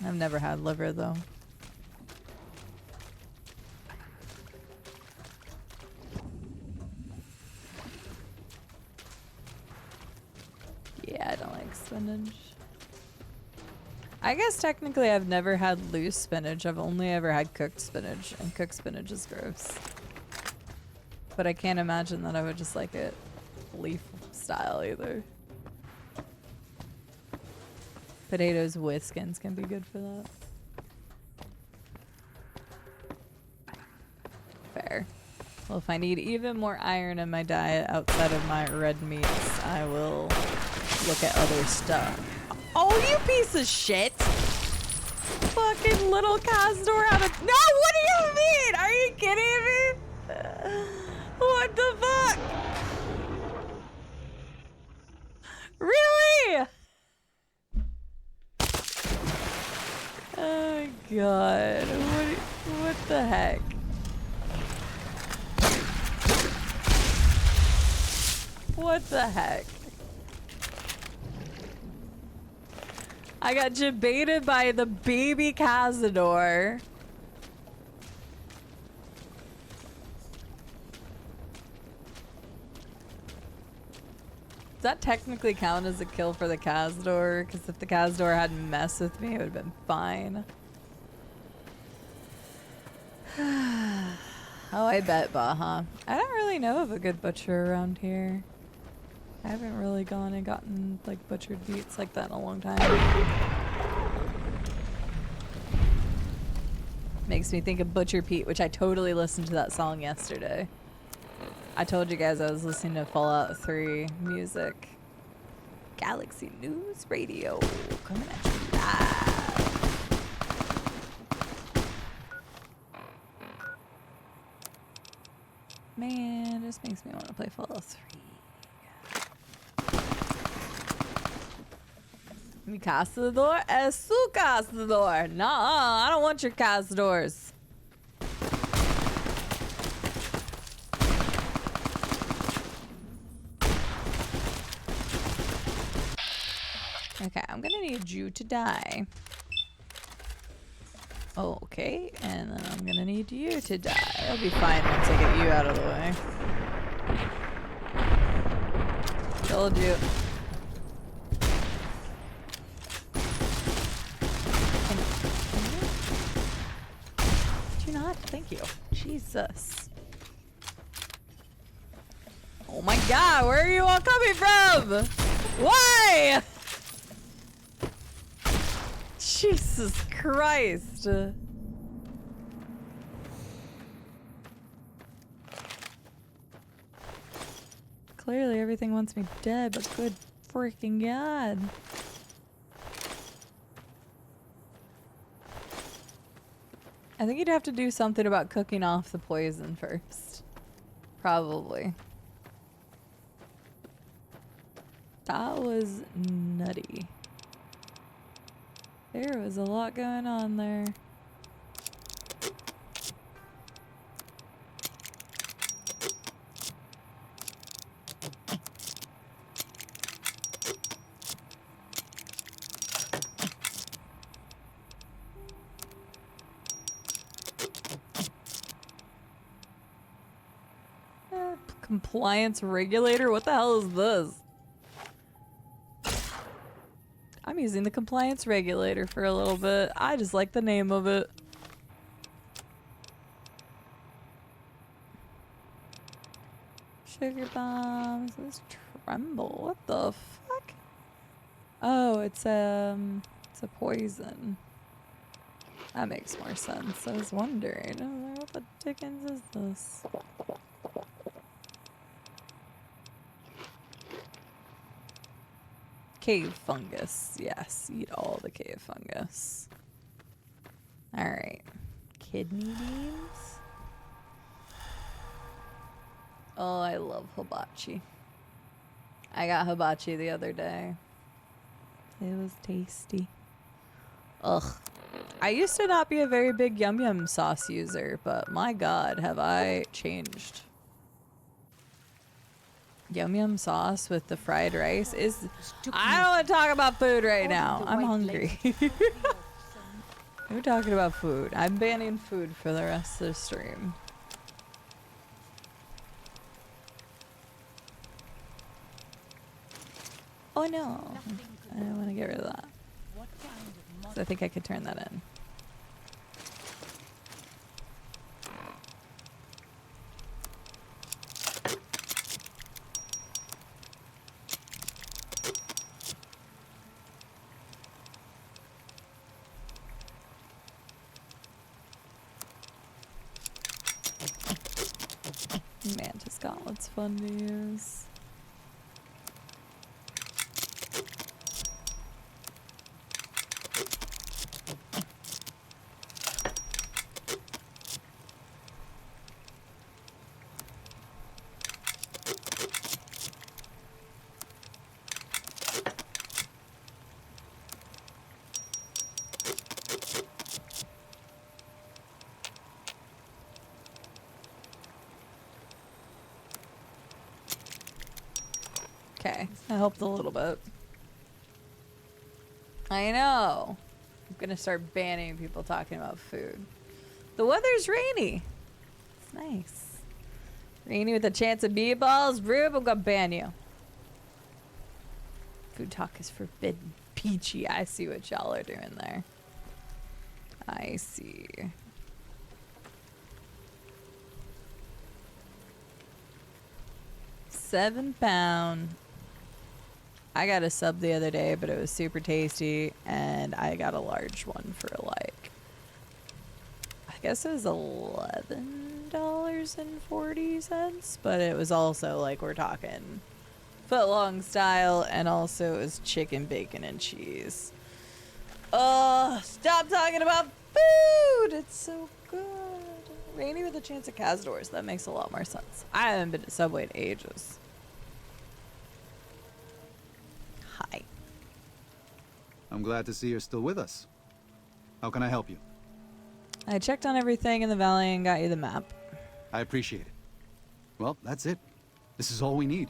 I've never had liver though. Yeah, I don't like spinach. I guess technically I've never had loose spinach. I've only ever had cooked spinach, and cooked spinach is gross. But I can't imagine that I would just like it leaf style either. Potatoes with skins can be good for that. Fair. Well, if I need even more iron in my diet outside of my red meats, I will look at other stuff. Oh, you piece of shit! Fucking little Cazador out of— No, what do you mean? Are you kidding me? What the fuck? Really? Oh my god. What the heck? What the heck? I got debated by the baby Cazador. Does that technically count as a kill for the Cazador? Because if the Cazador hadn't messed with me, it would have been fine. Oh, I bet, Baja. I don't really know of a good butcher around here. I haven't really gone and gotten like butchered meats like that in a long time. Makes me think of Butcher Pete, which I totally listened to that song yesterday. I told you guys I was listening to Fallout 3 music. Galaxy News Radio coming at you live. Makes me want to play Fallout 3. Mi cazador es su cazador. Nah, I don't want your cazadors. Okay, I'm gonna need you to die. Oh, okay, and then I'm gonna need you to die. I'll be fine once I get you out of the way. Told you. Did you not? Thank you. Jesus. Oh my god, where are you all coming from? Why? Jesus Christ. Clearly everything wants me dead, but good freaking god. I think you'd have to do something about cooking off the poison first. Probably. That was nutty. There was a lot going on there. Compliance regulator? What the hell is this? I'm using the compliance regulator for a little bit. I just like the name of it. Sugar bombs. This tremble. What the fuck? Oh, it's a poison. That makes more sense. I was wondering, what the dickens is this? Cave fungus. Yes, eat all the cave fungus. Alright. Kidney beans. Oh, I love hibachi. I got hibachi the other day. It was tasty. Ugh. I used to not be a very big yum yum sauce user, but my god, have I changed. Yum yum sauce with the fried rice is... I don't want to talk about food right now. I'm hungry. We're talking about food. I'm banning food for the rest of the stream. Oh no. I want to get rid of that. So I think I could turn that in. Mantis Gauntlet's fun to use. Okay, that helped a little bit. I know. I'm gonna start banning people talking about food. The weather's rainy. It's nice. Rainy with a chance of meatballs. Rube, I'm gonna ban you. Food talk is forbidden. Peachy, I see what y'all are doing there. I see. £7. I got a sub the other day, but it was super tasty, and I got a large one for like, I guess it was $11.40, but it was also like, we're talking foot-long style, and also it was chicken, bacon, and cheese. Oh, stop talking about food! It's so good. Rainy with a chance of Cazadors. That makes a lot more sense. I haven't been to Subway in ages. Hi. I'm glad to see you're still with us. How can I help you? I checked on everything in the valley and got you the map. I appreciate it. Well, that's it. This is all we need.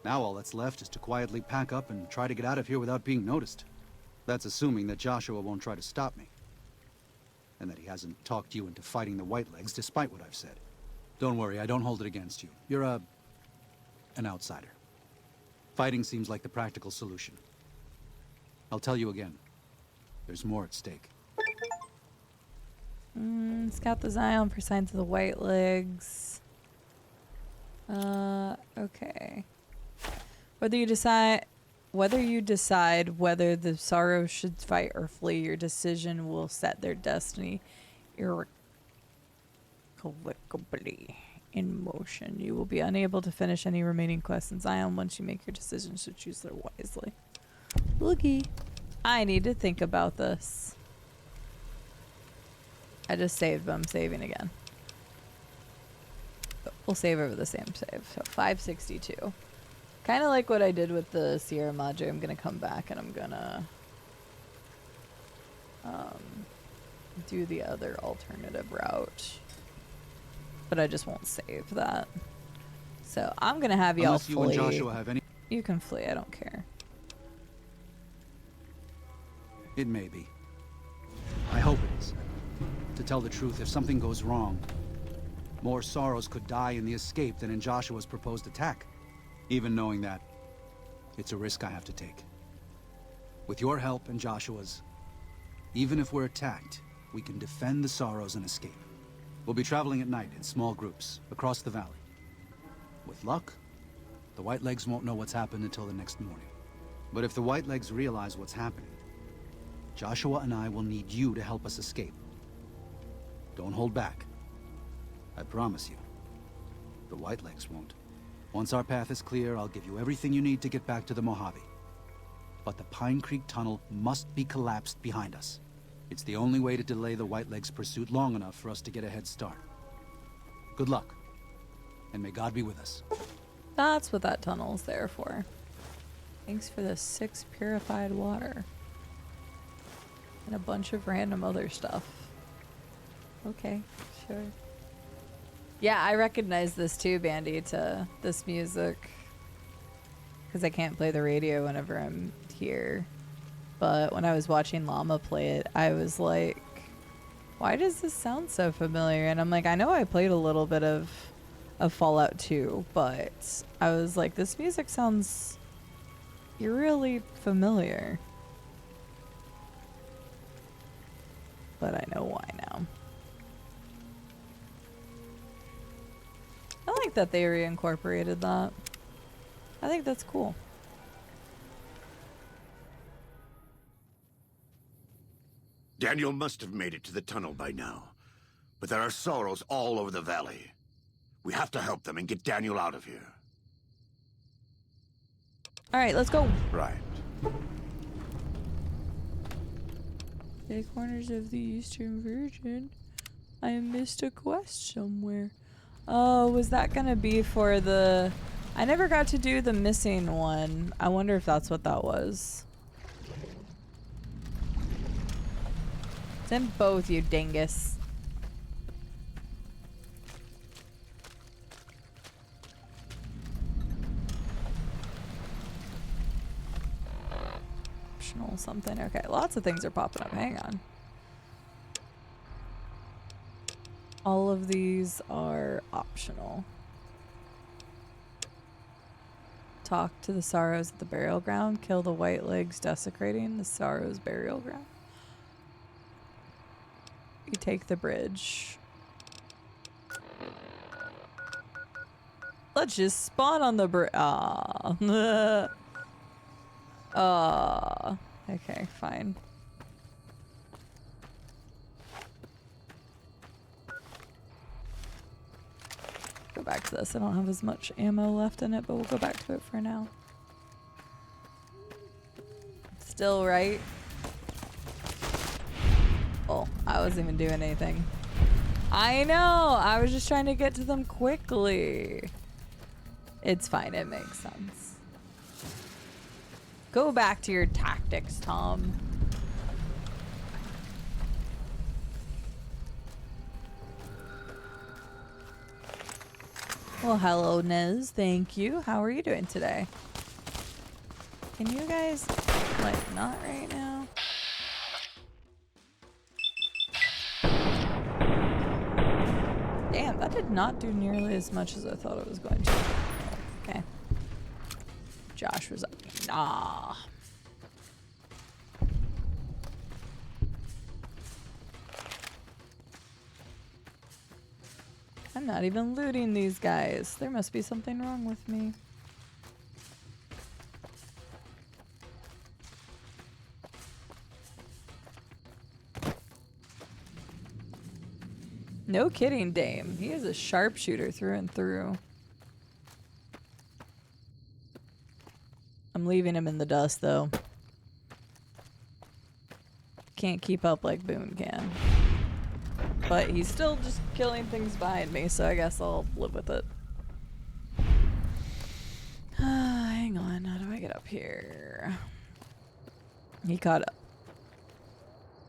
Now all that's left is to quietly pack up and try to get out of here without being noticed. That's assuming that Joshua won't try to stop me. And that he hasn't talked you into fighting the Whitelegs despite what I've said. Don't worry, I don't hold it against you. You're an outsider. Fighting seems like the practical solution. I'll tell you again. There's more at stake. Scout the Zion for signs of the Whitelegs. Okay. Whether you decide whether the Sorrows should fight or flee, your decision will set their destiny irrevocably in motion. You will be unable to finish any remaining quests in Zion once you make your decision, so choose them wisely. Looky. I need to think about this. I just saved, but I'm saving again. But we'll save over the same save. So 562. Kind of like what I did with the Sierra Madre. I'm going to come back and I'm going to do the other alternative route. But I just won't save that. So I'm going to have y'all flee. Unless you and Joshua have any... You can flee. I don't care. It may be. I hope it is. To tell the truth, if something goes wrong, more Sorrows could die in the escape than in Joshua's proposed attack. Even knowing that, it's a risk I have to take. With your help and Joshua's, even if we're attacked, we can defend the Sorrows and escape. We'll be traveling at night in small groups across the valley. With luck, the Whitelegs won't know what's happened until the next morning. But if the Whitelegs realize what's happening, Joshua and I will need you to help us escape. Don't hold back. I promise you, the Whitelegs won't. Once our path is clear, I'll give you everything you need to get back to the Mojave. But the Pine Creek Tunnel must be collapsed behind us. It's the only way to delay the Whitelegs' pursuit long enough for us to get a head start. Good luck, and may God be with us. That's what that tunnel's there for. Thanks for the 6 purified water. And a bunch of random other stuff. Okay, sure. Yeah, I recognize this too, Bandy, to this music. Because I can't play the radio whenever I'm here. But when I was watching Llama play it, I was like, why does this sound so familiar? And I'm like, I know I played a little bit of Fallout 2, but I was like, this music sounds really familiar. But I know why now. I like that they reincorporated that. I think that's cool. Daniel must have made it to the tunnel by now. But there are Sorrows all over the valley. We have to help them and get Daniel out of here. Alright, let's go. Right. The corners of the Eastern Virgin. I missed a quest somewhere. Oh, was that gonna be for the... I never got to do the missing one. I wonder if that's what that was. It's in both, you dingus. Optional something. Okay, lots of things are popping up. Hang on. All of these are optional. Talk to the Sorrows at the burial ground. Kill the Whitelegs desecrating the Sorrows burial ground. You take the bridge. Let's just spawn on the bridge. Ah. Okay, fine. Go back to this. I don't have as much ammo left in it, but we'll go back to it for now. Still right. Oh, I wasn't even doing anything. I know. I was just trying to get to them quickly. It's fine. It makes sense. Go back to your tactics, Tom. Well, hello, Nez. Thank you. How are you doing today? Can you guys, like, not right now? Damn, that did not do nearly as much as I thought it was going to. Okay. Josh was like, nah. I'm not even looting these guys. There must be something wrong with me. No kidding, Dame. He is a sharpshooter through and through. I'm leaving him in the dust, though. Can't keep up like Boone can. But he's still just killing things behind me, so I guess I'll live with it. Hang on, how do I get up here? He caught up.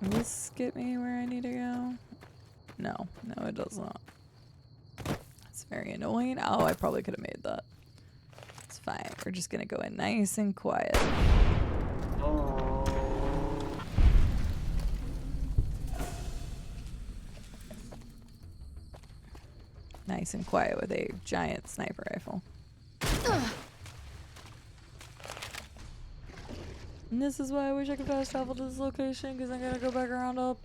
Will this get me where I need to go? No, no it does not. That's very annoying. Oh, I probably could have made that. It's fine. We're just gonna go in nice and quiet. Nice and quiet with a giant sniper rifle. And this is why I wish I could fast travel to this location, because I gotta go back around up.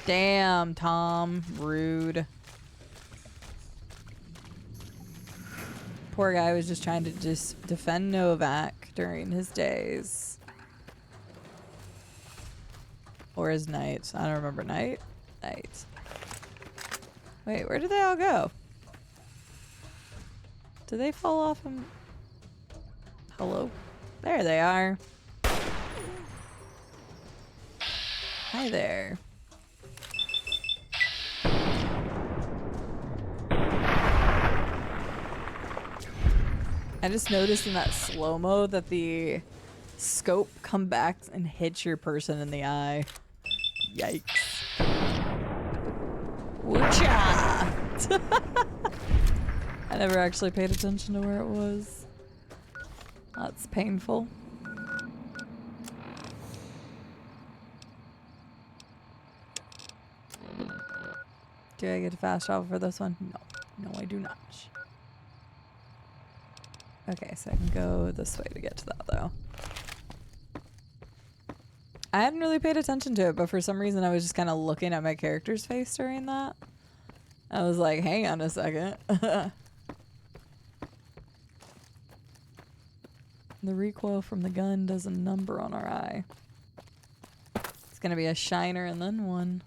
Damn, Tom. Rude. Poor guy was just trying to just defend NVAC during his days. Or his nights. I don't remember. Night? Night. Wait, where did they all go? Did they fall off and... Hello? There they are. Hi there. I just noticed in that slow-mo that the scope come back and hits your person in the eye. Yikes. Woocha! I never actually paid attention to where it was. That's painful. Do I get to fast travel for this one? No. No, I do not. Okay, so I can go this way to get to that, though. I hadn't really paid attention to it, but for some reason I was just kind of looking at my character's face during that. I was like, hang on a second. The recoil from the gun does a number on our eye. It's gonna be a shiner and then one.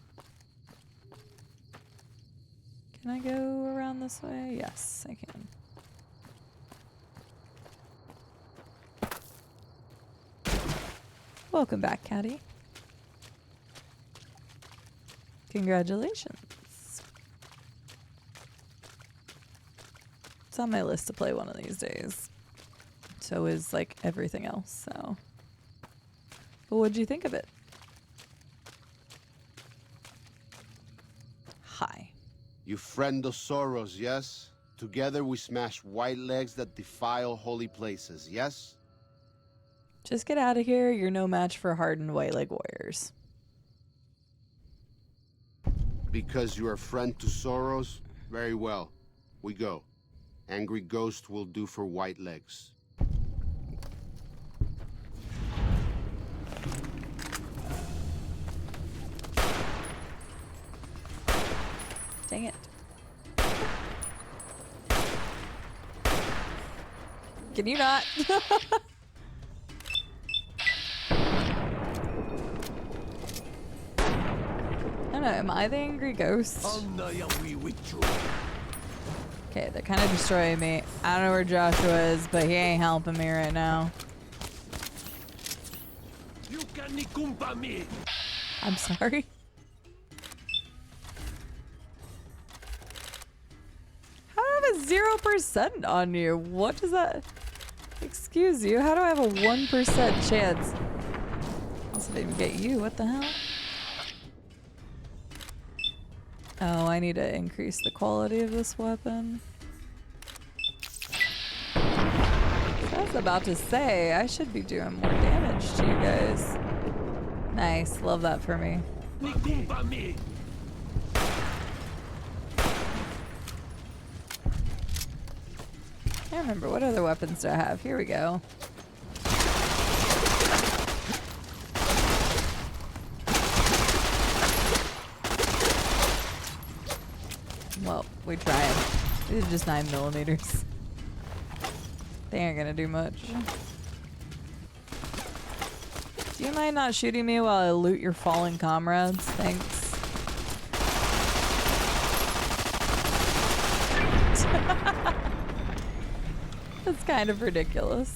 Can I go around this way? Yes, I can. Welcome back, Caddy. Congratulations. It's on my list to play one of these days. So is like everything else, so. But what'd you think of it? Hi. You friend of Soros, yes? Together we smash white legs that defile holy places, yes? Just get out of here. You're no match for hardened white leg warriors. Because you're a friend to Soros? Very well. We go. Angry Ghost will do for white legs. Dang it. Can you not? I don't know, am I the angry ghost? Okay, they're kind of destroying me. I don't know where Joshua is, but he ain't helping me right now. You can me. I'm sorry. 1% on you. What does that... Excuse you, how do I have a 1% chance? Also didn't even get you, what the hell? Oh, I need to increase the quality of this weapon. I was about to say, I should be doing more damage to you guys. Nice, love that for me. Can't remember, what other weapons do I have? Here we go. Well, we tried. These are just 9mm. They ain't gonna do much. Do you mind not shooting me while I loot your fallen comrades? Thanks. That's kind of ridiculous.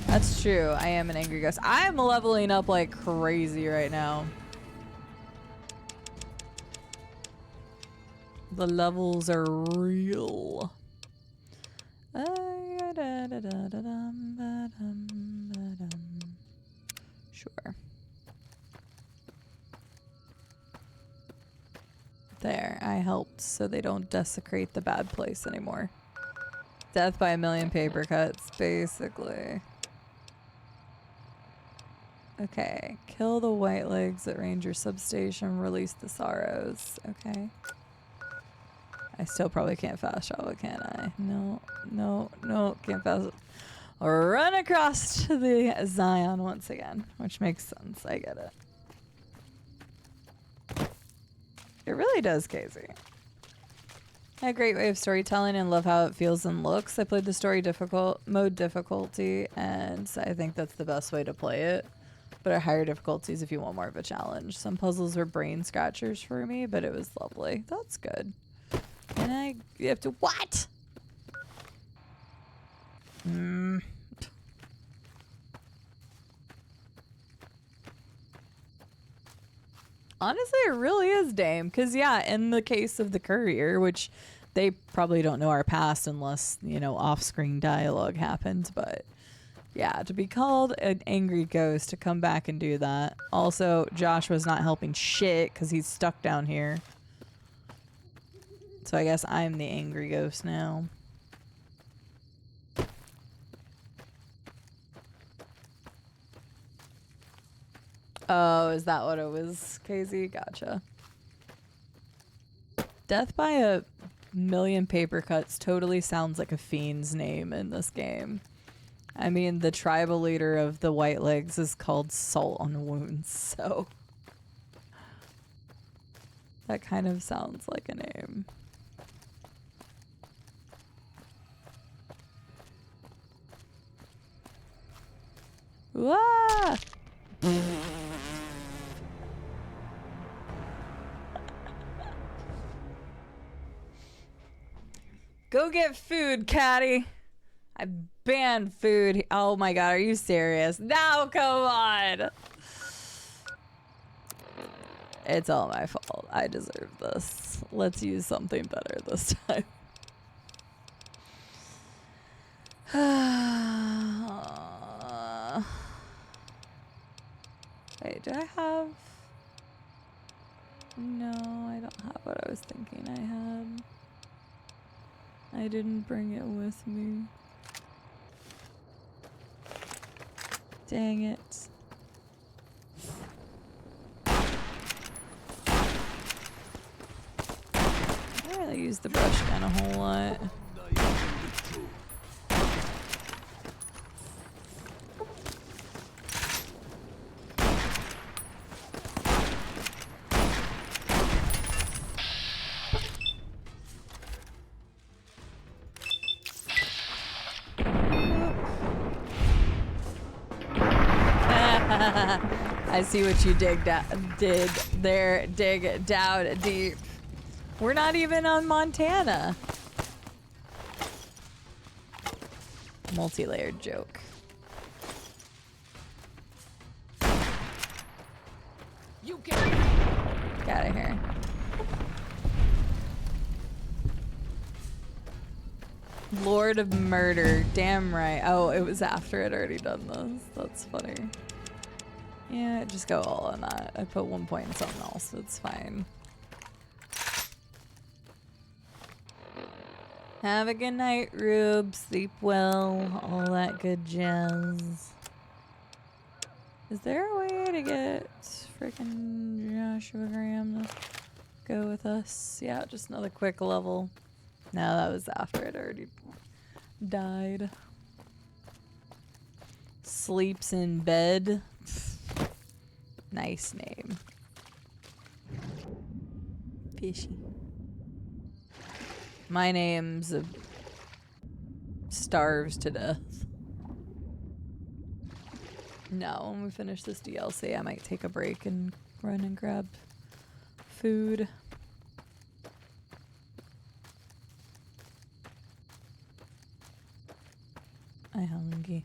That's true. I am an angry ghost. I am leveling up like crazy right now. The levels are real. Sure. There, I helped so they don't desecrate the bad place anymore. Death by a million paper cuts, basically. Okay, kill the white legs at Ranger Substation, release the sorrows. Okay. I still probably can't fast travel, can I? No, can't fast. Run across to the Zion once again, which makes sense. I get it. It really does, Casey. A great way of storytelling and love how it feels and looks. I played the story mode difficulty, and I think that's the best way to play it. But at higher difficulties if you want more of a challenge. Some puzzles were brain scratchers for me, but it was lovely. That's good. And you have to, what? Honestly, it really is Dame. Because, yeah, in the case of the courier, which they probably don't know our past unless, you know, off-screen dialogue happens. But, yeah, to be called an angry ghost to come back and do that. Also, Josh was not helping shit because he's stuck down here. So I guess I'm the angry ghost now. Oh, is that what it was, Casey? Gotcha. Death by a million paper cuts totally sounds like a fiend's name in this game. I mean, the tribal leader of the White Legs is called Salt on Wounds, so... That kind of sounds like a name. Wah! Go get food, Catty. I banned food. Oh my god, are you serious? No, come on. It's all my fault. I deserve this. Let's use something better this time. Wait, do I have... No, I don't have what I was thinking I had. I didn't bring it with me. Dang it. I don't really use the brush gun a whole lot. I see what you did there. Dig down deep. We're not even on Montana. Multi-layered joke. You get out of here. Lord of Murder. Damn right. Oh, it was after I'd already done this. That's funny. Yeah, just go all on that. I put 1 point in something else. It's fine. Have a good night, Rube. Sleep well. All that good jazz. Is there a way to get freaking Joshua Graham to go with us? Yeah, just another quick level. No, that was after I'd already died. Sleeps in bed. Nice name. Fishy. My name's starves to death. No, when we finish this DLC, I might take a break and run and grab food. I'm hungry.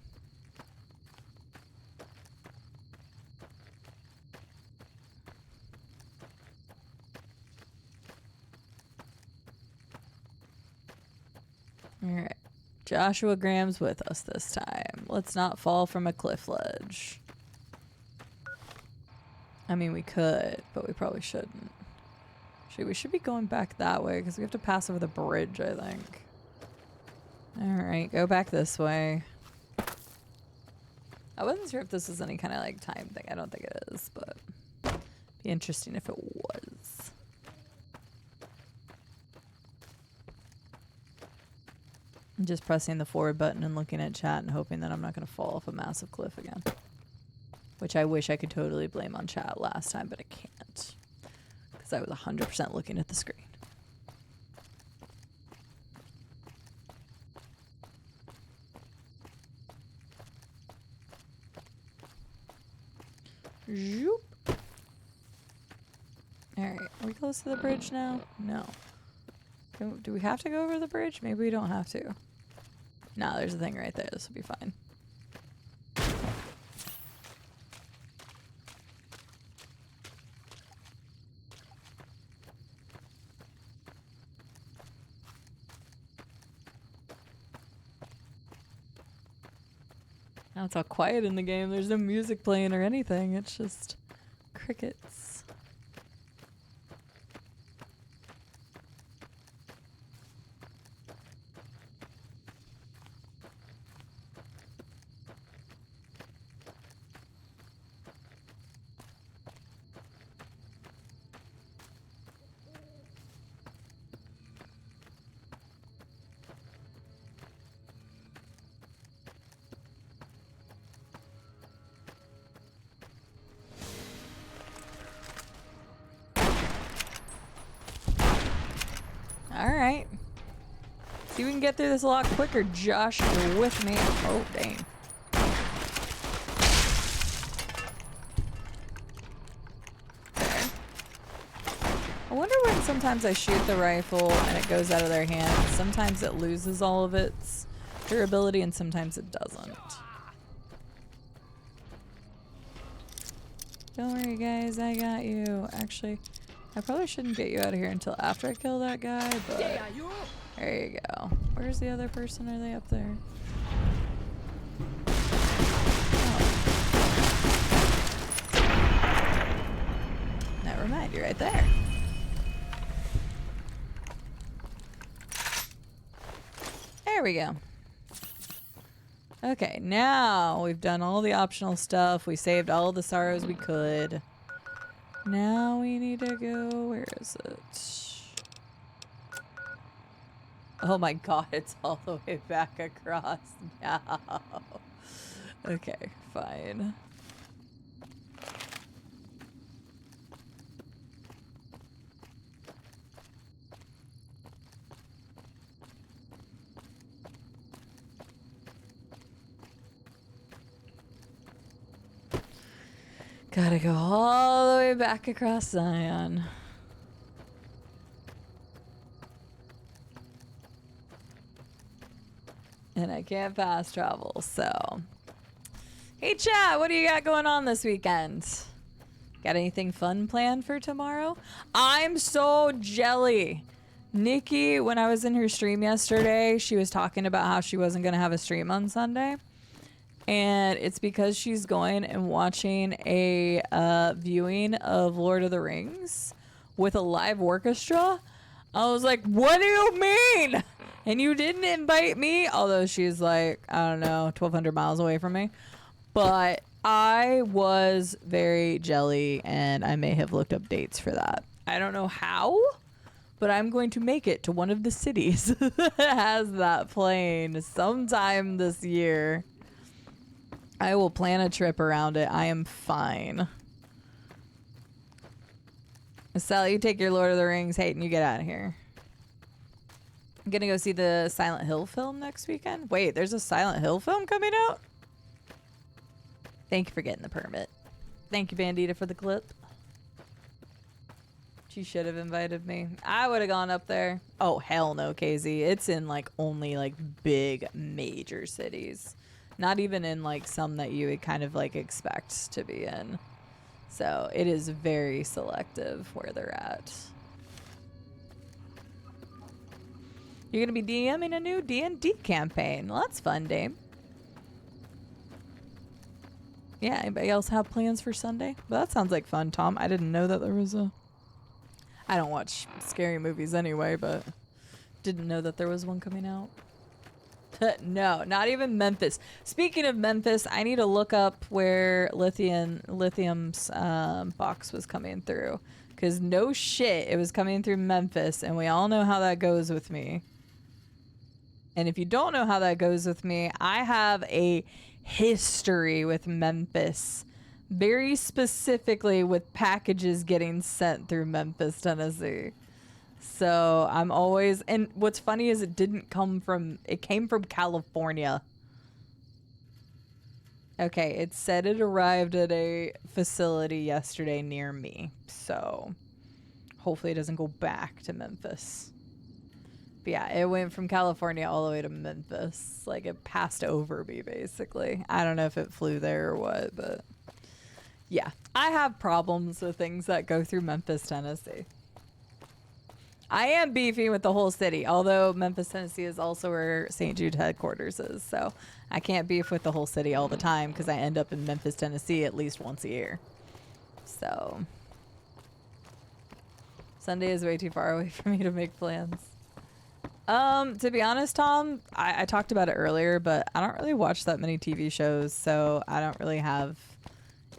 Alright. Joshua Graham's with us this time. Let's not fall from a cliff ledge. I mean, we could, but we probably shouldn't. Actually, we should be going back that way because we have to pass over the bridge, I think. Alright, go back this way. I wasn't sure if this was any kind of like time thing. I don't think it is, but it'd be interesting if it was. I'm just pressing the forward button and looking at chat and hoping that I'm not going to fall off a massive cliff again. Which I wish I could totally blame on chat last time, but I can't. Because I was 100% looking at the screen. Zoop. Alright, are we close to the bridge now? No. Do we have to go over the bridge? Maybe we don't have to. Nah, there's a thing right there. This will be fine. Now it's all quiet in the game. There's no music playing or anything. It's just crickets. Alright. See, we can get through this a lot quicker, Josh. You're with me. Oh, dang. Okay. I wonder when sometimes I shoot the rifle and it goes out of their hands. Sometimes it loses all of its durability and sometimes it doesn't. Don't worry, guys. I got you. Actually, I probably shouldn't get you out of here until after I kill that guy, but there you go. Where's the other person? Are they up there? Oh. Never mind, you're right there. There we go. Okay, now we've done all the optional stuff. We saved all the sorrows we could. Now we need to go, where is it? Oh my god, it's all the way back across now. Okay, fine. Gotta go all the way back across Zion. And I can't fast travel, so. Hey chat, what do you got going on this weekend? Got anything fun planned for tomorrow? I'm so jelly Nikki, when I was in her stream yesterday, she was talking about how she wasn't going to have a stream on Sunday. And it's because she's going and watching a viewing of Lord of the Rings with a live orchestra. I was like, what do you mean? And you didn't invite me? Although she's like, I don't know, 1,200 miles away from me. But I was very jelly, and I may have looked up dates for that. I don't know how, but I'm going to make it to one of the cities that has that playing sometime this year. I will plan a trip around it. I am fine. Sally, you take your Lord of the Rings hate and you get out of here. I'm gonna go see the Silent Hill film next weekend. Wait, there's a Silent Hill film coming out? Thank you for getting the permit. Thank you, Bandita, for the clip. She should have invited me. I would have gone up there. Oh, hell no, KZ. It's in like only like big major cities. Not even in like some that you would kind of like expect to be in. So it is very selective where they're at. You're going to be DMing a new D&D campaign. Well, that's fun, Dame. Yeah, anybody else have plans for Sunday? Well, that sounds like fun, Tom. I didn't know that there was a... I don't watch scary movies anyway, but didn't know that there was one coming out. No, not even Memphis. Speaking of Memphis, I need to look up where Lithium's box was coming through. Because no shit, it was coming through Memphis, and we all know how that goes with me. And if you don't know how that goes with me, I have a history with Memphis. Very specifically with packages getting sent through Memphis, Tennessee. So I'm always, and what's funny is it came from California. Okay, it said it arrived at a facility yesterday near me. So hopefully it doesn't go back to Memphis. But yeah, it went from California all the way to Memphis. Like it passed over me basically. I don't know if it flew there or what, but yeah. I have problems with things that go through Memphis, Tennessee. I am beefing with the whole city, although Memphis, Tennessee is also where St. Jude headquarters is. So I can't beef with the whole city all the time because I end up in Memphis, Tennessee at least once a year. So Sunday is way too far away for me to make plans. To be honest, Tom, I talked about it earlier, but I don't really watch that many TV shows, so I don't really have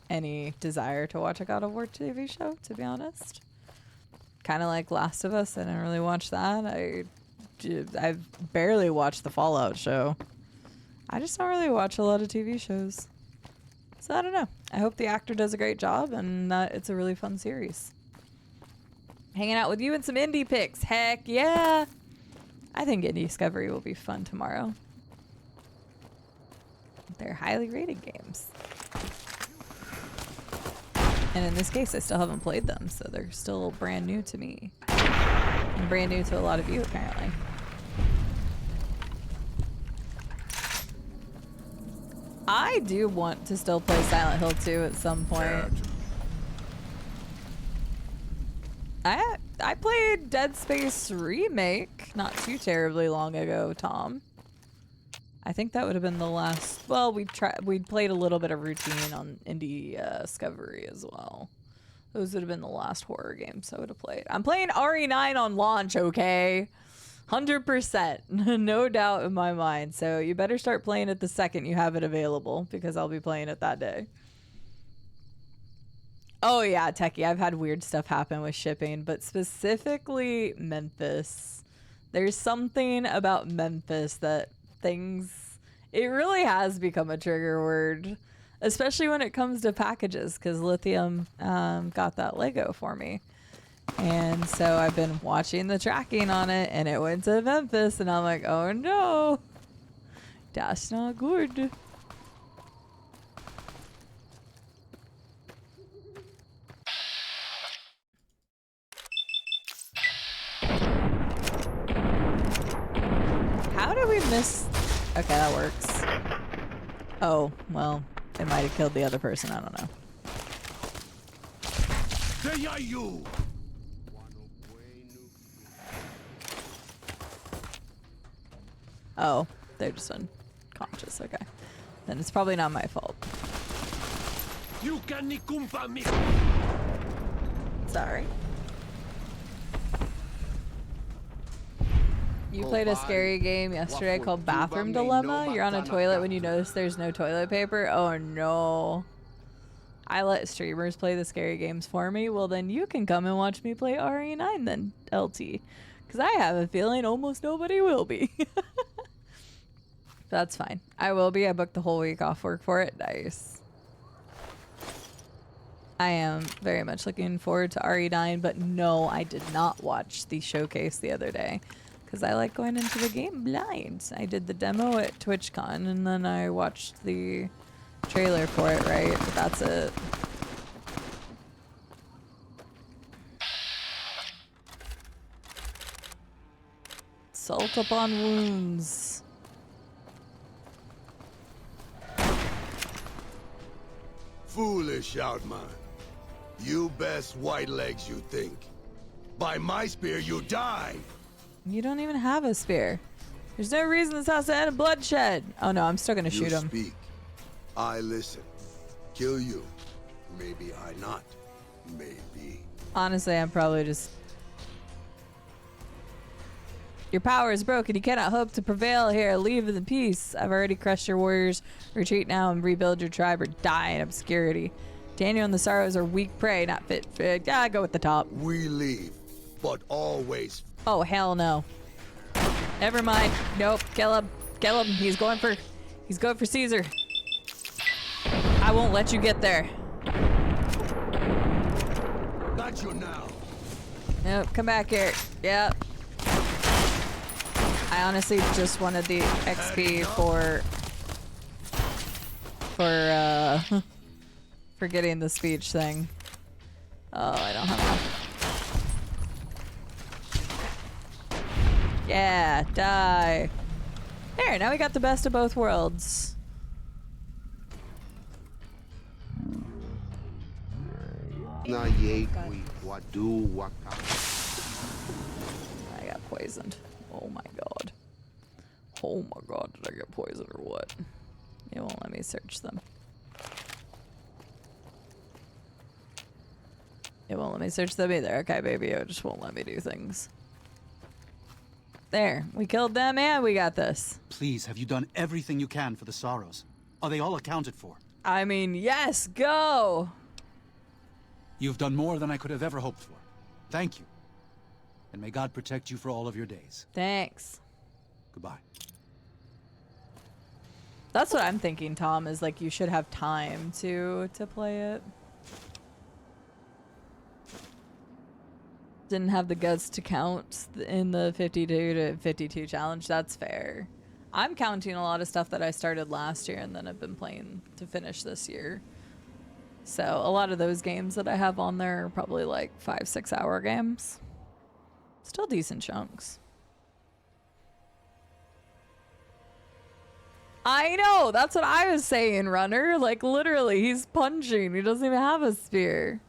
any desire to watch a God of War TV show, to be honest. Kind of like Last of Us. I didn't really watch that. I've barely watched the Fallout show. I just don't really watch a lot of TV shows. So I don't know. I hope the actor does a great job and that it's a really fun series. Hanging out with you and some indie picks. Heck yeah. I think Indie Discovery will be fun tomorrow. They're highly rated games. And in this case, I still haven't played them, so they're still brand new to me. And brand new to a lot of you, apparently. I do want to still play Silent Hill 2 at some point. I played Dead Space Remake not too terribly long ago, Tom. I think that would have been the last. Well, we played a little bit of routine on Indie Discovery as well. Those would have been the last horror games I would have played. I'm playing RE9 on launch, okay? 100%, no doubt in my mind. So you better start playing it the second you have it available, because I'll be playing it that day. Oh yeah, Techie, I've had weird stuff happen with shipping, but specifically Memphis. There's something about Memphis that it really has become a trigger word, especially when it comes to packages, because Lithium got that Lego for me. And so I've been watching the tracking on it, and it went to Memphis, and I'm like, oh no, that's not good. How did we miss? Okay, that works. Oh, well, it might have killed the other person. I don't know. Oh, they're just unconscious. Okay. Then it's probably not my fault. You can nikumpa me. Sorry. You played a scary game yesterday called Bathroom Dilemma. You're on a toilet when you notice there's no toilet paper. Oh no. I let streamers play the scary games for me. Well, then you can come and watch me play RE9 then, LT. Because I have a feeling almost nobody will be. That's fine. I will be. I booked the whole week off work for it. Nice. I am very much looking forward to RE9, but no, I did not watch the showcase the other day. Because I like going into the game blind. I did the demo at TwitchCon, and then I watched the trailer for it, right? But that's it. Salt upon wounds. Foolish, Outman. You best white legs you think. By my spear, you die. You don't even have a spear. There's no reason this has to end in bloodshed. Oh no, I'm still gonna shoot him. You speak. I listen. Kill you. Maybe I not. Maybe. Honestly, I'm probably just... Your power is broken. You cannot hope to prevail here. Leave in peace. I've already crushed your warriors. Retreat now and rebuild your tribe or die in obscurity. Daniel and the Sorrows are weak prey, not fit. Yeah, go with the top. We leave, but always. Oh, hell no. Never mind. Nope. Kill him. Kill him. He's going for Caesar. I won't let you get there. Got you now. Nope. Come back here. Yep. I honestly just wanted the XP for getting the speech thing. Oh, I don't have enough. Yeah, die. There, now we got the best of both worlds. Na ye what do what. I got poisoned. Oh my god. Oh my god, did I get poisoned or what? It won't let me search them. It won't let me search them either. Okay, baby, it just won't let me do things. There, we killed them and we got this. Please, have you done everything you can for the Sorrows? Are they all accounted for? I mean, yes, go! You've done more than I could have ever hoped for. Thank you. And may God protect you for all of your days. Thanks. Goodbye. That's what I'm thinking, Tom, is like you should have time to play it. Didn't have the guts to count in the 52 to 52 challenge. That's fair. I'm counting a lot of stuff that I started last year and then I've been playing to finish this year. So a lot of those games that I have on there are probably like 5-6 hour games. Still decent chunks. I know, that's what I was saying, Runner. Like literally, he's punching. He doesn't even have a spear.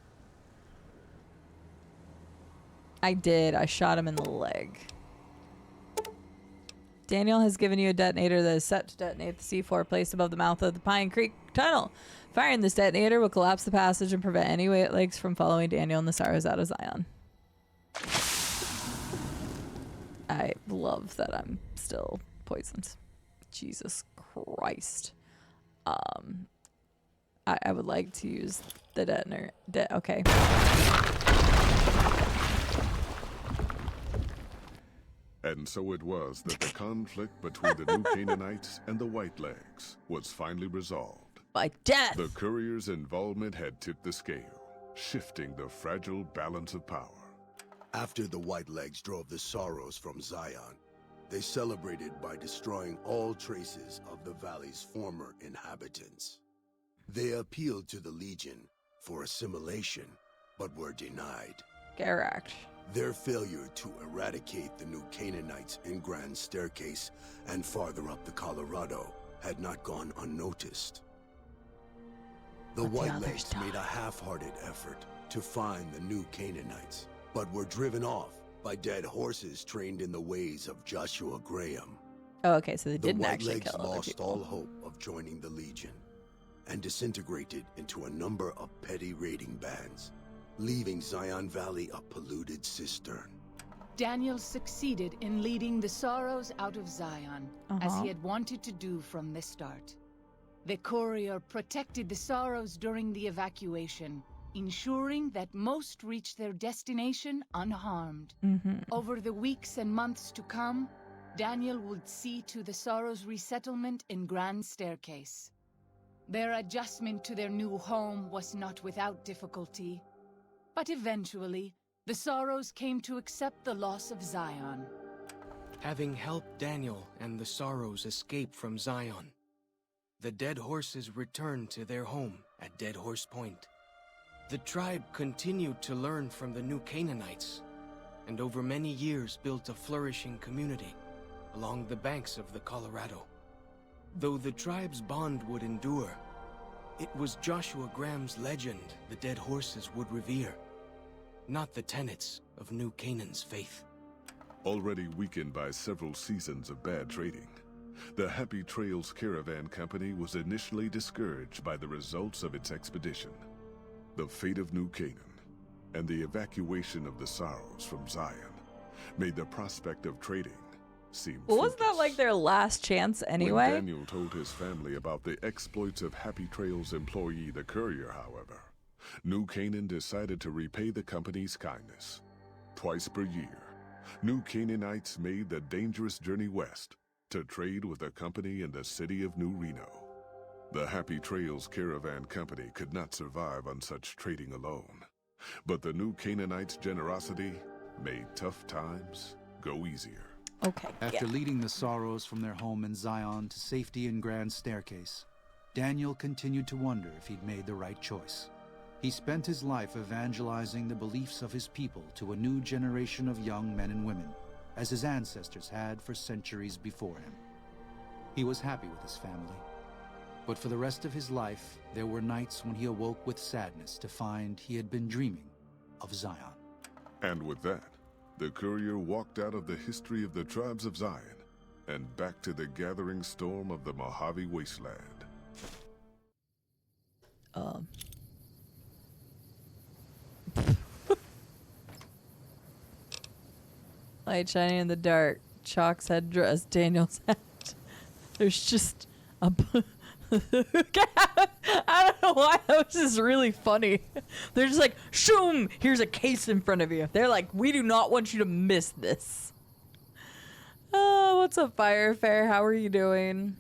I did. I shot him in the leg. Daniel has given you a detonator that is set to detonate the C4 placed above the mouth of the Pine Creek Tunnel. Firing this detonator will collapse the passage and prevent any white legs from following Daniel and the Sorrows out of Zion. I love that I'm still poisoned. Jesus Christ. I would like to use the detonator. Okay. And so it was that the conflict between the new Canaanites and the Whitelegs was finally resolved. By death! The courier's involvement had tipped the scale, shifting the fragile balance of power. After the Whitelegs drove the Sorrows from Zion, they celebrated by destroying all traces of the valley's former inhabitants. They appealed to the Legion for assimilation, but were denied. Garak. Their failure to eradicate the new Canaanites in Grand Staircase and farther up the Colorado had not gone unnoticed. The Whitelegs made a half-hearted effort to find the new Canaanites, but were driven off by dead horses trained in the ways of Joshua Graham. Oh, okay, so they The didn't actually Whitelegs kill other lost people. all hope of joining the Legion and disintegrated into a number of petty raiding bands, leaving Zion Valley a polluted cistern. Daniel succeeded in leading the Sorrows out of Zion, as he had wanted to do from the start. The courier protected the Sorrows during the evacuation, ensuring that most reached their destination unharmed. Over the weeks and months to come, Daniel would see to the Sorrows' resettlement in Grand Staircase. Their adjustment to their new home was not without difficulty, but eventually, the Sorrows came to accept the loss of Zion. Having helped Daniel and the Sorrows escape from Zion, the Dead Horses returned to their home at Dead Horse Point. The tribe continued to learn from the new Canaanites, and over many years built a flourishing community along the banks of the Colorado. Though the tribe's bond would endure, it was Joshua Graham's legend the Dead Horses would revere, not the tenets of New Canaan's faith. Already weakened by several seasons of bad trading, the Happy Trails Caravan Company was initially discouraged by the results of its expedition. The fate of New Canaan and the evacuation of the Sorrows from Zion made the prospect of trading seem Well, wasn't that fruitless. like their last chance anyway? When Daniel told his family about the exploits of Happy Trails employee the courier, however, New Canaan decided to repay the company's kindness. Twice per year, New Canaanites made the dangerous journey west to trade with a company in the city of New Reno. The Happy Trails Caravan Company could not survive on such trading alone, but the New Canaanites' generosity made tough times go easier. Okay. After leading the Sorrows from their home in Zion to safety in Grand Staircase, Daniel continued to wonder if he'd made the right choice. He spent his life evangelizing the beliefs of his people to a new generation of young men and women, as his ancestors had for centuries before him. He was happy with his family, but for the rest of his life, there were nights when he awoke with sadness to find he had been dreaming of Zion. And with that, the courier walked out of the history of the tribes of Zion and back to the gathering storm of the Mojave Wasteland. Light shining in the dark. Chalk's headdress. Daniel's hat. There's just a... I don't know why that was just really funny. They're just like, shoom, here's a case in front of you. They're like, we do not want you to miss this. Oh, what's up, Firefair? How are you doing?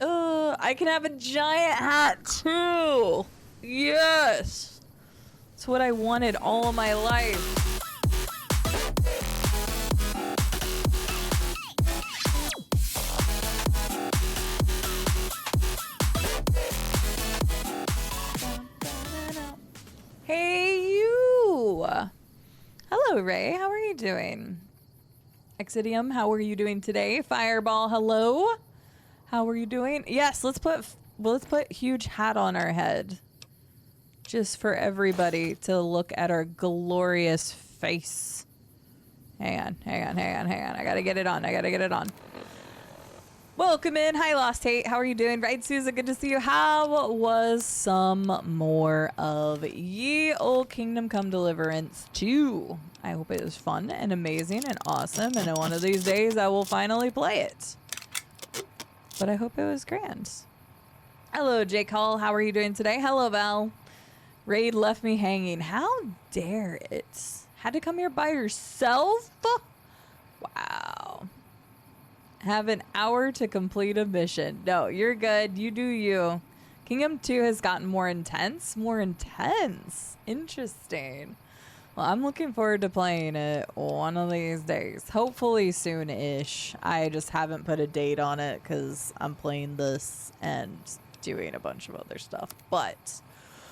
I can have a giant hat too. Yes. It's what I wanted all of my life. Hey, you! Hello, Ray. How are you doing? Exidium, how are you doing today? Fireball, hello. How are you doing? Yes, let's put huge hat on our head, just for everybody to look at our glorious face. Hang on. I gotta get it on. Welcome in. Hi, Lost Hate. How are you doing? Right, Susan? Good to see you. How was some more of Ye Old Kingdom Come Deliverance 2? I hope it was fun and amazing and awesome, and one of these days I will finally play it. But I hope it was grand. Hello, Jake Hall. How are you doing today? Hello, Val. Raid left me hanging. How dare it? Had to come here by yourself? Wow. Have an hour to complete a mission. No, you're good. You do you. Kingdom 2 has gotten more intense. Interesting. Well, I'm looking forward to playing it one of these days. Hopefully soon-ish. I just haven't put a date on it because I'm playing this and doing a bunch of other stuff. But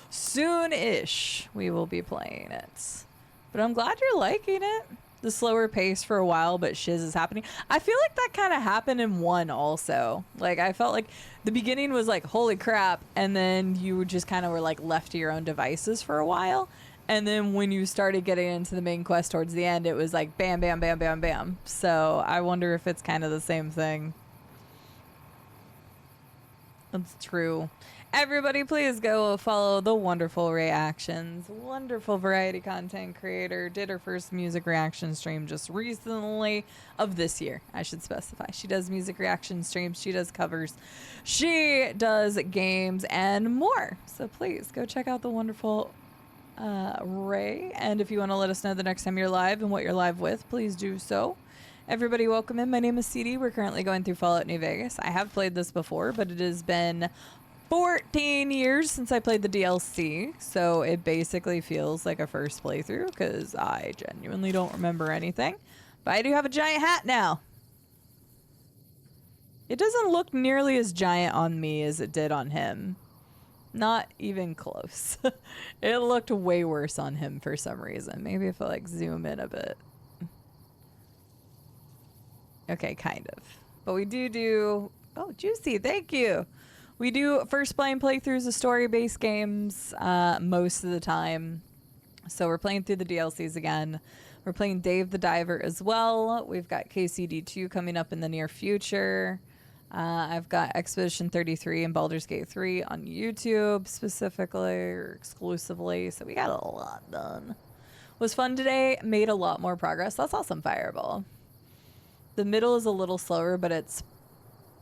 soon-ish we will be playing it. But I'm glad you're liking it. The slower pace for a while, but shiz is happening. I feel like that kind of happened in 1 also. Like, I felt like the beginning was like, holy crap, and then you just kind of were like left to your own devices for a while. And then when you started getting into the main quest towards the end, it was like bam, bam, bam, bam, bam. So I wonder if it's kind of the same thing. That's true. Everybody, please go follow the wonderful Reactions. Wonderful variety content creator. Did her first music reaction stream just recently of this year, I should specify. She does music reaction streams. She does covers. She does games and more. So please go check out the wonderful Ray. And if you want to let us know the next time you're live and what you're live with, please do so. Everybody, welcome in. My name is CD. We're currently going through Fallout New Vegas. I have played this before, but it has been 14 years since I played the DLC, so it basically feels like a first playthrough because I genuinely don't remember anything. But I do have a giant hat now. It doesn't look nearly as giant on me as it did on him. Not even close. It looked way worse on him for some reason. Maybe if I like zoom in a bit. Okay, kind of. But we do... Oh, Juicy, thank you. We do first playing playthroughs of story-based games most of the time. So we're playing through the DLCs again. We're playing Dave the Diver as well. We've got KCD2 coming up in the near future. I've got Expedition 33 and Baldur's Gate 3 on YouTube specifically or exclusively. So we got a lot done. Was fun today. Made a lot more progress. That's awesome, Fireball. The middle is a little slower, but it's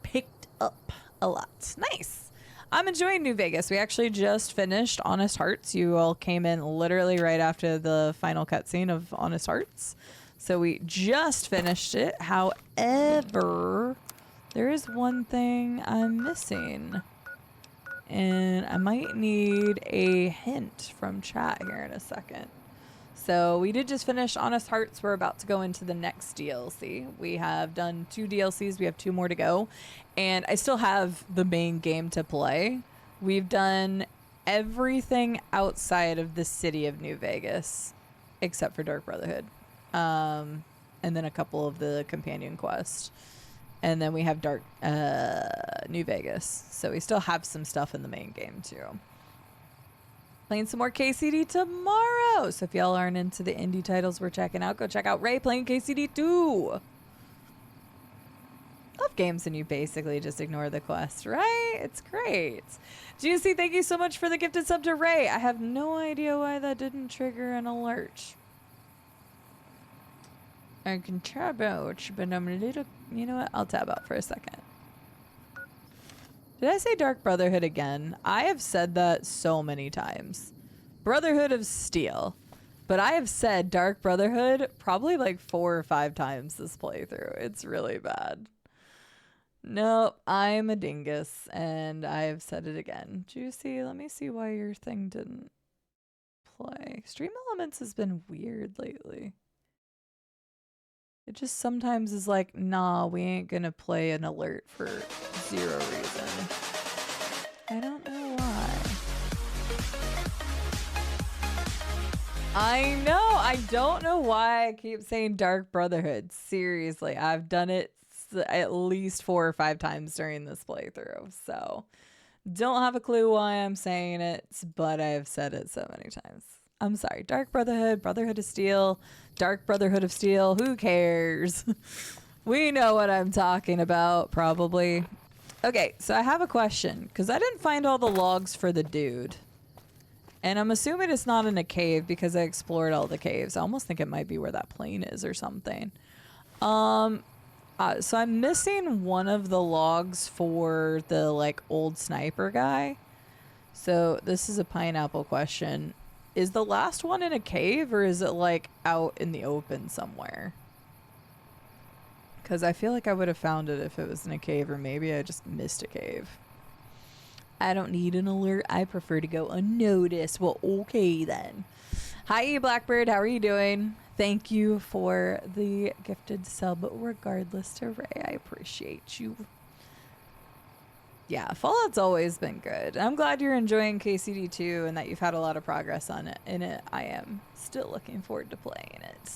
picked up a lot. Nice. I'm enjoying New Vegas. We actually just finished Honest Hearts. You all came in literally right after the final cutscene of Honest Hearts. So we just finished it. However, there is one thing I'm missing. And I might need a hint from chat here in a second. So we did just finish Honest Hearts. We're about to go into the next DLC. We have done 2 DLCs. We have 2 more to go. And I still have the main game to play. We've done everything outside of the city of New Vegas, except for Dark Brotherhood. And then a couple of the companion quests. And then we have New Vegas. So we still have some stuff in the main game too. Playing some more KCD tomorrow. So if y'all aren't into the indie titles we're checking out, go check out Ray playing KCD 2. Love games and you basically just ignore the quest, right? It's great. Juicy, thank you so much for the gifted sub to Ray. I have no idea why that didn't trigger an alert. I can tab out, but I'm a little... You know what? I'll tab out for a second. Did I say Dark Brotherhood again? I have said that so many times. Brotherhood of Steel. But I have said Dark Brotherhood probably like 4 or 5 times this playthrough. It's really bad. Nope, I'm a dingus, and I have said it again. Juicy, let me see why your thing didn't play. Stream Elements has been weird lately. It just sometimes is like, nah, we ain't gonna play an alert for 0 reason. I don't know why. I know, I don't know why I keep saying Dark Brotherhood. Seriously, I've done it at least 4 or 5 times during this playthrough. So, don't have a clue why I'm saying it, but I've said it so many times. I'm sorry. Dark Brotherhood, Brotherhood of Steel, Dark Brotherhood of Steel. Who cares? We know what I'm talking about, probably. Okay, so I have a question, because I didn't find all the logs for the dude. And I'm assuming it's not in a cave because I explored all the caves. I almost think it might be where that plane is or something. So I'm missing one of the logs for the, like, old sniper guy. So this is a pineapple question. Is the last one in a cave or is it like out in the open somewhere? Because I feel like I would have found it if it was in a cave, or maybe I just missed a cave. I don't need an alert. I prefer to go unnoticed. Well, okay then. Hi, Blackbird. How are you doing? Thank you for the gifted sub regardless to Ray. I appreciate you. Yeah, Fallout's always been good. I'm glad you're enjoying KCD2 and that you've had a lot of progress on it. In it, I am still looking forward to playing it.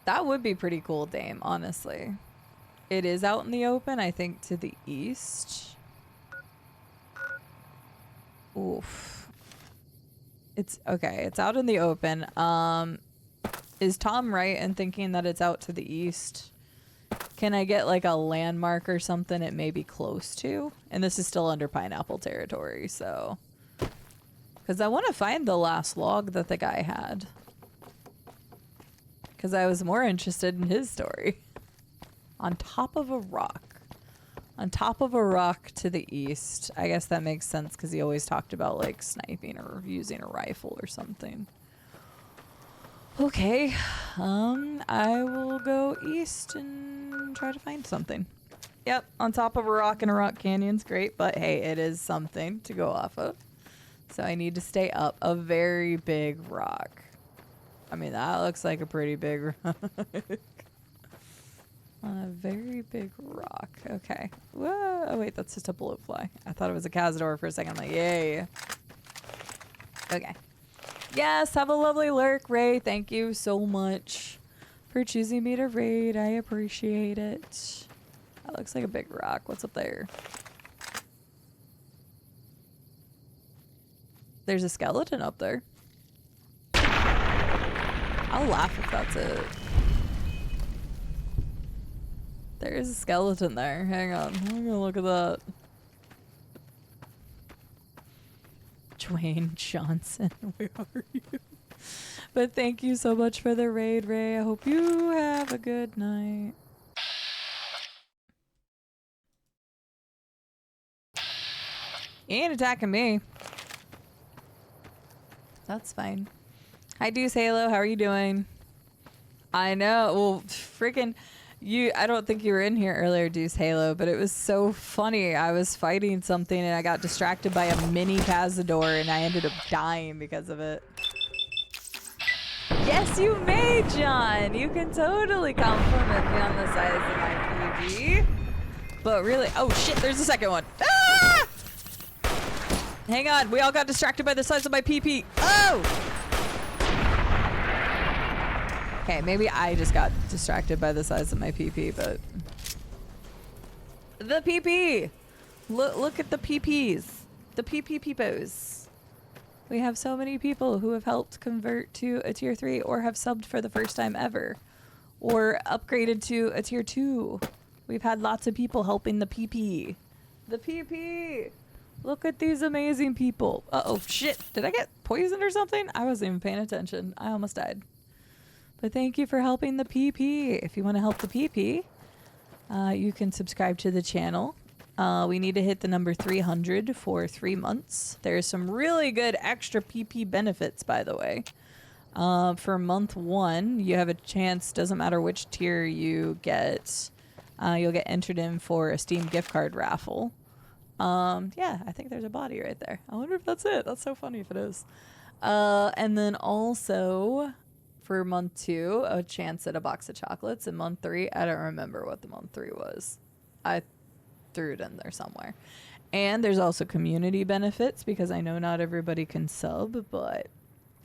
That would be pretty cool, Dame, honestly. It is out in the open, I think, to the east. Oof. It's okay. It's out in the open. Is Tom right in thinking that it's out to the east? Can I get like a landmark or something it may be close to? And this is still under pineapple territory, so. Because I want to find the last log that the guy had. Because I was more interested in his story. On top of a rock. On top of a rock to the east. I guess that makes sense because he always talked about like sniping or using a rifle or something. Okay. I will go east and try to find something. Yep, on top of a rock in a rock canyon's great, but hey, it is something to go off of. So I need to stay up a very big rock. I mean, that looks like a pretty big rock. On a very big rock. Okay. Whoa. Oh, wait, that's just a blowfly. I thought it was a Cazador for a second. I'm like, yay. Okay. Yes, have a lovely lurk, Ray. Thank you so much for choosing me to raid. I appreciate it. That looks like a big rock. What's up there? There's a skeleton up there. I'll laugh if that's it. There's a skeleton there. Hang on. I'm gonna look at that. Dwayne Johnson, where are you? But thank you so much for the raid, Ray. I hope you have a good night. You ain't attacking me. That's fine. Hi, Deuce Halo. How are you doing? I know. Well, freaking... I don't think you were in here earlier, Deuce Halo, but it was so funny. I was fighting something and I got distracted by a mini Cazador and I ended up dying because of it. Yes, you may, John. You can totally compliment me on the size of my PV. But really, oh shit, there's a second one. Ah! Hang on, we all got distracted by the size of my PP. Oh! Okay, maybe I just got distracted by the size of my PP, but... The PP! Look at the PPs. The PP peepos. We have so many people who have helped convert to a tier 3 or have subbed for the first time ever. Or upgraded to a tier 2. We've had lots of people helping the PP. The PP! Look at these amazing people. Uh-oh, shit. Did I get poisoned or something? I wasn't even paying attention. I almost died. But thank you for helping the PP. If you want to help the PP, you can subscribe to the channel. We need to hit the number 300 for 3 months. There's some really good extra PP benefits, by the way. For month 1, you have a chance, doesn't matter which tier you get, you'll get entered in for a Steam gift card raffle. Yeah, I think there's a body right there. I wonder if that's it. That's so funny if it is. And then also... For month 2, a chance at a box of chocolates. In month 3, I don't remember what the month 3 was. I threw it in there somewhere. And there's also community benefits because I know not everybody can sub, but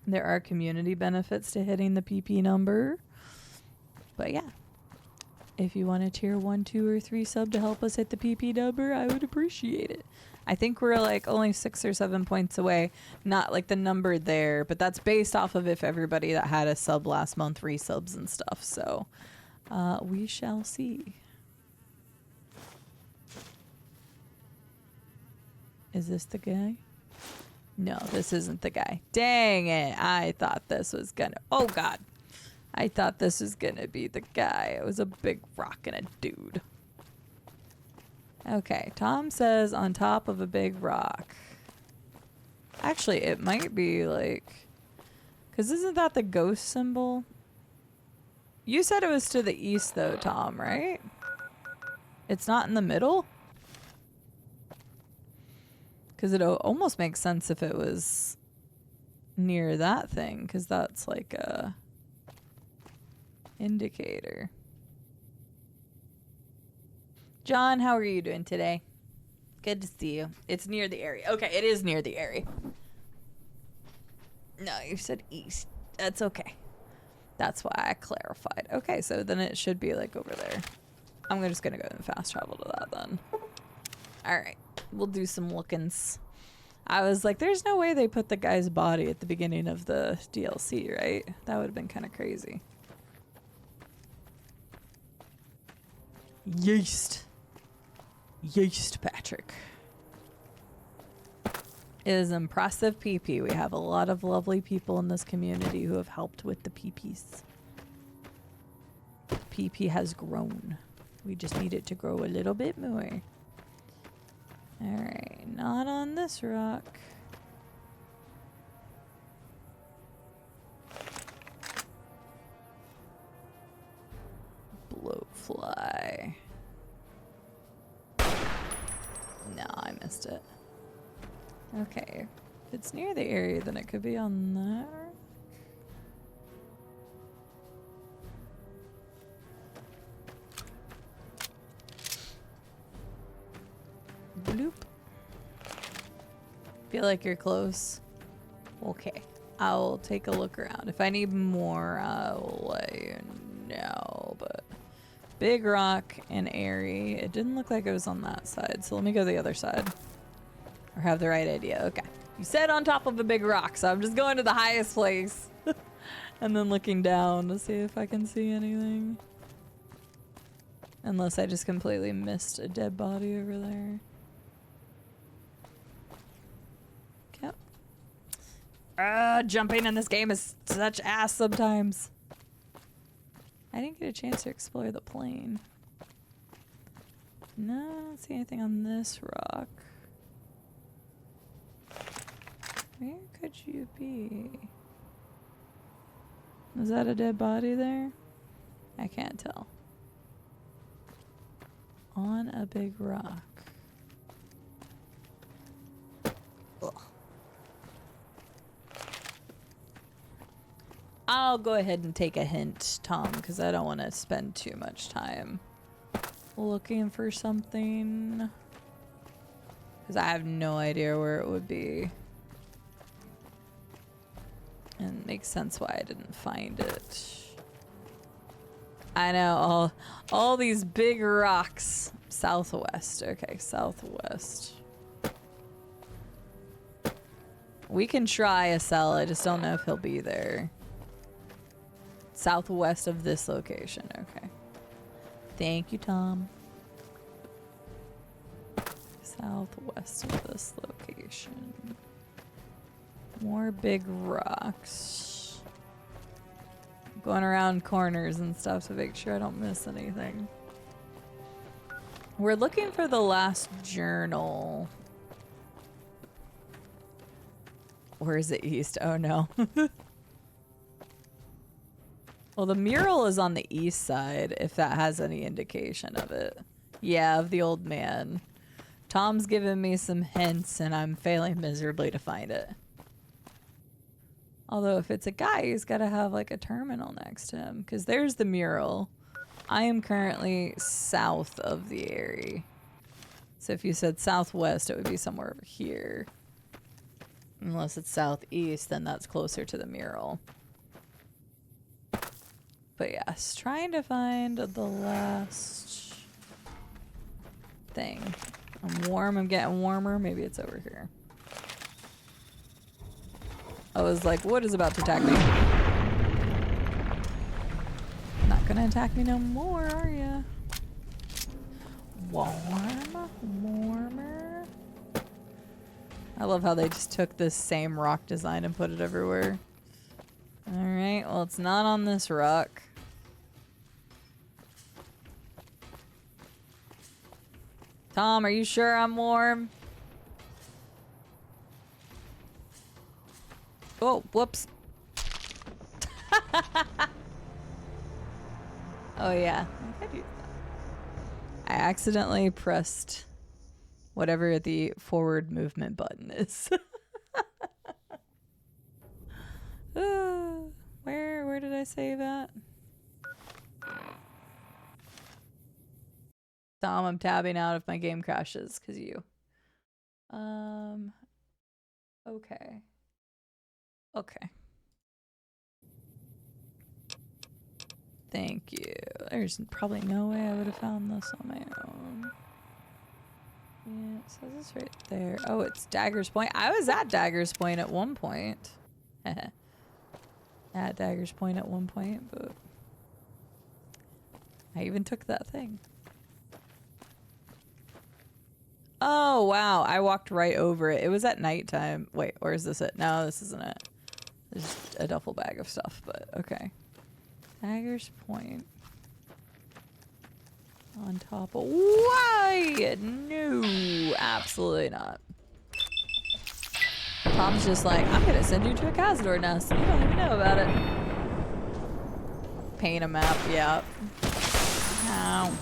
there are community benefits to hitting the PP number. But yeah, if you want a tier 1, 2, or 3 sub to help us hit the PP number, I would appreciate it. I think we're like only 6 or 7 points away, not like the number there, but that's based off of if everybody that had a sub last month resubs and stuff. So we shall see. Is this the guy? No, this isn't the guy. Dang it. I thought this was gonna, oh God. I thought this was gonna be the guy. It was a big rock and a dude. Okay, Tom says on top of a big rock. Actually, it might be like... Because isn't that the ghost symbol? You said it was to the east though, Tom, right? It's not in the middle? Because it almost makes sense if it was near that thing. Because that's like a... indicator. John, how are you doing today? Good to see you. It's near the area. Okay, it is near the area. No, you said east. That's okay. That's why I clarified. Okay, so then it should be like over there. I'm just gonna go and fast travel to that then. Alright, we'll do some lookings. I was like, there's no way they put the guy's body at the beginning of the DLC, right? That would have been kind of crazy. Yeast. Yeast, Patrick. It is impressive PP. We have a lot of lovely people in this community who have helped with the PPs. PP has grown. We just need it to grow a little bit more. Alright, not on this rock. Blowfly. No, I missed it. Okay. If it's near the area, then it could be on that. Bloop. Feel like you're close. Okay. I'll take a look around. If I need more, I'll let you know. But big rock and airy. It didn't look like it was on that side, so let me go the other side. Or have the right idea. Okay. You said on top of a big rock, so I'm just going to the highest place. And then looking down to see if I can see anything. Unless I just completely missed a dead body over there. Jumping in this game is such ass sometimes. I didn't get a chance to explore the plane. No, I don't see anything on this rock. Where could you be? Is that a dead body there? I can't tell. On a big rock. Ugh. I'll go ahead and take a hint, Tom, because I don't want to spend too much time looking for something. Because I have no idea where it would be. And it makes sense why I didn't find it. I know, all these big rocks. Southwest. Okay, southwest. We can try a cell, I just don't know if he'll be there. Southwest of this location, okay. Thank you, Tom. Southwest of this location. More big rocks. Going around corners and stuff to make sure I don't miss anything. We're looking for the last journal. Or is it east? Oh no. Well, the mural is on the east side, if that has any indication of it. Yeah, of the old man. Tom's given me some hints, and I'm failing miserably to find it. Although, if it's a guy, he's got to have, like, a terminal next to him. Because there's the mural. I am currently south of the area. So if you said southwest, it would be somewhere over here. Unless it's southeast, then that's closer to the mural. But yes, trying to find the last thing. I'm warm, I'm getting warmer. Maybe it's over here. I was like, what is about to attack me? Not gonna attack me no more, are ya? Warm, warmer. I love how they just took this same rock design and put it everywhere. Alright, well, it's not on this rock. Tom, are you sure I'm warm? Oh, whoops. Oh, yeah. I accidentally pressed whatever the forward movement button is. Where did I save at? Tom, I'm tabbing out if my game crashes because you. Okay. Okay. Thank you. There's probably no way I would have found this on my own. Yeah, it says it's right there. Oh, it's Dagger's Point. I was at Dagger's Point at one point. At Dagger's Point at one point, but I even took that thing. Oh, wow. I walked right over it. It was at nighttime. Wait, or is this it? No, this isn't it. There's a duffel bag of stuff, but okay. Dagger's Point. On top of... Why? No, absolutely not. Tom's just like, I'm gonna send you to a Cazador nest. You don't even know about it. Paint a map, yep. Ow.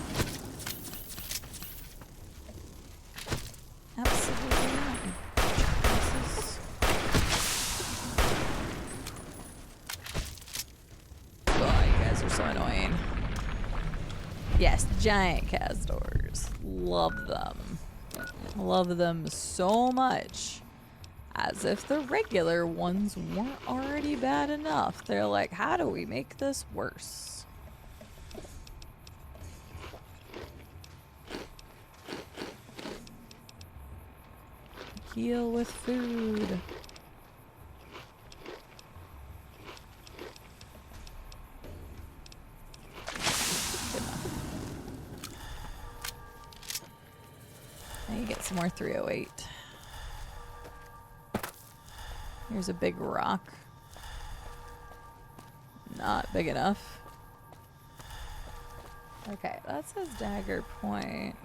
Absolutely not. This is... Oh, you guys are so annoying. Yes, giant Cazadors. Love them. Love them so much. As if the regular ones weren't already bad enough. They're like, how do we make this worse? Heal with food. Now you get some more 308. Here's a big rock. Not big enough. Okay, that says Dagger Point.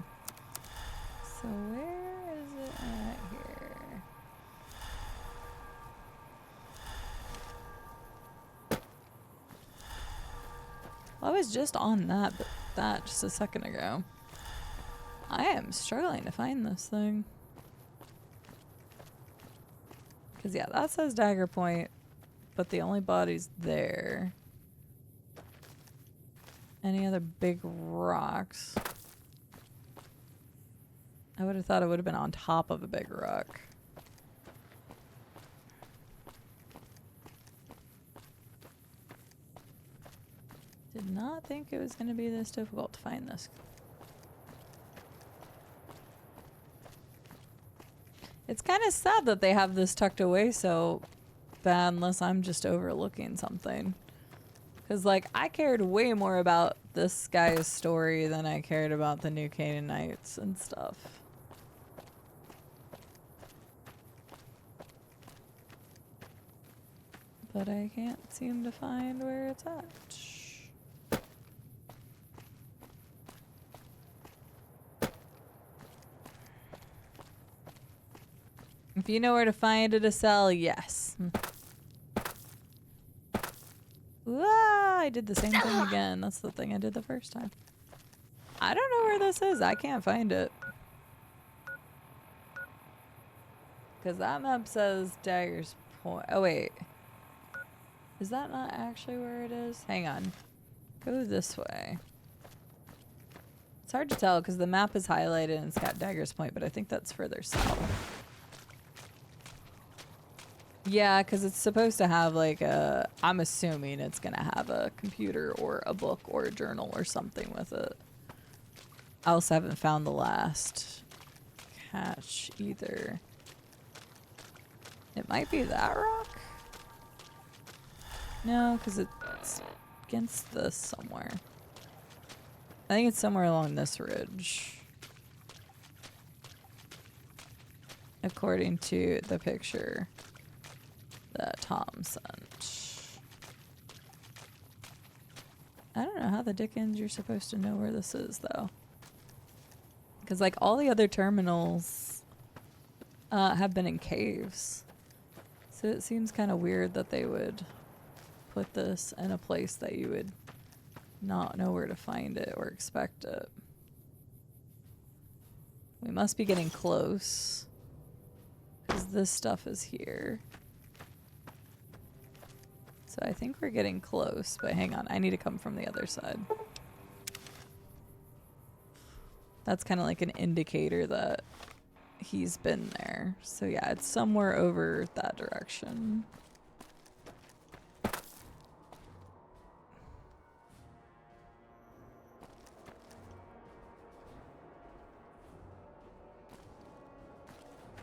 So where is it at here? Well, I was just on that, but that just a second ago. I am struggling to find this thing. Because, yeah, that says Dagger Point, but the only body's there. Any other big rocks? I would have thought it would have been on top of a big rock. Did not think it was going to be this difficult to find this. It's kind of sad that they have this tucked away so bad, unless I'm just overlooking something. Because, like, I cared way more about this guy's story than I cared about the New Canaanites and stuff. But I can't seem to find where it's at. If you know where to find it to sell, yes. Ah, I did the same thing again. That's the thing I did the first time. I don't know where this is. I can't find it. Because that map says Dagger's Point. Oh, wait. Is that not actually where it is? Hang on. Go this way. It's hard to tell because the map is highlighted and it's got Dagger's Point, but I think that's further south. Yeah, because it's supposed to have like a... I'm assuming it's going to have a computer or a book or a journal or something with it. I also haven't found the last cache either. It might be that rock? No, because it's against this somewhere. I think it's somewhere along this ridge. According to the picture that Tom sent. I don't know how the dickens you're supposed to know where this is, though. Because, like, all the other terminals have been in caves. So it seems kind of weird that they would put this in a place that you would not know where to find it or expect it. We must be getting close. Because this stuff is here. So I think we're getting close, but hang on. I need to come from the other side. That's kind of like an indicator that he's been there. So yeah, it's somewhere over that direction.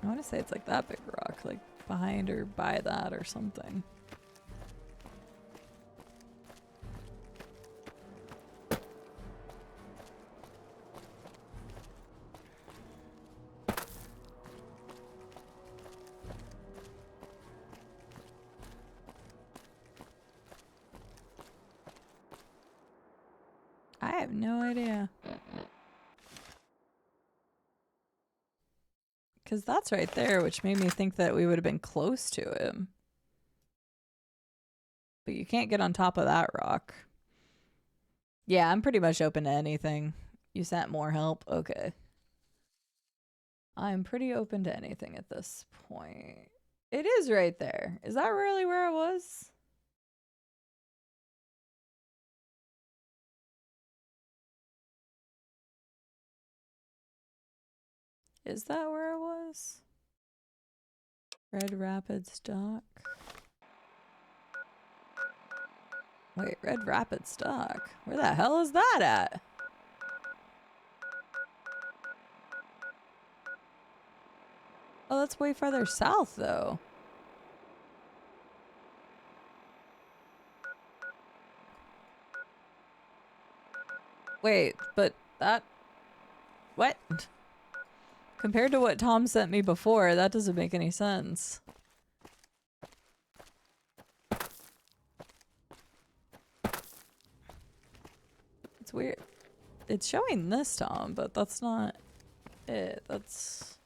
I want to say it's like that big rock, like behind or by that or something. I have no idea. Because that's right there, which made me think that we would have been close to him. But you can't get on top of that rock. Yeah, I'm pretty much open to anything. You sent more help? Okay. I'm pretty open to anything at this point. It is right there. Is that really where it was? Is that where it was? Red Rapids Dock. Wait, Red Rapids Dock? Where the hell is that at? Oh, that's way farther south, though. Wait, but that... What? Compared to what Tom sent me before, that doesn't make any sense. It's weird. It's showing this, Tom, but that's not it. That's...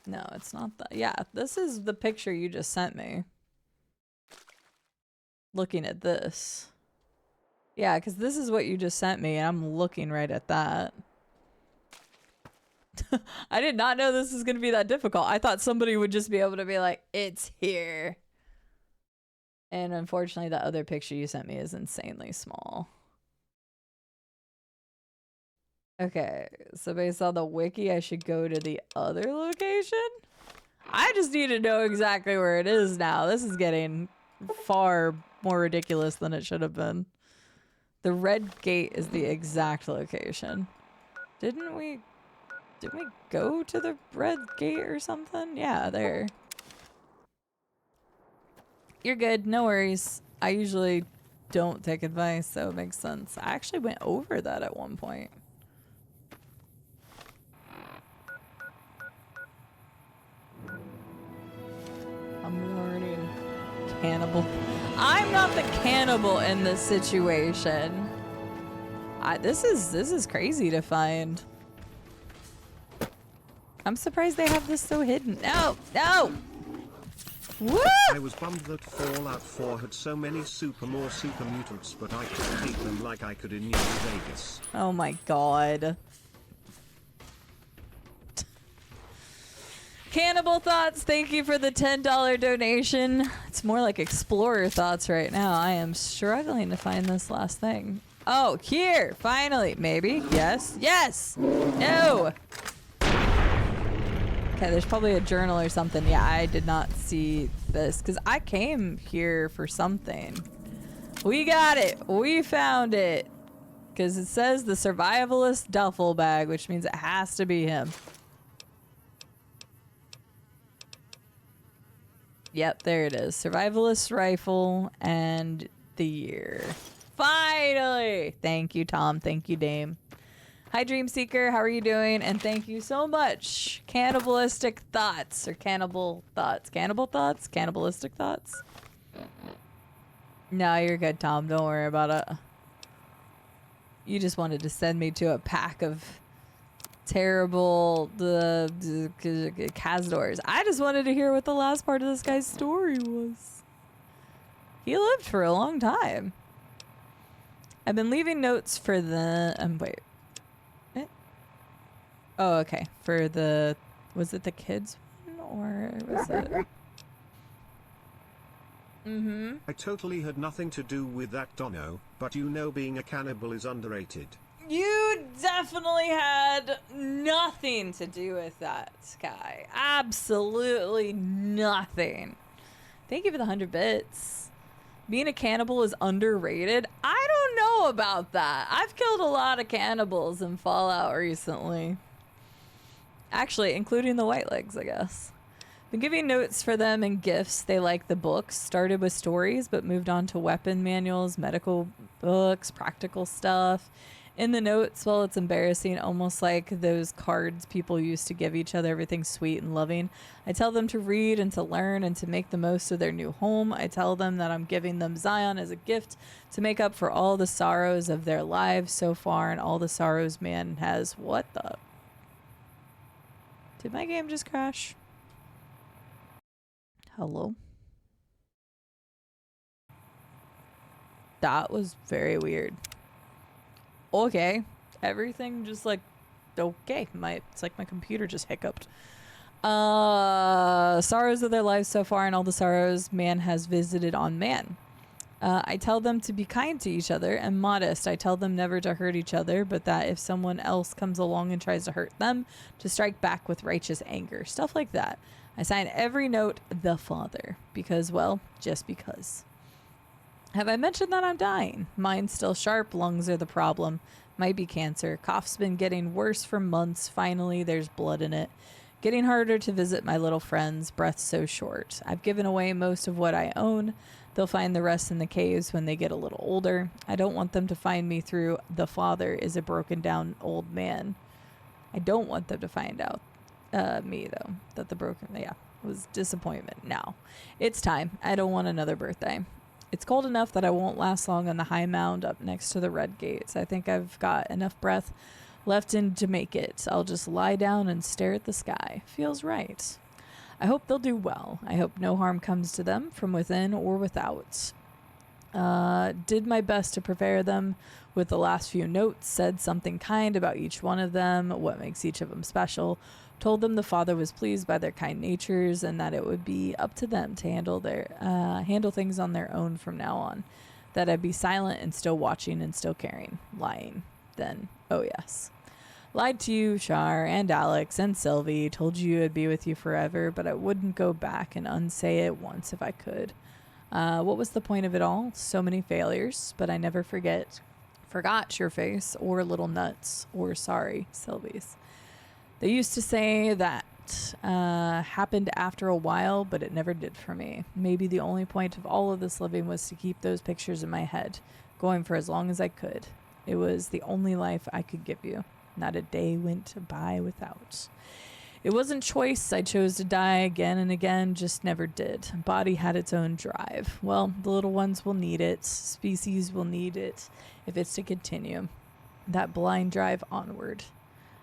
No, it's not that. Yeah, this is the picture you just sent me. Looking at this. Yeah, because this is what you just sent me, and I'm looking right at that. I did not know this was going to be that difficult. I thought somebody would just be able to be like, it's here. And unfortunately, that other picture you sent me is insanely small. Okay, so based on the wiki, I should go to the other location? I just need to know exactly where it is now. This is getting far more ridiculous than it should have been. The red gate is the exact location. Didn't we go to the red gate or something? Yeah, there. You're good. No worries. I usually don't take advice, so it makes sense. I actually went over that at one point. I'm learning. Cannibal. I'm not the cannibal in this situation. This is crazy to find. I'm surprised they have this so hidden. No, no. Woo! I was bummed that Fallout 4 had so many super mutants, but I could beat them like I could in New Vegas. Oh my god. Cannibal Thoughts, thank you for the $10 donation. It's more like Explorer Thoughts right now. I am struggling to find this last thing. Oh, here! Finally! Maybe? Yes? Yes! No! Okay, there's probably a journal or something. Yeah, I did not see this because I came here for something. We got it. We found it. Because it says the survivalist duffel bag, which means it has to be him. Yep, there it is. Survivalist rifle and the year. Finally! Thank you, Tom. Thank you, Dame. Hi, Dream Seeker. How are you doing? And thank you so much. Cannibalistic thoughts or cannibal thoughts. Cannibal thoughts? Cannibalistic thoughts? No, you're good, Tom. Don't worry about it. You just wanted to send me to a pack of terrible Cazadors. I just wanted to hear what the last part of this guy's story was. He lived for a long time. I've been leaving notes for the... wait. Oh, okay. For the... Was it the kids one? Or was it... I totally had nothing to do with that, Dono, but you know being a cannibal is underrated. You definitely had nothing to do with that, Sky. Absolutely nothing. Thank you for the 100 bits. Being a cannibal is underrated? I don't know about that. I've killed a lot of cannibals in Fallout recently. Actually, including the white legs, I guess. Been giving notes for them and gifts. They like the books. Started with stories, but moved on to weapon manuals, medical books, practical stuff. In the notes, well, it's embarrassing, almost like those cards people used to give each other, everything sweet and loving. I tell them to read and to learn and to make the most of their new home. I tell them that I'm giving them Zion as a gift to make up for all the sorrows of their lives so far and all the sorrows man has. What the? Did my game just crash? Hello? That was very weird. Okay. Everything just like, okay. It's like my computer just hiccuped. Sorrows of their lives so far and all the sorrows man has visited on man. I tell them to be kind to each other and modest. I tell them never to hurt each other, but that if someone else comes along and tries to hurt them, to strike back with righteous anger. Stuff like that. I sign every note, the Father, because, well, just because. Have I mentioned that I'm dying? Mind's still sharp, lungs are the problem. Might be cancer. Cough's been getting worse for months. Finally, there's blood in it. Getting harder to visit my little friends. Breath so short. I've given away most of what I own. They'll find the rest in the caves when they get a little older. I don't want them to find me through the Father is a broken down old man. I don't want them to find out me, though, that the broken, yeah, was disappointment. Now, it's time. I don't want another birthday. It's cold enough that I won't last long on the high mound up next to the red gates. I think I've got enough breath left in to make it. I'll just lie down and stare at the sky. Feels right. I hope they'll do well. I hope no harm comes to them from within or without. Did my best to prepare them with the last few notes, said something kind about each one of them, what makes each of them special, told them the Father was pleased by their kind natures and that it would be up to them to handle things on their own from now on, that I'd be silent and still watching and still caring. Lying. Then, oh yes. Lied to you, Char, and Alex, and Sylvie, told you I'd be with you forever, but I wouldn't go back and unsay it once if I could. What was the point of it all? So many failures, but I never forgot your face, or little nuts, or sorry, Sylvie's. They used to say that happened after a while, but it never did for me. Maybe the only point of all of this living was to keep those pictures in my head, going for as long as I could. It was the only life I could give you. Not a day went by without. It wasn't choice. I chose to die again and again, just never did. Body had its own drive. Well, the little ones will need it. Species will need it if it's to continue. That blind drive onward.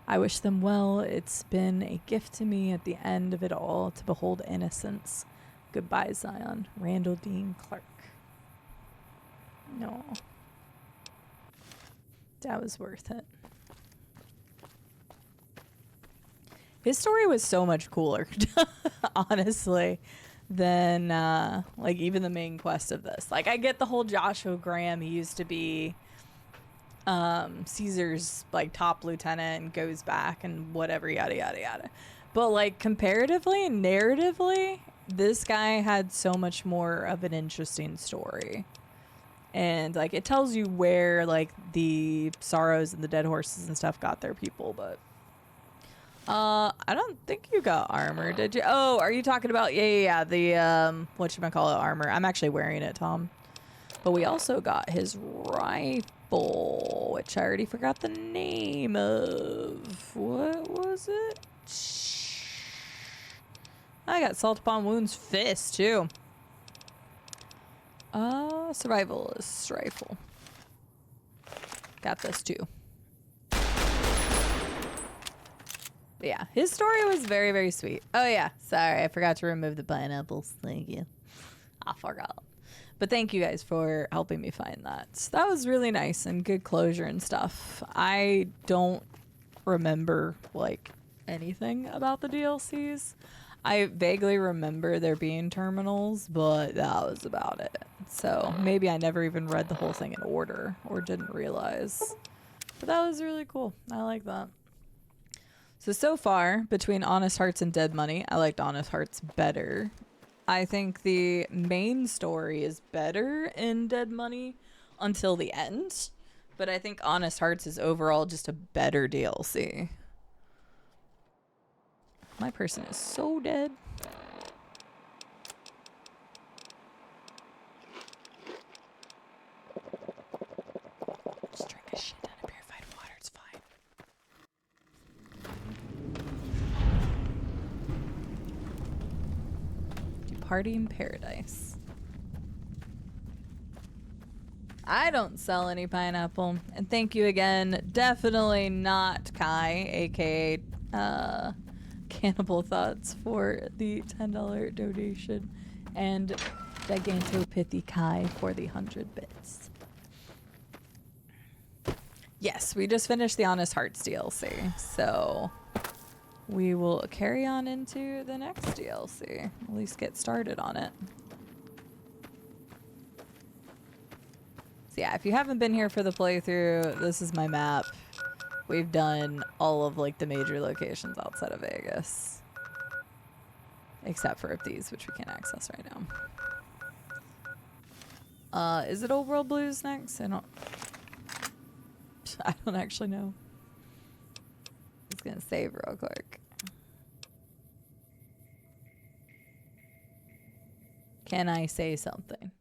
I wish them well. It's been a gift to me at the end of it all to behold innocence. Goodbye, Zion. Randall Dean Clark. No. That was worth it. His story was so much cooler, honestly, than like even the main quest of this. Like, I get the whole Joshua Graham. He used to be Caesar's like top lieutenant and goes back and whatever, yada yada yada. But like comparatively, narratively, this guy had so much more of an interesting story. And like it tells you where like the sorrows and the dead horses and stuff got their people, but I don't think you got armor, did you? Oh, are you talking about the whatchamacallit armor? I'm actually wearing it, Tom. But we also got his rifle, which I already forgot the name of. What was it? I got Salt Upon Wounds fist too. Survivalist rifle. Got this too. But yeah, his story was very, very sweet. Oh yeah, sorry, I forgot to remove the pineapples. Thank you. I forgot. But thank you guys for helping me find that. So that was really nice and good closure and stuff. I don't remember like anything about the DLCs. I vaguely remember there being terminals, but that was about it. So maybe I never even read the whole thing in order or didn't realize. But that was really cool. I like that. So far, between Honest Hearts and Dead Money, I liked Honest Hearts better. I think the main story is better in Dead Money until the end. But I think Honest Hearts is overall just a better DLC. My person is so dead. Just drink a shit ton of purified water. It's fine. Departing paradise. I don't sell any pineapple. And thank you again. Definitely not Kai, aka Cannibal Thoughts, for the $10 donation. And Gigantopithy Kai for the 100 bits. Yes, we just finished the Honest Hearts DLC. So we will carry on into the next DLC. At least get started on it. So yeah, if you haven't been here for the playthrough, this is my map. We've done all of like the major locations outside of Vegas. Except for these, which we can't access right now. Is it Old World Blues next? I don't actually know. Just gonna save real quick. Can I say something?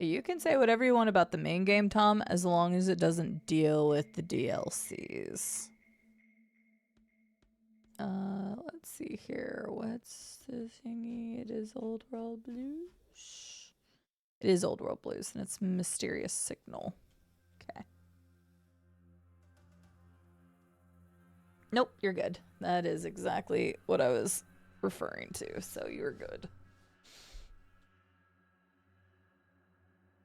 You can say whatever you want about the main game, Tom, as long as it doesn't deal with the DLCs. Let's see here. What's the thingy? It is Old World Blues. It is Old World Blues, and it's Mysterious Signal. Okay. Nope, you're good. That is exactly what I was referring to, so you're good.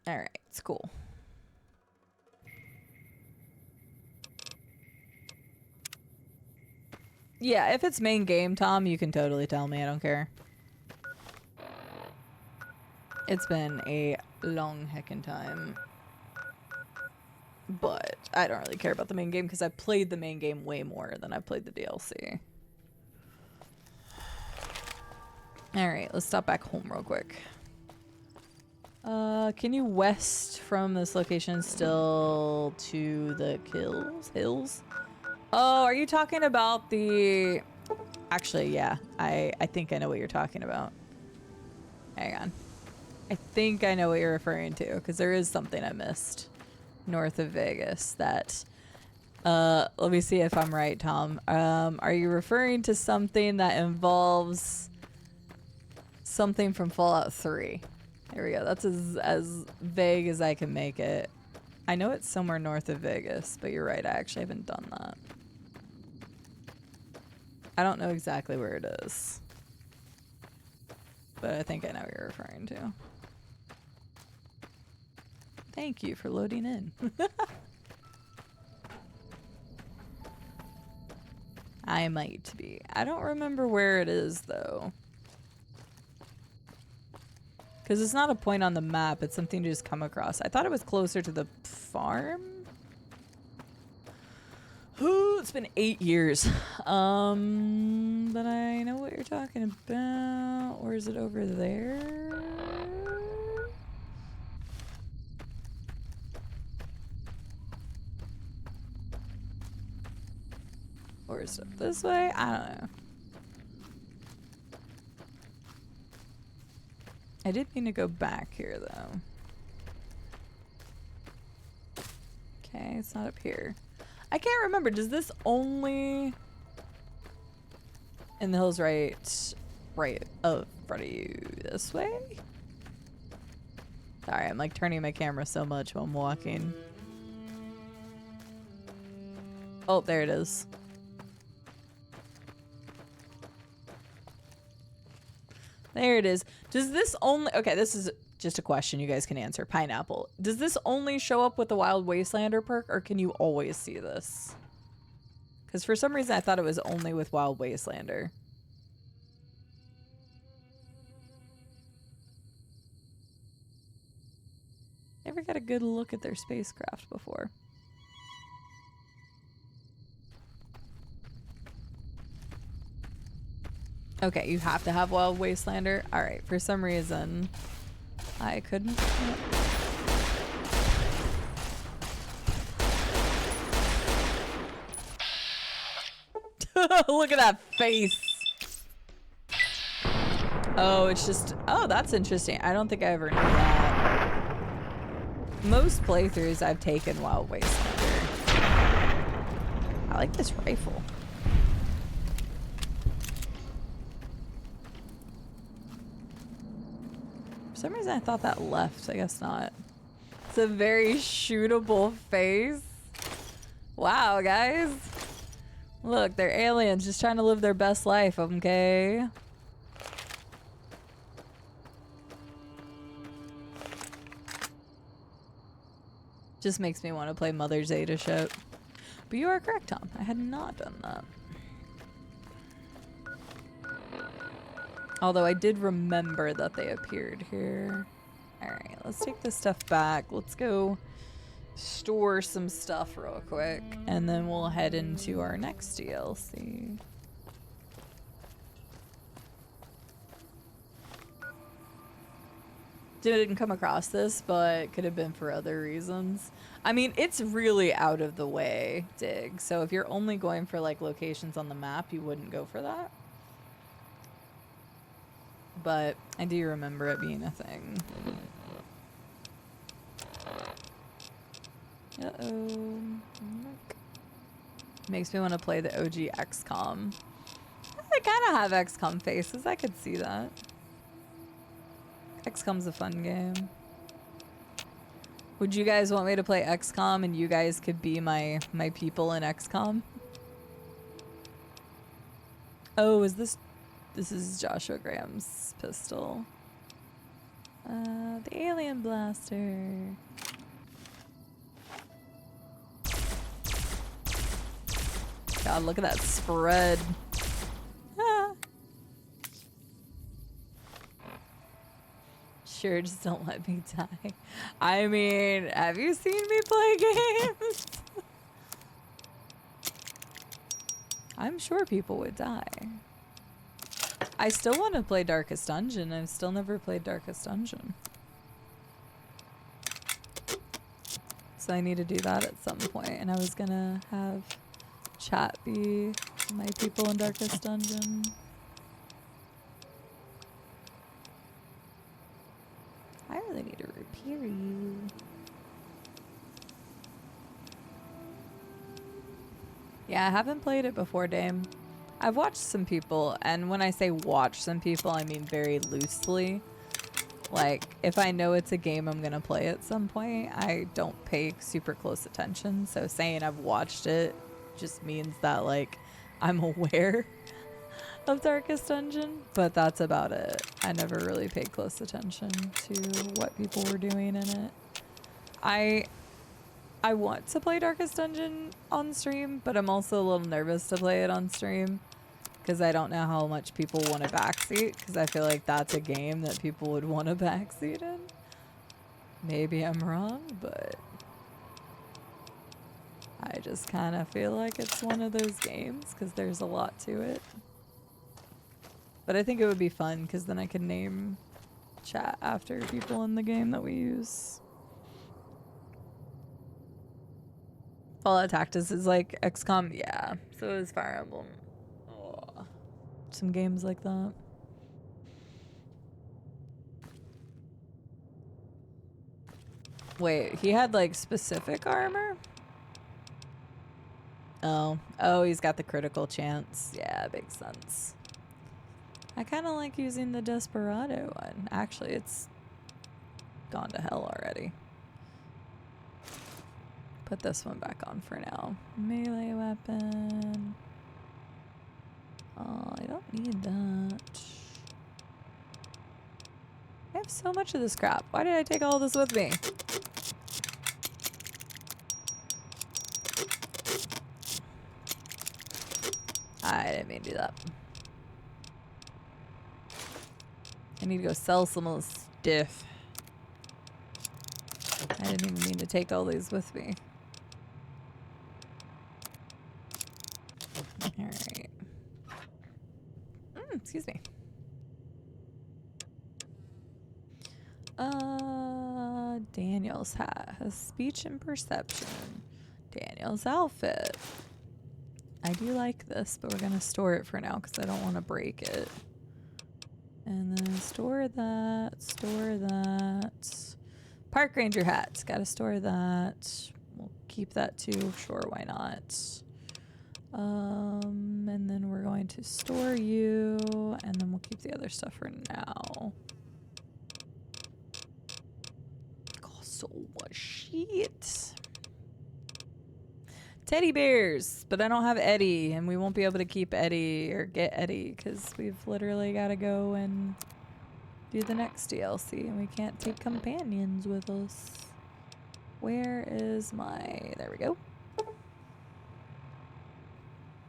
Alright, it's cool. Yeah, if it's main game, Tom, you can totally tell me. I don't care. It's been a long heckin' time. But I don't really care about the main game because I've played the main game way more than I've played the DLC. Alright, let's stop back home real quick. Can you west from this location still to the hills? Oh, are you talking about the... Actually, yeah. I think I know what you're talking about. Hang on. I think I know what you're referring to, because there is something I missed north of Vegas that... let me see if I'm right, Tom. Are you referring to something that involves something from Fallout 3? There we go. That's as vague as I can make it. I know it's somewhere north of Vegas, but you're right. I actually haven't done that. I don't know exactly where it is. But I think I know what you're referring to. Thank you for loading in. I might be. I don't remember where it is, though. Because it's not a point on the map. It's something to just come across. I thought it was closer to the farm. Ooh, it's been 8 years. But I know what you're talking about. Or is it over there? Or is it this way? I don't know. I did mean to go back here, though. Okay, it's not up here. I can't remember. Does this only... In the hills right in front of you this way? Sorry, I'm like turning my camera so much while I'm walking. Oh, there it is. There it is. Does this only... Okay, this is just a question you guys can answer. Pineapple. Does this only show up with the Wild Wastelander perk, or can you always see this? Because for some reason I thought it was only with Wild Wastelander. Never got a good look at their spacecraft before. Okay, you have to have Wild Wastelander. Alright, for some reason, I couldn't. Look at that face. Oh, it's just... Oh, that's interesting. I don't think I ever knew that. Most playthroughs I've taken while Wasteland. I like this rifle. For some reason I thought that left. I guess not. It's a very shootable face. Wow, guys. Look, they're aliens just trying to live their best life, okay? Just makes me want to play Mother's Ada ship. But you are correct, Tom. I had not done that. Although I did remember that they appeared here. Alright, let's take this stuff back. Let's go store some stuff real quick. And then we'll head into our next DLC. Didn't come across this, but could have been for other reasons. I mean, it's really out of the way dig. So if you're only going for like locations on the map, you wouldn't go for that. But I do remember it being a thing. Uh-oh. Makes me want to play the OG XCOM. They kind of have XCOM faces. I could see that. XCOM's a fun game. Would you guys want me to play XCOM and you guys could be my people in XCOM? Oh, is this... This is Joshua Graham's pistol. The alien blaster. God, look at that spread. Ah. Sure, just don't let me die. I mean, have you seen me play games? I'm sure people would die. I still want to play Darkest Dungeon. I've still never played Darkest Dungeon. So I need to do that at some point. And I was gonna have chat be my people in Darkest Dungeon. I really need to repair you. Yeah, I haven't played it before, Dame. I've watched some people, and when I say watch some people, I mean very loosely. Like, if I know it's a game I'm gonna play at some point, I don't pay super close attention. So saying I've watched it just means that, like, I'm aware of Darkest Dungeon, but that's about it. I never really paid close attention to what people were doing in it. I want to play Darkest Dungeon on stream, but I'm also a little nervous to play it on stream because I don't know how much people want to backseat, because I feel like that's a game that people would want to backseat in. Maybe I'm wrong, but I just kind of feel like it's one of those games because there's a lot to it. But I think it would be fun because then I can name chat after people in the game that we use. Fallout Tactics is like XCOM, yeah. So is Fire Emblem. Oh, some games like that. Wait, he had like specific armor? Oh, he's got the critical chance. Yeah, makes sense. I kind of like using the Desperado one. Actually, it's gone to hell already. Put this one back on for now. Melee weapon. Oh, I don't need that. I have so much of this crap. Why did I take all this with me? I didn't mean to do that. I need to go sell some of this stuff. I didn't even mean to take all these with me. Alright. Excuse me. Daniel's hat has speech and perception. Daniel's outfit. I do like this, but we're gonna store it for now because I don't want to break it. And then store that, store that. Park ranger hats, gotta store that. We'll keep that too, sure, why not? And then we're going to store you, and then we'll keep the other stuff for now. Oh, so much shit. Teddy bears, but I don't have Eddie, and we won't be able to keep Eddie or get Eddie because we've literally got to go and do the next DLC, and we can't take companions with us. Where is my... There we go.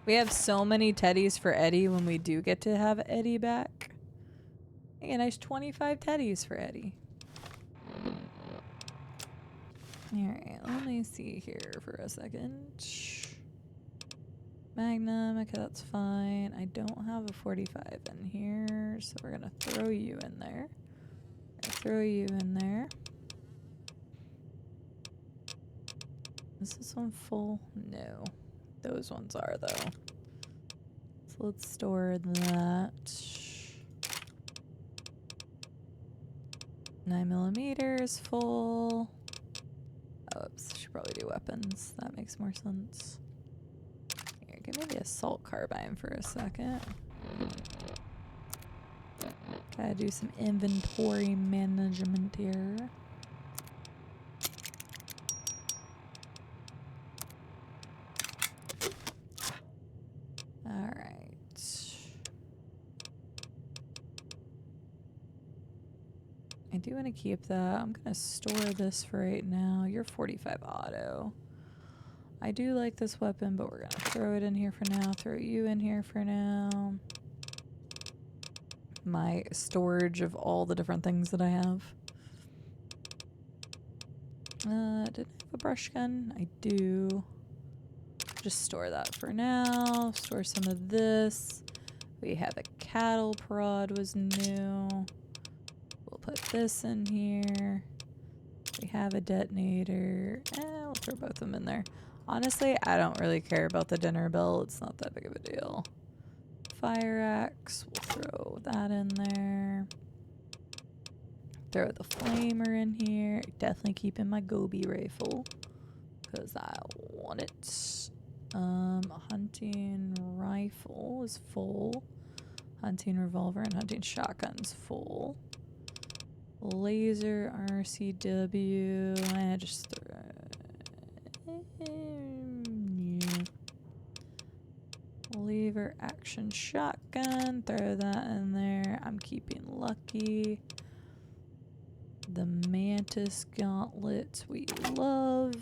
We have so many teddies for Eddie when we do get to have Eddie back. Hey, a nice 25 teddies for Eddie. Alright, let me see here for a second. Magnum, okay, that's fine. I don't have a 45 in here, so we're gonna throw you in there. Throw you in there. Is this one full? No. Those ones are, though. So let's store that. 9mm is full. Oops, should probably do weapons. That makes more sense. Here, give me the assault carbine for a second. Gotta do some inventory management here. Alright. I do want to keep that. I'm going to store this for right now. You're 45 auto. I do like this weapon, but we're going to throw it in here for now. Throw you in here for now. My storage of all the different things that I have. Did I have a brush gun? I do. Just store that for now. Store some of this. We have a cattle prod was new. We'll put this in here. We have a detonator. We'll throw both of them in there. Honestly, I don't really care about the dinner bell. It's not that big of a deal. Fire axe. We'll throw that in there. Throw the flamer in here. Definitely keeping my Gobi rifle because I want it. Hunting rifle is full. Hunting revolver and hunting shotgun's full. Laser RCW. I just throw. Yeah. Lever action shotgun. Throw that in there. I'm keeping Lucky. The Mantis gauntlets we love.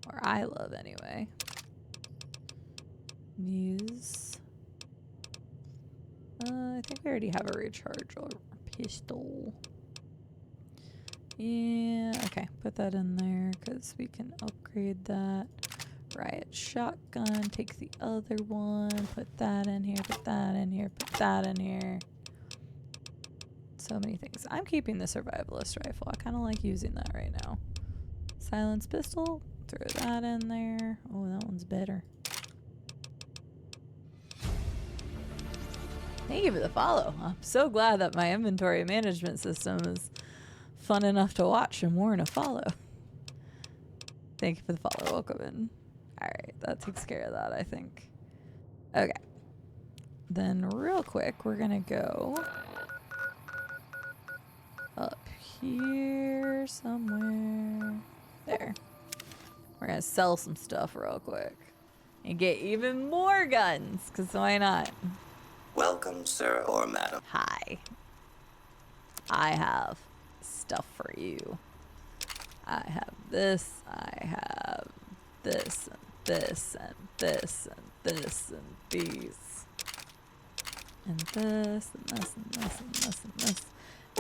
Or I love anyway. These. I think we already have a rechargeable pistol. Yeah, okay. Put that in there because we can upgrade that. Riot shotgun. Take the other one. Put that in here. Put that in here. Put that in here. So many things. I'm keeping the survivalist rifle. I kind of like using that right now. Silence pistol. Throw that in there. Oh, that one's better. Thank you for the follow. I'm so glad that my inventory management system is fun enough to watch and more than a follow. Thank you for the follow. Welcome in. Alright, that takes care of that, I think. Okay. Then real quick, we're gonna go up here somewhere. There. We're gonna sell some stuff real quick and get even more guns, because why not? Welcome, sir or madam. Hi. I have stuff for you. I have this, I have this, and this, and this, and this, and these. And this, and this, and this, and this, and this.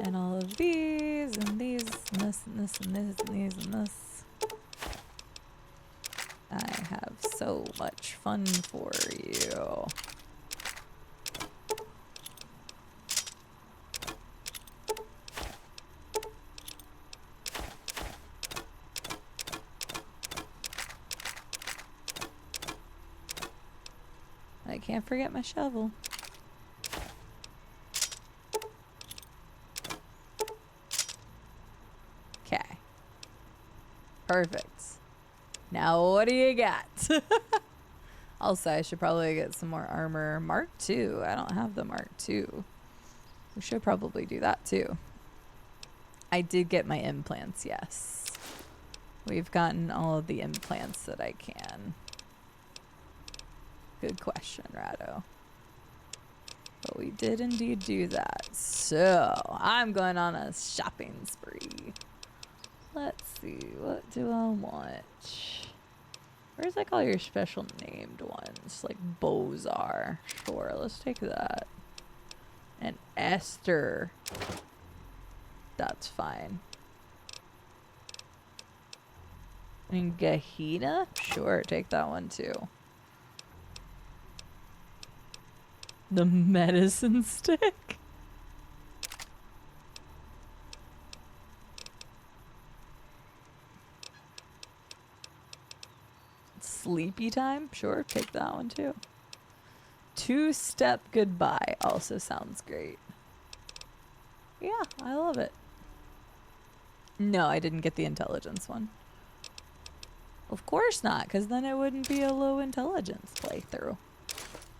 And all of these, and these, and this, and this, and this, and these, and this. I have so much fun for you. I can't forget my shovel. Perfect. Now what do you got? Also, I should probably get some more armor. Mark II. I don't have the Mark II. We should probably do that too. I did get my implants, yes. We've gotten all of the implants that I can. Good question, Rado. But we did indeed do that. So, I'm going on a shopping spree. Let's see, what do I want? Where's like all your special named ones? Like Bozar. Sure, let's take that. And Esther. That's fine. And Gahina? Sure, take that one too. The medicine stick? Sleepy time? Sure, take that one too. Two-step goodbye also sounds great. Yeah, I love it. No, I didn't get the intelligence one. Of course not, because then it wouldn't be a low intelligence playthrough.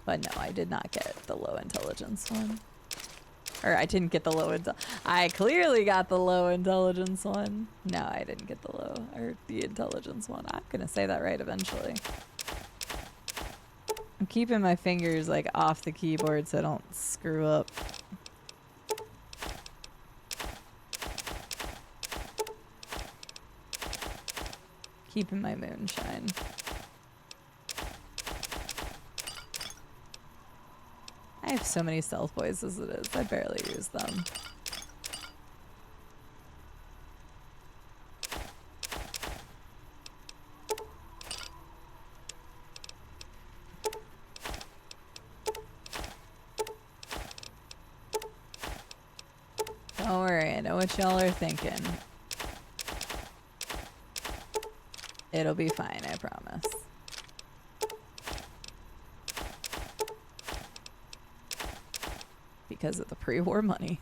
But no, I did not get the low intelligence one. Or I didn't get the low I clearly got the low intelligence one. No, I didn't get the low or the intelligence one. I'm gonna say that right eventually. I'm keeping my fingers like off the keyboard so I don't screw up. Keeping my moonshine. I have so many stealth boys as it is. I barely use them. Don't worry, I know what y'all are thinking. It'll be fine, I promise. Because of the pre-war money.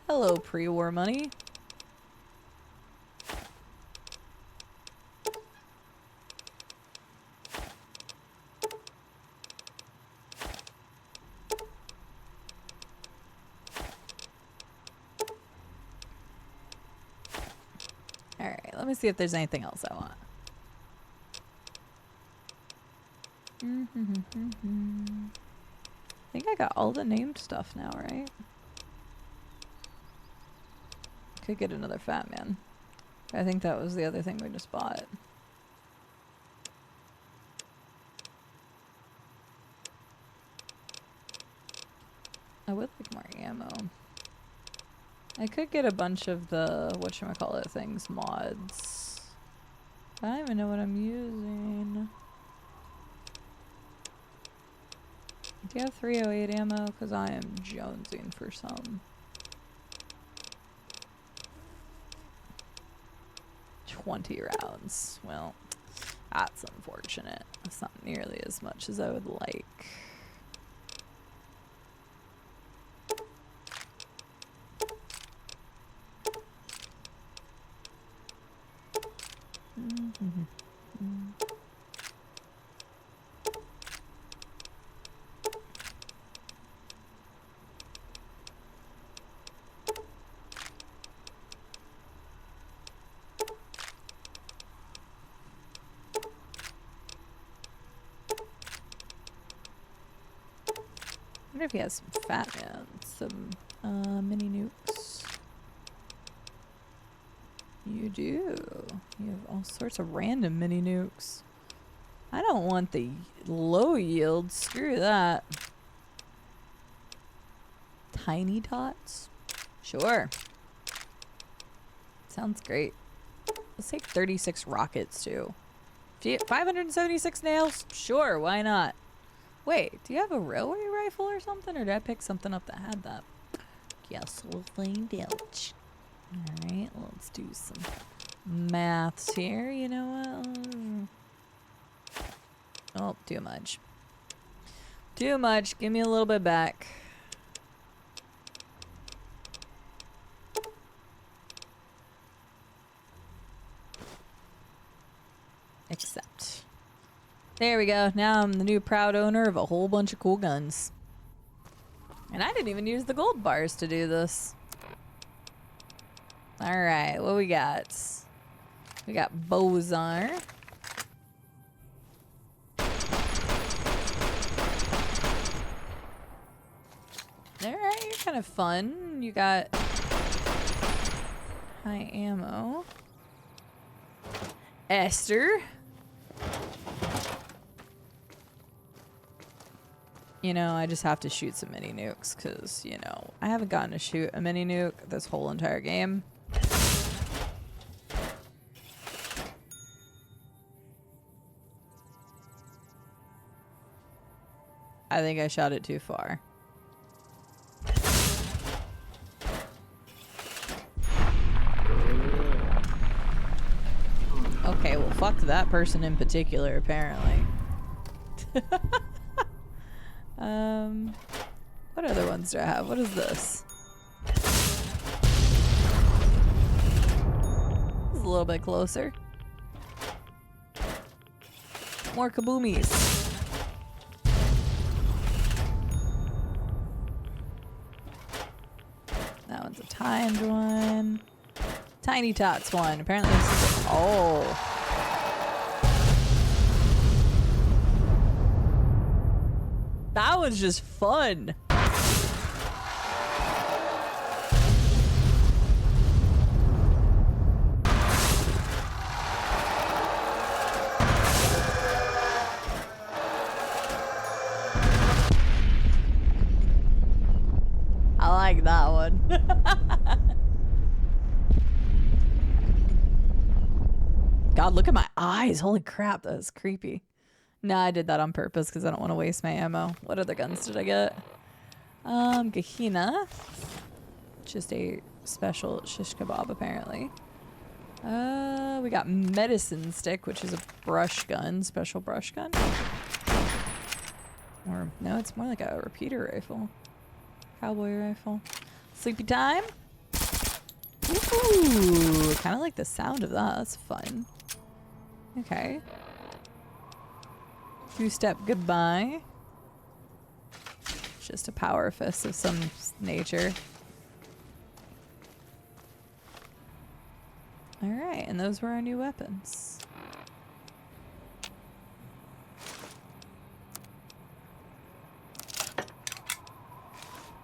Hello, pre-war money. Let me see if there's anything else I want. I think I got all the named stuff now, right? Could get another fat man. I think that was the other thing we just bought. I would like more ammo. I could get a bunch of the whatchamacallit things mods. I don't even know what I'm using. Do you have 308 ammo? Because I am jonesing for some. 20 rounds. Well, that's unfortunate. That's not nearly as much as I would like. I wonder if he has some fat man, some mini nukes. You do. You have all sorts of random mini nukes. I don't want the low yield. Screw that. Tiny tots? Sure. Sounds great. Let's take 36 rockets too. 576 nails? Sure, why not? Wait, do you have a railway rifle or something? Or did I pick something up that had that? Guess we'll find out. Alright, let's do some maths here. You know what? Oh, too much. Too much. Give me a little bit back. Accept. There we go. Now I'm the new proud owner of a whole bunch of cool guns. And I didn't even use the gold bars to do this. Alright, what we got? We got Bozar. Alright, you're kind of fun. You got high ammo. Esther. You know, I just have to shoot some mini nukes because, you know, I haven't gotten to shoot a mini nuke this whole entire game. I think I shot it too far. Okay, well, fuck that person in particular, apparently. What other ones do I have? What is this? This is a little bit closer. More kaboomies. That one's a timed one. Tiny Tots one. Apparently this is oh. That was just fun. I like that one. God, look at my eyes. Holy crap, that was creepy. No, I did that on purpose because I don't want to waste my ammo. What other guns did I get? Gehenna. Just a special shish kebab, apparently. We got medicine stick, which is a brush gun. Special brush gun. Or, no, it's more like a repeater rifle. Cowboy rifle. Sleepy time. Ooh, kind of like the sound of that. That's fun. Okay. Two-step goodbye. Just a power fist of some nature. Alright, and those were our new weapons.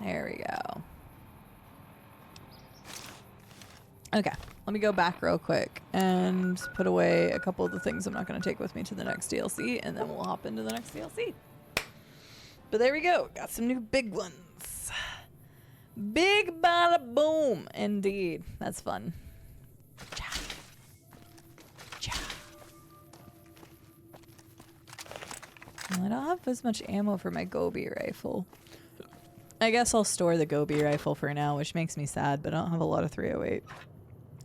There we go. Okay, let me go back real quick and put away a couple of the things I'm not going to take with me to the next DLC, and then we'll hop into the next DLC. But there we go. Got some new big ones. Big bada boom. Indeed. That's fun. Cha. Cha. Well, I don't have as much ammo for my Gobi rifle. I guess I'll store the Gobi rifle for now, which makes me sad, but I don't have a lot of 308.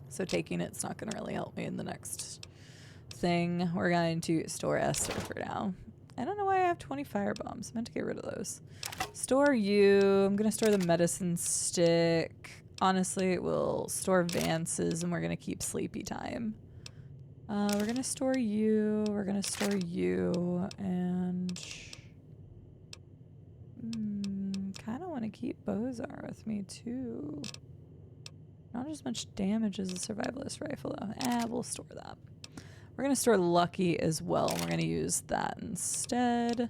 So taking it's not going to really help me in the next thing. We're going to store Esther for now. I don't know why I have 20 fire bombs. I meant to get rid of those. Store you. I'm going to store the medicine stick. Honestly, it will store Vance's, and we're going to keep sleepy time. We're going to store you. We're going to store you. And kind of want to keep Bozar with me, too. Not as much damage as a survivalist rifle, though. We'll store that. We're going to store Lucky as well. We're going to use that instead.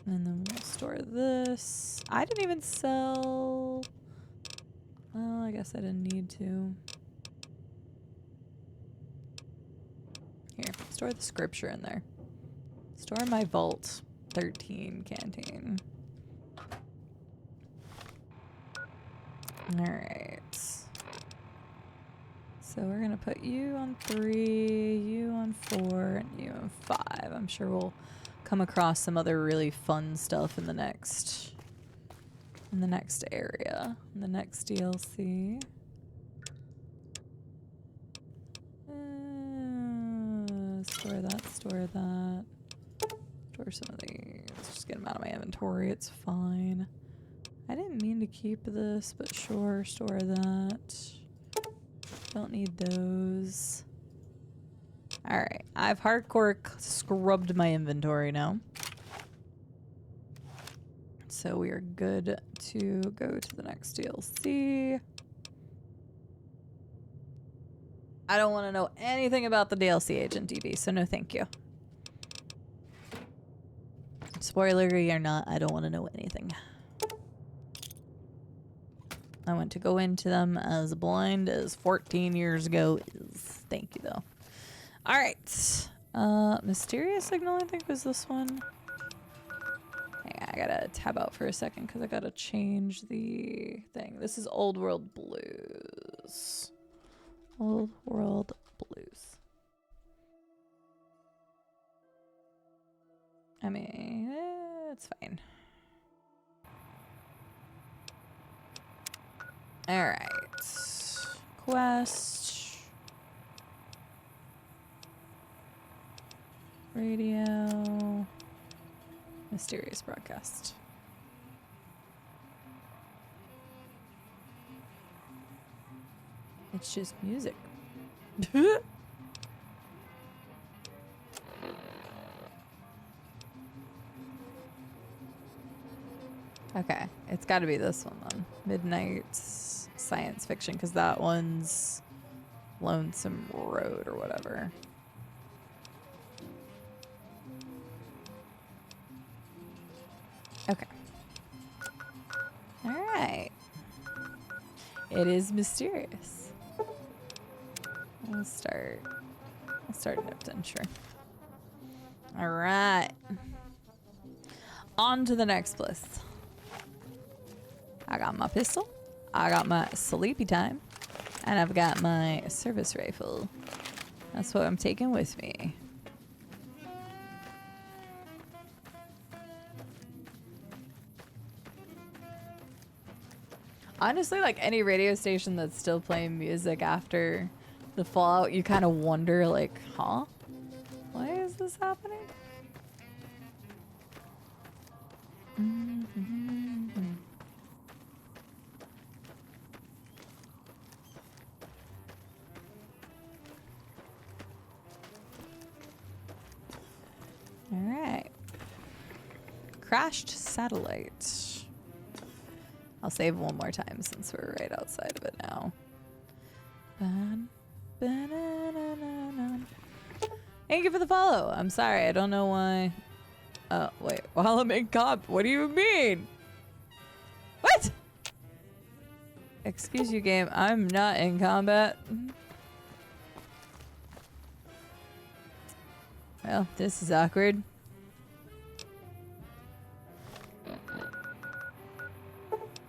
And then we'll store this. I didn't even sell... Well, I guess I didn't need to. Here, store the scripture in there. Store my Vault 13 canteen. Alright. So we're going to put you on 3, you on 4, and you on 5. I'm sure we'll come across some other really fun stuff in the next area, in the next DLC. Store that, store that. Store some of these. Just get them out of my inventory, it's fine. I didn't mean to keep this, but sure, store that. Don't need those. Alright, I've hardcore scrubbed my inventory now. So we are good to go to the next DLC. I don't want to know anything about the DLC, Agent DB, so no thank you. Spoilery or not, I don't want to know anything. I want to go into them as blind as 14 years ago is. Thank you, though. Alright. Mysterious Signal, I think, was this one. Hang on, I gotta tab out for a second because I gotta change the thing. This is Old World Blues. Old World Blues. I mean, it's fine. Alright. Quest. Radio. Mysterious broadcast. It's just music. Okay, it's got to be this one then. Midnight Science Fiction, because that one's Lonesome Road or whatever. Okay. Alright. It is mysterious. I'll start an adventure. Alright. On to the next place. I got my pistol, I got my sleepy time, and I've got my service rifle. That's what I'm taking with me. Honestly, like any radio station that's still playing music after the Fallout, you kind of wonder, like, huh? Why is this happening? Alright. Crashed satellite. I'll save one more time since we're right outside of it now. Thank you for the follow. I'm sorry, I don't know why. Oh, wait. While I'm in comp, what do you mean? What? Excuse you, game. I'm not in combat. Well, this is awkward.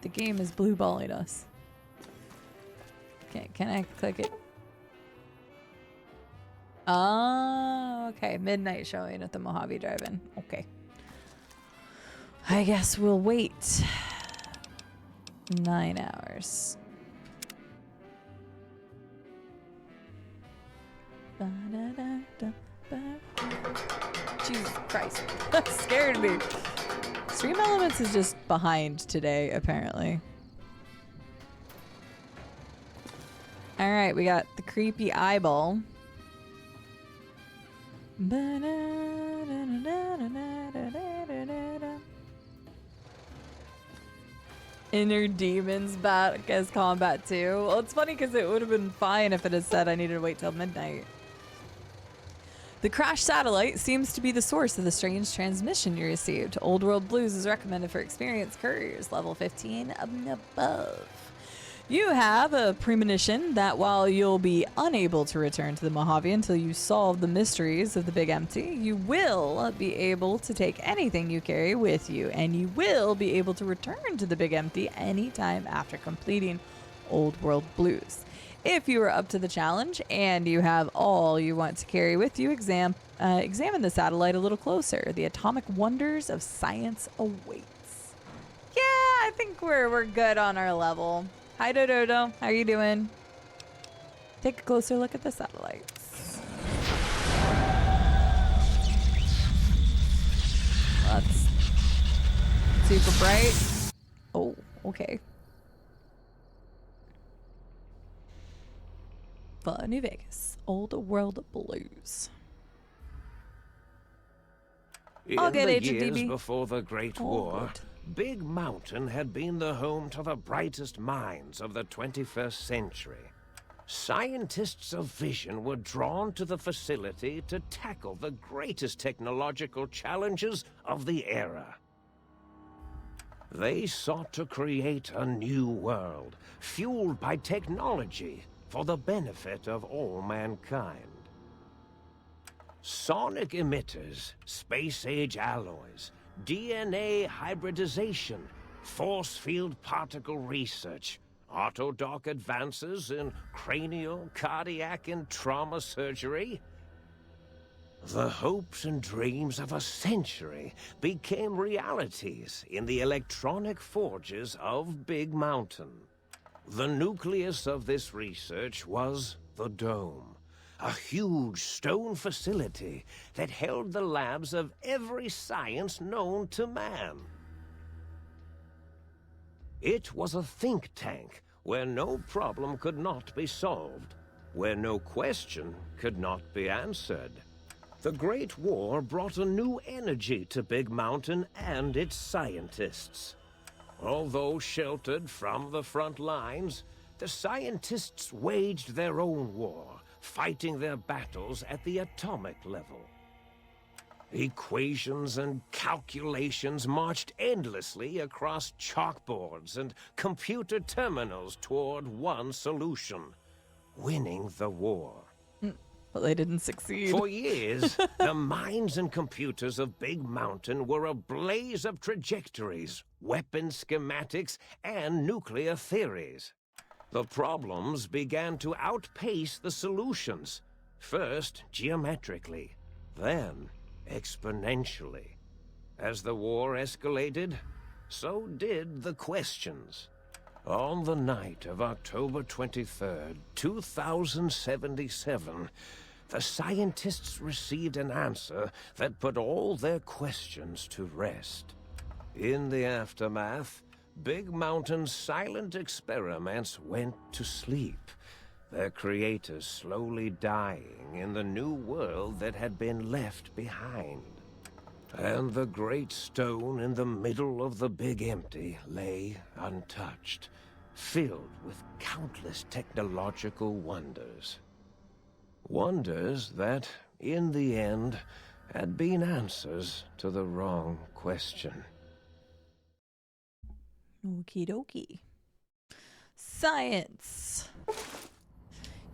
The game is blue balling us. Can I click it? Oh, okay. Midnight showing at the Mojave Drive-In. Okay. I guess we'll wait 9 hours. Jesus Christ. That scared me. Stream Elements is just behind today, apparently. Alright, we got the creepy eyeball. Inner demons back as combat too. Well, it's funny because it would have been fine if it had said I needed to wait till midnight. The crashed satellite seems to be the source of the strange transmission you received. Old World Blues is recommended for experienced couriers, level 15 and above. You have a premonition that while you'll be unable to return to the Mojave until you solve the mysteries of the Big Empty, you will be able to take anything you carry with you, and you will be able to return to the Big Empty anytime after completing Old World Blues. If you are up to the challenge and you have all you want to carry with you, examine the satellite a little closer. The atomic wonders of science awaits. Yeah, I think we're good on our level. Hi, Dododo. How are you doing? Take a closer look at the satellites. super bright. Oh, okay. Funny Vegas. Old World Blues. I'll get In the Agent years DB. before the Great All War, good. Big Mountain had been the home to the brightest minds of the 21st century. Scientists of vision were drawn to the facility to tackle the greatest technological challenges of the era. They sought to create a new world, fueled by technology for the benefit of all mankind. Sonic emitters, space-age alloys, DNA hybridization, force field particle research, autodoc advances in cranial, cardiac, and trauma surgery. The hopes and dreams of a century became realities in the electronic forges of Big Mountain. The nucleus of this research was the Dome, a huge stone facility that held the labs of every science known to man. It was a think tank where no problem could not be solved, where no question could not be answered. The Great War brought a new energy to Big Mountain and its scientists. Although sheltered from the front lines, the scientists waged their own war, fighting their battles at the atomic level. Equations and calculations marched endlessly across chalkboards and computer terminals toward one solution: winning the war. But they didn't succeed. For years, the minds and computers of Big Mountain were a blaze of trajectories, weapon schematics, and nuclear theories. The problems began to outpace the solutions, first geometrically, then exponentially. As the war escalated, so did the questions. On the night of October 23rd, 2077, the scientists received an answer that put all their questions to rest. In the aftermath, Big Mountain's silent experiments went to sleep, their creators slowly dying in the new world that had been left behind. And the great stone in the middle of the Big Empty lay untouched, filled with countless technological wonders. Wonders that, in the end, had been answers to the wrong question. Okie dokie. Science.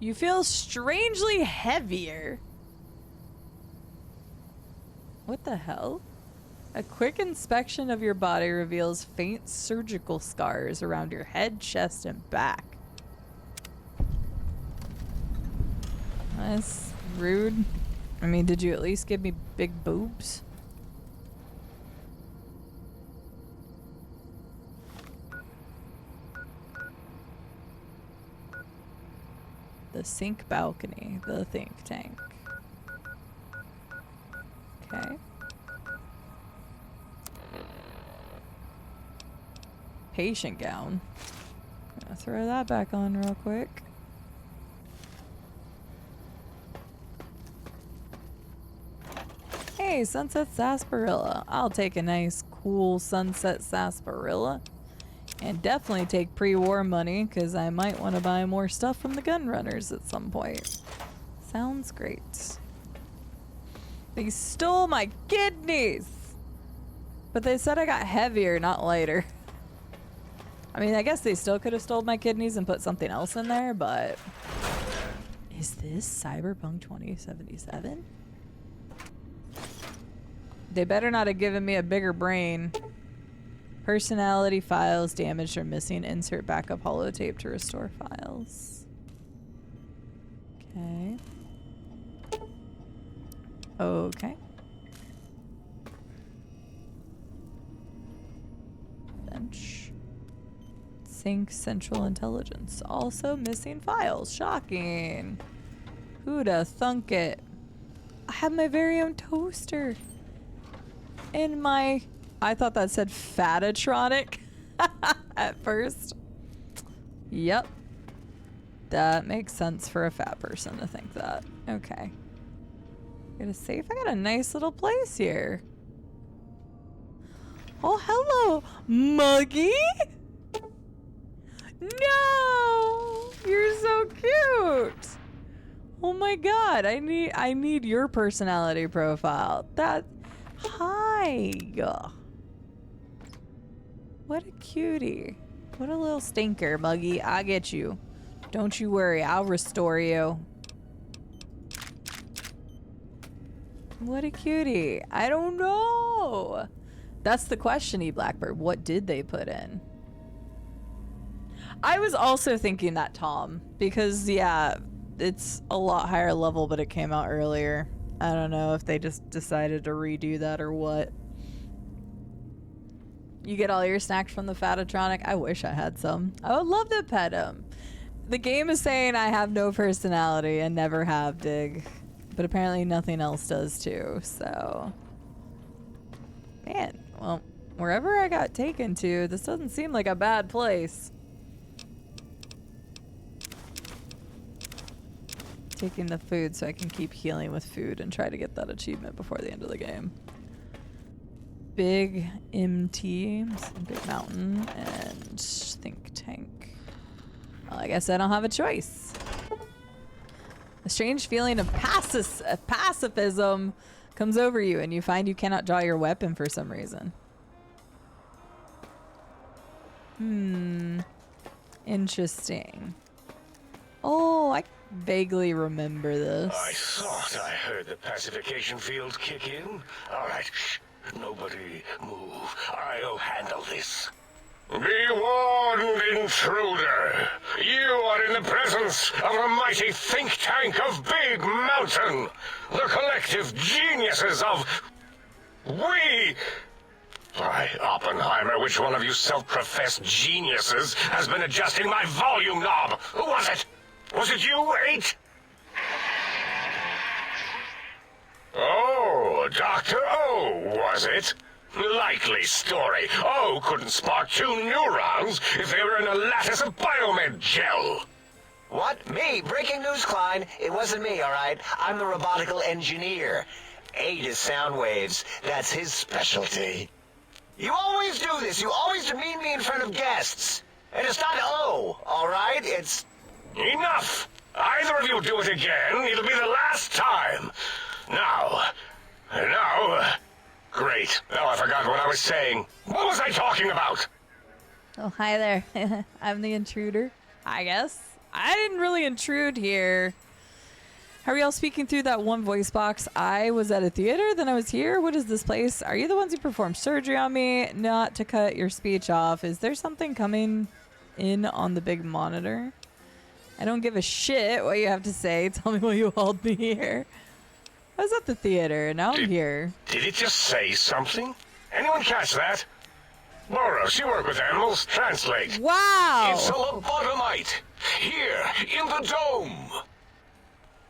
You feel strangely heavier. What the hell? A quick inspection of your body reveals faint surgical scars around your head, chest, and back. That's rude. I mean, did you at least give me big boobs? The sink balcony, the think tank. Okay. Patient gown. Gonna throw that back on real quick. Hey, sunset sarsaparilla. I'll take a nice cool sunset sarsaparilla. And definitely take pre-war money, because I might want to buy more stuff from the gun runners at some point. Sounds great. They stole my kidneys! But they said I got heavier, not lighter. I mean, I guess they still could have stole my kidneys and put something else in there, but... Is this Cyberpunk 2077? They better not have given me a bigger brain. Personality files damaged or missing. Insert backup holotape to restore files. Okay. Okay. Bench. Sync central intelligence. Also missing files. Shocking. Who'da thunk it? I have my very own toaster. In my I thought that said fatatronic at first. Yep. That makes sense for a fat person to think that. Okay. Get a safe. I got a nice little place here. Oh, hello, Muggy. No, you're so cute. Oh my God, I need your personality profile. Hi. What a cutie. What a little stinker, Muggy. I'll get you. Don't you worry, I'll restore you. What a cutie. I don't know. That's the question, Blackbird. What did they put in? I was also thinking that, Tom, because, yeah, it's a lot higher level, but it came out earlier. I don't know if they just decided to redo that or what. You get all your snacks from the Fatatronic? I wish I had some. I would love to pet him. The game is saying I have no personality and never have, Dig. But apparently nothing else does too, so... Man, well, wherever I got taken to, this doesn't seem like a bad place. Taking the food so I can keep healing with food and try to get that achievement before the end of the game. Big MT, Big Mountain, and Think Tank. Well, I guess I don't have a choice. A strange feeling of pacifism comes over you, and you find you cannot draw your weapon for some reason. Interesting. Oh, I vaguely remember this. I thought I heard the pacification field kick in. All right, shh. Nobody move. I'll handle this. Be warned, intruder. You are in the presence of a mighty think tank of Big Mountain. The collective geniuses of... We... By Oppenheimer, which one of you self-professed geniuses has been adjusting my volume knob? Who was it? Was it you, 8? Oh, Dr. O, was it? Likely story. O couldn't spark 2 neurons if they were in a lattice of biomed gel. What? Me? Breaking news, Klein. It wasn't me, all right? I'm the robotical engineer. 8 is sound waves. That's his specialty. You always do this. You always demean me in front of guests. And it's not O, all right? It's... Enough! Either of you do it again, it'll be the last time. Now... Great. Now I forgot what I was saying. What was I talking about? Oh, hi there. I'm the intruder, I guess. I didn't really intrude here. Are we all speaking through that one voice box? I was at a theater, then I was here. What is this place? Are you the ones who performed surgery on me? Not to cut your speech off. Is there something coming in on the big monitor? I don't give a shit what you have to say. Tell me why you hauled me here. I was at the theater, and now I'm here. Did it just say something? Anyone catch that? Boros, you work with animals. Translate. Wow! It's a lobotomite. Here, in the dome.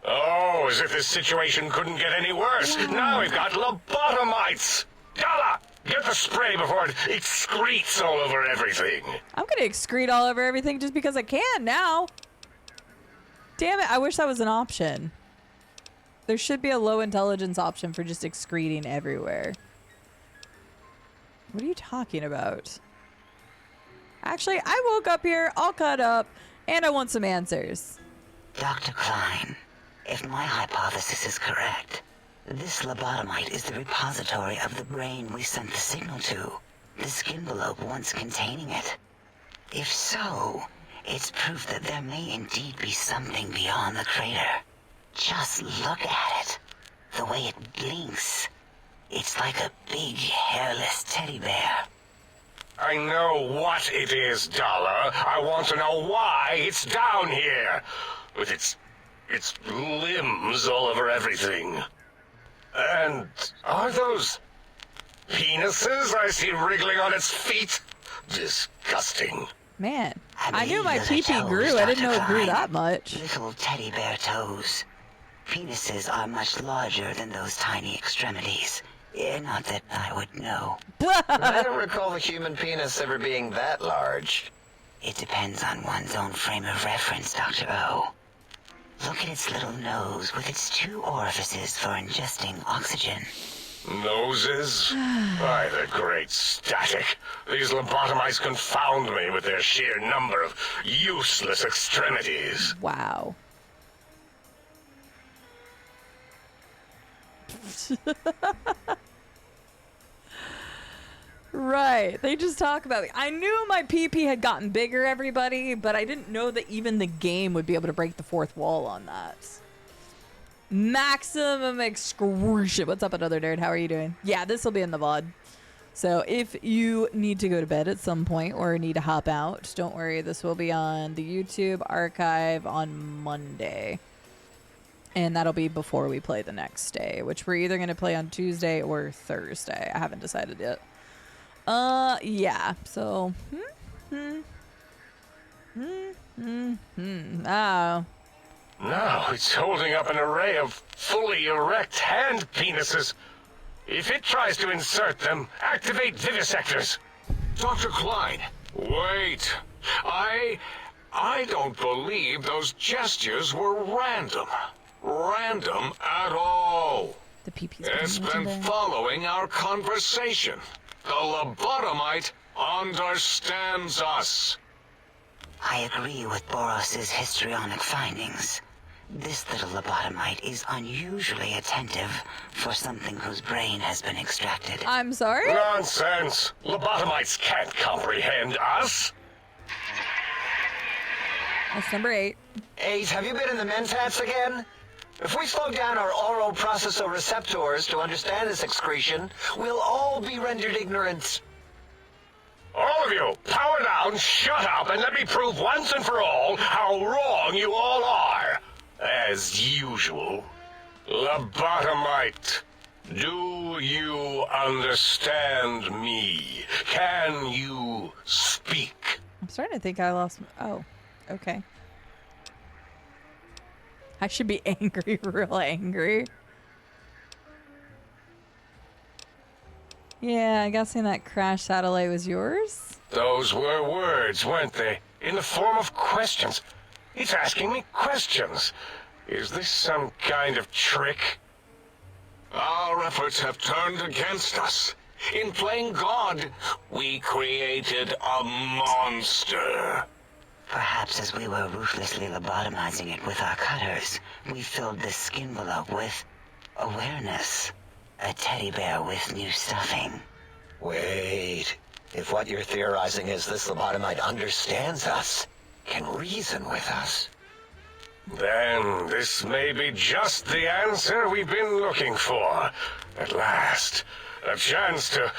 Oh, as if this situation couldn't get any worse. Now we've got lobotomites. Dala, get the spray before it excretes all over everything. I'm gonna excrete all over everything just because I can now. Damn it, I wish that was an option. There should be a low intelligence option for just excreting everywhere. What are you talking about? Actually, I woke up here, all cut up, and I want some answers. Dr. Klein, if my hypothesis is correct, this lobotomite is the repository of the brain we sent the signal to, the skinvelope once containing it. If so, it's proof that there may indeed be something beyond the crater. Just look at it. The way it blinks. It's like a big, hairless teddy bear. I know what it is, Dollar. I want to know why it's down here. With its limbs all over everything. And are those penises I see wriggling on its feet? Disgusting. Man, I knew my pee-pee grew. I didn't know it grew that much. Little teddy bear toes. Penises are much larger than those tiny extremities. Not that I would know. I don't recall the human penis ever being that large. It depends on one's own frame of reference, Dr. O. Look at its little nose with its 2 orifices for ingesting oxygen. Noses? By the great static. These lobotomites confound me with their sheer number of useless extremities. Wow. Right. They just talk about it. I knew my PP had gotten bigger, everybody, but I didn't know that even the game would be able to break the 4th wall on that. Maximum excruciation. What's up, another nerd? How are you doing? Yeah, this will be in the VOD. So if you need to go to bed at some point or need to hop out, don't worry. This will be on the YouTube archive on Monday. And that'll be before we play the next day, which we're either going to play on Tuesday or Thursday. I haven't decided yet. Yeah. So, oh. Now it's holding up an array of fully erect hand penises. If it tries to insert them, activate vivisectors. Dr. Klein. Wait. I don't believe those gestures were random. Random at all. The PP's It's been following our conversation. The lobotomite understands us. I agree with Boros's histrionic findings. This little lobotomite is unusually attentive for something whose brain has been extracted. I'm sorry? Nonsense. Lobotomites can't comprehend us. That's number 8. 8, have you been in the mentats again? If we slow down our oral processoreceptors to understand this excretion, we'll all be rendered ignorant. All of you, power down, shut up, and let me prove once and for all how wrong you all are. As usual. Lobotomite, do you understand me? Can you speak? I'm starting to think I lost... Oh, okay. I should be angry, real angry. Yeah, I'm guessing that crash satellite was yours? Those were words, weren't they? In the form of questions. It's asking me questions. Is this some kind of trick? Our efforts have turned against us. In playing God, we created a monster. Perhaps as we were ruthlessly lobotomizing it with our cutters, we filled the skin envelope with awareness. A teddy bear with new stuffing. Wait. If what you're theorizing is this lobotomite understands us, can reason with us, then this may be just the answer we've been looking for. At last, a chance to...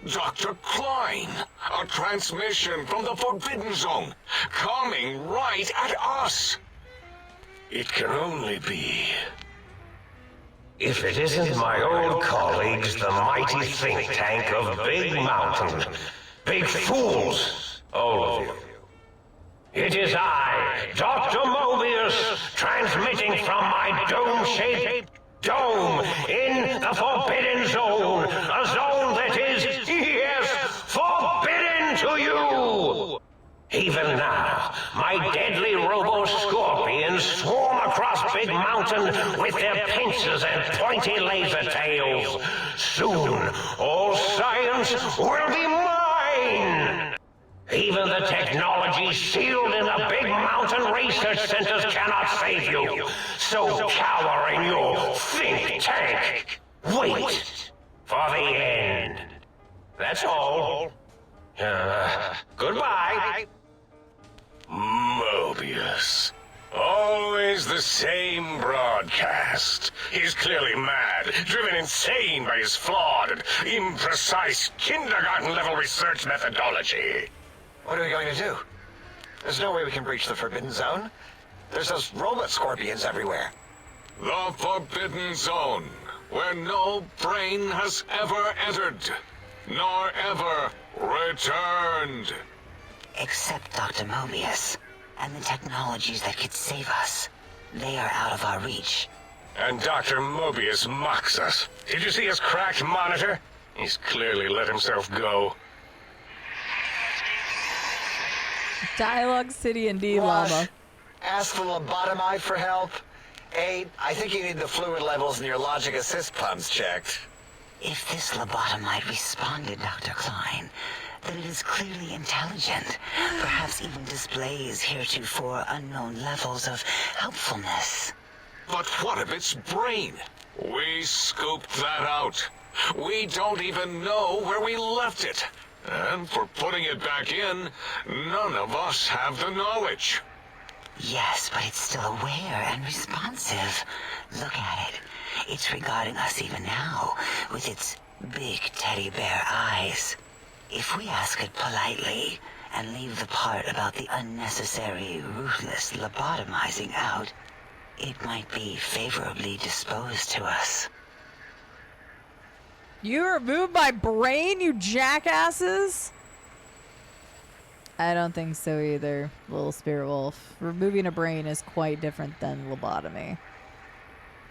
Dr. Klein, a transmission from the Forbidden Zone, coming right at us. It can only be... If it isn't my old colleagues, the mighty think tank of Big Mountain. Big fools, all of you. It is I, Dr. Mobius, transmitting from my dome-shaped dome in the Forbidden Zone. A zone that is, yes, forbidden to you! Even now, my deadly robo-scorpions swarm across Big Mountain with their pincers and pointy laser tails. Soon, all science will be mine! Even the technology sealed in the Big Mountain research centers cannot save you. So cower in your think tank. Wait for the end. That's all. Goodbye. Mobius. Always the same broadcast. He's clearly mad, driven insane by his flawed and imprecise kindergarten-level research methodology. What are we going to do? There's no way we can breach the Forbidden Zone. There's those robot scorpions everywhere. The Forbidden Zone, where no brain has ever entered, nor ever returned. Except Dr. Mobius, and the technologies that could save us. They are out of our reach. And Dr. Mobius mocks us. Did you see his cracked monitor? He's clearly let himself go. Dialogue City indeed, What? llama. Ask the lobotomite for help? Aid, I think you need the fluid levels in your logic assist pumps checked. If this lobotomite responded, Dr. Klein, then it is clearly intelligent, perhaps even displays heretofore unknown levels of helpfulness. But what of its brain? We scooped that out. We don't even know where we left it. And for putting it back in, none of us have the knowledge. Yes, but it's still aware and responsive. Look at it. It's regarding us even now, with its big teddy bear eyes. If we ask it politely, and leave the part about the unnecessary, ruthless lobotomizing out, it might be favorably disposed to us. You removed my brain, you jackasses? I don't think so either, little spirit wolf. Removing a brain is quite different than lobotomy.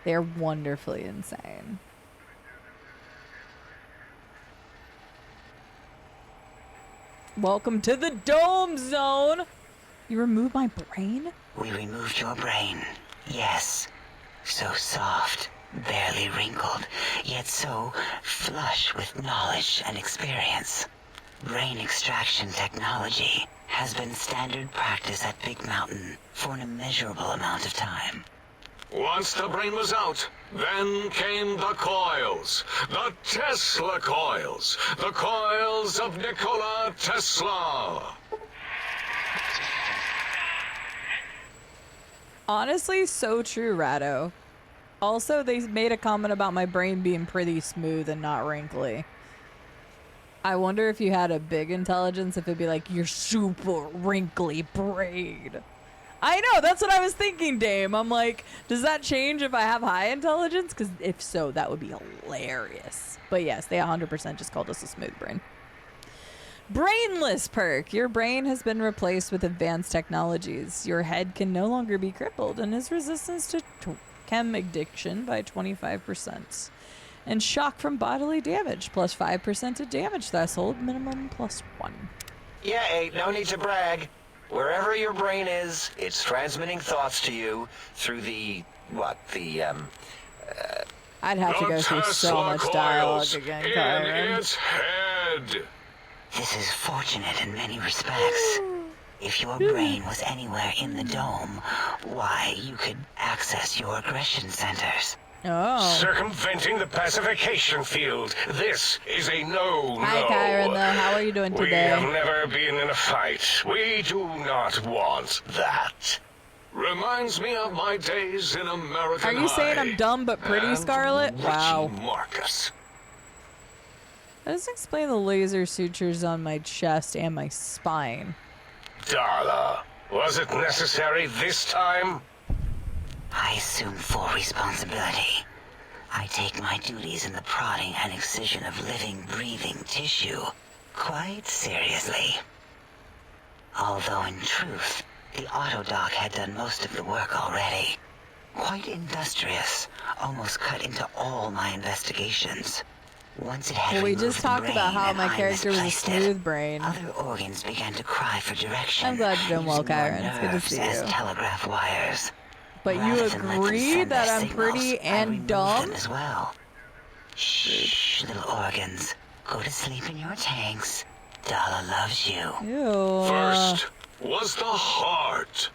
They're wonderfully insane. Welcome to the Dome Zone! You removed my brain? We removed your brain, yes. So soft, barely wrinkled, yet so flush with knowledge and experience. Brain extraction technology has been standard practice at Big Mountain for an immeasurable amount of time. Once the brain was out, then came the coils. The Tesla coils. The coils of Nikola Tesla. Honestly, so true, Rado. Also, they made a comment about my brain being pretty smooth and not wrinkly. I wonder if you had a big intelligence, if it'd be like, your super wrinkly brain. I know, that's what I was thinking, Dame. I'm like, does that change if I have high intelligence? Because if so, that would be hilarious. But yes, they 100% just called us a smooth brain. Brainless perk. Your brain has been replaced with advanced technologies. Your head can no longer be crippled and is resistant to chem addiction by 25%. And shock from bodily damage, plus 5% to damage threshold, minimum plus 1. Yeah, Aid, no need to brag. Wherever your brain is, it's transmitting thoughts to you through the, I'd have to go through so much dialogue again, Kyron. Its head. This is fortunate in many respects. If your brain was anywhere in the dome, why, you could access your aggression centers. Oh. Circumventing the pacification field. This is a no-no. Hi, Kyron, though. How are you doing today? We have never been in a fight. We do not want that. Reminds me of my days in American Are you saying I'm dumb but pretty, Scarlet? Wow. Marcus. That doesn't explain the laser sutures on my chest and my spine. Darla, was it necessary this time? I assume full responsibility. I take my duties in the prodding and excision of living, breathing tissue quite seriously. Although in truth, the autodoc had done most of the work already. Quite industrious, almost cut into all my investigations. Once it had well, we removed just talked the about brain how and my I character was a misplaced smooth it, brain. other organs began to cry for direction. I'm glad you're doing well, using more Kyron. It's good to nerves see as you. telegraph wires. But you Rather than let them agree send that their I'm signals, pretty I and removed dumb? them as well. Shh, little organs. Go to sleep in your tanks. Dala loves you. Ew. First was the heart.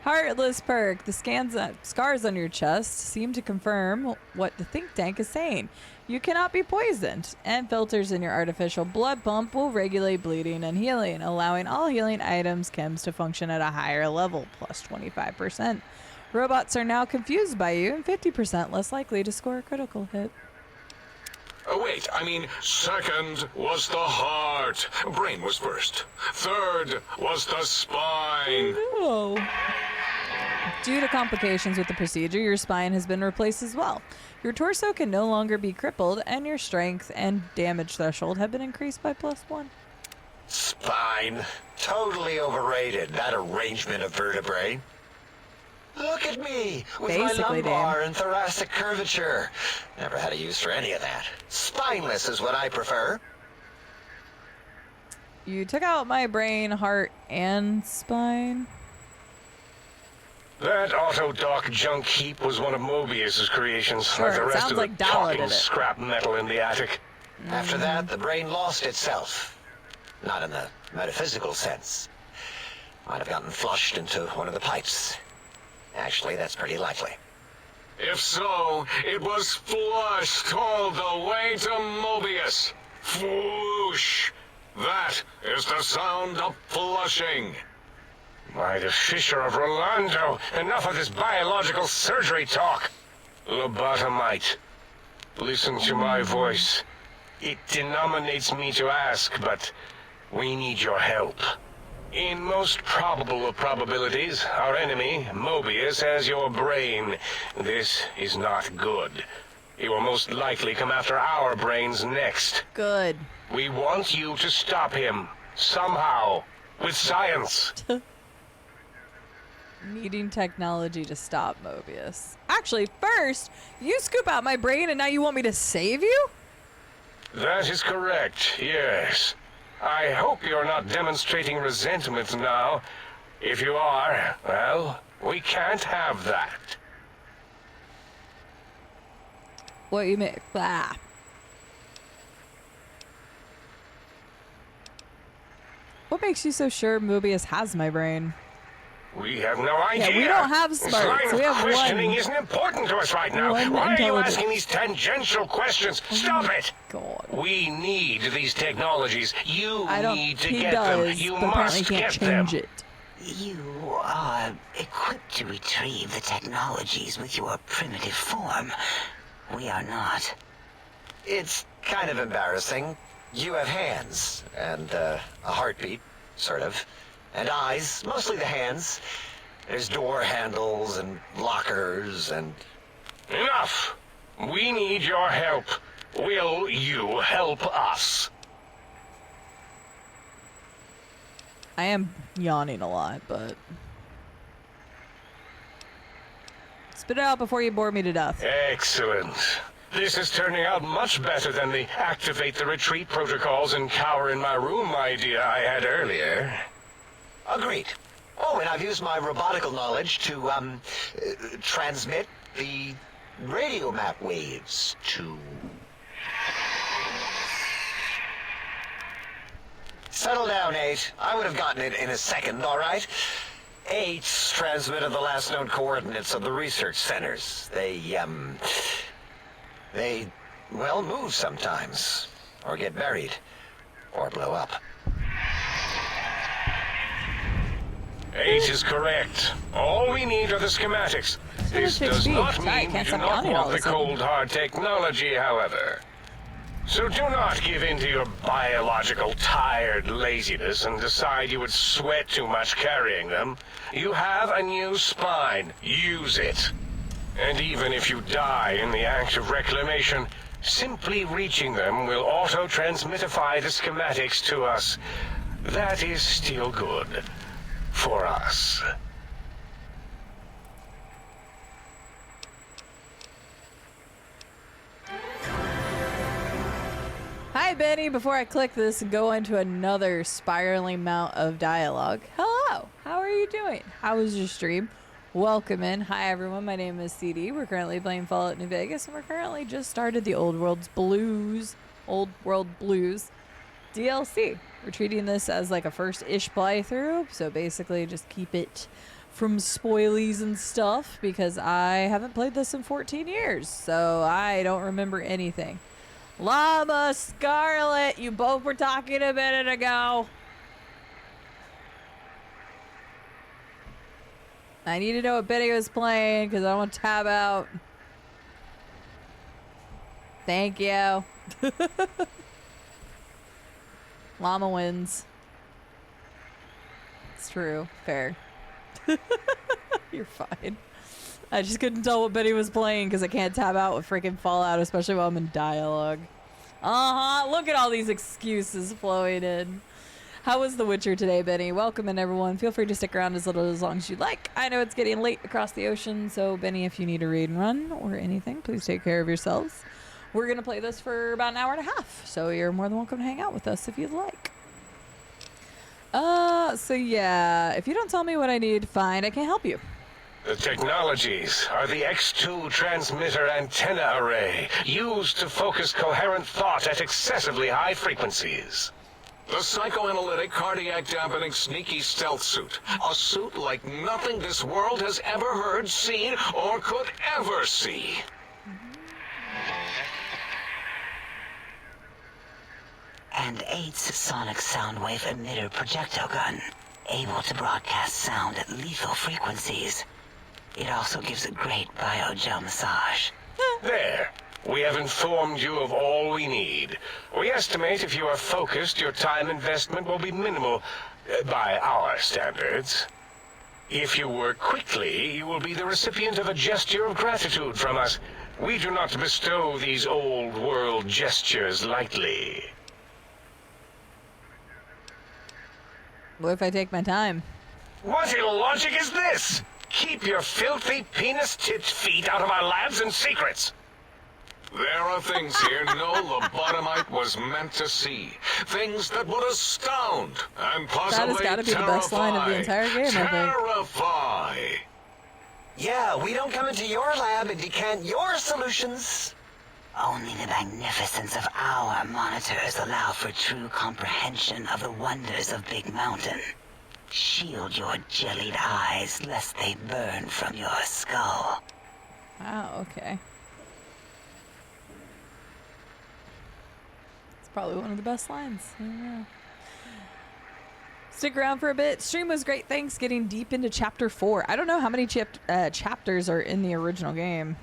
Heartless perk. The scars on your chest seem to confirm what the think tank is saying. You cannot be poisoned, and filters in your artificial blood pump will regulate bleeding and healing, allowing all healing items chems to function at a higher level, plus 25%. Robots are now confused by you and 50% less likely to score a critical hit. Wait, I mean, second was the heart. Brain was first. Third was the spine. Oh. Due to complications with the procedure, your spine has been replaced as well. Your torso can no longer be crippled, and your strength and damage threshold have been increased by plus 1. Spine. Totally overrated, that arrangement of vertebrae. Look at me, with Basically, my lumbar and thoracic curvature. Never had a use for any of that. Spineless is what I prefer. You took out my brain, heart, and spine. That auto-dock junk heap was one of Mobius's creations, Sure, like the it rest sounds of the like Dalla talking did it. scrap metal in the attic. After that, the brain lost itself. Not in the metaphysical sense. Might have gotten flushed into one of the pipes. Actually, that's pretty likely. If so, it was flushed all the way to Mobius. Fwoosh! That is the sound of flushing. By the Fisher of Rolando, enough of this biological surgery talk. Lobotomite, listen to my voice. It denominates me to ask, but we need your help. In most probable of probabilities, our enemy, Mobius, has your brain. This is not good. He will most likely come after our brains next. Good. We want you to stop him, somehow, with science. Needing technology to stop Mobius. Actually, first, you scoop out my brain and now you want me to save you? That is correct, yes. I hope you're not demonstrating resentment now. If you are, well, we can't have that. What you mean? Ah. What makes you so sure Mobius has my brain? We have no idea. Yeah, we don't have This smarts. line We of have questioning one. isn't important to us right now. One Why are you intelligence. asking these tangential questions? Stop it! God. We need these technologies. You I don't. need to He get does, them. You but apparently must can't get them. change it. You are equipped to retrieve the technologies with your primitive form. We are not. It's kind of embarrassing. You have hands, and a heartbeat, sort of. And eyes, mostly the hands. There's door handles and lockers and... Enough! We need your help. Will you help us? I am yawning a lot, but spit it out before you bore me to death. Excellent. This is turning out much better than the activate the retreat protocols and cower in my room idea I had earlier. Agreed. Oh, and I've used my robotical knowledge to, transmit the radio map waves to... Settle down, 8. I would have gotten it in a second, all right? 8's transmitted the last known coordinates of the research centers. They, well, move sometimes. Or get buried. Or blow up. 8 is correct. All we need are the schematics. This does not mean we do not want the cold hard technology, however. So do not give in to your biological tired laziness and decide you would sweat too much carrying them. You have a new spine. Use it. And even if you die in the act of reclamation, simply reaching them will auto-transmitify the schematics to us. That is still good. For us. Hi, Benny. Before I click this and go into another spiraling mount of dialogue. Hello. How are you doing? How was your stream? Welcome in. Hi, everyone. My name is CD. We're currently playing Fallout New Vegas, and we're currently just started the Old World Blues DLC. We're treating this as like a first-ish playthrough, so basically just keep it from spoilies and stuff, because I haven't played this in 14 years, so I don't remember anything. Llama, Scarlet, you both were talking a minute ago. I need to know what Benny was playing, because I want to tab out. Thank you. Llama wins. It's true. Fair. You're fine. I just couldn't tell what Benny was playing because I can't tab out with freaking Fallout, especially while I'm in dialogue. Look at all these excuses flowing in. How was The Witcher today, Benny? Welcome in, everyone. Feel free to stick around as little as long as you'd like. I know it's getting late across the ocean, so Benny, if you need a read and run or anything, please take care of yourselves. We're going to play this for about an hour and a half, so you're more than welcome to hang out with us if you'd like. So yeah, if you don't tell me what I need to find, I can't help you. The technologies are the X2 transmitter antenna array, used to focus coherent thought at excessively high frequencies. The psychoanalytic, cardiac dampening, sneaky stealth suit. A suit like nothing this world has ever heard, seen, or could ever see. And 8's sonic sound wave emitter projectile gun, able to broadcast sound at lethal frequencies. It also gives a great biogel massage. There. We have informed you of all we need. We estimate if you are focused, your time investment will be minimal, by our standards. If you work quickly, you will be the recipient of a gesture of gratitude from us. We do not bestow these old world gestures lightly. What if I take my time? What illogic is this? Keep your filthy penis-tipped feet out of our labs and secrets. There are things here no lobotomite was meant to see. Things that would astound and possibly That has got to be the best line of the entire game, I think. Terrify. Yeah, we don't come into your lab and decant your solutions. Only the magnificence of our monitors allow for true comprehension of the wonders of Big Mountain. Shield your jellied eyes lest they burn from your skull. Wow, okay. It's probably one of the best lines. I don't know. Stick around for a bit. Stream was great. Thanks. Getting deep into Chapter 4. I don't know how many chapters are in the original game.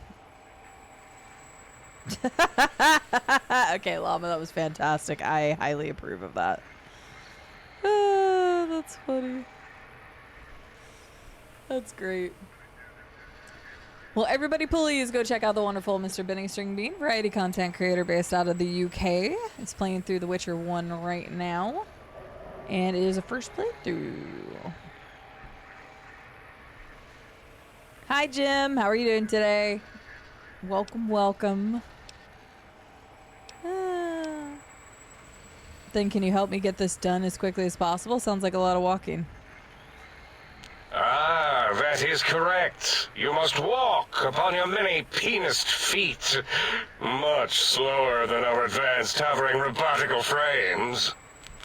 Okay, Llama, that was fantastic. I highly approve of that. That's funny. That's great. Well, everybody please go check out the wonderful Mr. Benny Stringbean, variety content creator based out of the UK. It's playing through The Witcher 1 right now. And it is a first playthrough. Hi, Jim. How are you doing today? Welcome, welcome. Then can you help me get this done as quickly as possible? Sounds like a lot of walking. Ah, that is correct. You must walk upon your many penised feet, much slower than our advanced hovering robotical frames.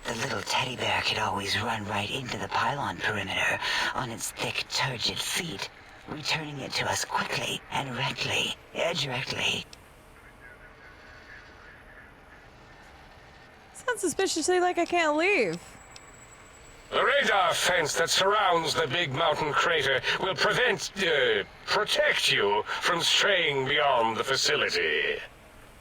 The little teddy bear could always run right into the pylon perimeter on its thick, turgid feet, returning it to us quickly and directly. Sounds suspiciously like I can't leave. The radar fence that surrounds the Big Mountain crater will protect you from straying beyond the facility.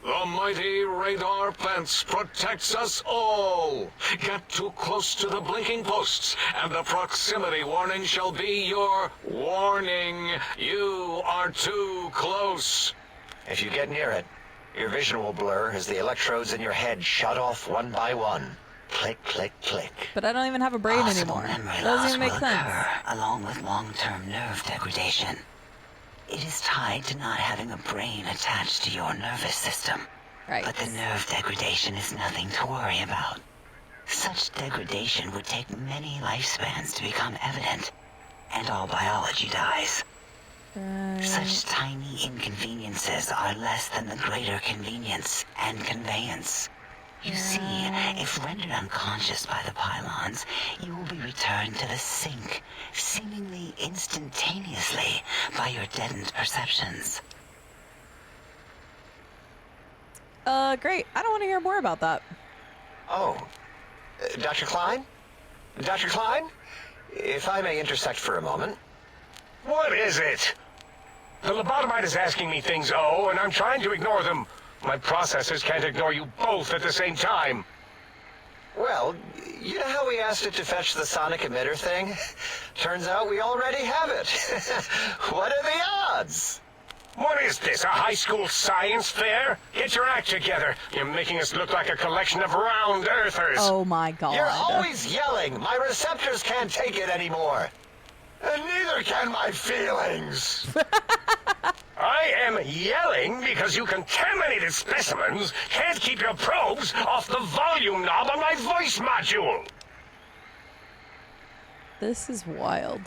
The mighty radar fence protects us all. Get too close to the blinking posts, and the proximity warning shall be your warning. You are too close. If you get near it, your vision will blur as the electrodes in your head shut off one by one. Click, click, click. But I don't even have a brain anymore. Memory Doesn't loss even make will sense. occur, along with long-term nerve degradation. It is tied to not having a brain attached to your nervous system. Right. But the nerve degradation is nothing to worry about. Such degradation would take many lifespans to become evident, and all biology dies. Such tiny inconveniences are less than the greater convenience and conveyance. You see, if rendered unconscious by the pylons, you will be returned to the sink, seemingly instantaneously by your deadened perceptions. Great. I don't want to hear more about that. Oh, Dr. Klein? Dr. Klein? If I may intersect for a moment. What is it? The lobotomite is asking me things, and I'm trying to ignore them. My processors can't ignore you both at the same time. Well, you know how we asked it to fetch the sonic emitter thing? Turns out we already have it. What are the odds? What is this, a high school science fair? Get your act together. You're making us look like a collection of round earthers. Oh my god. You're always yelling. My receptors can't take it anymore. And neither can my feelings. I am yelling because you contaminated specimens can't keep your probes off the volume knob on my voice module. This is wild.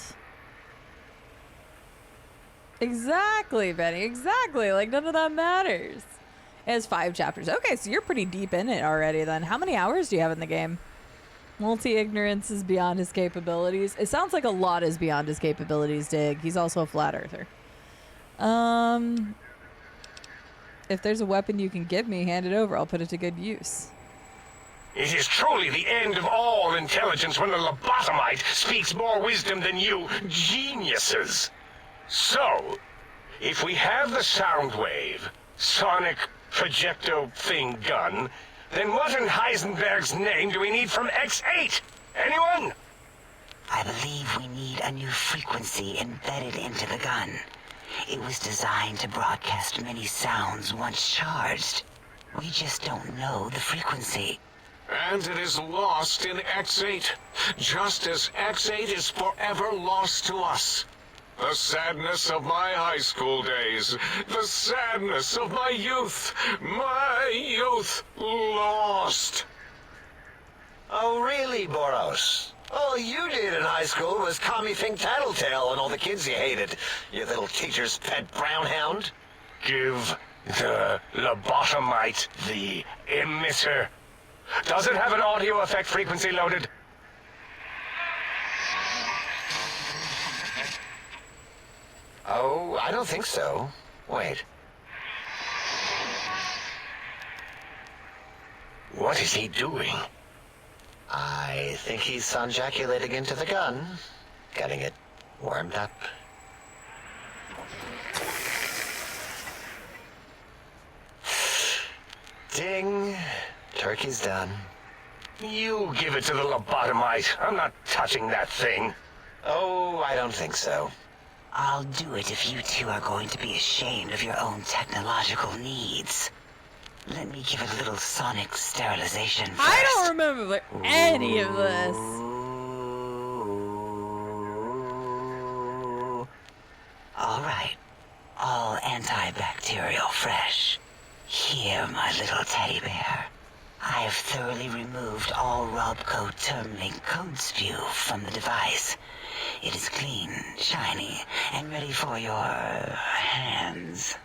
Exactly, Benny. Exactly. Like, none of that matters. It has 5 chapters. Okay, so you're pretty deep in it already then. How many hours do you have in the game? Multi-ignorance is beyond his capabilities. It sounds like a lot is beyond his capabilities, Dig. He's also a flat earther. If there's a weapon you can give me, hand it over. I'll put it to good use. It is truly the end of all intelligence when the lobotomite speaks more wisdom than you geniuses. So, if we have the sound wave, sonic projecto thing gun, then what in Heisenberg's name do we need from X8? Anyone? I believe we need a new frequency embedded into the gun. It was designed to broadcast many sounds once charged. We just don't know the frequency. And it is lost in X8, just as X8 is forever lost to us. The sadness of my high school days, the sadness of my youth lost. Oh, really, Boros? All you did in high school was call me Fink Tattletale and all the kids you hated, you little teacher's pet brown hound. Give the lobotomite the emitter. Does it have an audio effect frequency loaded? Oh, I don't think so. Wait. What is he doing? I think he's sonjaculating into the gun, getting it warmed up. Ding. Turkey's done. You give it to the lobotomite. I'm not touching that thing. Oh, I don't think so. I'll do it if you two are going to be ashamed of your own technological needs. Let me give a little sonic sterilization first. I don't remember any of this. All right. All antibacterial fresh. Here, my little teddy bear. I have thoroughly removed all Robco Termlink code spew from the device. It is clean, shiny, and ready for your hands.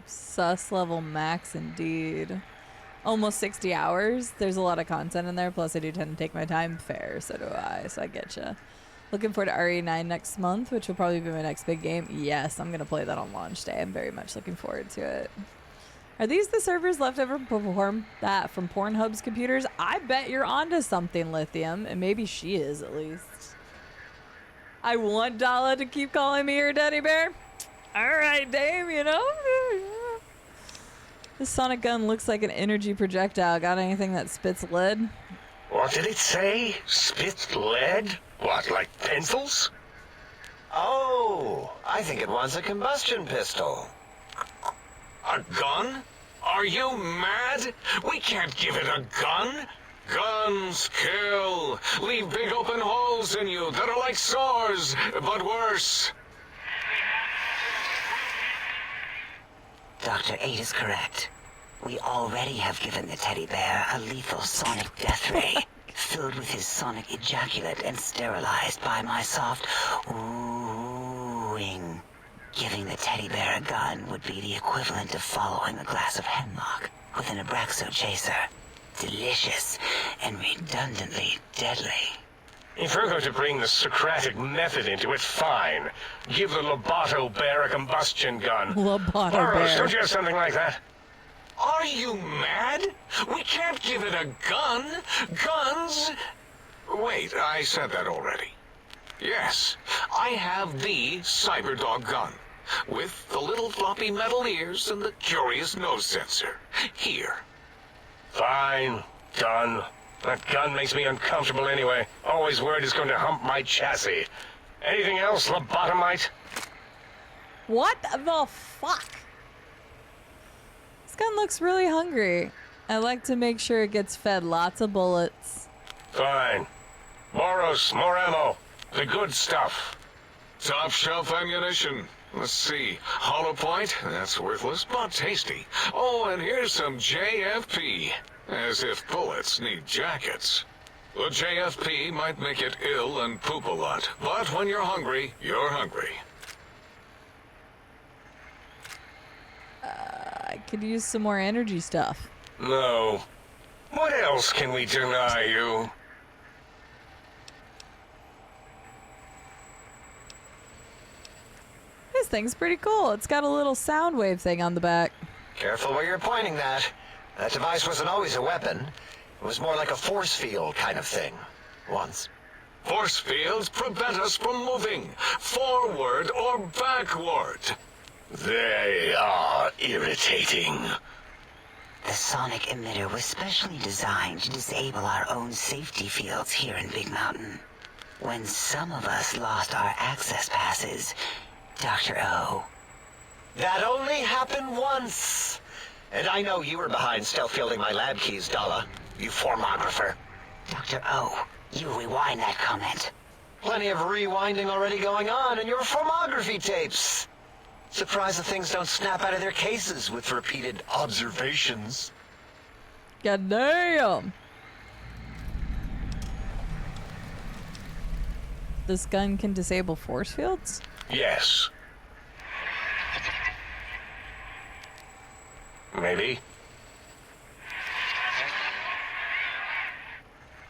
Sus level max indeed. Almost 60 hours. There's a lot of content in there. Plus, I do tend to take my time. Fair, so do I. So I getcha. Looking forward to RE9 next month, which will probably be my next big game. Yes, I'm going to play that on launch day. I'm very much looking forward to it. Are these the servers left over from Pornhub's computers? I bet you're onto something, Lithium. And maybe she is, at least. I want Dala to keep calling me her teddy bear. All right, Dame, you know? This sonic gun looks like an energy projectile. Got anything that spits lead? What did it say? Spit lead? What, like pencils? Oh, I think it wants a combustion pistol. A gun? Are you mad? We can't give it a gun. Guns kill. Leave big open holes in you that are like sores, but worse. Dr. 8 is correct. We already have given the teddy bear a lethal sonic death ray, filled with his sonic ejaculate and sterilized by my soft oohing. Giving the teddy bear a gun would be the equivalent of following a glass of hemlock with an Abraxo chaser. Delicious and redundantly deadly. If we're going to bring the Socratic method into it, fine. Give the Loboto bear a combustion gun. Loboto Boros, bear. don't you have something like that? Are you mad? We can't give it a gun. Guns... Wait, I said that already. Yes, I have the Cyberdog gun, with the little floppy metal ears and the curious nose sensor. Here. Fine. Done. That gun makes me uncomfortable anyway. Always worried it's going to hump my chassis. Anything else, lobotomite? What the fuck? This gun looks really hungry. I like to make sure it gets fed lots of bullets. Fine. Boros, more ammo. The good stuff. Top shelf ammunition. Let's see. Hollow point? That's worthless, but tasty. Oh, and here's some JFP. As if bullets need jackets. The JFP might make it ill and poop a lot, but when you're hungry, you're hungry. I could use some more energy stuff. No. What else can we deny you? This thing's pretty cool. It's got a little sound wave thing on the back. Careful where you're pointing that. That device wasn't always a weapon. It was more like a force field kind of thing. Once. Force fields prevent us from moving, forward or backward. They are irritating. The sonic emitter was specially designed to disable our own safety fields here in Big Mountain. When some of us lost our access passes, Dr. O. That only happened once. And I know you were behind stealth fielding my lab keys, Dala. You formographer. Dr. O, you rewind that comment. Plenty of rewinding already going on in your formography tapes. Surprised the things don't snap out of their cases with repeated observations. God damn. This gun can disable force fields? Yes. Maybe.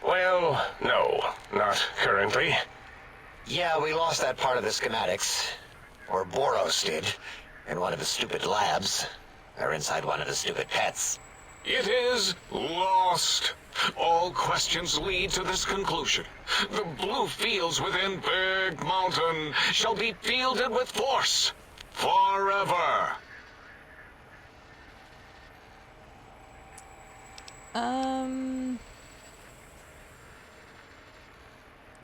Well, no, not currently. Yeah, we lost that part of the schematics. Or Boros did, in one of his stupid labs. Or inside one of his stupid pets. It is lost. All questions lead to this conclusion. The blue fields within Big Mountain shall be fielded with force. Forever.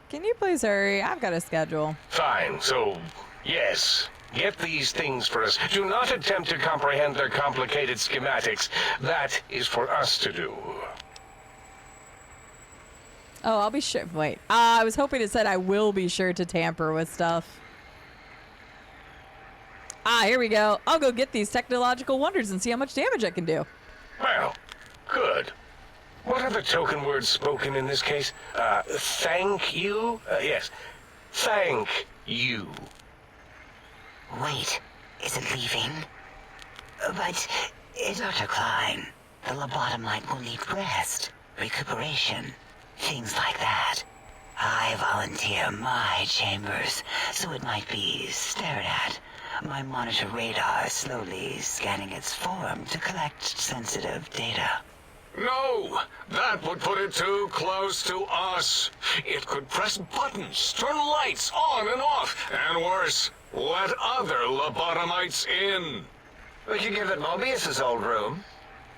Can you please hurry? I've got a schedule. Fine, so, yes. Get these things for us. Do not attempt to comprehend their complicated schematics. That is for us to do. Oh, I'll be sure. Wait. I was hoping it said I will be sure to tamper with stuff. Here we go. I'll go get these technological wonders and see how much damage I can do. Well, good. What are the token words spoken in this case? Thank you? Yes. Thank you. Wait, is it leaving? But, Dr. Klein, the lobotomite will need rest, recuperation, things like that. I volunteer my chambers, so it might be stared at. My monitor radar slowly scanning its form to collect sensitive data. No, that would put it too close to us. It could press buttons, turn lights on and off, and worse, let other lobotomites in. We could give it Mobius's old room.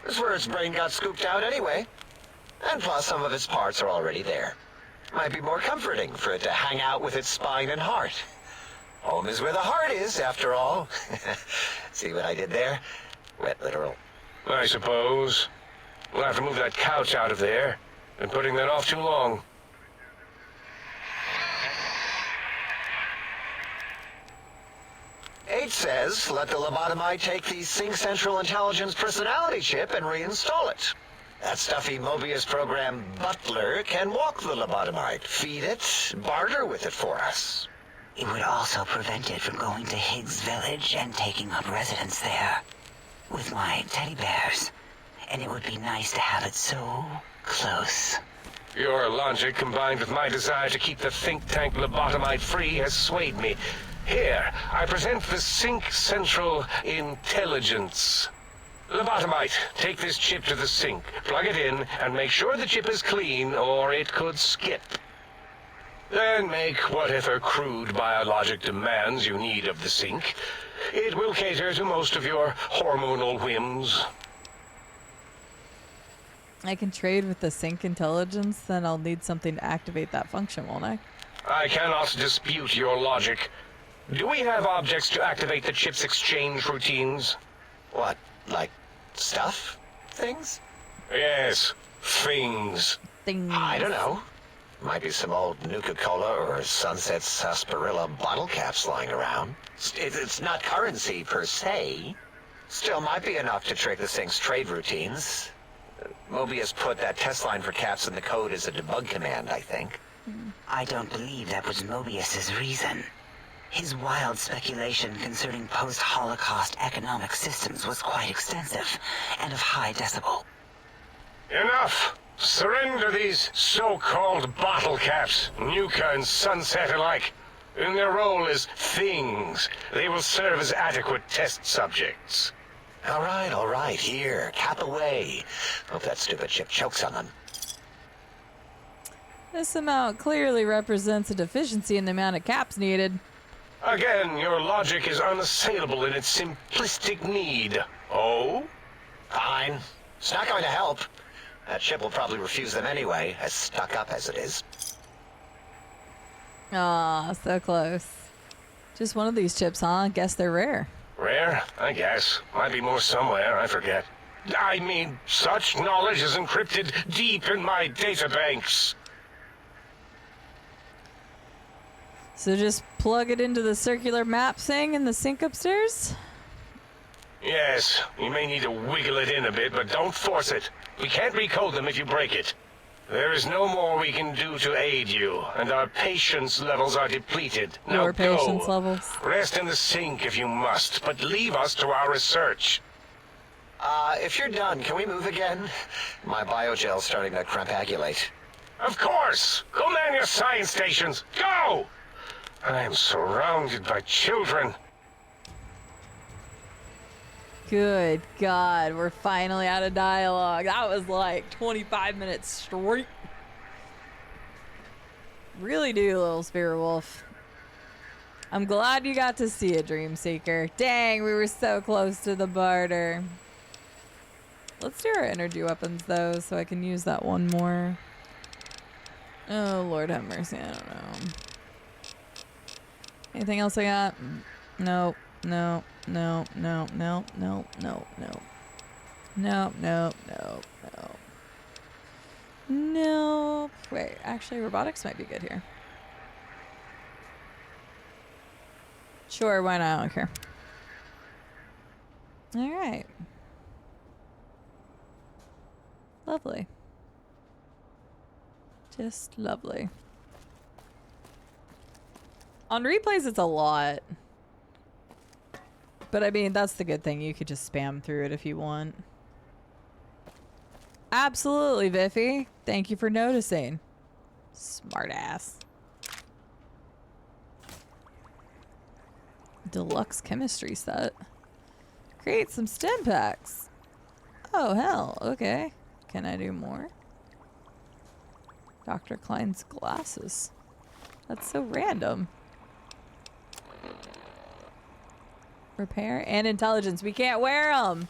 It's where its brain got scooped out anyway. And plus some of its parts are already there. Might be more comforting for it to hang out with its spine and heart. Home is where the heart is, after all. See what I did there? Wet literal. I suppose. We'll have to move that couch out of there. Been putting that off too long. H says, let the lobotomite take the Sync Central Intelligence personality chip and reinstall it. That stuffy Mobius program butler can walk the lobotomite, feed it, barter with it for us. It would also prevent it from going to Higgs Village and taking up residence there. With my teddy bears. And it would be nice to have it so close. Your logic, combined with my desire to keep the think tank lobotomite free, has swayed me. Here, I present the Sync Central Intelligence. Lobotomite, take this chip to the sink, plug it in, and make sure the chip is clean, or it could skip. Then make whatever crude biologic demands you need of the sink. It will cater to most of your hormonal whims. I can trade with the sync intelligence, then I'll need something to activate that function, won't I? I cannot dispute your logic. Do we have objects to activate the chip's exchange routines? What, like stuff? Things? Yes, things. Things. I don't know. Might be some old Nuka-Cola or Sunset Sarsaparilla bottle caps lying around. It's not currency per se. Still might be enough to trick the thing's trade routines. Mobius put that test line for caps in the code as a debug command, I think. I don't believe that was Mobius's reason. His wild speculation concerning post-Holocaust economic systems was quite extensive and of high decibel. Enough! Surrender these so-called bottle caps, Nuka and Sunset alike. In their role as things, they will serve as adequate test subjects. All right, here, cap away. Hope that stupid chip chokes on them. This amount clearly represents a deficiency in the amount of caps needed. Again, your logic is unassailable in its simplistic need. Oh? Fine. It's not going to help. That chip will probably refuse them anyway, as stuck up as it is. Aw, so close. Just one of these chips, huh? Guess they're rare. Rare? I guess. Might be more somewhere, I forget. I mean, such knowledge is encrypted deep in my databanks. So just plug it into the circular map thing in the sink upstairs? Yes, you may need to wiggle it in a bit, but don't force it. We can't recode them if you break it. There is no more we can do to aid you, and our patience levels are depleted. Now Lower go. patience levels. Rest in the sink if you must, but leave us to our research. If you're done, can we move again? My biogel's starting to crampagulate. Of course! Go man your science stations! Go! I am surrounded by children. Good God, we're finally out of dialogue. That was like 25 minutes straight. Really do, little Spirit Wolf. I'm glad you got to see a Dream Seeker. Dang, we were so close to the barter. Let's do our energy weapons, though, so I can use that one more. Oh, Lord have mercy, I don't know. Anything else I got? Nope. No, no, no, no, no, no, no. No, no, no, no. No. Wait, actually, robotics might be good here. Sure, why not? I don't care. All right. Lovely. Just lovely. On replays, it's a lot. But I mean, that's the good thing. You could just spam through it if you want. Absolutely, Viffy. Thank you for noticing. Smart ass. Deluxe chemistry set. Create some stim packs. Oh, hell. Okay. Can I do more? Dr. Klein's glasses. That's so random. Repair and intelligence. We can't wear them.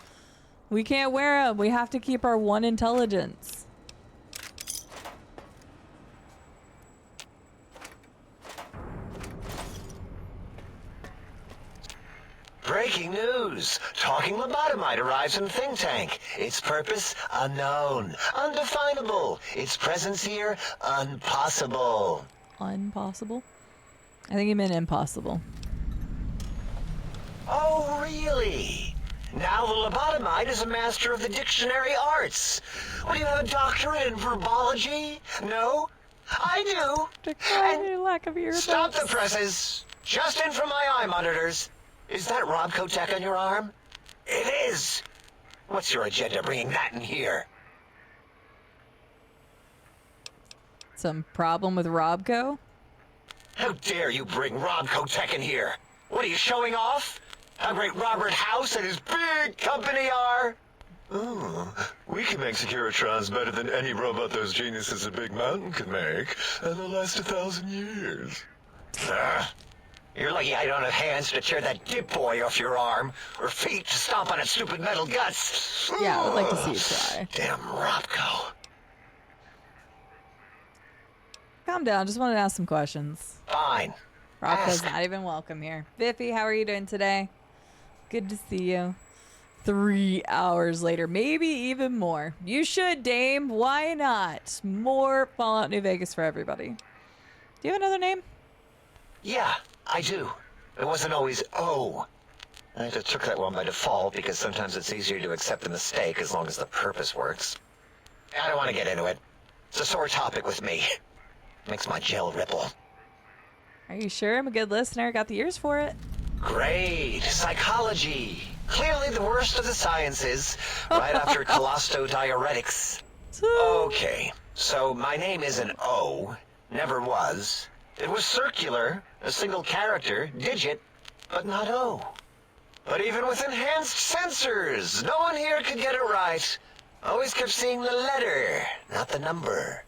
We can't wear them. We have to keep our one intelligence. Breaking news! Talking lobotomite arrives in Think Tank. Its purpose, unknown. Undefinable. Its presence here, impossible. Impossible? I think you meant impossible. Oh, really? Now the lobotomite is a master of the dictionary arts. What, do you have a doctorate in verbology? No? I do. And lack of earbuds. Stop the presses. Just in from my eye monitors. Is that Robco tech on your arm? It is. What's your agenda bringing that in here? Some problem with Robco? How dare you bring Robco tech in here? What, are you showing off? How great Robert House and his big company are? Oh, we can make Securitrons better than any robot those geniuses at Big Mountain could make, and they'll last 1,000 years. You're lucky I don't have hands to tear that dip boy off your arm, or feet to stomp on its stupid metal guts. Yeah, I would like to see you try. Damn Robco. Calm down, just wanted to ask some questions. Fine. Rocco's not even welcome here. Biffy, how are you doing today? Good to see you. 3 hours later, maybe even more. You should, Dame. Why not? More Fallout New Vegas for everybody. Do you have another name? Yeah, I do. It wasn't always O. I just took that one by default because sometimes it's easier to accept the mistake as long as the purpose works. I don't want to get into it. It's a sore topic with me. Makes my gel ripple. Are you sure? I'm a good listener. Got the ears for it. Great. Psychology. Clearly the worst of the sciences, right after colostodiuretics. Okay, so my name isn't O. Never was. It was circular, a single character, digit, but not O. But even with enhanced sensors, no one here could get it right. Always kept seeing the letter, not the number.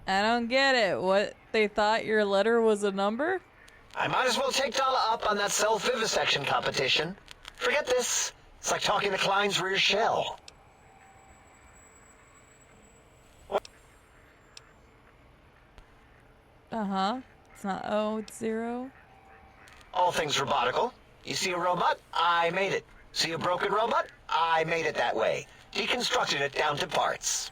I don't get it. What, they thought your letter was a number? I might as well take Dala up on that self-vivisection competition. Forget this. It's like talking to Klein's rear shell. Uh-huh. It's not O, it's 0. All things robotical. You see a robot? I made it. See a broken robot? I made it that way. Deconstructed it down to parts.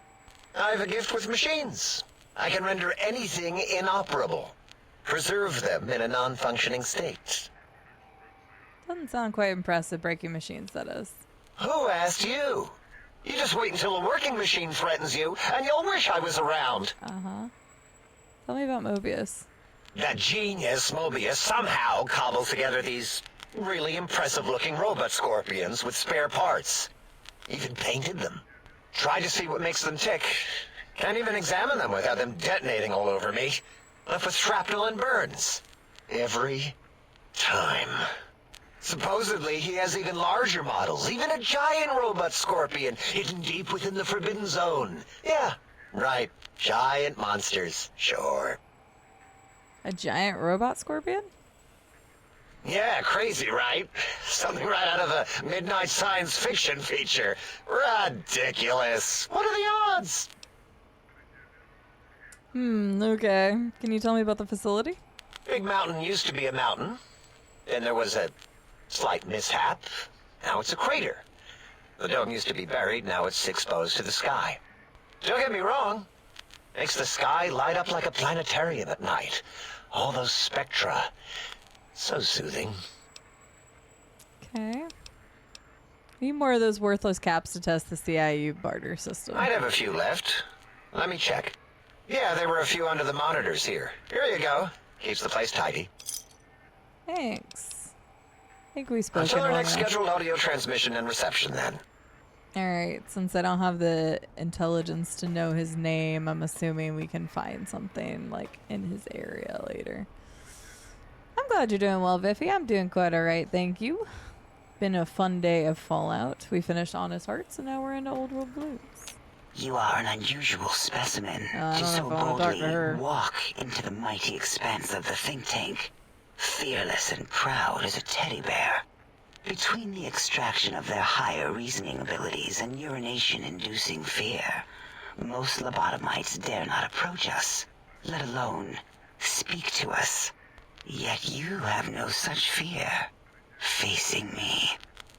I have a gift with machines. I can render anything inoperable. Preserve them in a non-functioning state. Doesn't sound quite impressive, breaking machines, that is. Who asked you? You just wait until a working machine threatens you, and you'll wish I was around. Uh-huh. Tell me about Mobius. That genius, Mobius, somehow cobbled together these really impressive-looking robot scorpions with spare parts. Even painted them. Tried to see what makes them tick. Can't even examine them without them detonating all over me. Left with shrapnel and burns. Every time. Supposedly, he has even larger models, even a giant robot scorpion hidden deep within the Forbidden Zone. Yeah, right. Giant monsters, sure. A giant robot scorpion? Yeah, crazy, right? Something right out of a midnight science fiction feature. Ridiculous. What are the odds? Okay. Can you tell me about the facility? Big Mountain used to be a mountain. Then there was a slight mishap. Now it's a crater. The dome used to be buried, now it's exposed to the sky. Don't get me wrong. Makes the sky light up like a planetarium at night. All those spectra. So soothing. Okay. Need more of those worthless caps to test the CIU barter system. I'd have a few left. Let me check. Yeah, there were a few under the monitors here. Here you go. Keeps the place tidy. Thanks. I think we spoke Until our next scheduled audio transmission and reception, then. Alright, since I don't have the intelligence to know his name, I'm assuming we can find something, like, in his area later. I'm glad you're doing well, Biffy. I'm doing quite alright, thank you. Been a fun day of Fallout. We finished Honest Hearts, and now we're into Old World Blues. You are an unusual specimen to so boldly walk into the mighty expanse of the think tank. Fearless and proud as a teddy bear. Between the extraction of their higher reasoning abilities and urination-inducing fear, most lobotomites dare not approach us, let alone speak to us. Yet you have no such fear. Facing me,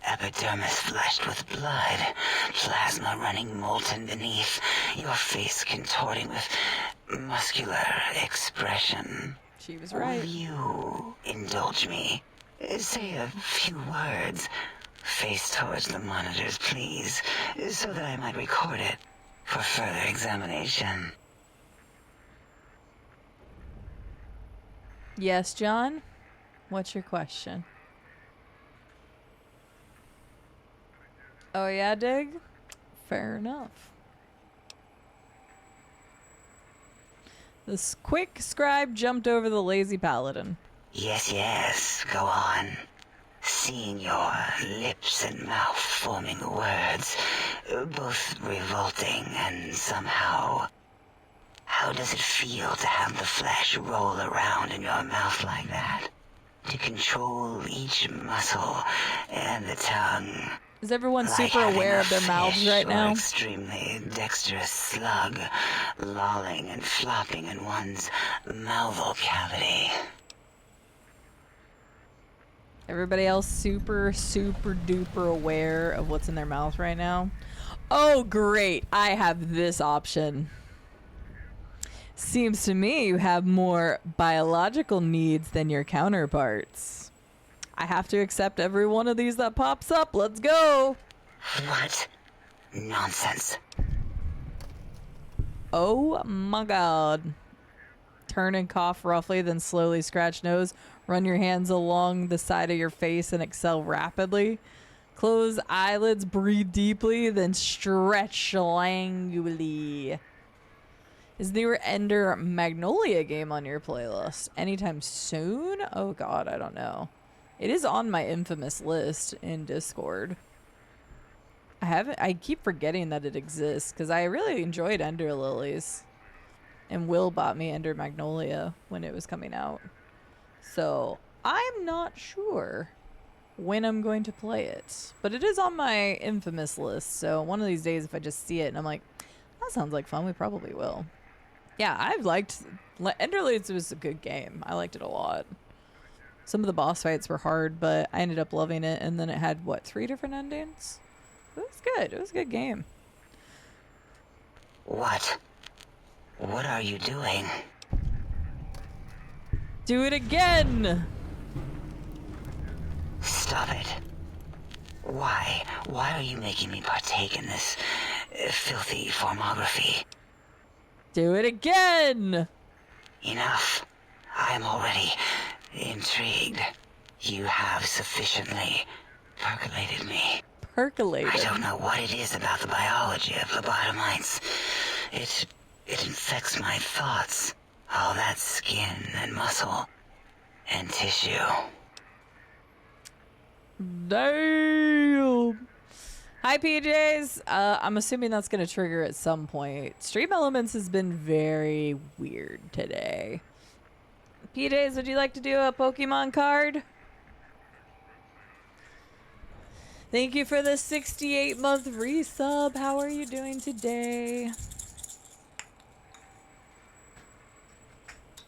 epidermis fleshed with blood, plasma running molten beneath, your face contorting with muscular expression. She was right. Will you indulge me? Say a few words. Face towards the monitors, please, so that I might record it for further examination. Yes, John? What's your question? Oh yeah, Dig? Fair enough. This quick scribe jumped over the lazy paladin. Yes, go on. Seeing your lips and mouth forming words, both revolting and somehow How does it feel to have the flesh roll around in your mouth like that? To control each muscle and the tongue. Is everyone Like super having aware a of their mouths fish right or now? Extremely dexterous slug lolling and flopping in one's mouthal cavity. Everybody else super duper aware of what's in their mouth right now? Oh, great. I have this option. Seems to me you have more biological needs than your counterparts. I have to accept every one of these that pops up. Let's go. What? Nonsense. Oh my god. Turn and cough roughly, then slowly scratch nose. Run your hands along the side of your face and exhale rapidly. Close eyelids, breathe deeply, then stretch languidly. Is the Ender Magnolia game on your playlist anytime soon? Oh god, I don't know. It is on my infamous list in Discord. I keep forgetting that it exists because I really enjoyed Ender Lilies. And Will bought me Ender Magnolia when it was coming out. So I'm not sure when I'm going to play it. But it is on my infamous list. So one of these days if I just see it and I'm like, that sounds like fun, we probably will. Yeah, I've liked... Ender Lilies was a good game. I liked it a lot. Some of the boss fights were hard, but I ended up loving it. And then it had, what, 3 different endings? It was good. It was a good game. What? What are you doing? Do it again! Stop it. Why? Why are you making me partake in this filthy formography? Do it again! Enough. I am already intrigued. You have sufficiently percolated me. Percolated? I don't know what it is about the biology of lobotomites. It infects my thoughts. All that skin and muscle and tissue. Damn! Hi, PJs. I'm assuming that's going to trigger at some point. Stream Elements has been very weird today. PJs, would you like to do a Pokemon card? Thank you for the 68-month resub. How are you doing today?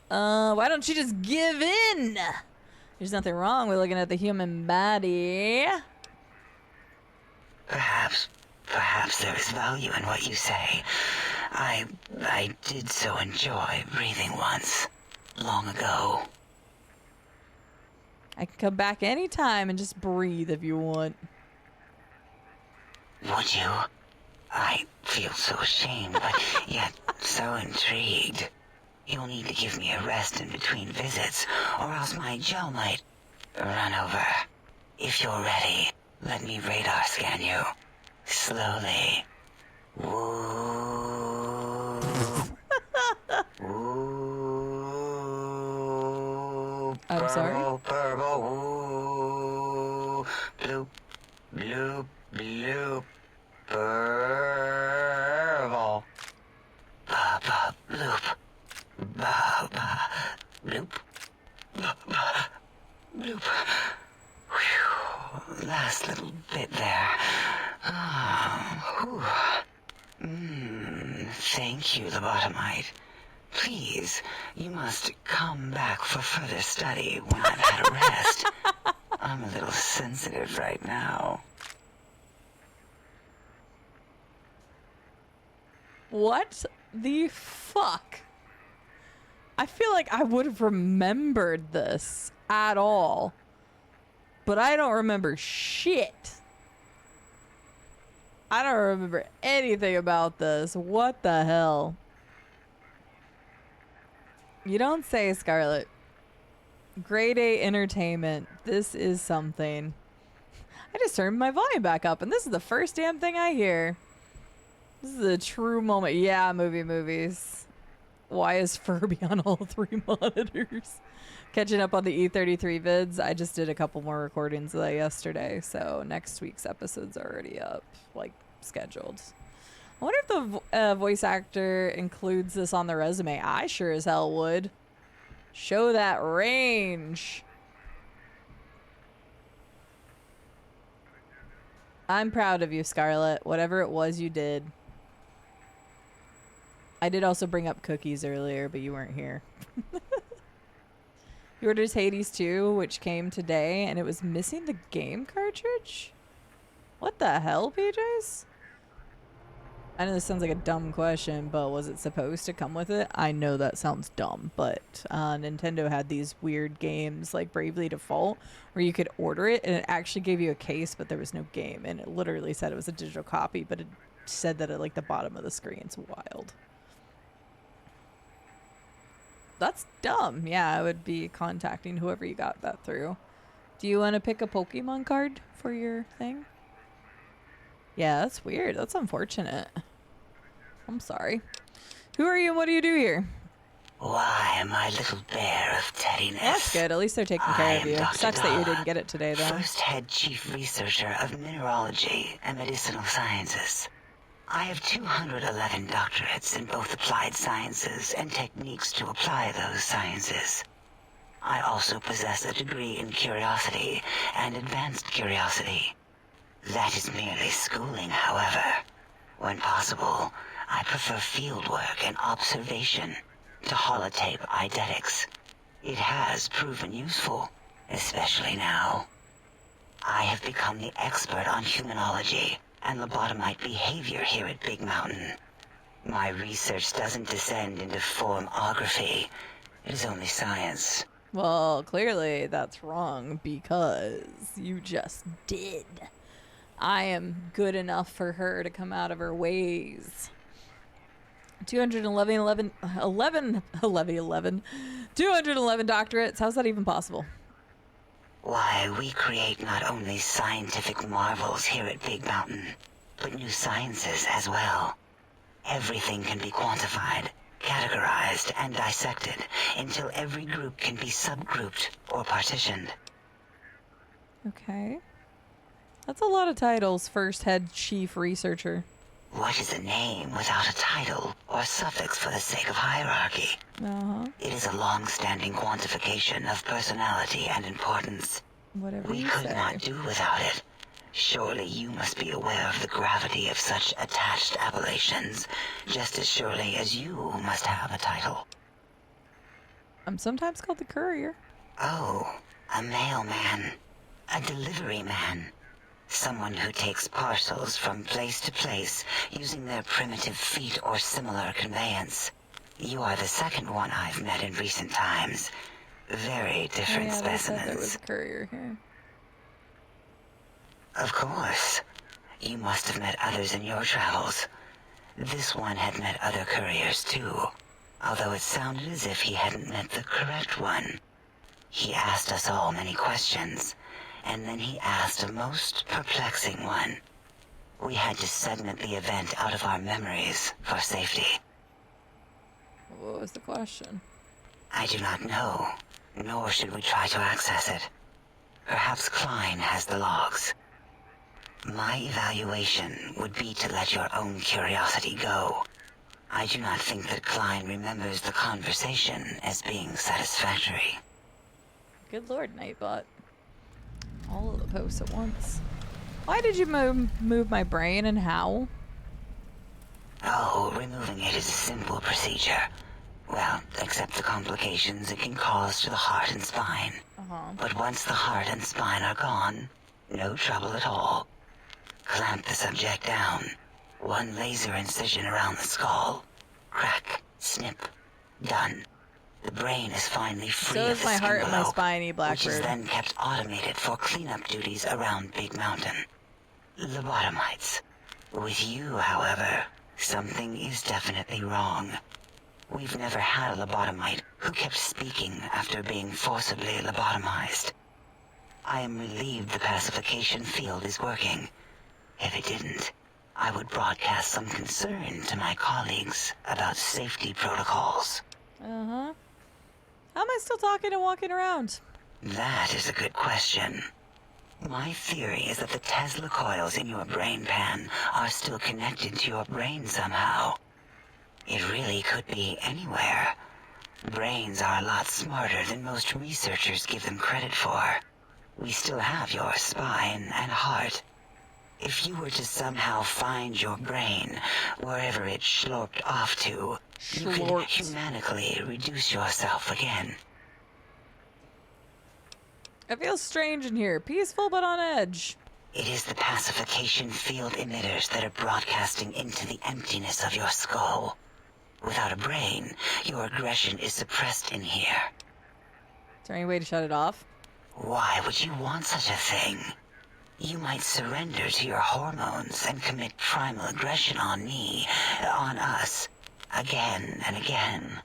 Why don't you just give in? There's nothing wrong with looking at the human body. Perhaps there is value in what you say. I did so enjoy breathing once, long ago. I can come back anytime and just breathe if you want. Would you? I feel so ashamed, but yet so intrigued. You'll need to give me a rest in between visits, or else my jaw might run over. If you're ready, let me radar scan you. Slowly. Woo. Woo. I'm sorry? Purple, woo. Bloop, bloop, bloop. Purple. Ba-ba, bloop. Ba-ba, bloop. Ba-ba, bloop. Whew. Last little bit there. Thank you, lobotomite. Please, you must come back for further study when I've had a rest. I'm a little sensitive right now. What the fuck? I feel like I would have remembered this at all. But I don't remember shit. I don't remember anything about this. What the hell? You don't say, Scarlet. Grade A entertainment. This is something. I just turned my volume back up, and this is the first damn thing I hear. This is a true moment. Yeah, movies. Why is Furby on all 3 monitors? Catching up on the E33 vids. I just did a couple more recordings of that yesterday, so next week's episode's already up, like, scheduled. I wonder if the voice actor includes this on the resume. I sure as hell would. Show that range. I'm proud of you, Scarlett. Whatever it was you did. I did also bring up cookies earlier, but you weren't here. You ordered Hades 2, which came today, and it was missing the game cartridge? What the hell, PJs? I know this sounds like a dumb question, but was it supposed to come with it? I know that sounds dumb, but Nintendo had these weird games like Bravely Default where you could order it and it actually gave you a case, but there was no game. And it literally said it was a digital copy, but it said that at like the bottom of the screen. It's wild. That's dumb. Yeah, I would be contacting whoever you got that through. Do you want to pick a Pokemon card for your thing? Yeah, that's weird. That's unfortunate. I'm sorry. Who are you and what do you do here? Why, my little bear of teddiness. That's good. At least they're taking care of you. Sucks that you didn't get it today, though. First head chief researcher of mineralogy and medicinal sciences. I have 211 doctorates in both applied sciences and techniques to apply those sciences. I also possess a degree in curiosity and advanced curiosity. That is merely schooling, however. When possible, I prefer fieldwork and observation to holotape eidetics. It has proven useful, especially now. I have become the expert on humanology and lobotomite behavior here at Big Mountain. My research doesn't descend into formography. It is only science. Well, clearly that's wrong because you just did. I am good enough for her to come out of her ways. 211 doctorates. How's that even possible? Why, we create not only scientific marvels here at Big Mountain, but new sciences as well. Everything can be quantified, categorized, and dissected until every group can be subgrouped or partitioned. Okay. That's a lot of titles, first head chief researcher. What is a name without a title or suffix for the sake of hierarchy? It is a long-standing quantification of personality and importance. Whatever we you could say. not do without it. Surely you must be aware of the gravity of such attached appellations, just as surely as you must have a title. I'm sometimes called the courier. Oh, a mailman. A delivery man. Someone who takes parcels from place to place using their primitive feet or similar conveyance. You are the second one I've met in recent times. Very different specimens. There was a courier here. Of course. You must have met others in your travels. This one had met other couriers too, although it sounded as if he hadn't met the correct one. He asked us all many questions, and then he asked a most perplexing one. We had to segment the event out of our memories for safety. What was the question? I do not know, nor should we try to access it. Perhaps Klein has the logs. My evaluation would be to let your own curiosity go. I do not think that Klein remembers the conversation as being satisfactory. Good lord, Nightbot. All of the posts at once. Why did you move my brain and how? Oh, removing it is a simple procedure. Well, except the complications it can cause to the heart and spine. But once the heart and spine are gone, no trouble at all. Clamp the subject down. One laser incision around the skull. Crack, snip, done. The brain is finally free So of is the my skin heart and my below, spiny which is blackbird. then kept automated for cleanup duties around Big Mountain. Lobotomites. With you, however, something is definitely wrong. We've never had a lobotomite who kept speaking after being forcibly lobotomized. I am relieved the pacification field is working. If it didn't, I would broadcast some concern to my colleagues about safety protocols. How am I still talking and walking around? That is a good question. My theory is that the Tesla coils in your brain pan are still connected to your brain somehow. It really could be anywhere. Brains are a lot smarter than most researchers give them credit for. We still have your spine and heart. If you were to somehow find your brain, wherever it schlorped off to, you could humanically reduce yourself again. It feels strange in here. Peaceful but on edge. It is the pacification field emitters that are broadcasting into the emptiness of your skull. Without a brain, your aggression is suppressed in here. Is there any way to shut it off? Why would you want such a thing? You might surrender to your hormones and commit primal aggression on me, on us, again and again.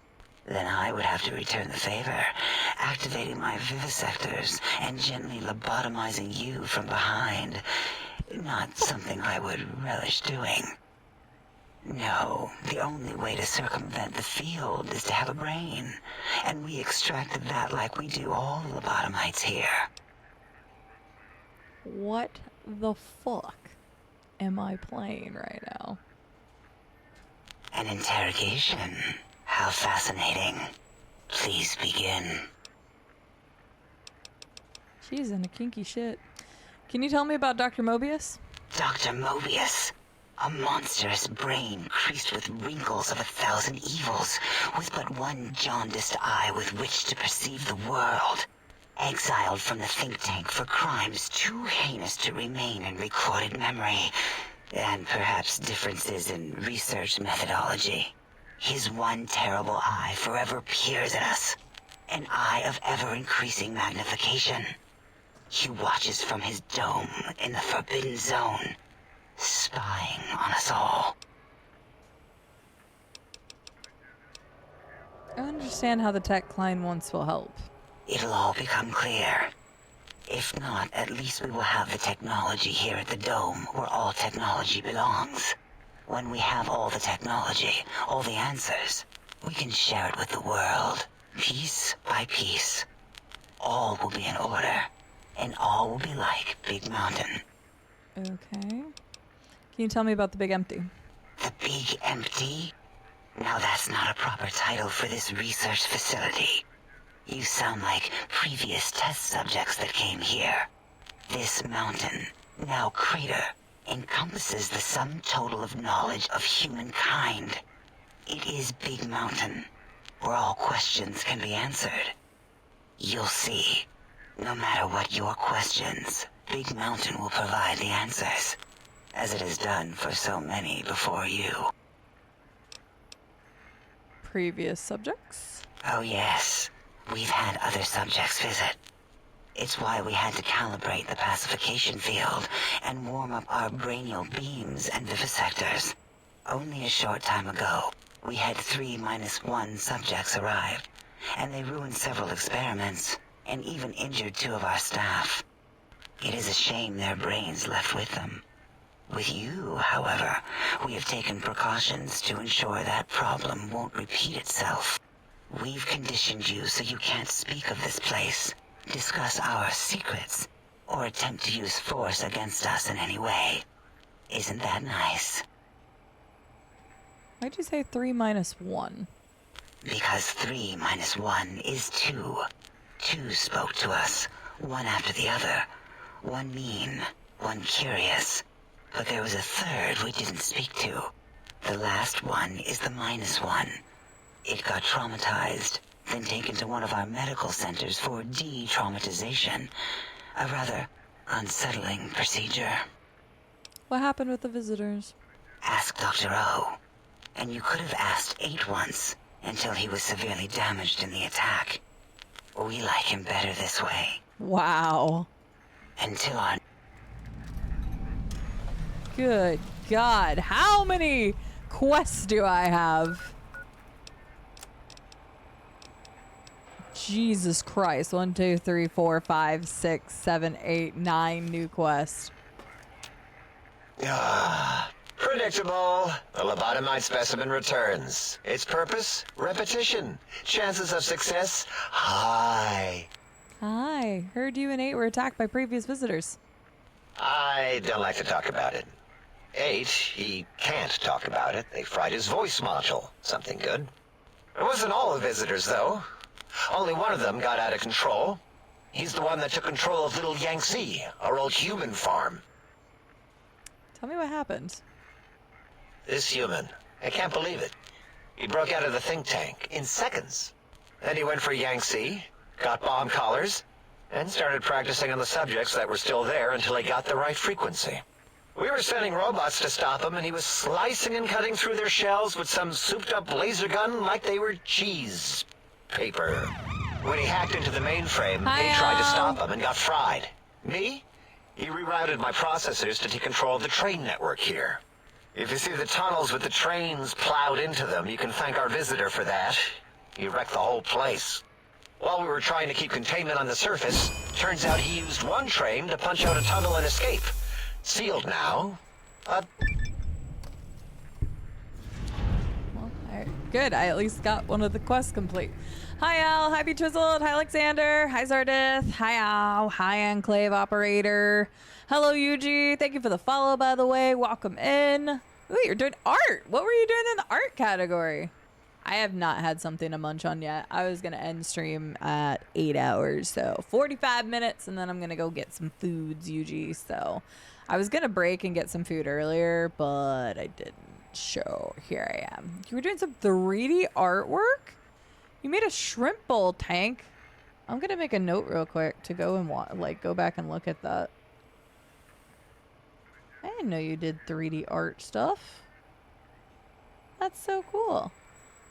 Then I would have to return the favor, activating my vivisectors and gently lobotomizing you from behind. Not something I would relish doing. No, the only way to circumvent the field is to have a brain, and we extracted that like we do all lobotomites here. What the fuck am I playing right now? An interrogation. How fascinating. Please begin. She's into kinky shit. Can you tell me about Dr. Mobius? Dr. Mobius. A monstrous brain creased with wrinkles of 1,000 evils, with but one jaundiced eye with which to perceive the world. Exiled from the think tank for crimes too heinous to remain in recorded memory, and perhaps differences in research methodology. His one terrible eye forever peers at us, an eye of ever-increasing magnification. He watches from his dome in the Forbidden Zone, spying on us all. I don't understand how the tech Klein wants will help. It'll all become clear. If not, at least we will have the technology here at the Dome, where all technology belongs. When we have all the technology, all the answers, we can share it with the world, piece by piece. All will be in order, and all will be like Big Mountain. Okay. Can you tell me about the Big Empty? The Big Empty? Now that's not a proper title for this research facility. You sound like previous test subjects that came here. This mountain, now crater, encompasses the sum total of knowledge of humankind. It is Big Mountain, where all questions can be answered. You'll see. No matter what your questions, Big Mountain will provide the answers, as it has done for so many before you. Previous subjects? Oh yes, we've had other subjects visit. It's why we had to calibrate the pacification field and warm up our brainial beams and vivisectors. Only a short time ago, we had 3-1 subjects arrive, and they ruined several experiments, and even injured 2 of our staff. It is a shame their brains left with them. With you, however, we have taken precautions to ensure that problem won't repeat itself. We've conditioned you so you can't speak of this place, discuss our secrets, or attempt to use force against us in any way. Isn't that nice? Why'd you say 3-1? Because 3-1 is 2. 2 spoke to us, one after the other. One mean, one curious. But there was a third we didn't speak to. The last one is the -1. It got traumatized, then taken to one of our medical centers for de-traumatization. A rather unsettling procedure. What happened with the visitors? Ask Dr. O. And you could have asked 8 once, until he was severely damaged in the attack. We like him better this way. Wow. Until our... Good God. How many quests do I have? Jesus Christ. 1, 2, 3, 4, 5, 6, 7, 8, 9 new quests. Predictable. The lobotomite specimen returns. Its purpose? Repetition. Chances of success? High. Hi. Heard you and 8 were attacked by previous visitors. I don't like to talk about it. 8, he can't talk about it. They fried his voice module. Something good. It wasn't all the visitors, though. Only one of them got out of control. He's the one that took control of Little Yangtze, our old human farm. Tell me what happened. This human, I can't believe it. He broke out of the think tank in seconds. Then he went for Yangtze, got bomb collars, and started practicing on the subjects that were still there until he got the right frequency. We were sending robots to stop him, and he was slicing and cutting through their shells with some souped-up laser gun like they were cheese paper. When he hacked into the mainframe, they tried to stop him and got fried. Me? He rerouted my processors to take control of the train network here. If you see the tunnels with the trains plowed into them, you can thank our visitor for that. He wrecked the whole place. While we were trying to keep containment on the surface, turns out he used one train to punch out a tunnel and escape. Sealed now, but... Well, good. I at least got one of the quests complete. Hi, Al. Hi, Be Twizzled. Hi, Alexander. Hi, Zardith. Hi, Al. Hi, Enclave Operator. Hello, Yuji. Thank you for the follow, by the way. Welcome in. Ooh, you're doing art. What were you doing in the art category? I have not had something to munch on yet. I was going to end stream at 8 hours, so 45 minutes, and then I'm going to go get some foods, Yuji, so... I was going to break and get some food earlier, but I didn't. So here I am. You were doing some 3D artwork? You made a shrimp bowl tank. I'm going to make a note real quick to go and go back and look at that. I didn't know you did 3D art stuff. That's so cool.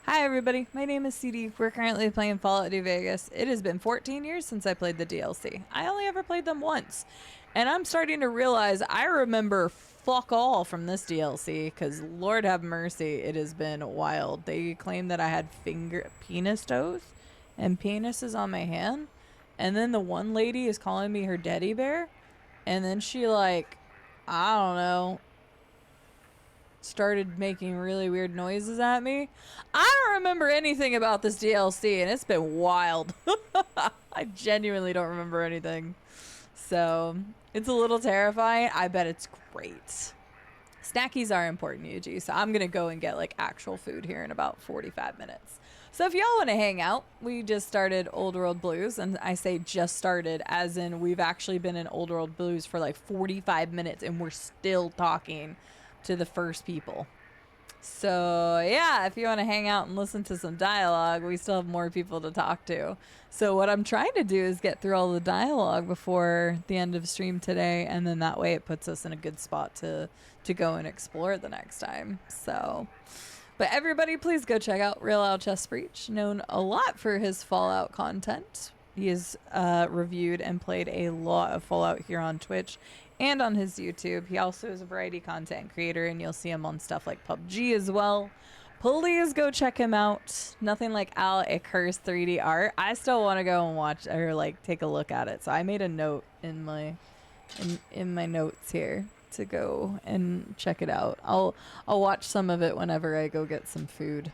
Hi everybody, my name is CD. We're currently playing Fallout New Vegas. It has been 14 years since I played the DLC. I only ever played them once. And I'm starting to realize I remember fuck all from this DLC, because Lord have mercy, it has been wild. They claim that I had penis toes and penises on my hand. And then the one lady is calling me her teddy bear. And then she I don't know, started making really weird noises at me. I don't remember anything about this DLC, and it's been wild. I genuinely don't remember anything. So it's a little terrifying. I bet it's great. Snackies are important, Yuji, so I'm going to go and get actual food here in about 45 minutes. So if y'all want to hang out, we just started Old World Blues, and I say just started as in we've actually been in Old World Blues for 45 minutes, and we're still talking to the first people. So yeah, if you want to hang out and listen to some dialogue, we still have more people to talk to. So what I'm trying to do is get through all the dialogue before the end of stream today, and then that way it puts us in a good spot to go and explore the next time. So, but everybody please go check out Real Al Chess Breach, known a lot for his Fallout content. He has reviewed and played a lot of Fallout here on Twitch and on his YouTube. He also is a variety content creator, and you'll see him on stuff like PUBG as well. Please go check him out. Nothing like Al Icarus 3D art. I still want to go and watch or take a look at it. So I made a note in my notes here to go and check it out. I'll watch some of it whenever I go get some food.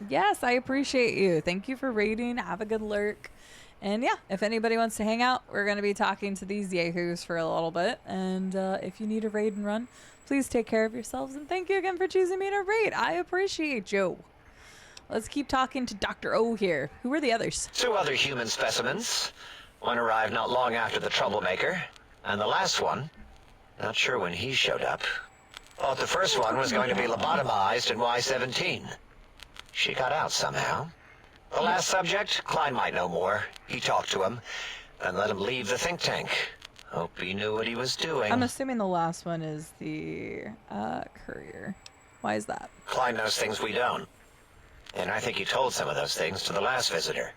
Yes, I appreciate you. Thank you for raiding. Have a good lurk. And yeah, if anybody wants to hang out, we're going to be talking to these yahoos for a little bit. And if you need a raid and run, please take care of yourselves. And thank you again for choosing me to raid. I appreciate you. Let's keep talking to Dr. O here. Who are the others? 2 other human specimens. One arrived not long after the troublemaker. And the last one, not sure when he showed up. Thought the first one was going to be lobotomized in Y-17. She got out somehow. The last subject, Klein might know more. He talked to him, and let him leave the think tank. Hope he knew what he was doing. I'm assuming the last one is the courier. Why is that? Klein knows things we don't. And I think he told some of those things to the last visitor.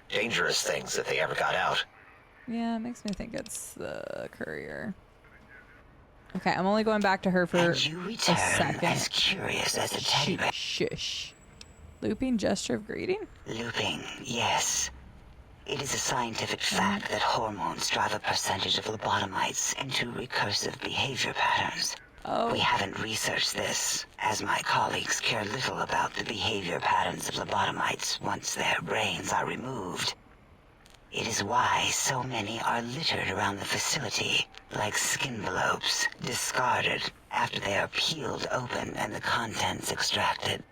Dangerous things if they ever got out. Yeah, it makes me think it's the courier. Okay, I'm only going back to her for a second. As curious as a teddy bear. Shush. Looping gesture of greeting? Looping, yes. It is a scientific fact that hormones drive a percentage of lobotomites into recursive behavior patterns. Oh. We haven't researched this, as my colleagues care little about the behavior patterns of lobotomites once their brains are removed. It is why so many are littered around the facility, like skin envelopes, discarded after they are peeled open and the contents extracted.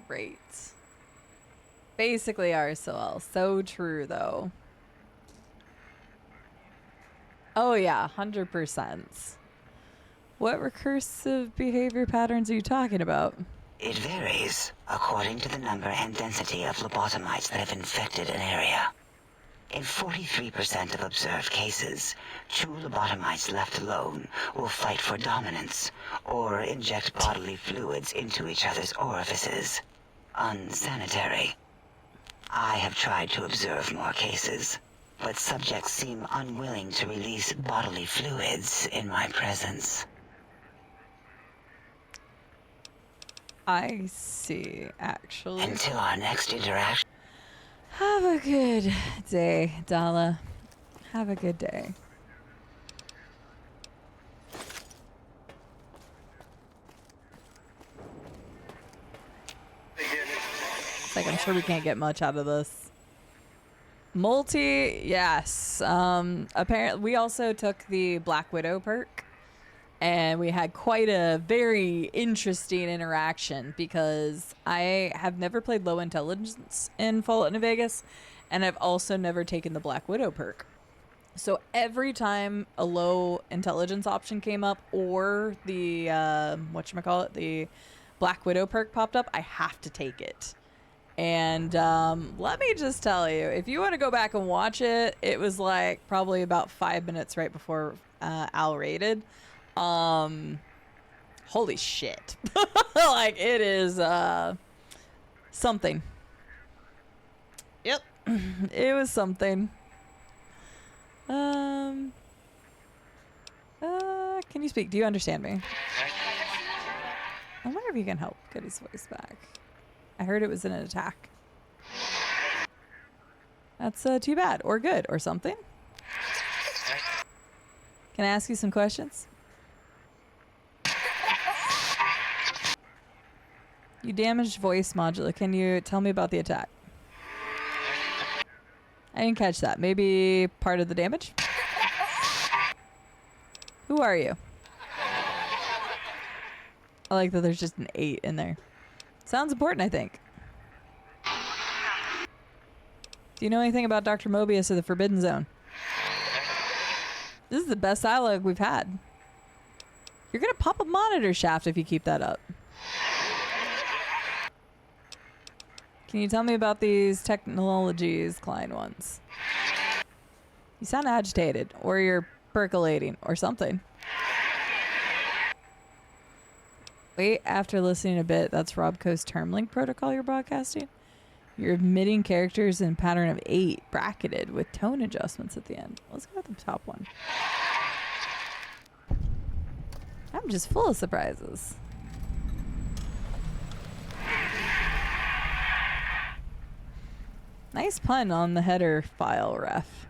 Great. Basically RSL. So true, though. Oh, yeah, 100%. What recursive behavior patterns are you talking about? It varies according to the number and density of lobotomites that have infected an area. In 43% of observed cases, two lobotomites left alone will fight for dominance or inject bodily fluids into each other's orifices. Unsanitary. I have tried to observe more cases, but subjects seem unwilling to release bodily fluids in my presence. I see, actually. Until our next interaction. Have a good day, Dala. Have a good day. It's like, I'm sure we can't get much out of this. Multi, yes. Apparently, we also took the Black Widow perk. And we had quite a very interesting interaction because I have never played low intelligence in Fallout New Vegas, and I've also never taken the Black Widow perk. So every time a low intelligence option came up or the, the Black Widow perk popped up, I have to take it. And let me just tell you, if you want to go back and watch it, it was like probably about 5 minutes right before Al raided. Holy shit. Like, it is something. Yep. It was something. Can you speak? Do you understand me? I wonder if you can help get his voice back. I heard it was in an attack. That's too bad, or good, or something. Can I ask you some questions? You damaged voice modula. Can you tell me about the attack? I didn't catch that. Maybe part of the damage? Who are you? I like that there's just an 8 in there. Sounds important, I think. Do you know anything about Dr. Mobius or the Forbidden Zone? This is the best dialogue we've had. You're gonna pop a monitor shaft if you keep that up. Can you tell me about these technologies, Klein ones? You sound agitated, or you're percolating, or something. Wait, after listening a bit, that's Robco's term-link protocol you're broadcasting? You're admitting characters in a pattern of 8, bracketed, with tone adjustments at the end. Let's go with the top one. I'm just full of surprises. Nice pun on the header file, ref.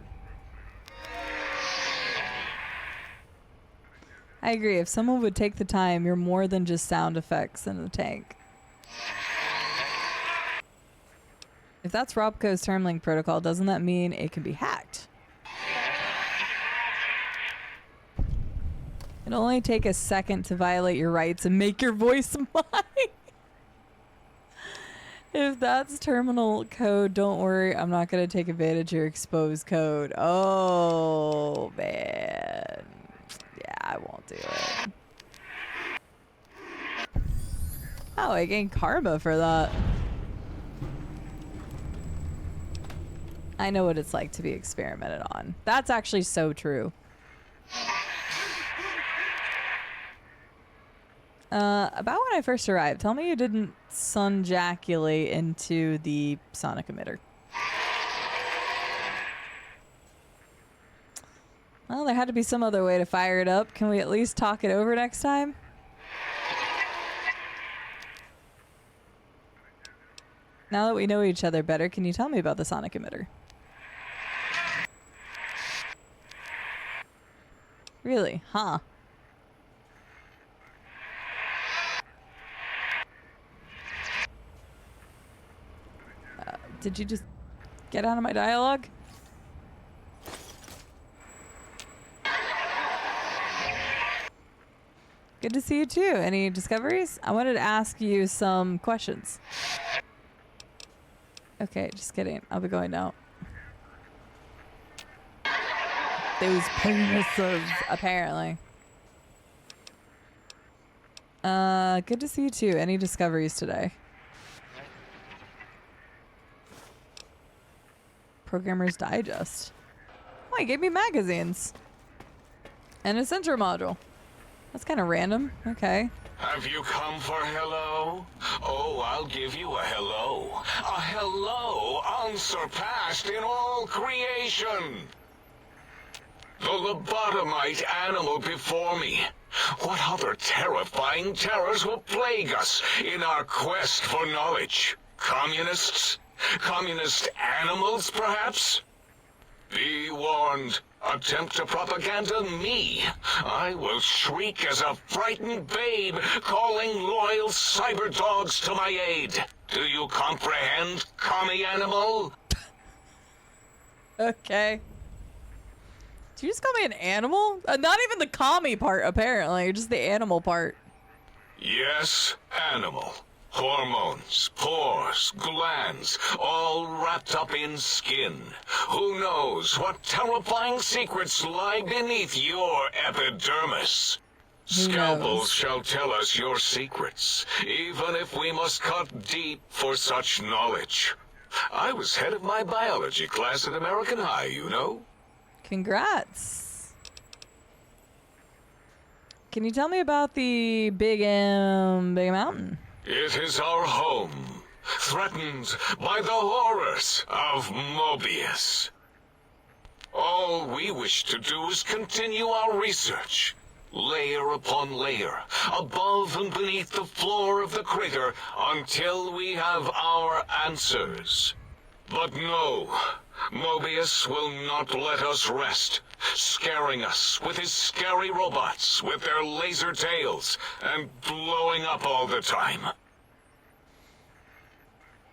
I agree. If someone would take the time, you're more than just sound effects in the tank. If that's Robco's term-link protocol, doesn't that mean it can be hacked? It'll only take a second to violate your rights and make your voice mine. If that's terminal code, don't worry. I'm not going to take advantage of your exposed code. Oh, man. Yeah, I won't do it. Oh, I gained karma for that. I know what it's like to be experimented on. That's actually so true. About when I first arrived, tell me you didn't sunjaculate into the sonic emitter. Well, there had to be some other way to fire it up. Can we at least talk it over next time? Now that we know each other better, can you tell me about the sonic emitter? Really? Huh. Did you just Get out of my dialogue. Good to see you too. Any discoveries? I wanted to ask you some questions. Okay, just kidding. I'll be going now. Those penises, apparently. Good to see you too. Any discoveries today? Programmer's Digest. Oh, he gave me magazines. And a sensor module. That's kind of random. Okay. Have you come for hello? Oh, I'll give you a hello. A hello unsurpassed in all creation. The lobotomite animal before me. What other terrifying terrors will plague us in our quest for knowledge? Communists? Communist animals, perhaps? Be warned. Attempt to propaganda me. I will shriek as a frightened babe, calling loyal cyber dogs to my aid. Do you comprehend, commie animal? Okay. Did you just call me an animal? Not even the commie part, apparently. Just the animal part. Yes, animal. Hormones, pores, glands, all wrapped up in skin. Who knows what terrifying secrets lie beneath your epidermis? Scalpels shall tell us your secrets, even if we must cut deep for such knowledge. I was head of my biology class at American High, you know. Congrats. Can you tell me about the big mountain? It is our home, threatened by the horrors of Mobius. All we wish to do is continue our research, layer upon layer, above and beneath the floor of the crater, until we have our answers. But no, Mobius will not let us rest, scaring us with his scary robots with their laser tails and blowing up all the time.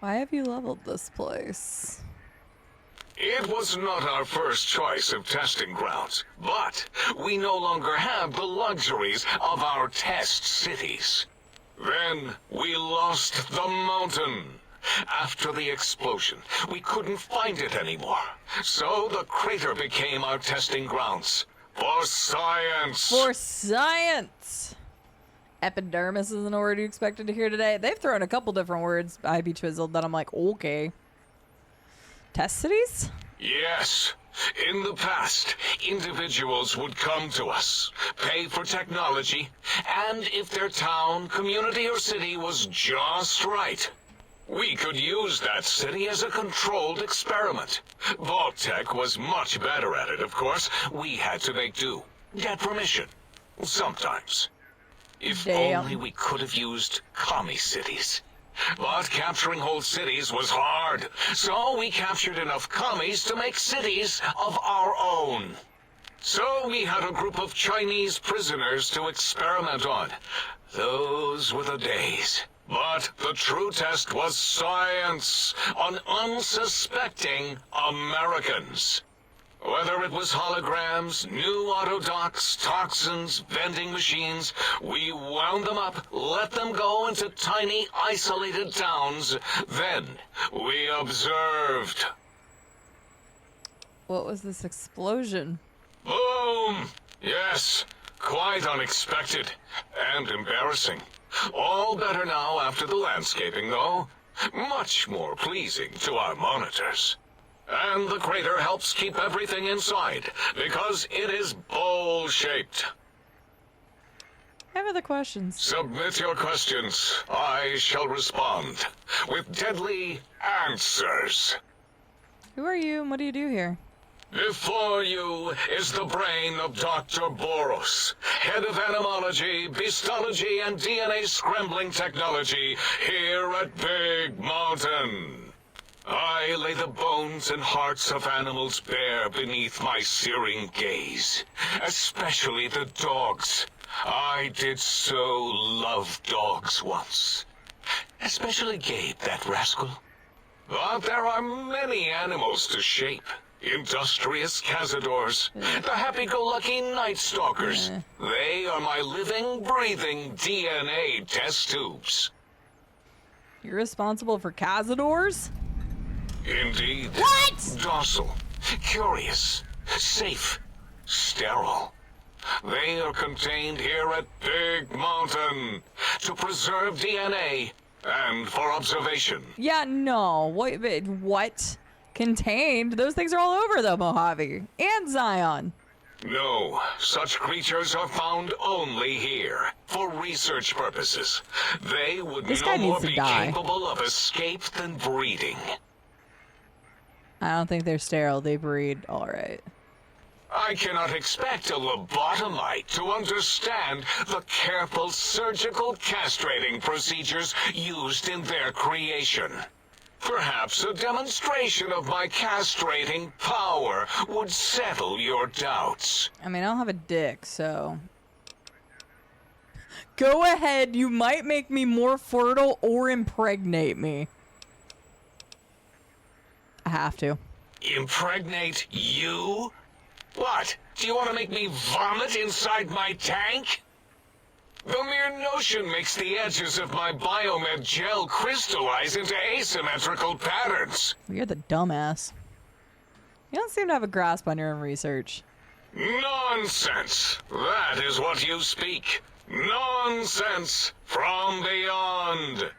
Why have you leveled this place? It was not our first choice of testing grounds, but we no longer have the luxuries of our test cities. Then we lost the mountain. After the explosion, we couldn't find it anymore. So the crater became our testing grounds. For science! For science! Epidermis isn't a word you expected to hear today. They've thrown a couple different words, IB Twizzled, that I'm like, okay. Test cities? Yes. In the past, individuals would come to us, pay for technology, and if their town, community, or city was just right, we could use that city as a controlled experiment. Vault-Tec was much better at it, of course. We had to make do. Get permission. Sometimes. If only we could have used commie cities. But capturing whole cities was hard. So we captured enough commies to make cities of our own. So we had a group of Chinese prisoners to experiment on. Those were the days. But the true test was science on unsuspecting Americans. Whether it was holograms, new autodocs, toxins, vending machines, we wound them up, let them go into tiny, isolated towns. Then we observed. What was this explosion? Boom! Yes, quite unexpected and embarrassing. All better now after the landscaping, though. Much more pleasing to our monitors. And the crater helps keep everything inside, because it is bowl-shaped. I have other questions. Submit your questions. I shall respond with deadly answers. Who are you and what do you do here? Before you is the brain of Dr. Boros, head of animology, beastology, and DNA scrambling technology here at Big Mountain. I lay the bones and hearts of animals bare beneath my searing gaze, especially the dogs. I did so love dogs once. Especially Gabe, that rascal. But there are many animals to shape. Industrious cazadors, the happy-go-lucky night stalkers. They are my living, breathing DNA test tubes. You're responsible for cazadors? Indeed. What? Docile, curious, safe, sterile. They are contained here at Big Mountain to preserve DNA and for observation. Yeah, no. What? Contained? Those things are all over the Mojave and Zion. No, such creatures are found only here for research purposes. They would no more be capable of escape than breeding. I don't think they're sterile. They breed all right. I cannot expect a lobotomite to understand the careful surgical castrating procedures used in their creation. Perhaps a demonstration of my castrating power would settle your doubts. I mean, I don't have a dick, so... Go ahead, you might make me more fertile or impregnate me. I have to. Impregnate you? What? Do you want to make me vomit inside my tank? The mere notion makes the edges of my biomed gel crystallize into asymmetrical patterns. You're the dumbass. You don't seem to have a grasp on your own research. Nonsense! That is what you speak. Nonsense from beyond.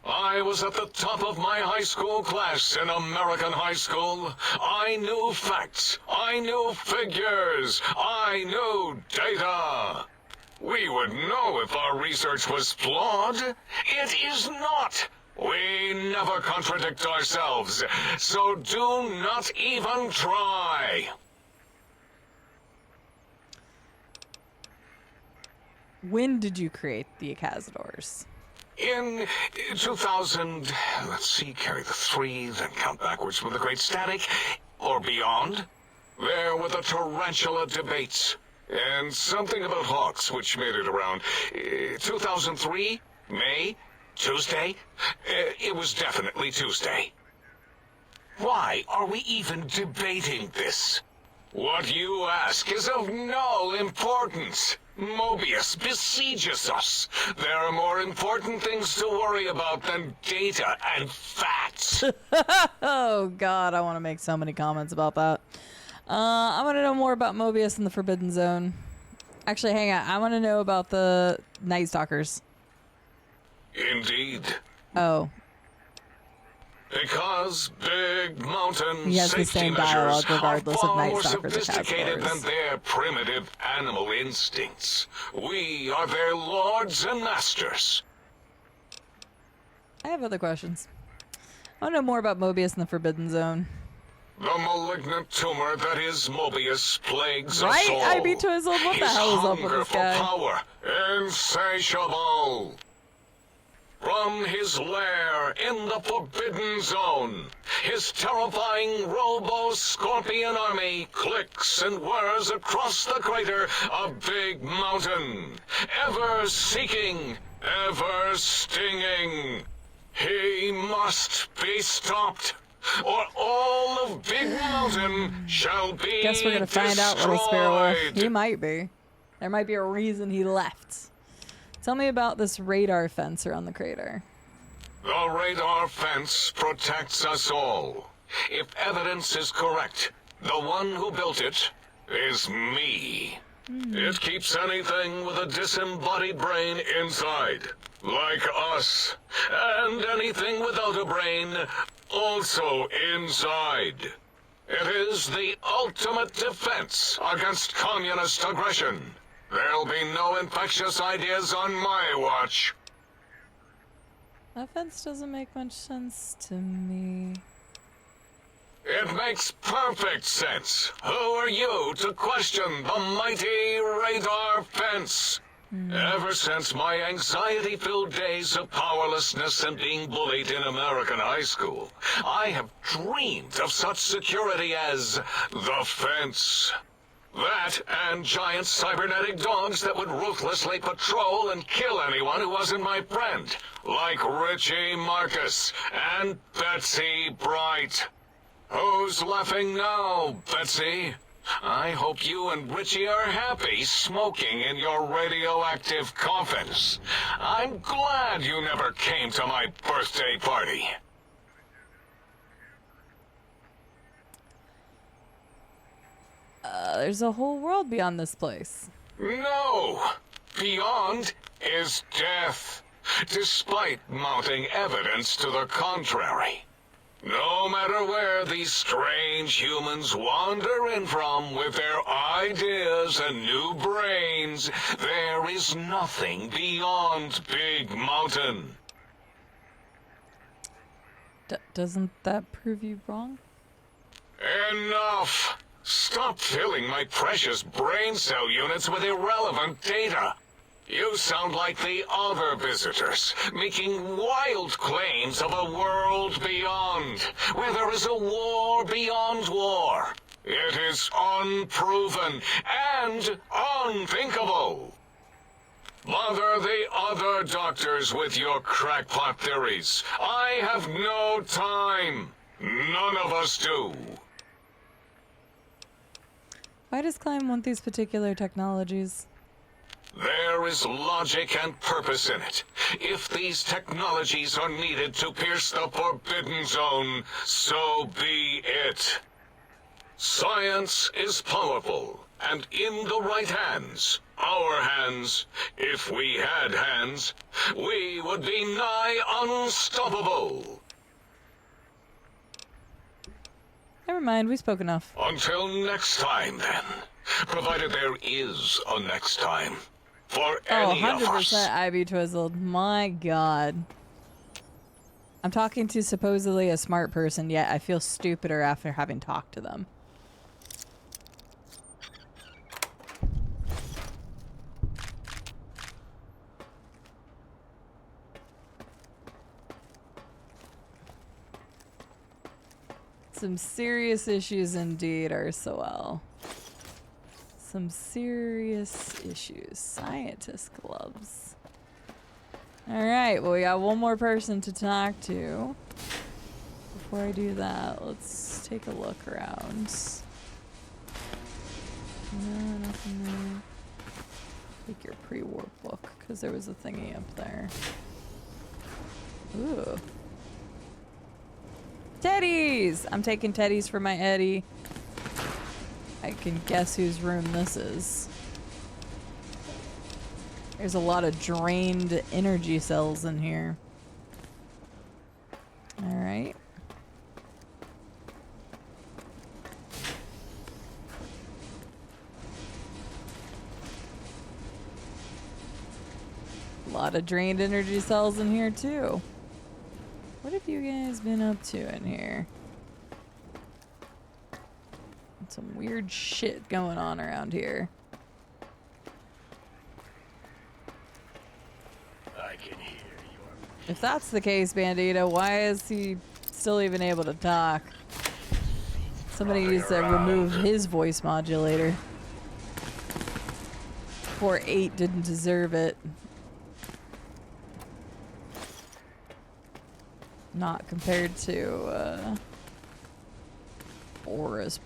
I was at the top of my high school class in American high school. I knew facts. I knew figures. I knew data. We would know if our research was flawed. It is not. We never contradict ourselves, so do not even try. When did you create the cazadors? In 2000, let's see, carry the 3, then count backwards from the Great Static, or beyond. There were the tarantula debates. And something about hawks, which made it around 2003, May, Tuesday. It was definitely Tuesday. Why are we even debating this? What you ask is of no importance. Mobius besieges us. There are more important things to worry about than data and facts. Oh, God, I want to make so many comments about that. I want to know more about Mobius in the Forbidden Zone. Actually, hang on. I want to know about the Night Stalkers. Indeed. Oh. Because Big Mountain he has the safety same measures dialogue are regardless far of Night more Stalkers or sophisticated than Cazadors. their primitive animal instincts. We are their lords and masters. I have other questions. I want to know more about Mobius in the Forbidden Zone. The malignant tumor that is Mobius plagues right? us all. I beat to his old. What the hell is up with hunger this for guy? power, insatiable. From his lair in the Forbidden Zone, his terrifying robo-scorpion army clicks and whirs across the crater of Big Mountain, ever seeking, ever stinging. He must be stopped, or all of Big Mountain shall be Guess we're gonna find out, Little destroyed. Sparrow. He might be. There might be a reason he left. Tell me about this radar fence around the crater. The radar fence protects us all. If evidence is correct, the one who built it is me. It keeps anything with a disembodied brain inside, like us, and anything without a brain also inside. It is the ultimate defense against communist aggression. There'll be no infectious ideas on my watch. That fence doesn't make much sense to me. It makes perfect sense. Who are you to question the mighty radar fence? Ever since my anxiety-filled days of powerlessness and being bullied in American high school, I have dreamed of such security as the fence. That and giant cybernetic dogs that would ruthlessly patrol and kill anyone who wasn't my friend. Like Richie Marcus and Betsy Bright. Who's laughing now, Betsy? I hope you and Richie are happy smoking in your radioactive coffins. I'm glad you never came to my birthday party. There's a whole world beyond this place. No! Beyond is death, despite mounting evidence to the contrary. No matter where these strange humans wander in from with their ideas and new brains, there is nothing beyond Big Mountain. Doesn't that prove you wrong? Enough! Stop filling my precious brain cell units with irrelevant data. You sound like the other visitors, making wild claims of a world beyond, where there is a war beyond war. It is unproven and unthinkable. Bother the other doctors with your crackpot theories. I have no time. None of us do. Why does Klein want these particular technologies? There is logic and purpose in it. If these technologies are needed to pierce the Forbidden Zone, so be it. Science is powerful, and in the right hands, our hands, if we had hands, we would be nigh unstoppable. Never mind, we spoke enough. Until next time, then. Provided there is a next time. For any of us. 100% Ivy Twizzled. My god. I'm talking to supposedly a smart person, yet I feel stupider after having talked to them. Some serious issues indeed, RSOL. Some serious issues. Scientist clubs. Alright, well we got one more person to talk to. Before I do that, let's take a look around. No, nothing there. Take your pre-warp book, because there was a thingy up there. Ooh. Teddies! I'm taking teddies for my Eddie. I can guess whose room this is. There's a lot of drained energy cells in here. Alright. A lot of drained energy cells in here too. What have you guys been up to in here? Some weird shit going on around here. I can hear your... If that's the case, Bandito, why is he still even able to talk? Somebody needs to remove his voice modulator. Poor 8 didn't deserve it. Not compared to, Boros,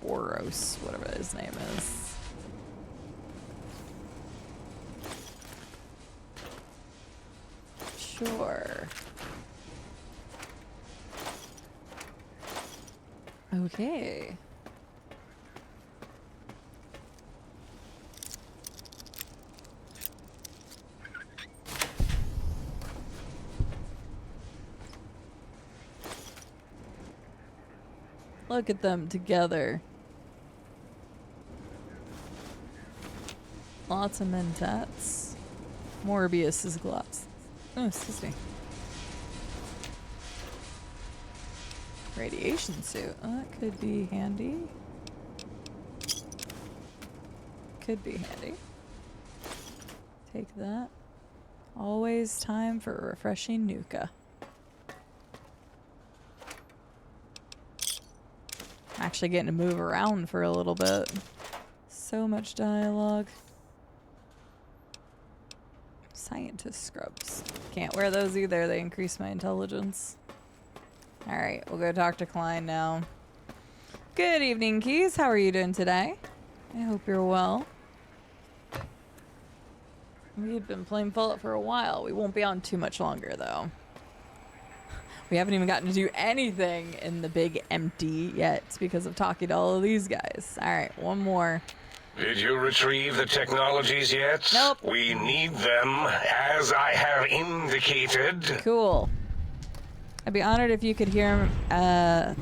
whatever his name is. Sure. Okay. Look at them together. Lots of mentats. Morbius's gloves. Oh, excuse me. Radiation suit. Oh, that could be handy. Could be handy. Take that. Always time for a refreshing Nuka. Actually getting to move around for a little bit. So much dialogue. Scientist scrubs. Can't wear those either. They increase my intelligence. Alright, we'll go talk to Klein now. Good evening, Keys. How are you doing today? I hope you're well. We've been playing Fallout for a while. We won't be on too much longer, though. We haven't even gotten to do anything in the big empty yet because of talking to all of these guys. Alright, one more. Did you retrieve the technologies yet? Nope. We need them, as I have indicated. Cool. I'd be honored if you could hear,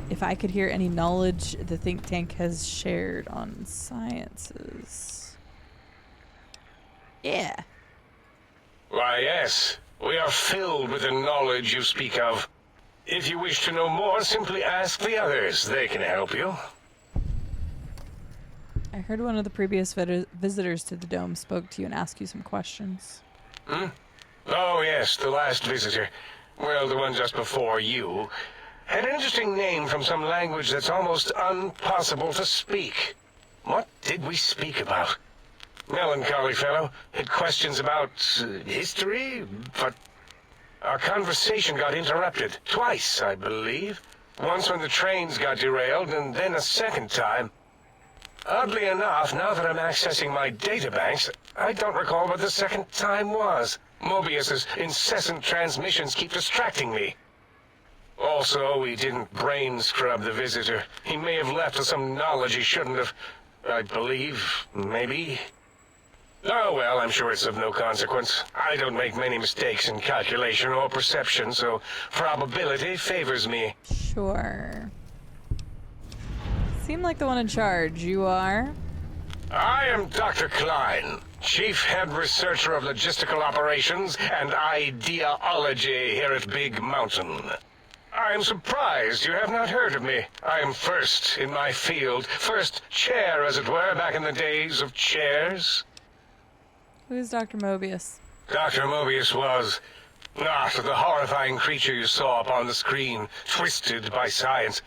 if I could hear any knowledge the think tank has shared on sciences. Yeah. Why, yes. We are filled with the knowledge you speak of. If you wish to know more, simply ask the others. They can help you. I heard one of the previous visitors to the dome spoke to you and asked you some questions. Hmm? Oh, yes, the last visitor. Well, the one just before you. Had an interesting name from some language that's almost impossible to speak. What did we speak about? Melancholy fellow. Had questions about history, but our conversation got interrupted. Twice, I believe. Once when the trains got derailed, and then a second time. Oddly enough, now that I'm accessing my databanks, I don't recall what the second time was. Mobius's incessant transmissions keep distracting me. Also, we didn't brain scrub the visitor. He may have left with some knowledge he shouldn't have. I believe, maybe. Oh well, I'm sure it's of no consequence. I don't make many mistakes in calculation or perception, so probability favors me. Sure. Seem like the one in charge. You are? I am Dr. Klein, Chief Head Researcher of Logistical Operations and Ideology here at Big Mountain. I am surprised you have not heard of me. I am first in my field, first chair, as it were, back in the days of chairs. Who's Dr. Mobius? Dr. Mobius was not the horrifying creature you saw upon the screen, twisted by science.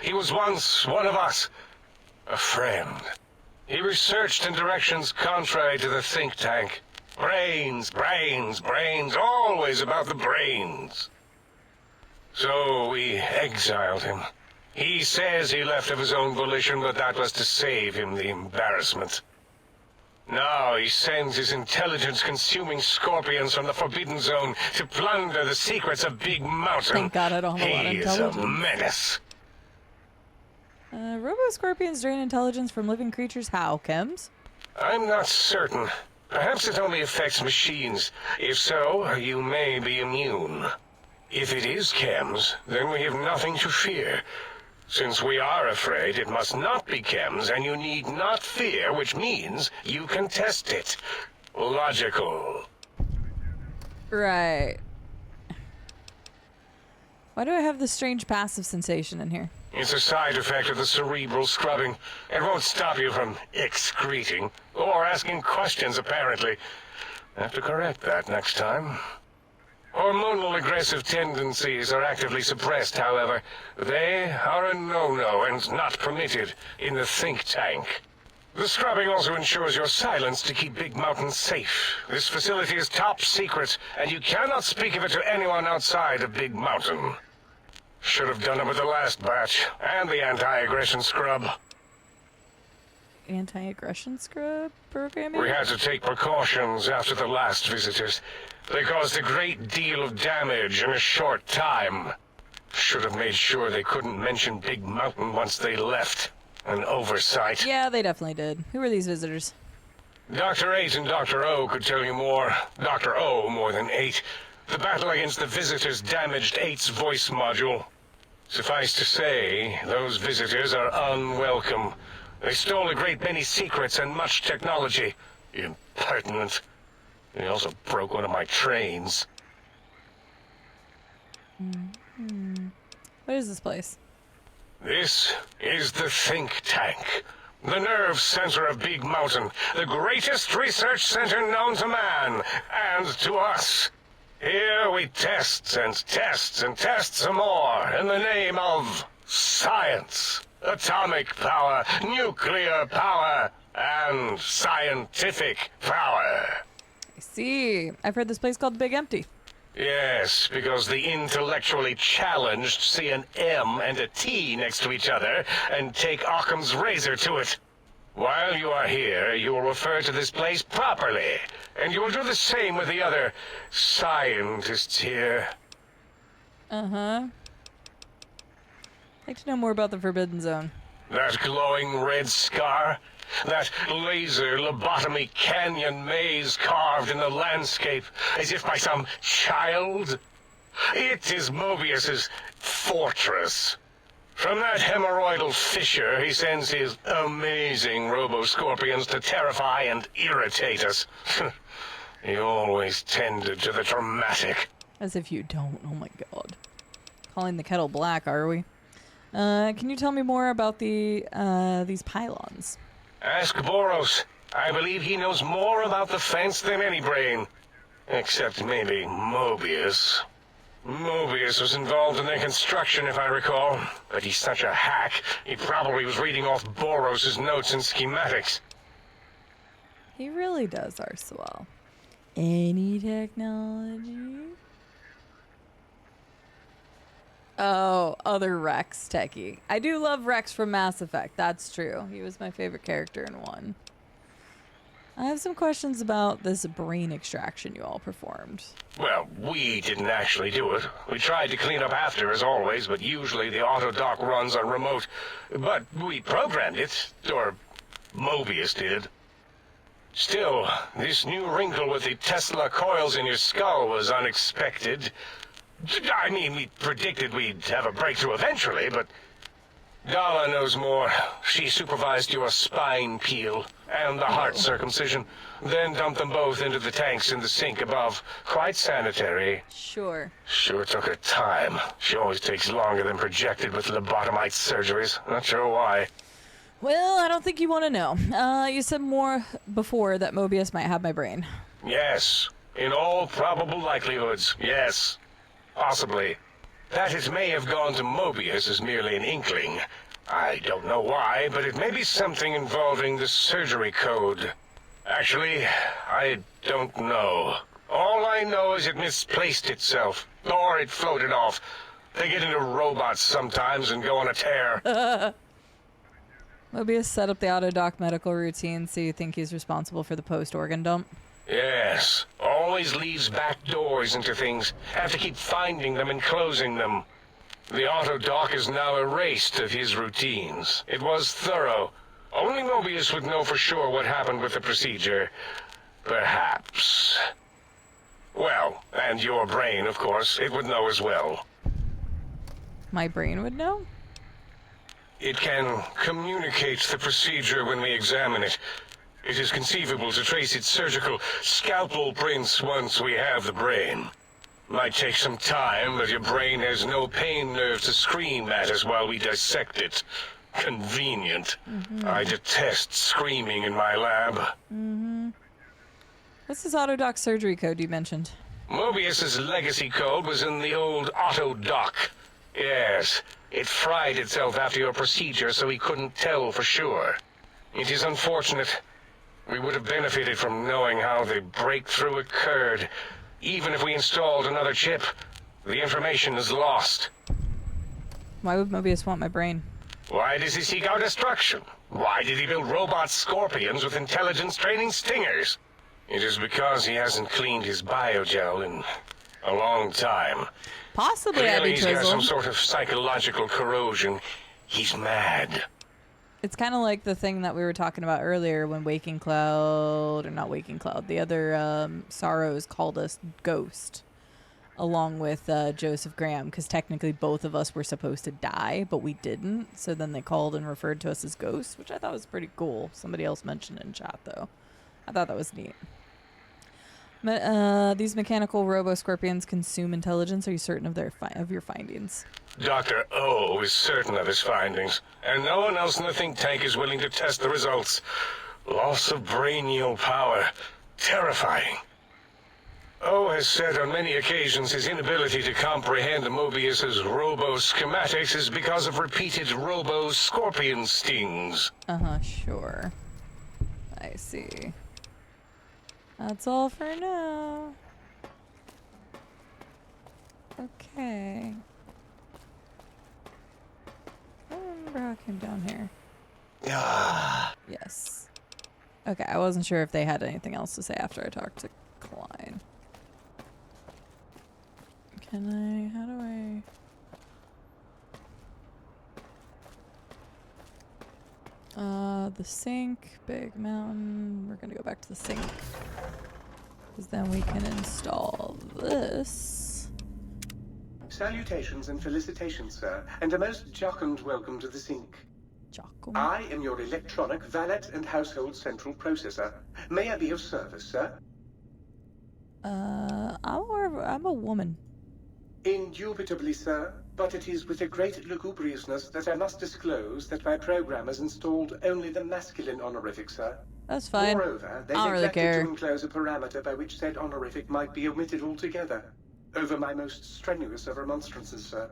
He was once one of us, a friend. He researched in directions contrary to the think tank. Brains, brains, brains, always about the brains. So we exiled him. He says he left of his own volition, but that was to save him the embarrassment. Now he sends his intelligence-consuming scorpions from the Forbidden Zone to plunder the secrets of Big Mountain. Thank God I don't have a lot of He is a intelligence. menace. Robo-scorpions drain intelligence from living creatures. How, Chems? I'm not certain. Perhaps it only affects machines. If so, you may be immune. If it is chems, then we have nothing to fear. Since we are afraid, it must not be chems, and you need not fear, which means you can test it. Logical. Right. Why do I have this strange passive sensation in here? It's a side effect of the cerebral scrubbing. It won't stop you from excreting, or asking questions, apparently. Have to correct that next time. Hormonal aggressive tendencies are actively suppressed, however. They are a no-no and not permitted in the think tank. The scrubbing also ensures your silence to keep Big Mountain safe. This facility is top secret, and you cannot speak of it to anyone outside of Big Mountain. Should have done it with the last batch, and the anti-aggression scrub. Anti-aggression scrub programming? We had to take precautions after the last visitors. They caused a great deal of damage in a short time. Should have made sure they couldn't mention Big Mountain once they left. An oversight. Yeah, they definitely did. Who are these visitors? Dr. 8 and Dr. O could tell you more. Dr. O more than 8. The battle against the visitors damaged 8's voice module. Suffice to say, those visitors are unwelcome. They stole a great many secrets and much technology. Impertinent. They also broke one of my trains. What is this place? This is the think tank. The nerve center of Big Mountain. The greatest research center known to man. And to us. Here we test and test and test some more in the name of science, atomic power, nuclear power, and scientific power. I see. I've heard this place called the Big Empty. Yes, because the intellectually challenged see an M and a T next to each other and take Occam's razor to it. While you are here, you will refer to this place properly, and you will do the same with the other scientists here. Uh-huh. I'd like to know more about the Forbidden Zone. That glowing red scar? That laser lobotomy canyon maze carved in the landscape as if by some child? It is Mobius's fortress. From that hemorrhoidal fissure, he sends his amazing robo-scorpions to terrify and irritate us. He always tended to the dramatic. As if you don't. Oh my god. Calling the kettle black, are we? Can you tell me more about these pylons? Ask Boros. I believe he knows more about the fence than any brain. Except maybe Mobius. Mobius was involved in their construction, if I recall. But he's such a hack, he probably was reading off Boros' notes and schematics. He really does arse well. Any technology? Oh, other Rex techie. I do love Rex from Mass Effect. That's true. He was my favorite character in 1. I have some questions about this brain extraction you all performed. Well, we didn't actually do it. We tried to clean up after, as always, but usually the auto dock runs on remote. But we programmed it, or Mobius did. Still, this new wrinkle with the Tesla coils in your skull was unexpected. I mean, we predicted we'd have a breakthrough eventually, but Dala knows more. She supervised your spine peel and the heart circumcision, then dumped them both into the tanks in the sink above. Quite sanitary. Sure. Sure took her time. She always takes longer than projected with lobotomite surgeries. Not sure why. Well, I don't think you want to know. You said more before that Mobius might have my brain. Yes. In all probable likelihoods, yes. Possibly. That it may have gone to Mobius is merely an inkling. I don't know why, but it may be something involving the surgery code. Actually, I don't know. All I know is it misplaced itself, or it floated off. They get into robots sometimes and go on a tear. Mobius set up the auto-dock medical routine, so you think he's responsible for the post-organ dump? Yes. Always leaves back doors into things. Have to keep finding them and closing them. The auto-dock is now erased of his routines. It was thorough. Only Mobius would know for sure what happened with the procedure. Perhaps. Well, and your brain, of course, it would know as well. My brain would know? It can communicate the procedure when we examine it. It is conceivable to trace its surgical scalpel prints once we have the brain. Might take some time, but your brain has no pain nerve to scream at us while we dissect it. Convenient. I detest screaming in my lab. What's this auto-dock surgery code you mentioned? Mobius's legacy code was in the old auto-dock. Yes, it fried itself after your procedure, so he couldn't tell for sure. It is unfortunate. We would have benefited from knowing how the breakthrough occurred. Even if we installed another chip, the information is lost. Why would Mobius want my brain? Why does he seek our destruction? Why did he build robot scorpions with intelligence training stingers? It is because he hasn't cleaned his biogel in a long time. Possibly, Clearly, Abby he's got some Chisholm. sort of psychological corrosion. He's mad. It's kind of like the thing that we were talking about earlier when Waking Cloud, or not Waking Cloud, the other Sorrows called us Ghost, along with Joseph Graham, because technically both of us were supposed to die, but we didn't. So then they called and referred to us as Ghosts, which I thought was pretty cool. Somebody else mentioned it in chat, though. I thought that was neat. These mechanical robo-scorpions consume intelligence. Are you certain of your findings? Dr. O is certain of his findings, and no one else in the think tank is willing to test the results. Loss of brainial power. Terrifying. O has said on many occasions his inability to comprehend Mobius's robo-schematics is because of repeated robo-scorpion stings. Sure. see. That's all for now. Okay. I don't remember how I came down here. Yes. Okay, I wasn't sure if they had anything else to say after I talked to Klein. How do I... the sink, big mountain. We're gonna go back to the sink. Because then we can install this. Salutations and felicitations, sir, and a most jocund welcome to the sink. Jocund? I am your electronic valet and household central processor. May I be of service, sir? I'm a woman. Indubitably, sir, but it is with a great lugubriousness that I must disclose that my programmers installed only the masculine honorific, sir. That's fine. Moreover, they I don't really neglected care. to enclose a parameter by which said honorific might be omitted altogether. Over my most strenuous of remonstrances, sir.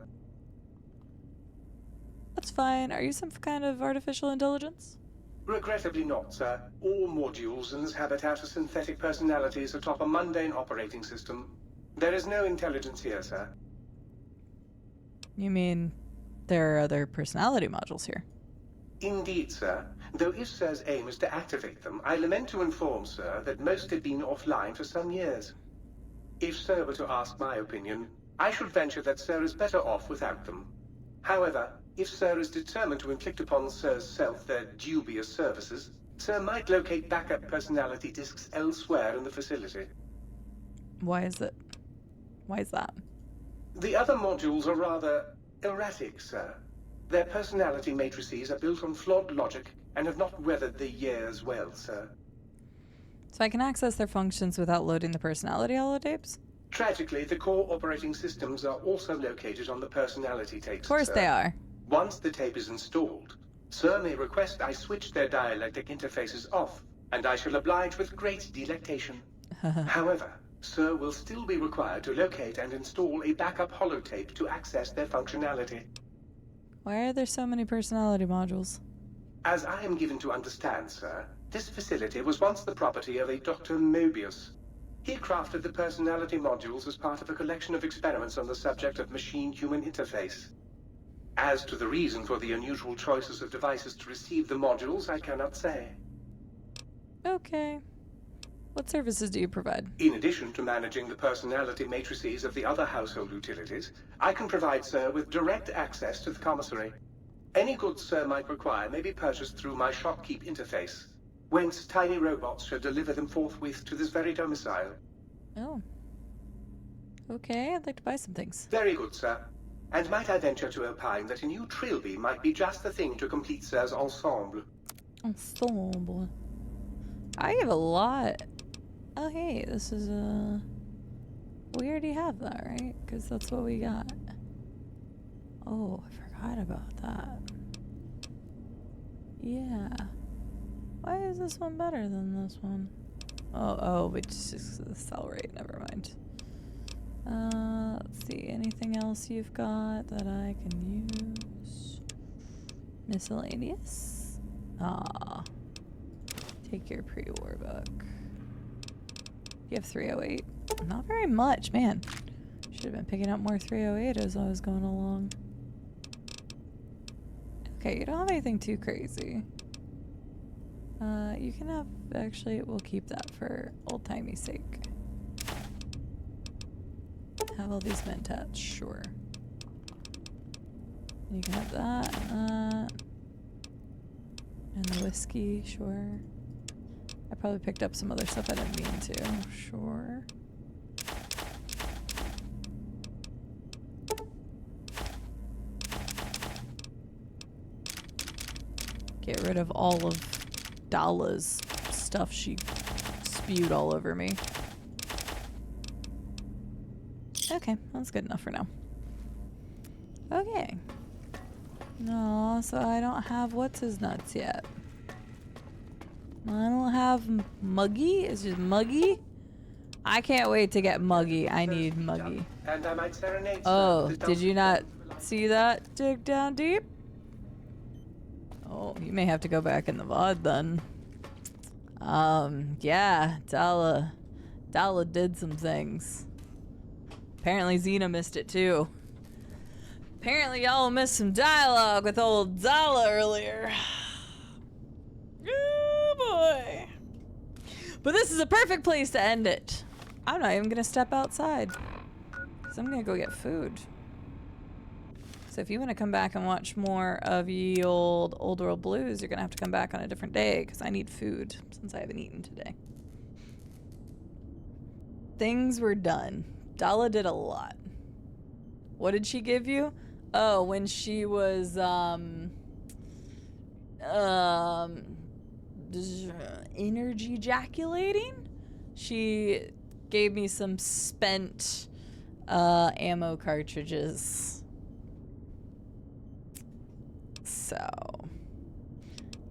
That's fine. Are you some kind of artificial intelligence? Regrettably not, sir. All modules in this habitat are synthetic personalities atop a mundane operating system. There is no intelligence here, sir. You mean there are other personality modules here? Indeed, sir. Though if sir's aim is to activate them, I lament to inform sir that most have been offline for some years. If sir were to ask my opinion, I should venture that sir is better off without them. However, if sir is determined to inflict upon sir's self their dubious services, sir might locate backup personality disks elsewhere in the facility. Why is it? Why is that? The other modules are rather erratic, sir. Their personality matrices are built on flawed logic and have not weathered the years well, sir. So I can access their functions without loading the personality holotapes? Tragically, the core operating systems are also located on the personality tapes. Of course they are. Once the tape is installed, sir may request I switch their dialectic interfaces off, and I shall oblige with great delectation. However, sir will still be required to locate and install a backup holotape to access their functionality. Why are there so many personality modules? As I am given to understand, sir, this facility was once the property of a Dr. Mobius. He crafted the personality modules as part of a collection of experiments on the subject of machine-human interface. As to the reason for the unusual choices of devices to receive the modules, I cannot say. Okay. What services do you provide? In addition to managing the personality matrices of the other household utilities, I can provide sir with direct access to the commissary. Any goods sir might require may be purchased through my shopkeep interface, whence tiny robots shall deliver them forthwith to this very domicile. Oh. Okay, I'd like to buy some things. Very good, sir. And might I venture to opine that a new trilby might be just the thing to complete sir's ensemble? Ensemble. I have a lot. Oh, hey, this is we already have that, right? Because that's what we got. Oh, I forgot about that. Yeah. Why is this one better than this one? Oh, it's just the cell rate. Never mind. Let's see. Anything else you've got that I can use? Miscellaneous? Take your pre-war book. You have 308. Not very much, man. Should have been picking up more 308 as I was going along. Okay, you don't have anything too crazy. You can have, actually, we'll keep that for old-timey sake. Have all these mentats, sure. You can have that, and the whiskey, sure. I probably picked up some other stuff I didn't mean to, sure. Get rid of all of Dala's stuff she spewed all over me. Okay, that's good enough for now. Okay. No, so I don't have what's his nuts yet. I don't have Muggy. It's just Muggy. I can't wait to get Muggy. I need Muggy. And I might serenade. Oh, did you not see that? Dig down deep. Oh, you may have to go back in the VOD then. Yeah, Dala did some things. Apparently Xena missed it too. Apparently y'all missed some dialogue with old Dala earlier. Oh boy. But this is a perfect place to end it. I'm not even gonna step outside, because I'm gonna go get food. So if you want to come back and watch more of ye old World Blues, you're gonna have to come back on a different day, because I need food since I haven't eaten today. Things were done. Dala did a lot. What did she give you? Oh, when she was energy ejaculating, she gave me some spent ammo cartridges. So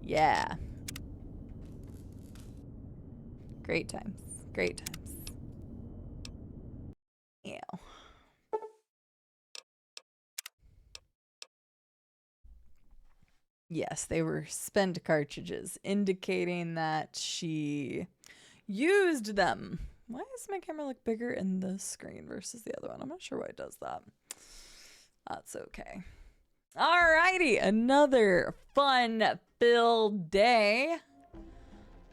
yeah, great times, great times. Yeah. Yes, they were spent cartridges, indicating that she used them. Why does my camera look bigger in this screen versus the other one? I'm not sure why it does that. That's okay. Alrighty, another fun-filled day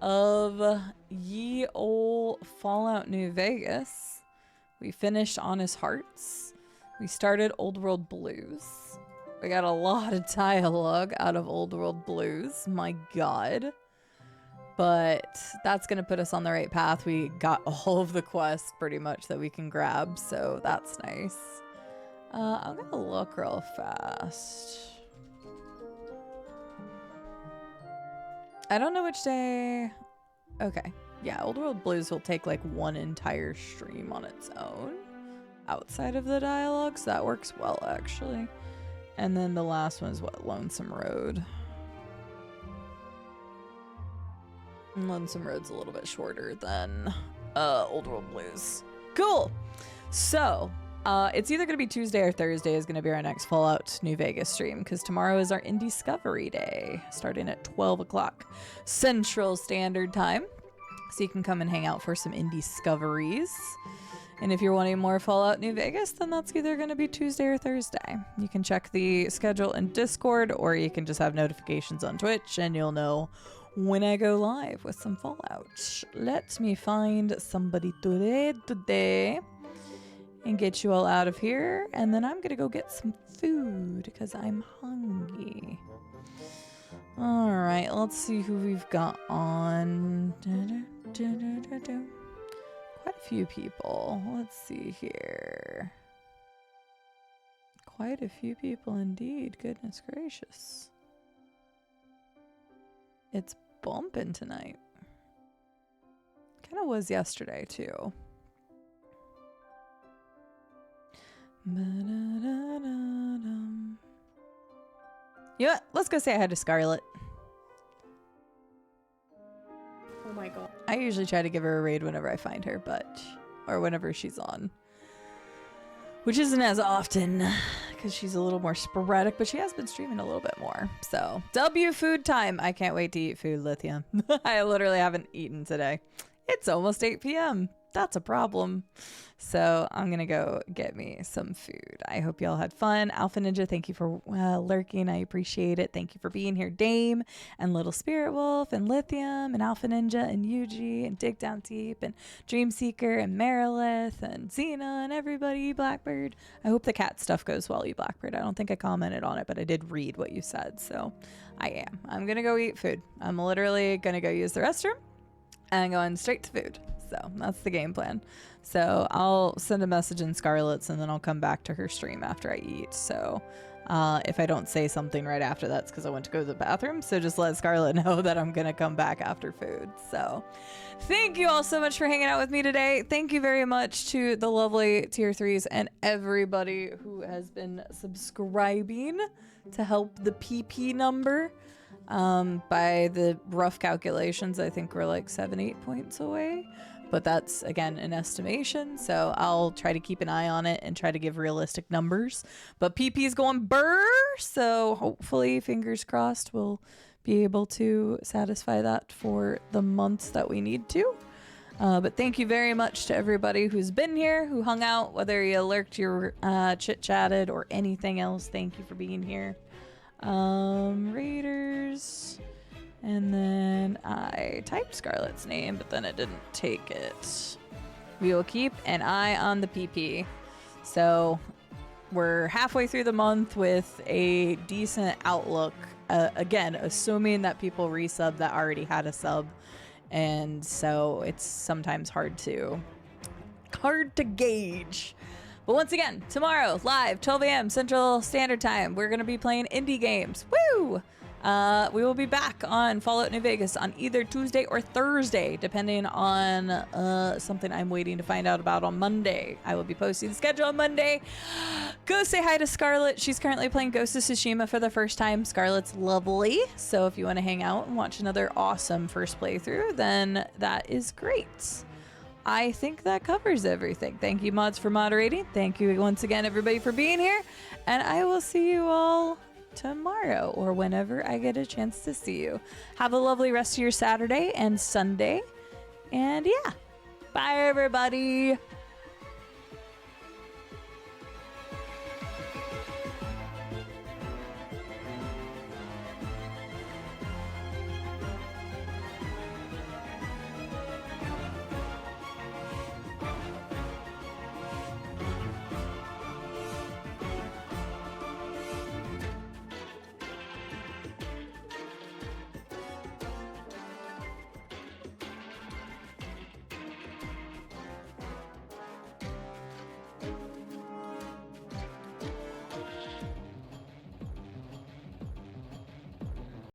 of ye ol' Fallout New Vegas. We finished Honest Hearts. We started Old World Blues. We got a lot of dialogue out of Old World Blues. My God. But that's going to put us on the right path. We got all of the quests pretty much that we can grab, so that's nice. I'm going to look real fast. I don't know which day. Okay. Yeah, Old World Blues will take like one entire stream on its own outside of the dialogue, so that works well, actually. And then the last one is what? Lonesome Road. And Lonesome Road's a little bit shorter than Old World Blues. Cool. So, it's either going to be Tuesday or Thursday is going to be our next Fallout New Vegas stream, because tomorrow is our Indiscovery Day, starting at 12 o'clock Central Standard Time. So you can come and hang out for some Indiscoveries. And if you're wanting more Fallout New Vegas, then that's either going to be Tuesday or Thursday. You can check the schedule in Discord, or you can just have notifications on Twitch, and you'll know when I go live with some Fallout. Let me find somebody today and get you all out of here. And then I'm going to go get some food because I'm hungry. All right, let's see who we've got on. Quite a few people. Let's see here. Quite a few people indeed. Goodness gracious. It's bumping tonight. Kind of was yesterday too. You know what? Let's go say hi to Scarlet. Oh my god. I usually try to give her a raid whenever I find her, or whenever she's on. Which isn't as often, because she's a little more sporadic, but she has been streaming a little bit more. So, W food time. I can't wait to eat food, Lithium. I literally haven't eaten today. It's almost 8 p.m. That's a problem. So I'm going to go get me some food. I hope y'all had fun. Alpha Ninja, thank you for lurking. I appreciate it. Thank you for being here. Dame and Little Spirit Wolf and Lithium and Alpha Ninja and Yuji and Dig Down Deep and Dream Seeker and Marilith and Xena and everybody, Blackbird. I hope the cat stuff goes well, you Blackbird. I don't think I commented on it, but I did read what you said. So I am. I'm going to go eat food. I'm literally going to go use the restroom and going straight to food. So that's the game plan. So I'll send a message in Scarlet's and then I'll come back to her stream after I eat. So if I don't say something right after, that's because I went to go to the bathroom. So just let Scarlet know that I'm going to come back after food. So thank you all so much for hanging out with me today. Thank you very much to the lovely tier 3s and everybody who has been subscribing to help the PP number. By the rough calculations, I think we're like 7-8 points away. But that's, again, an estimation, so I'll try to keep an eye on it and try to give realistic numbers. But PP is going burr, so hopefully, fingers crossed, we'll be able to satisfy that for the months that we need to. But thank you very much to everybody who's been here, who hung out, whether you lurked, you chit-chatted, or anything else. Thank you for being here. Raiders. And then I typed Scarlett's name, but then it didn't take it. We will keep an eye on the PP. So we're halfway through the month with a decent outlook. Again, assuming that people resub that already had a sub. And so it's sometimes hard to gauge. But once again, tomorrow, live, 12 a.m. Central Standard Time, we're going to be playing indie games. Woo! We will be back on Fallout New Vegas on either Tuesday or Thursday, depending on something I'm waiting to find out about on Monday. I will be posting the schedule on Monday. Go say hi to Scarlett. She's currently playing Ghost of Tsushima for the first time. Scarlett's lovely. So if you want to hang out and watch another awesome first playthrough, then that is great. I think that covers everything. Thank you, mods, for moderating. Thank you once again, everybody, for being here. And I will see you all tomorrow or whenever I get a chance to see you. Have a lovely rest of your Saturday and Sunday. And yeah, bye, everybody.